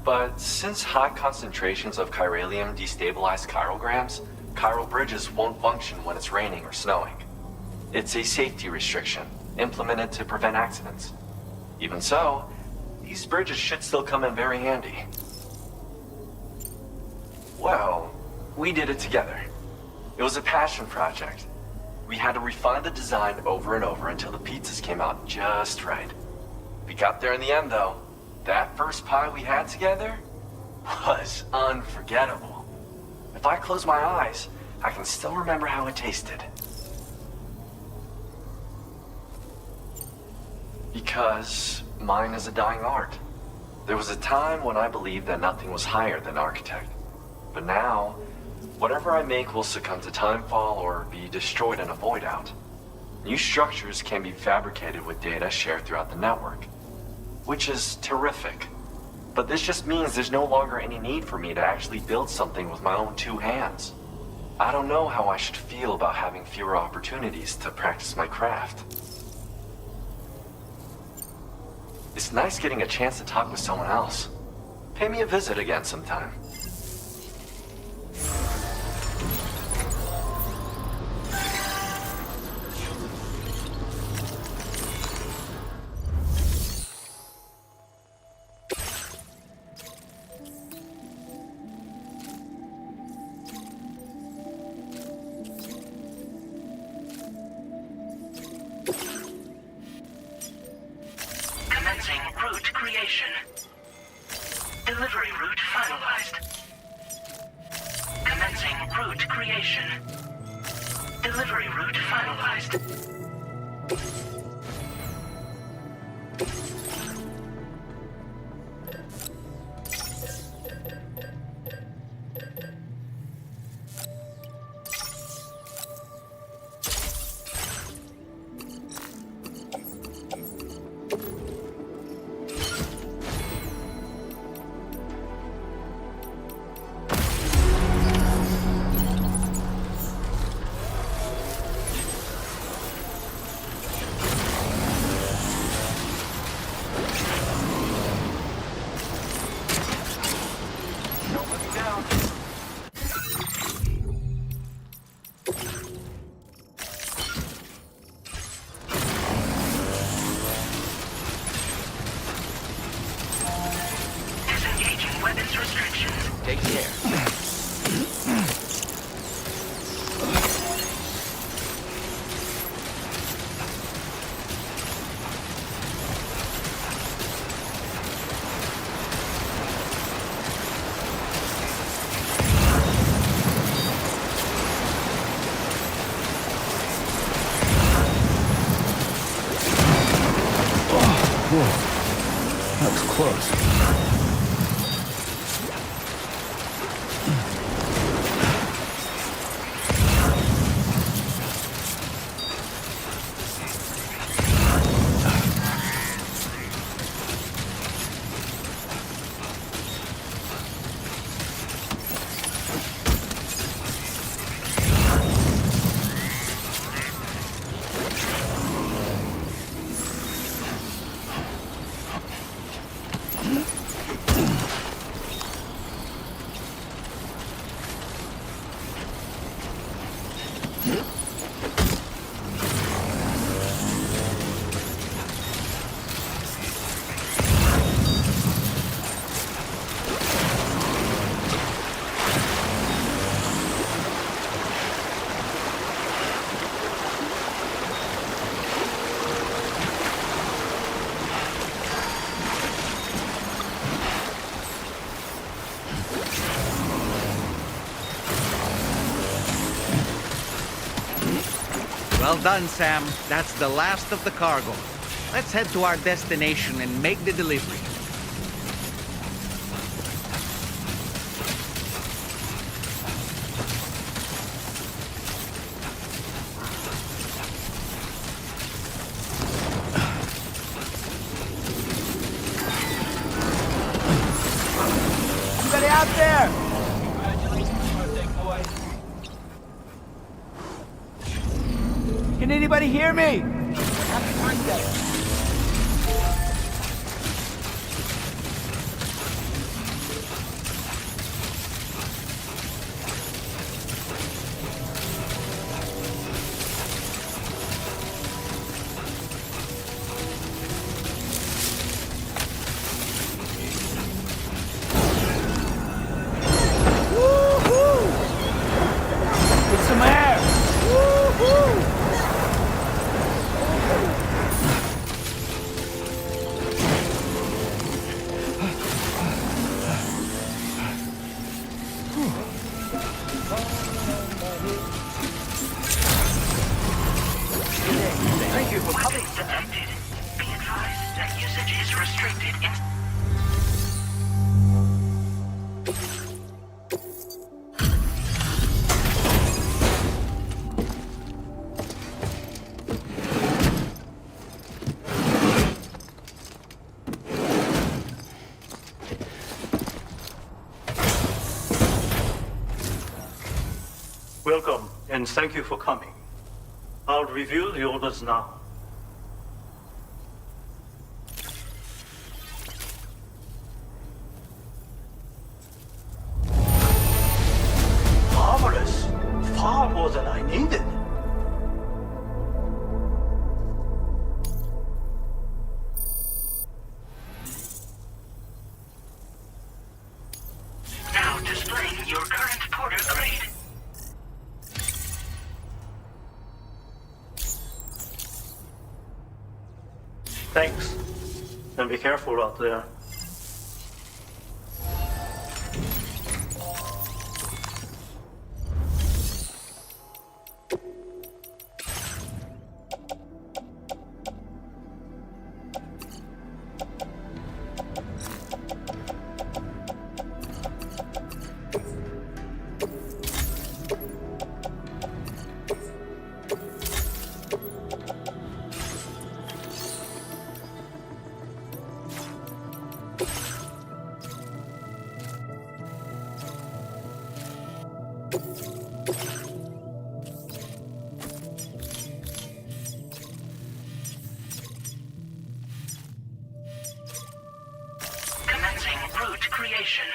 But since high concentrations of chiralium destabilize chirograms, chiral bridges won't function when it's raining or snowing. It's a safety restriction, implemented to prevent accidents. Even so, these bridges should still come in very handy. Well, we did it together. It was a passion project. We had to refine the design over and over until the pizzas came out just right. We got there in the end, though. That first pie we had together was unforgettable. If I close my eyes, I can still remember how it tasted. Because mine is a dying art. There was a time when I believed that nothing was higher than architect. But now, whatever I make will succumb to timefall or be destroyed in a void out. New structures can be fabricated with data shared throughout the network, which is terrific. But this just means there's no longer any need for me to actually build something with my own two hands. I don't know how I should feel about having fewer opportunities to practice my craft. It's nice getting a chance to talk with someone else. Pay me a visit again sometime. Delivery route finalized. Commencing route creation. Delivery route finalized. That was close. Well done, Sam. That's the last of the cargo. Let's head to our destination and make the delivery. Anybody out there? Can anybody hear me? Happy birthday. Get some air. Woo-hoo! Thank you for coming. Detected. Be advised that usage is restricted in... Welcome, and thank you for coming. I'll reveal the orders now. Marvelous! Far more than I needed. Now displaying your current porter grade. Thanks. And be careful out there. route creation.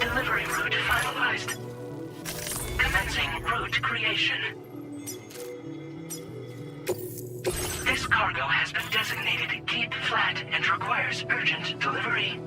Delivery route finalized. Commencing route creation. This cargo has been designated Keep Flat and requires urgent delivery.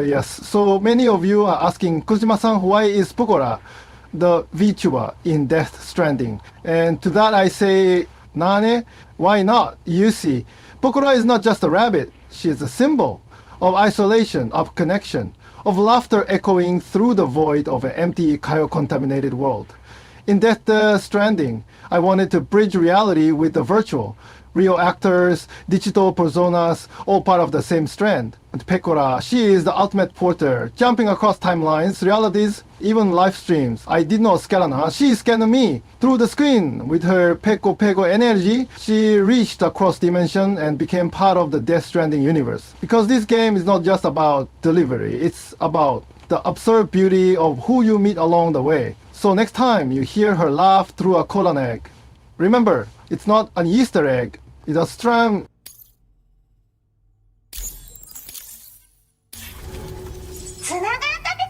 Yes. So many of you are asking, Kojima-san, why is Pokora the VTuber in Death Stranding? And to that I say, Nane, why not? You see, Pokora is not just a rabbit. She is a symbol of isolation, of connection, of laughter echoing through the void of an empty, cryo-contaminated world. In Death Stranding, I wanted to bridge reality with the virtual. Real actors, digital personas, all part of the same strand. And Pekora, she is the ultimate porter, jumping across timelines, realities, even live streams. I did not scan her, she scanned me. Through the screen, with her Peko energy, she reached across dimension and became part of the Death Stranding universe. Because this game is not just about delivery, it's about the absurd beauty of who you meet along the way. So next time you hear her laugh through a cotton egg, remember, it's not an Easter egg. It's a strand. つながったペ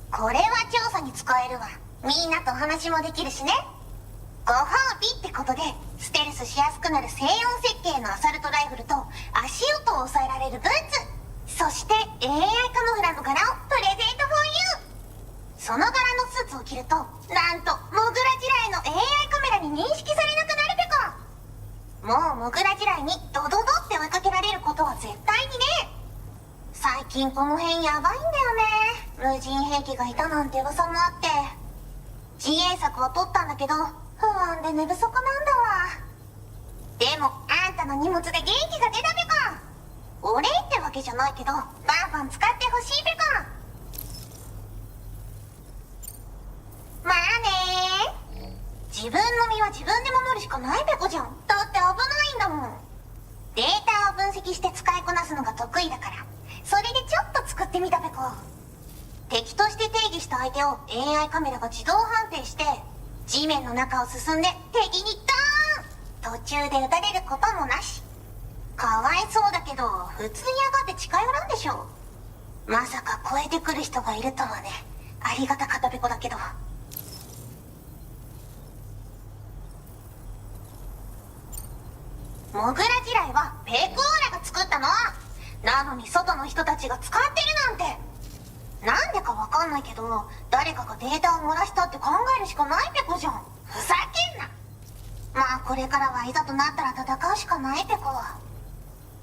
コ。これは調査に使えるわ。みんなと話もできるしね。ご褒美ってことでステルスしやすくなる静音設計のアサルトライフルと足音を抑えられるブーツ、そして AI カモフラの柄をプレゼント for you。その柄のスーツを着るとなんとモグラ地雷の AI カメラに認識されなくなるペコ。もうモグラ地雷にドドドって追いかけられることは絶対にね。最近この辺やばいんだよね。無人兵器がいたなんて噂もあって自衛策は取ったんだけど不安で寝不足なんだわ。でもあんたの荷物で元気が出たペコ。お礼ってわけじゃないけどバンバン使ってほしいペコ。まあねー。自分の身は自分で守るしかないペコじゃん。だって危ないんだもん。データを分析して使いこなすのが得意だからそれでちょっと作ってみたペコ。敵として定義した相手を AI カメラが自動判定して地面の中を進んで敵にドーン。途中で撃たれることもなし。かわいそうだけど普通に上がって近寄らんでしょ。まさか超えてくる人がいるとはね。ありがたかったペコだけど。モグラ地雷はペコーラが作ったの。なのに外の人たちが使ってるなんて。なんでかわかんないけど誰かがデータを漏らしたって考えるしかないペコじゃん。ふざけんな。まあこれからはいざとなったら戦うしかないペコ。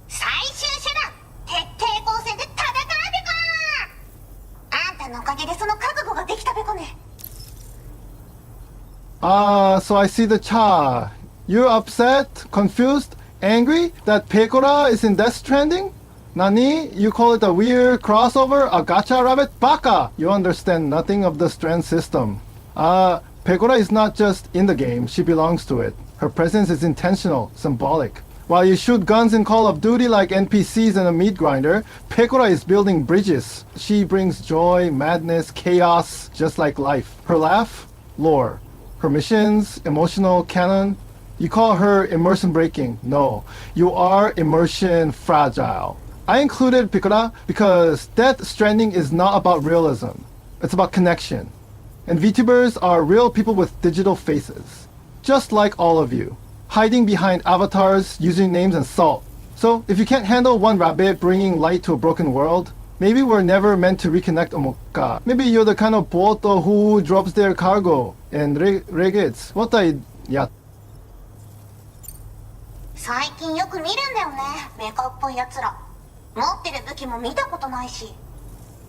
最終手段徹底抗戦で戦うペコ。あんたのおかげでその覚悟ができたペコね。So I see the chat. You're upset, confused, angry that Pekora is in Death Stranding? Nani? You call it a weird crossover? A gacha rabbit? Baka! You understand nothing of the Strand system. Pekora is not just in the game, she belongs to it. Her presence is intentional, symbolic. While you shoot guns in Call of Duty like NPCs and a meat grinder, Pekora is building bridges. She brings joy, madness, chaos, just like life. Her laugh? Lore. Her missions? Emotional canon? You call her immersion breaking. No, you are immersion fragile. I included Pekora because Death Stranding is not about realism. It's about connection. And VTubers are real people with digital faces. Just like all of you. Hiding behind avatars, usernames, and salt. So if you can't handle one rabbit bringing light to a broken world, maybe we're never meant to reconnect Omoka. Maybe you're the kind of boat who drops their cargo and regates. What I... yeah. 最近よく見るんだよね、メカっぽいやつら。持ってる武器も見たことないし、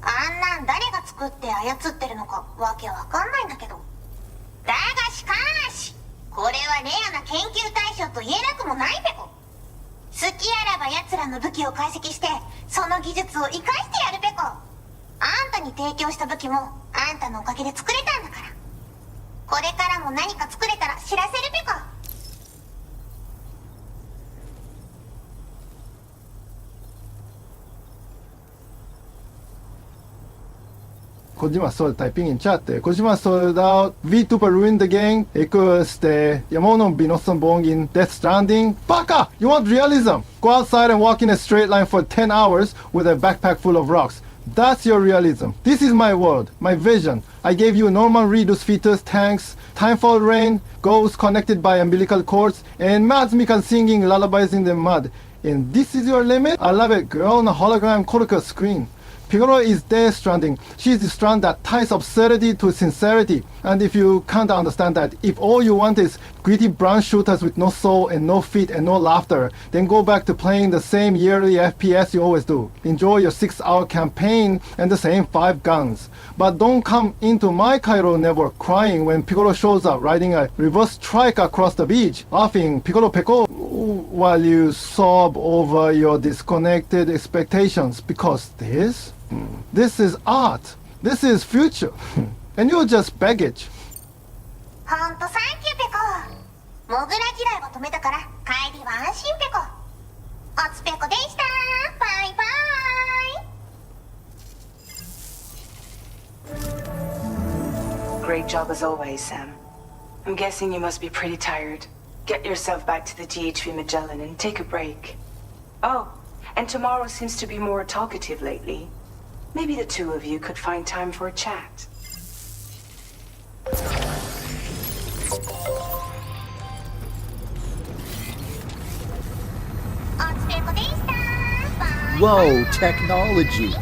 あんなん誰が作って操ってるのかわけわかんないんだけど。だがしかしこれはレアな研究対象と言えなくもないペコ。好きあらば奴らの武器を解析してその技術を生かしてやるペコ。あんたに提供した武器もあんたのおかげで作れたんだから。これからも何か作れたら知らせるペコ。Kojima saw the typing in chat. Kojima sold out. VTuber ruined the game. Yamono Binosan Bong in Death Stranding. Baka! You want realism? Go outside and walk in a straight line for 10 hours with a backpack full of rocks. That's your realism. This is my world, my vision. I gave you normal reduced fetus, tanks, timefall rain, ghosts connected by umbilical cords, and Mads Mikkel singing lullabies in the mud. And this is your limit? I love it, girl on a hologram Korka screen. Piccolo is there stranding. She's the strand that ties absurdity to sincerity. And if you can't understand that, if all you want is gritty brown shooters with no soul and no feet and no laughter, then go back to playing the same yearly FPS you always do. Enjoy your 6-hour campaign and the same 5 guns. But don't come into my Cairo network crying when Piccolo shows up riding a reverse trike across the beach, laughing Piccolo Piccolo, while you sob over your disconnected expectations, because this is art. This is future. And you're just baggage. ほんとサンキューペコ。モグラ嫌いを止めたから帰りは安心ペコ。おつペコでした。バイバイ。 Great job as always, Sam. I'm guessing you must be pretty tired. Get yourself back to the GHV Magellan and take a break. Oh, and tomorrow seems to be more talkative lately. Maybe the two of you could find time for a chat. Whoa, technology.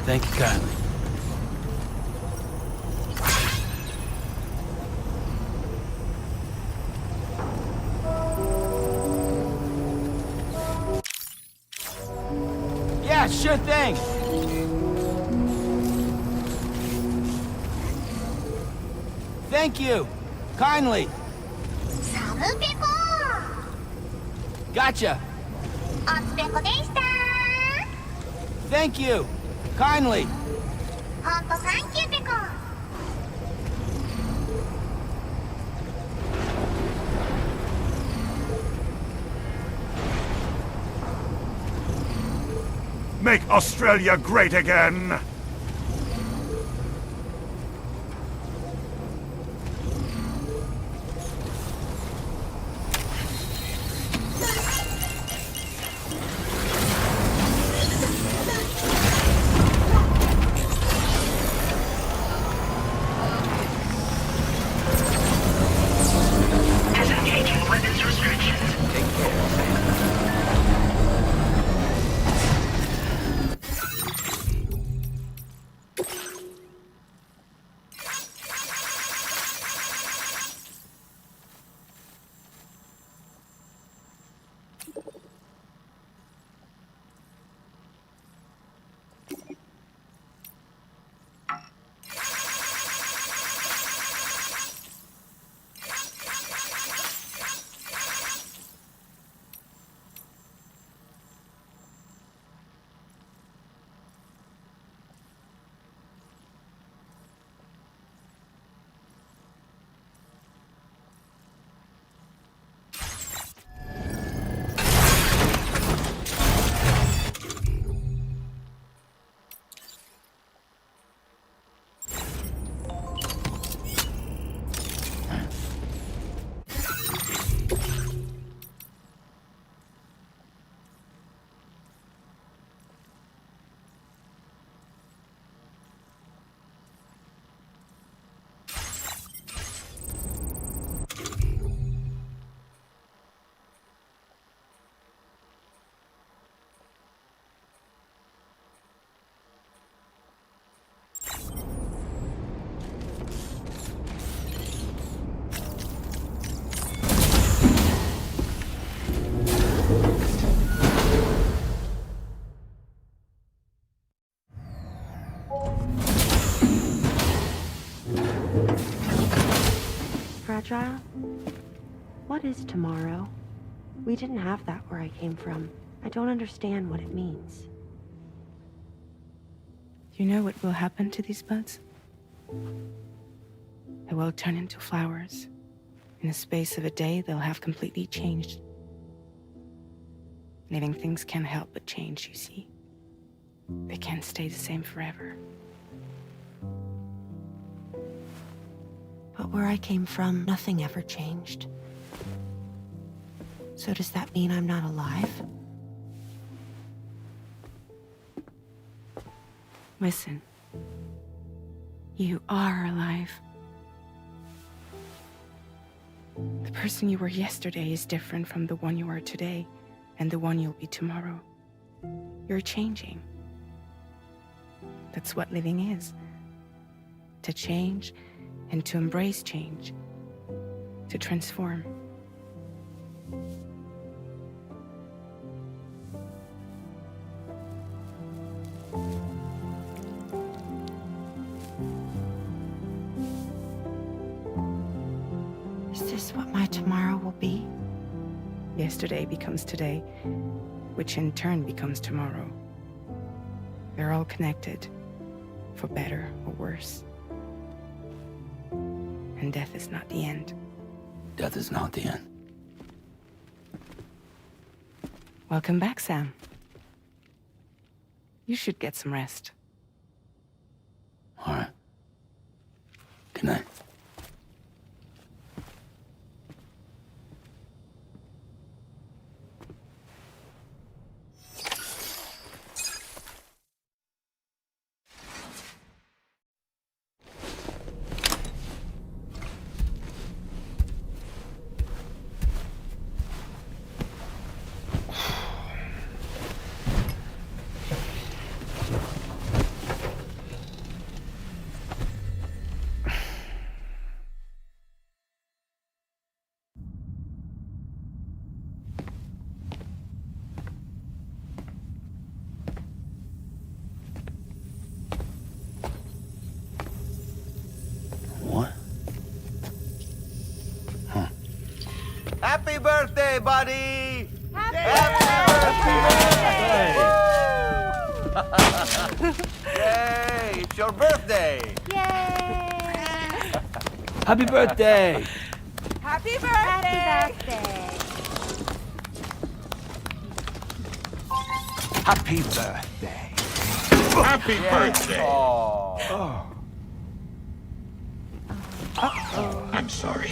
Thank you kindly. Yeah, sure thing. Thank you. Kindly. Gotcha. Thank you. Kindly. Make Australia great again! Disengaging weapons restrictions. Take care, Sam. Fragile? What is tomorrow? We didn't have that where I came from. I don't understand what it means. You know what will happen to these buds? They will turn into flowers. In the space of a day, they'll have completely changed. Living things can't help but change, you see. They can't stay the same forever. But where I came from, nothing ever changed. So does that mean I'm not alive? Listen. You are alive. The person you were yesterday is different from the one you are today, and the one you'll be tomorrow. You're changing. That's what living is. To change and to embrace change. To transform. Is this what my tomorrow will be? Yesterday becomes today, which in turn becomes tomorrow. They're all connected, for better or worse. And death is not the end. Death is not the end. Welcome back, Sam. You should get some rest. All right. Good night. Happy birthday, buddy! Yay! It's your birthday! Happy birthday! Happy birthday! Happy birthday! Happy birthday! Oh. I'm sorry.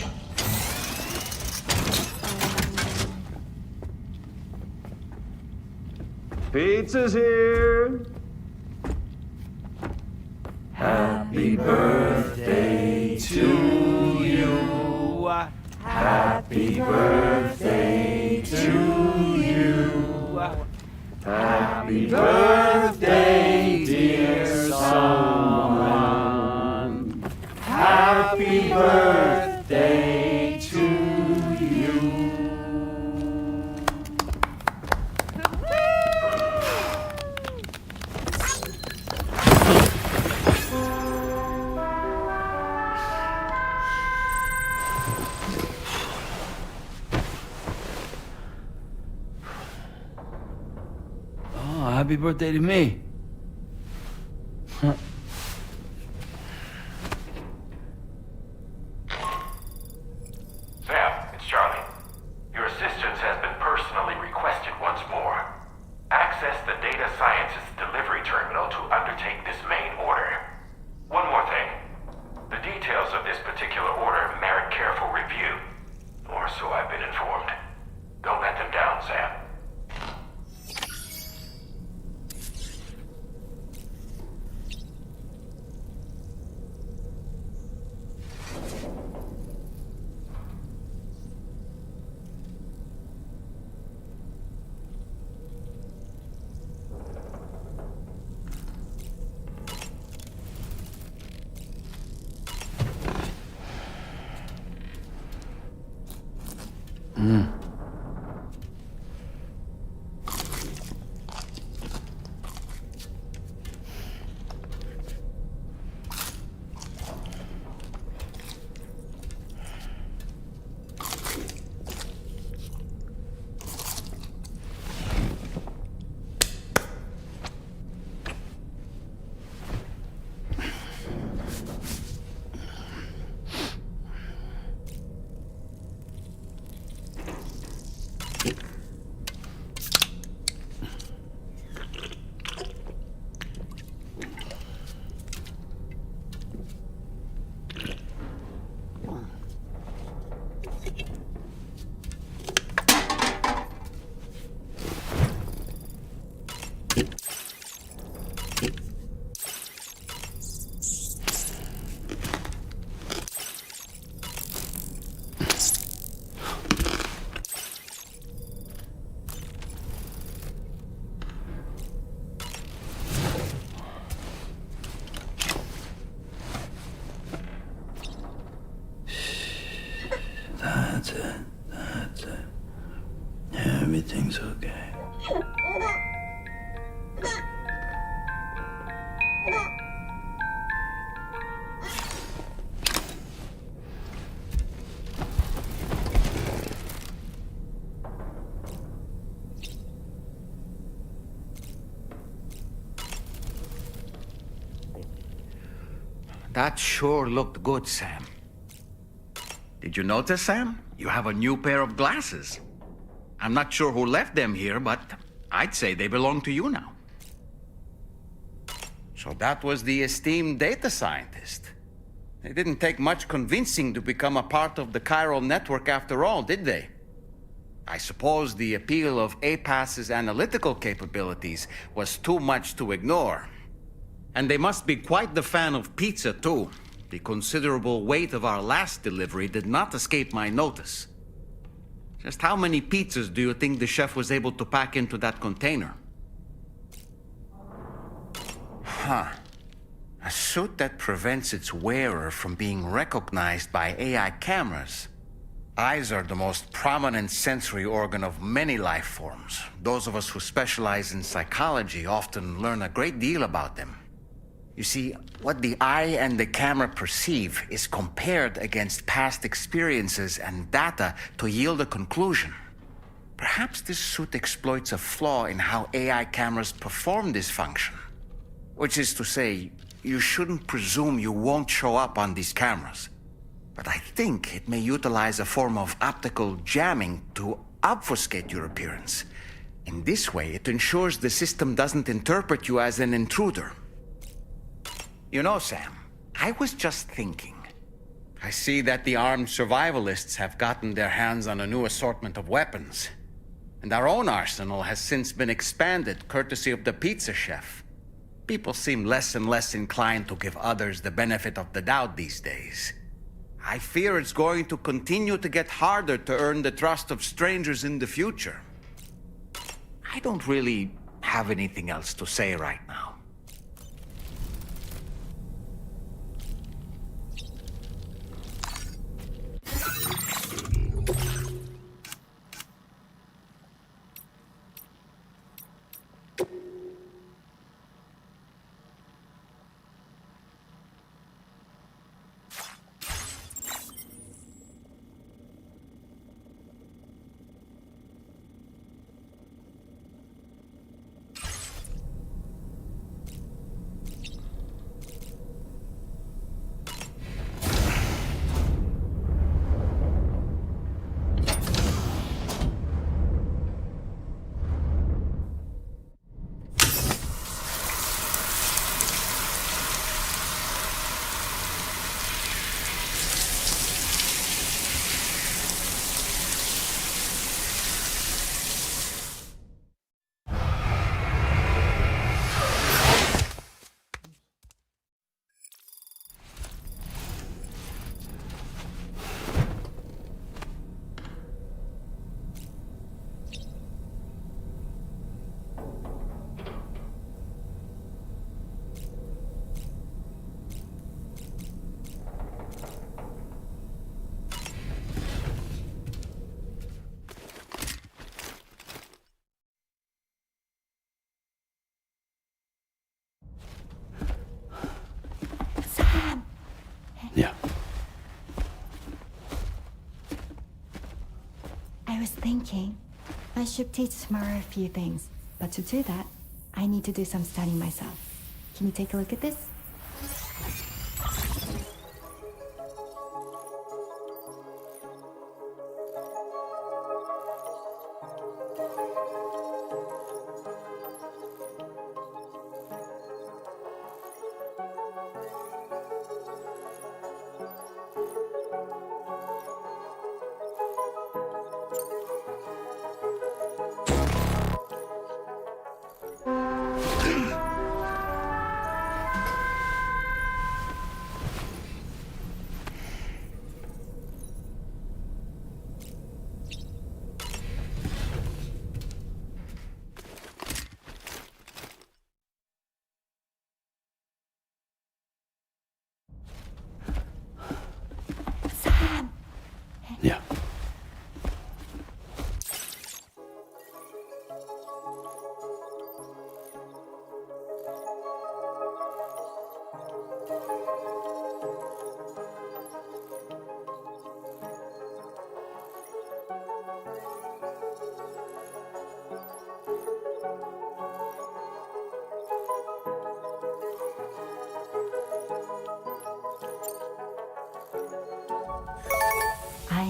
Pizza's here! Happy birthday to you. Happy birthday to you. Happy birthday, dear someone. Happy birthday to you. Happy birthday to me. Huh. Sam, it's Charlie. Your assistance has been personally requested once more. Access the data scientist delivery terminal to undertake this main order. One more thing. The details of this particular order merit careful review. Or so I've been informed. Don't let them down, Sam. Everything's okay. That sure looked good, Sam. Did you notice, Sam? You have a new pair of glasses. I'm not sure who left them here, but I'd say they belong to you now. So that was the esteemed data scientist. They didn't take much convincing to become a part of the chiral network after all, did they? I suppose the appeal of APAS's analytical capabilities was too much to ignore. And they must be quite the fan of pizza, too. The considerable weight of our last delivery did not escape my notice. Just how many pizzas do you think the chef was able to pack into that container? Huh. A suit that prevents its wearer from being recognized by AI cameras. Eyes are the most prominent sensory organ of many life forms. Those of us who specialize in psychology often learn a great deal about them. You see, what the eye and the camera perceive is compared against past experiences and data to yield a conclusion. Perhaps this suit exploits a flaw in how AI cameras perform this function. Which is to say, you shouldn't presume you won't show up on these cameras. But I think it may utilize a form of optical jamming to obfuscate your appearance. In this way, it ensures the system doesn't interpret you as an intruder. You know, Sam, I was just thinking. I see that the armed survivalists have gotten their hands on a new assortment of weapons. And our own arsenal has since been expanded, courtesy of the pizza chef. People seem less and less inclined to give others the benefit of the doubt these days. I fear it's going to continue to get harder to earn the trust of strangers in the future. I don't really have anything else to say right now. Yeah. I was thinking I should teach Samara a few things, but to do that, I need to do some studying myself. Can you take a look at this?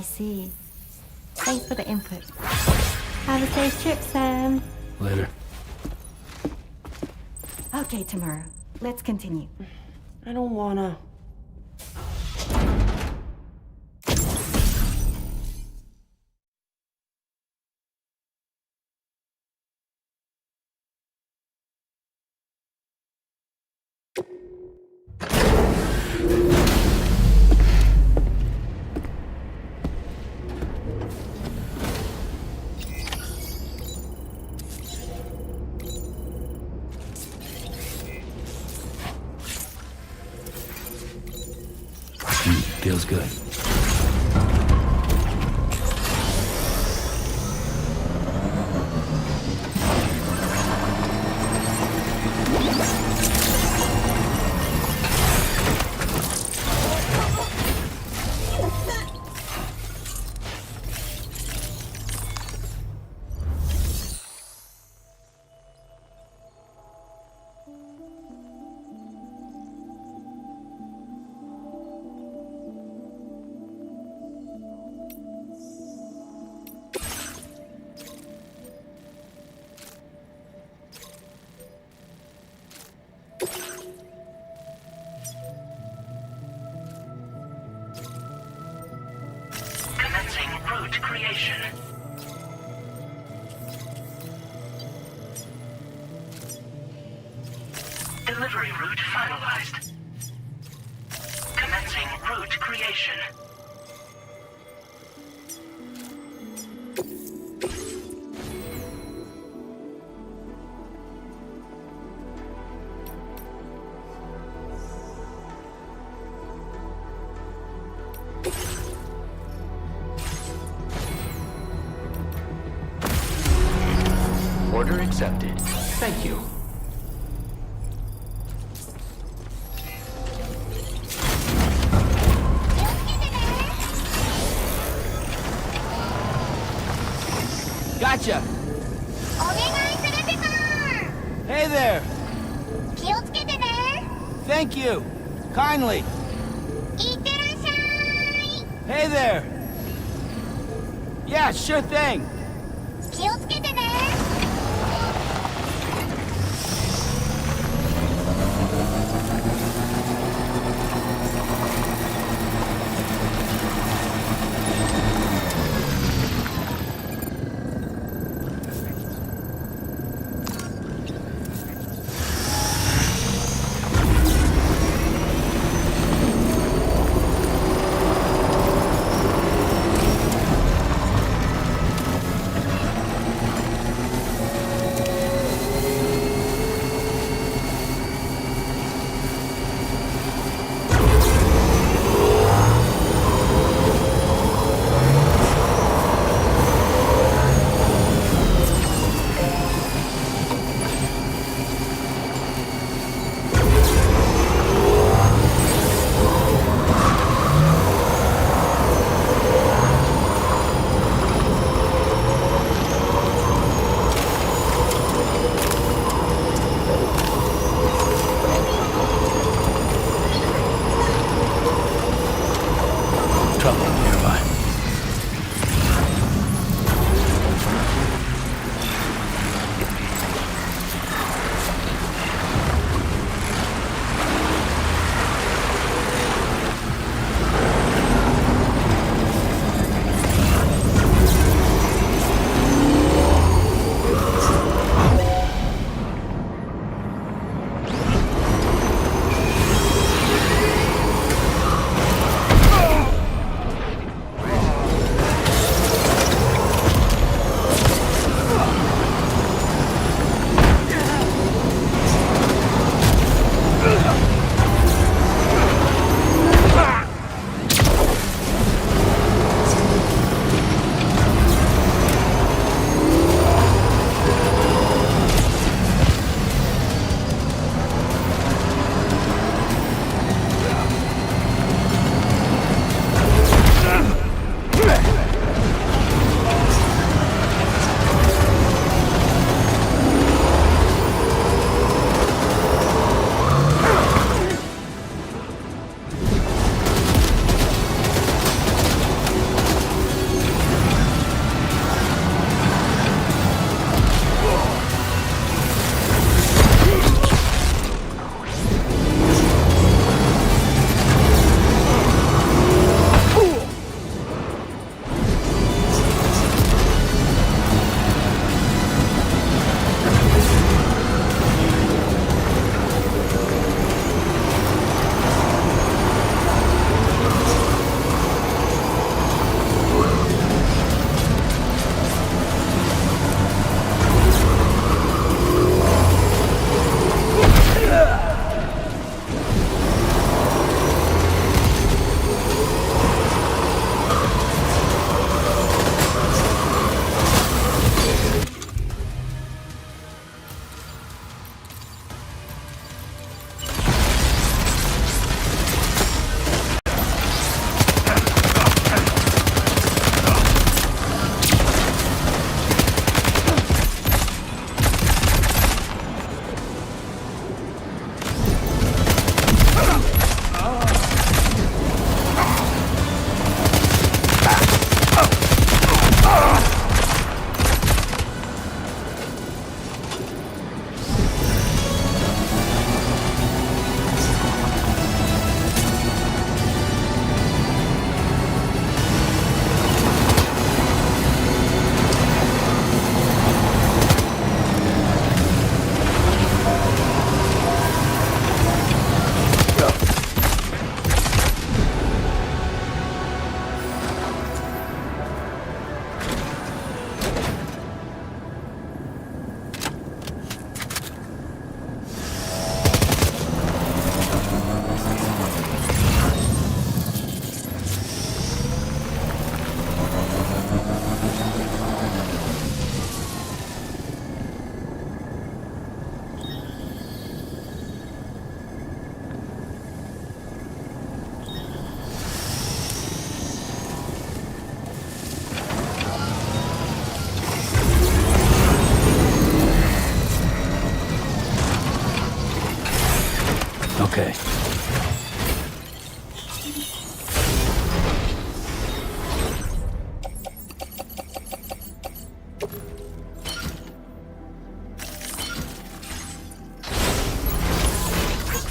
see. Thanks for the input. Have a safe trip, Sam. Later. Okay, tomorrow. Let's continue. I don't wanna. Feels good. Commencing route creation. Delivery route finalized. Commencing route creation. Order accepted. Thank you. Gotcha! Hey there! Thank you! Kindly! Hey there! Yeah, sure thing!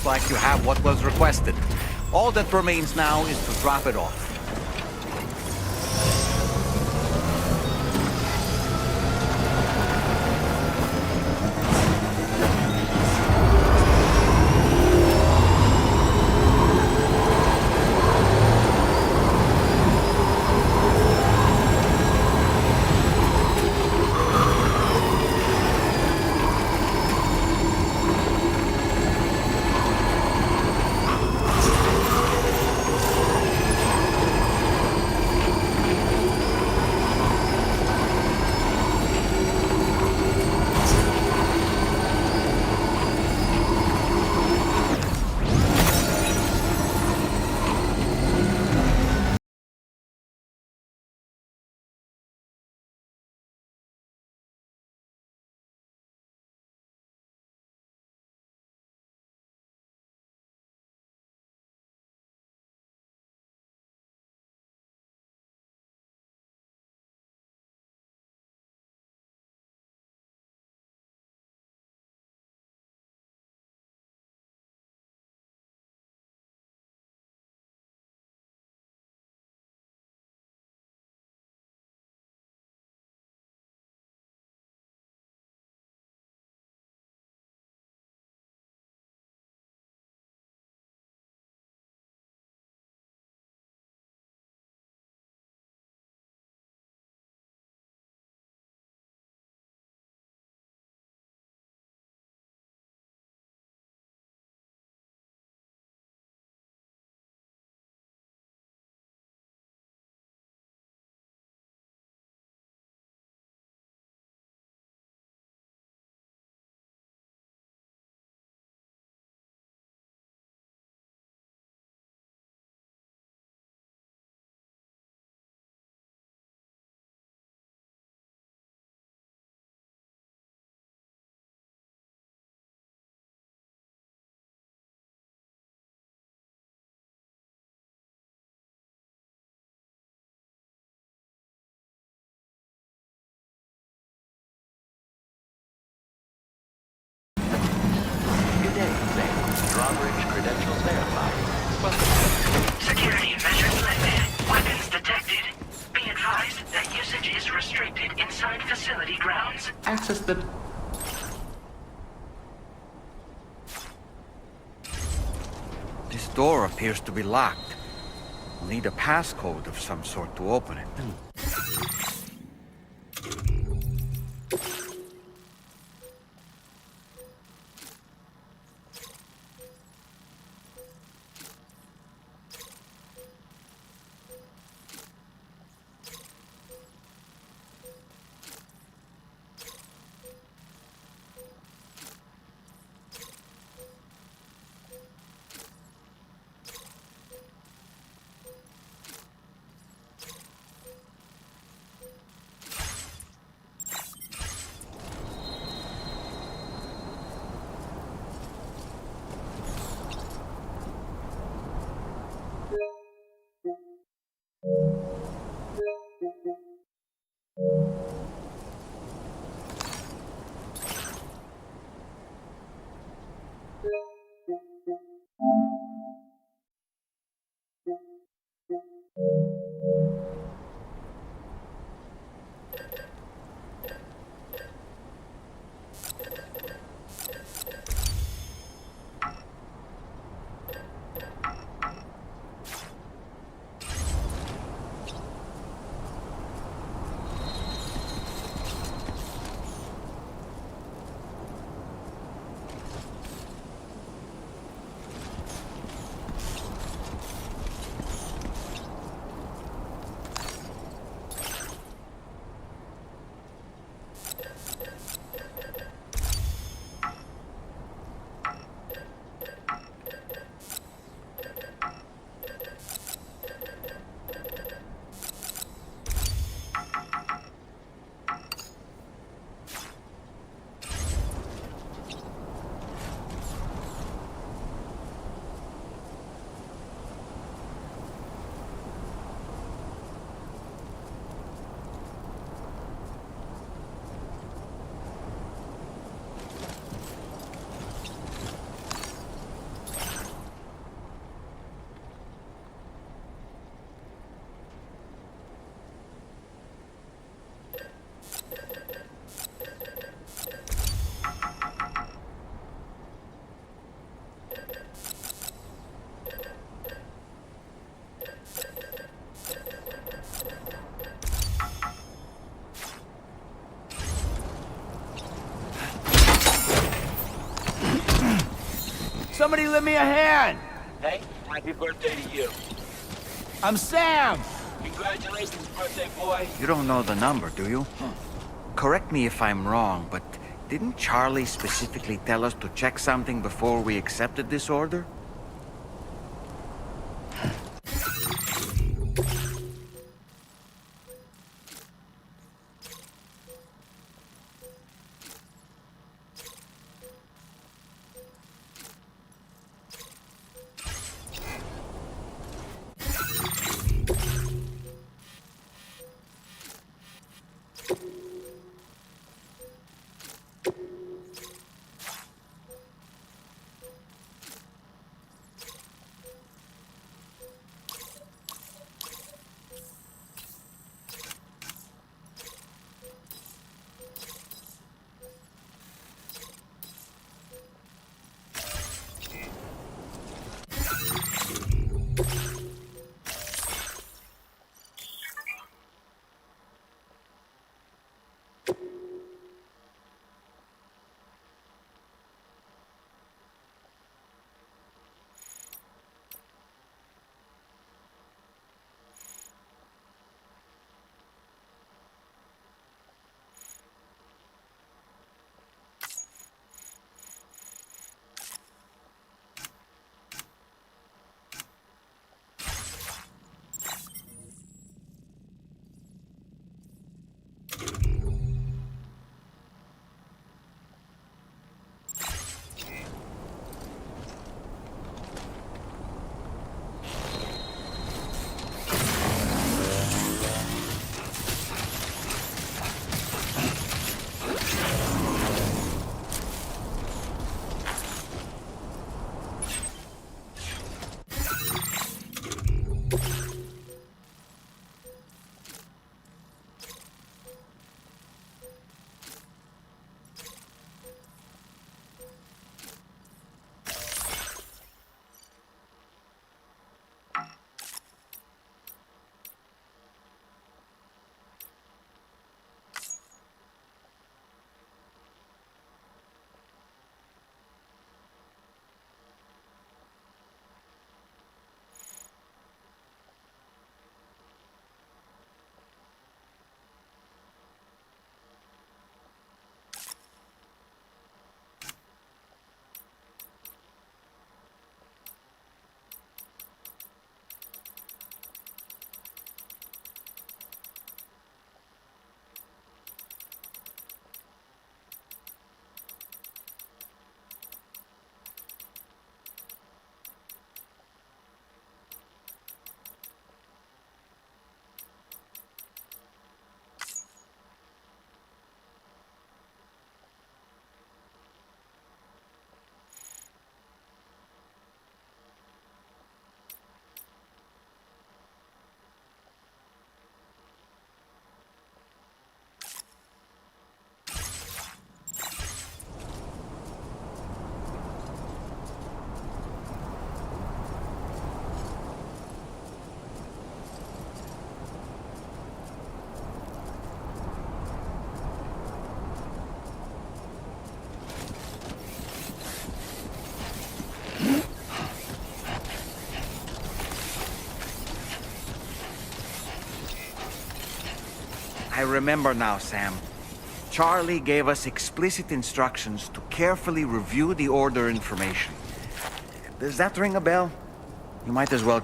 like you have what was requested. All that remains now is to drop it off. Drawbridge credentials verified. Welcome. Security measures lifted. Weapons detected. Be advised that usage is restricted inside facility grounds. Access the... This door appears to be locked. We'll need a passcode of some sort to open it. Somebody lend me a hand! Hey, happy birthday to you. I'm Sam! Congratulations, birthday boy. You don't know the number, do you? Correct me if I'm wrong, but didn't Charlie specifically tell us to check something before we accepted this order? I remember now, Sam. Charlie gave us explicit instructions to carefully review the order information. Does that ring a bell? You might as well...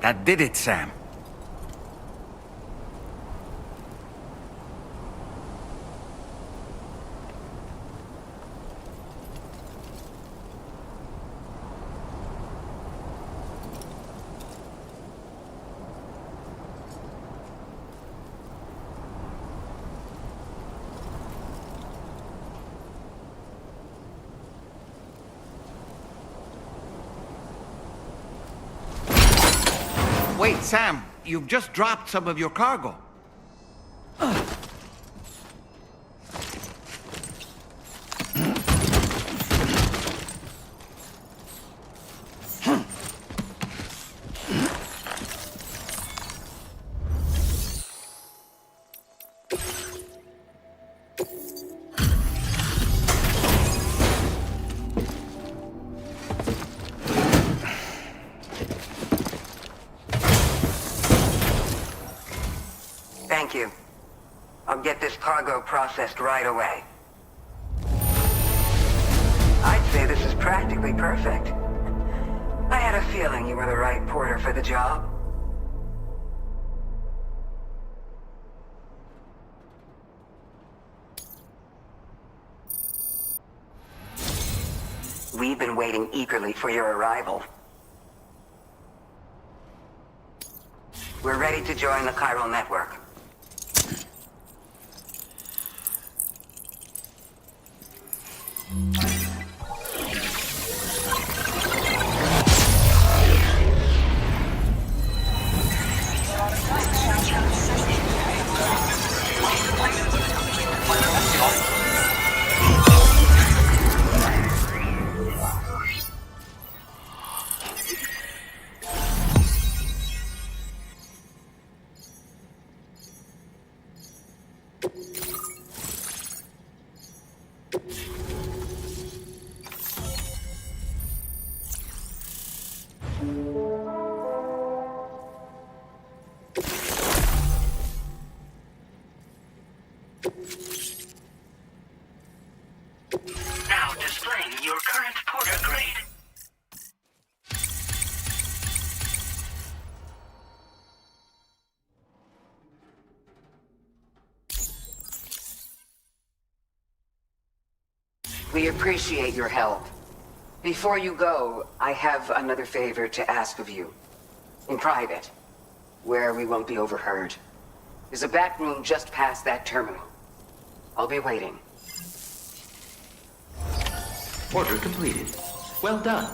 That did it, Sam. Wait, Sam, you've just dropped some of your cargo. Thank you. I'll get this cargo processed right away. I'd say this is practically perfect. I had a feeling you were the right porter for the job. We've been waiting eagerly for your arrival. We're ready to join the chiral network. Now displaying your current porter grade. We appreciate your help. Before you go, I have another favor to ask of you. In private, where we won't be overheard. There's a back room just past that terminal. I'll be waiting. Order completed. Well done.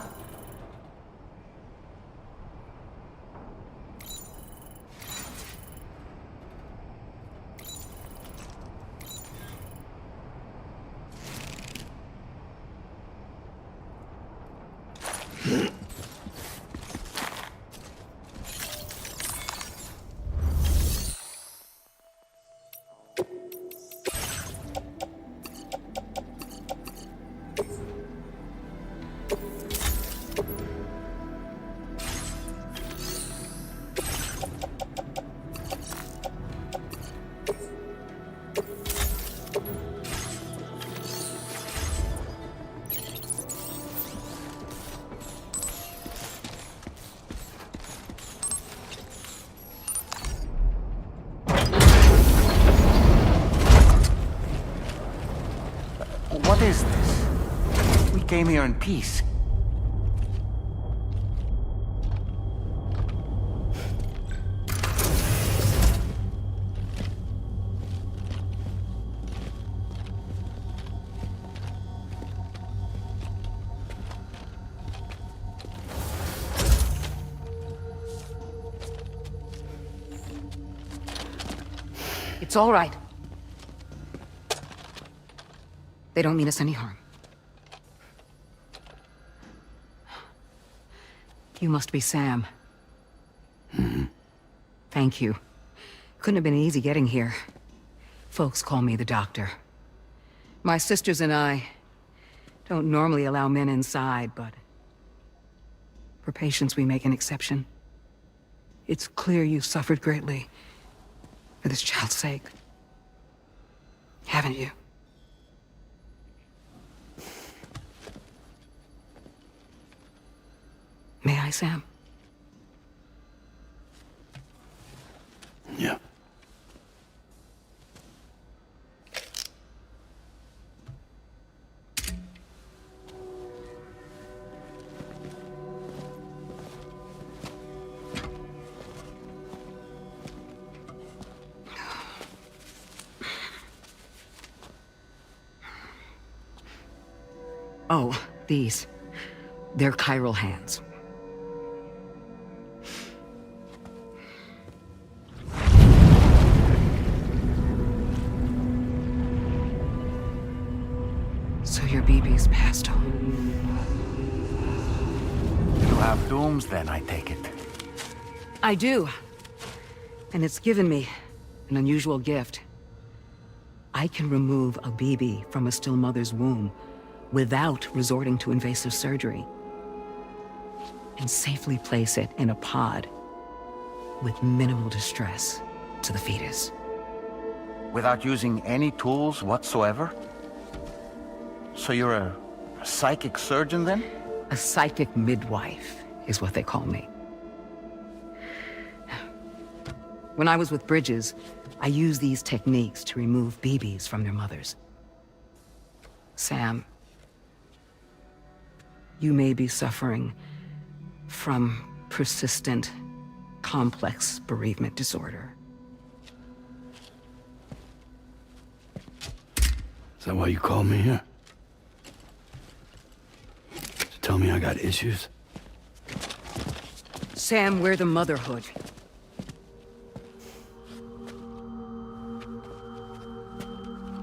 What is this? We came here in peace. It's all right. They don't mean us any harm. You must be Sam. Thank you. Couldn't have been easy getting here. Folks call me the doctor. My sisters and I don't normally allow men inside, but for patients we make an exception. It's clear you suffered greatly for this child's sake. Haven't you? May I, Sam? Yeah. Oh, these. They're chiral hands. BB's passed on. You have dooms then, I take it. I do. And it's given me an unusual gift. I can remove a BB from a still mother's womb without resorting to invasive surgery, and safely place it in a pod with minimal distress to the fetus. Without using any tools whatsoever? So you're a psychic surgeon then? A psychic midwife is what they call me. When I was with Bridges, I used these techniques to remove BBs from their mothers. Sam, you may be suffering from persistent, complex bereavement disorder. Is that why you called me here? To tell me I got issues? Sam, we're the motherhood.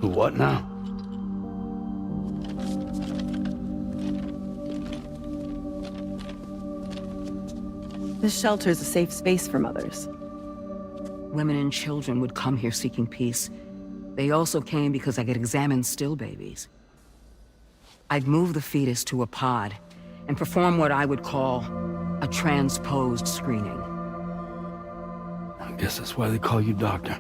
The what now? This shelter is a safe space for mothers. Women and children would come here seeking peace. They also came because I could examine still babies. I'd move the fetus to a pod and perform what I would call a transposed screening. I guess that's why they call you doctor.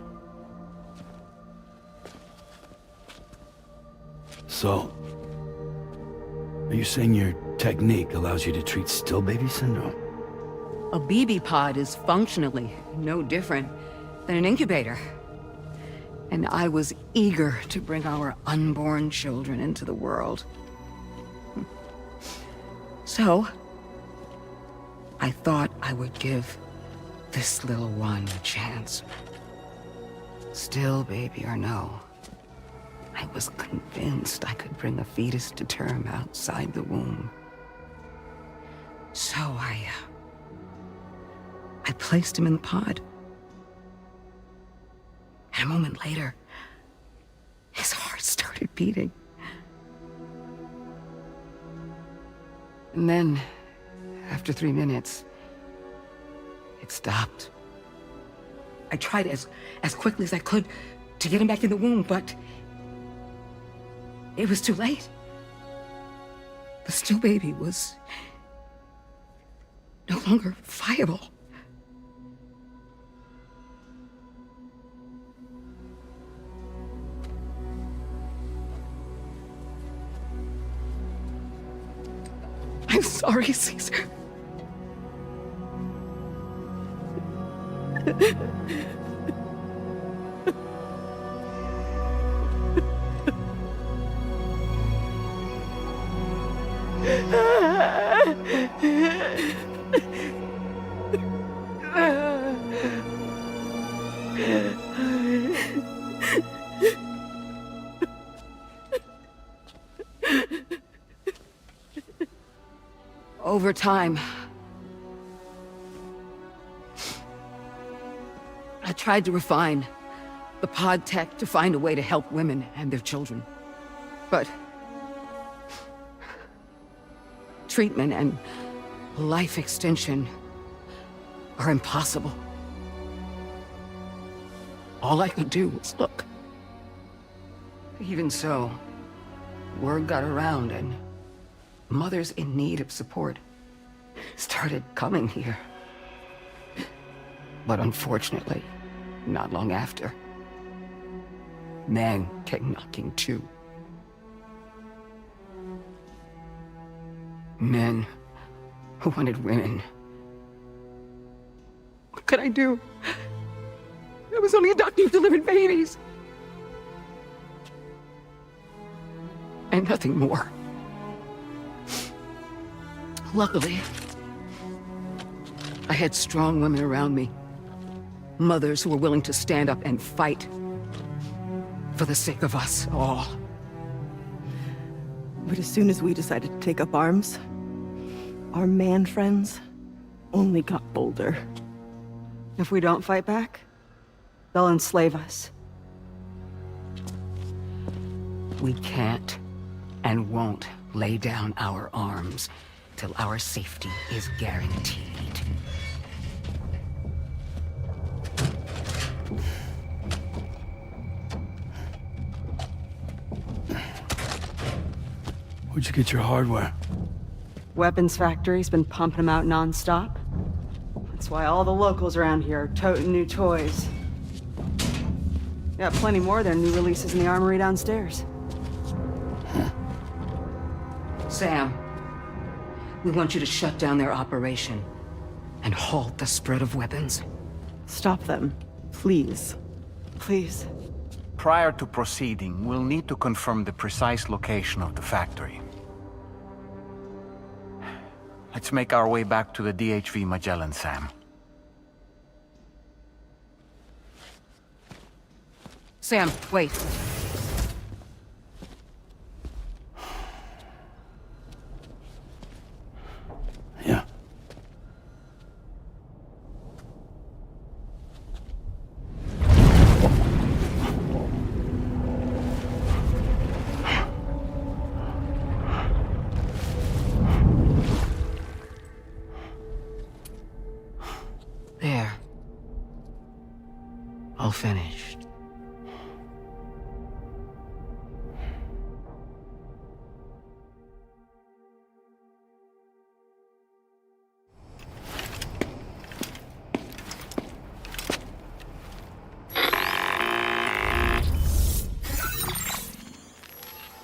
So, are you saying your technique allows you to treat still baby syndrome? A BB pod is functionally no different than an incubator. And I was eager to bring our unborn children into the world. So, I thought I would give this little one a chance. Still baby or no, I was convinced I could bring a fetus to term outside the womb. So I placed him in the pod. And a moment later, his heart started beating. And then, after 3 minutes, it stopped. I tried as quickly as I could to get him back in the womb, but it was too late. The still baby was no longer viable. I'm sorry, Caesar. Over time, I tried to refine the pod tech to find a way to help women and their children. But treatment and life extension are impossible. All I could do was look. Even so, word got around and mothers in need of support started coming here. But unfortunately, not long after, men came knocking too. Men who wanted women. What could I do? I was only a doctor who delivered babies. And nothing more. Luckily, I had strong women around me. Mothers who were willing to stand up and fight for the sake of us all. But as soon as we decided to take up arms, our man friends only got bolder. If we don't fight back, they'll enslave us. We can't and won't lay down our arms till our safety is guaranteed. Where'd you get your hardware? Weapons factory's been pumping them out non-stop. That's why all the locals around here are toting new toys. Got plenty more of their new releases in the armory downstairs. Sam, we want you to shut down their operation and halt the spread of weapons. Stop them, please. Please. Prior to proceeding, we'll need to confirm the precise location of the factory. Let's make our way back to the DHV Magellan, Sam. Sam, wait. Yeah. There. All finished.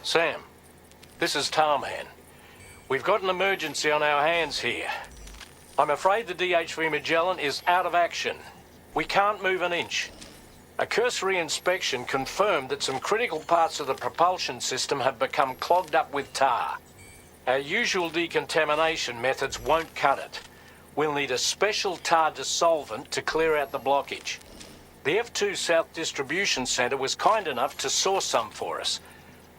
Sam, this is Tarman. We've got an emergency on our hands here. I'm afraid the DHV Magellan is out of action. We can't move an inch. A cursory inspection confirmed that some critical parts of the propulsion system have become clogged up with tar. Our usual decontamination methods won't cut it. We'll need a special tar dissolvent to clear out the blockage. The F2 South Distribution Centre was kind enough to source some for us.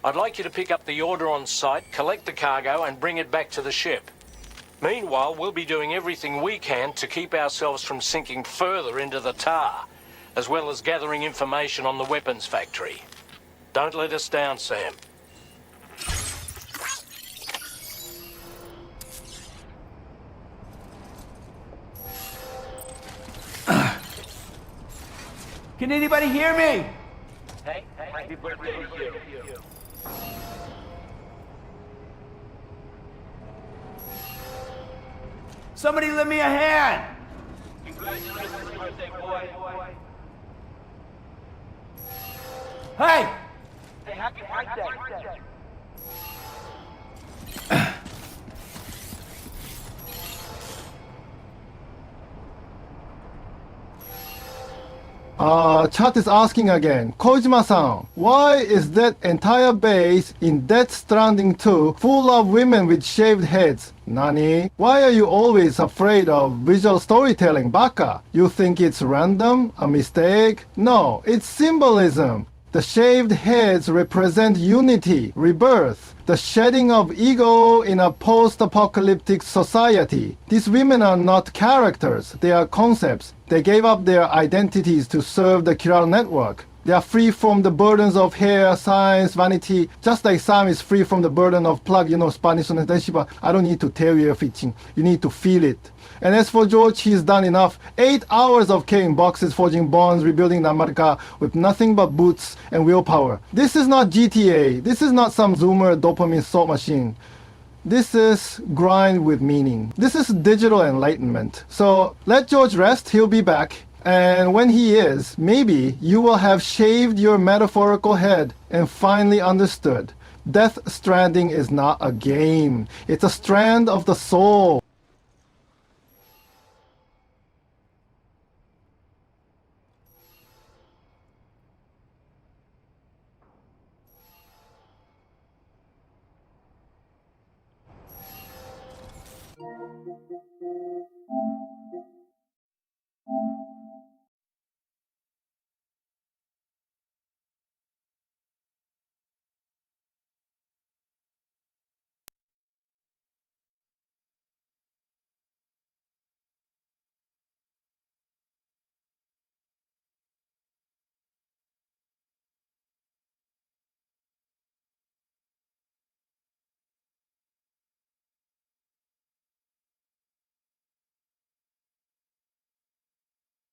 I'd like you to pick up the order on site, collect the cargo, and bring it back to the ship. Meanwhile, we'll be doing everything we can to keep ourselves from sinking further into the tar, as well as gathering information on the weapons factory. Don't let us down, Sam. Can anybody hear me? Hey, happy birthday to you. Somebody lend me a hand! Congratulations, birthday boy. Hey! Hey, happy birthday. Chat is asking again. Kojima-san, why is that entire base in Death Stranding 2 full of women with shaved heads? Nani? Why are you always afraid of visual storytelling, Baka? You think it's random? A mistake? No, it's symbolism. The shaved heads represent unity, rebirth, the shedding of ego in a post-apocalyptic society. These women are not characters, they are concepts. They gave up their identities to serve the chiral network. They are free from the burdens of hair, science, vanity, just like Sam is free from the burden of plug, Spanish and Shiba. I don't need to tell you everything. You need to feel it. And as for George, he's done enough. 8 hours of carrying boxes, forging bonds, rebuilding America with nothing but boots and willpower. This is not GTA. This is not some Zoomer dopamine salt machine. This is grind with meaning. This is digital enlightenment. So let George rest, he'll be back. And when he is, maybe you will have shaved your metaphorical head and finally understood. Death Stranding is not a game. It's a strand of the soul.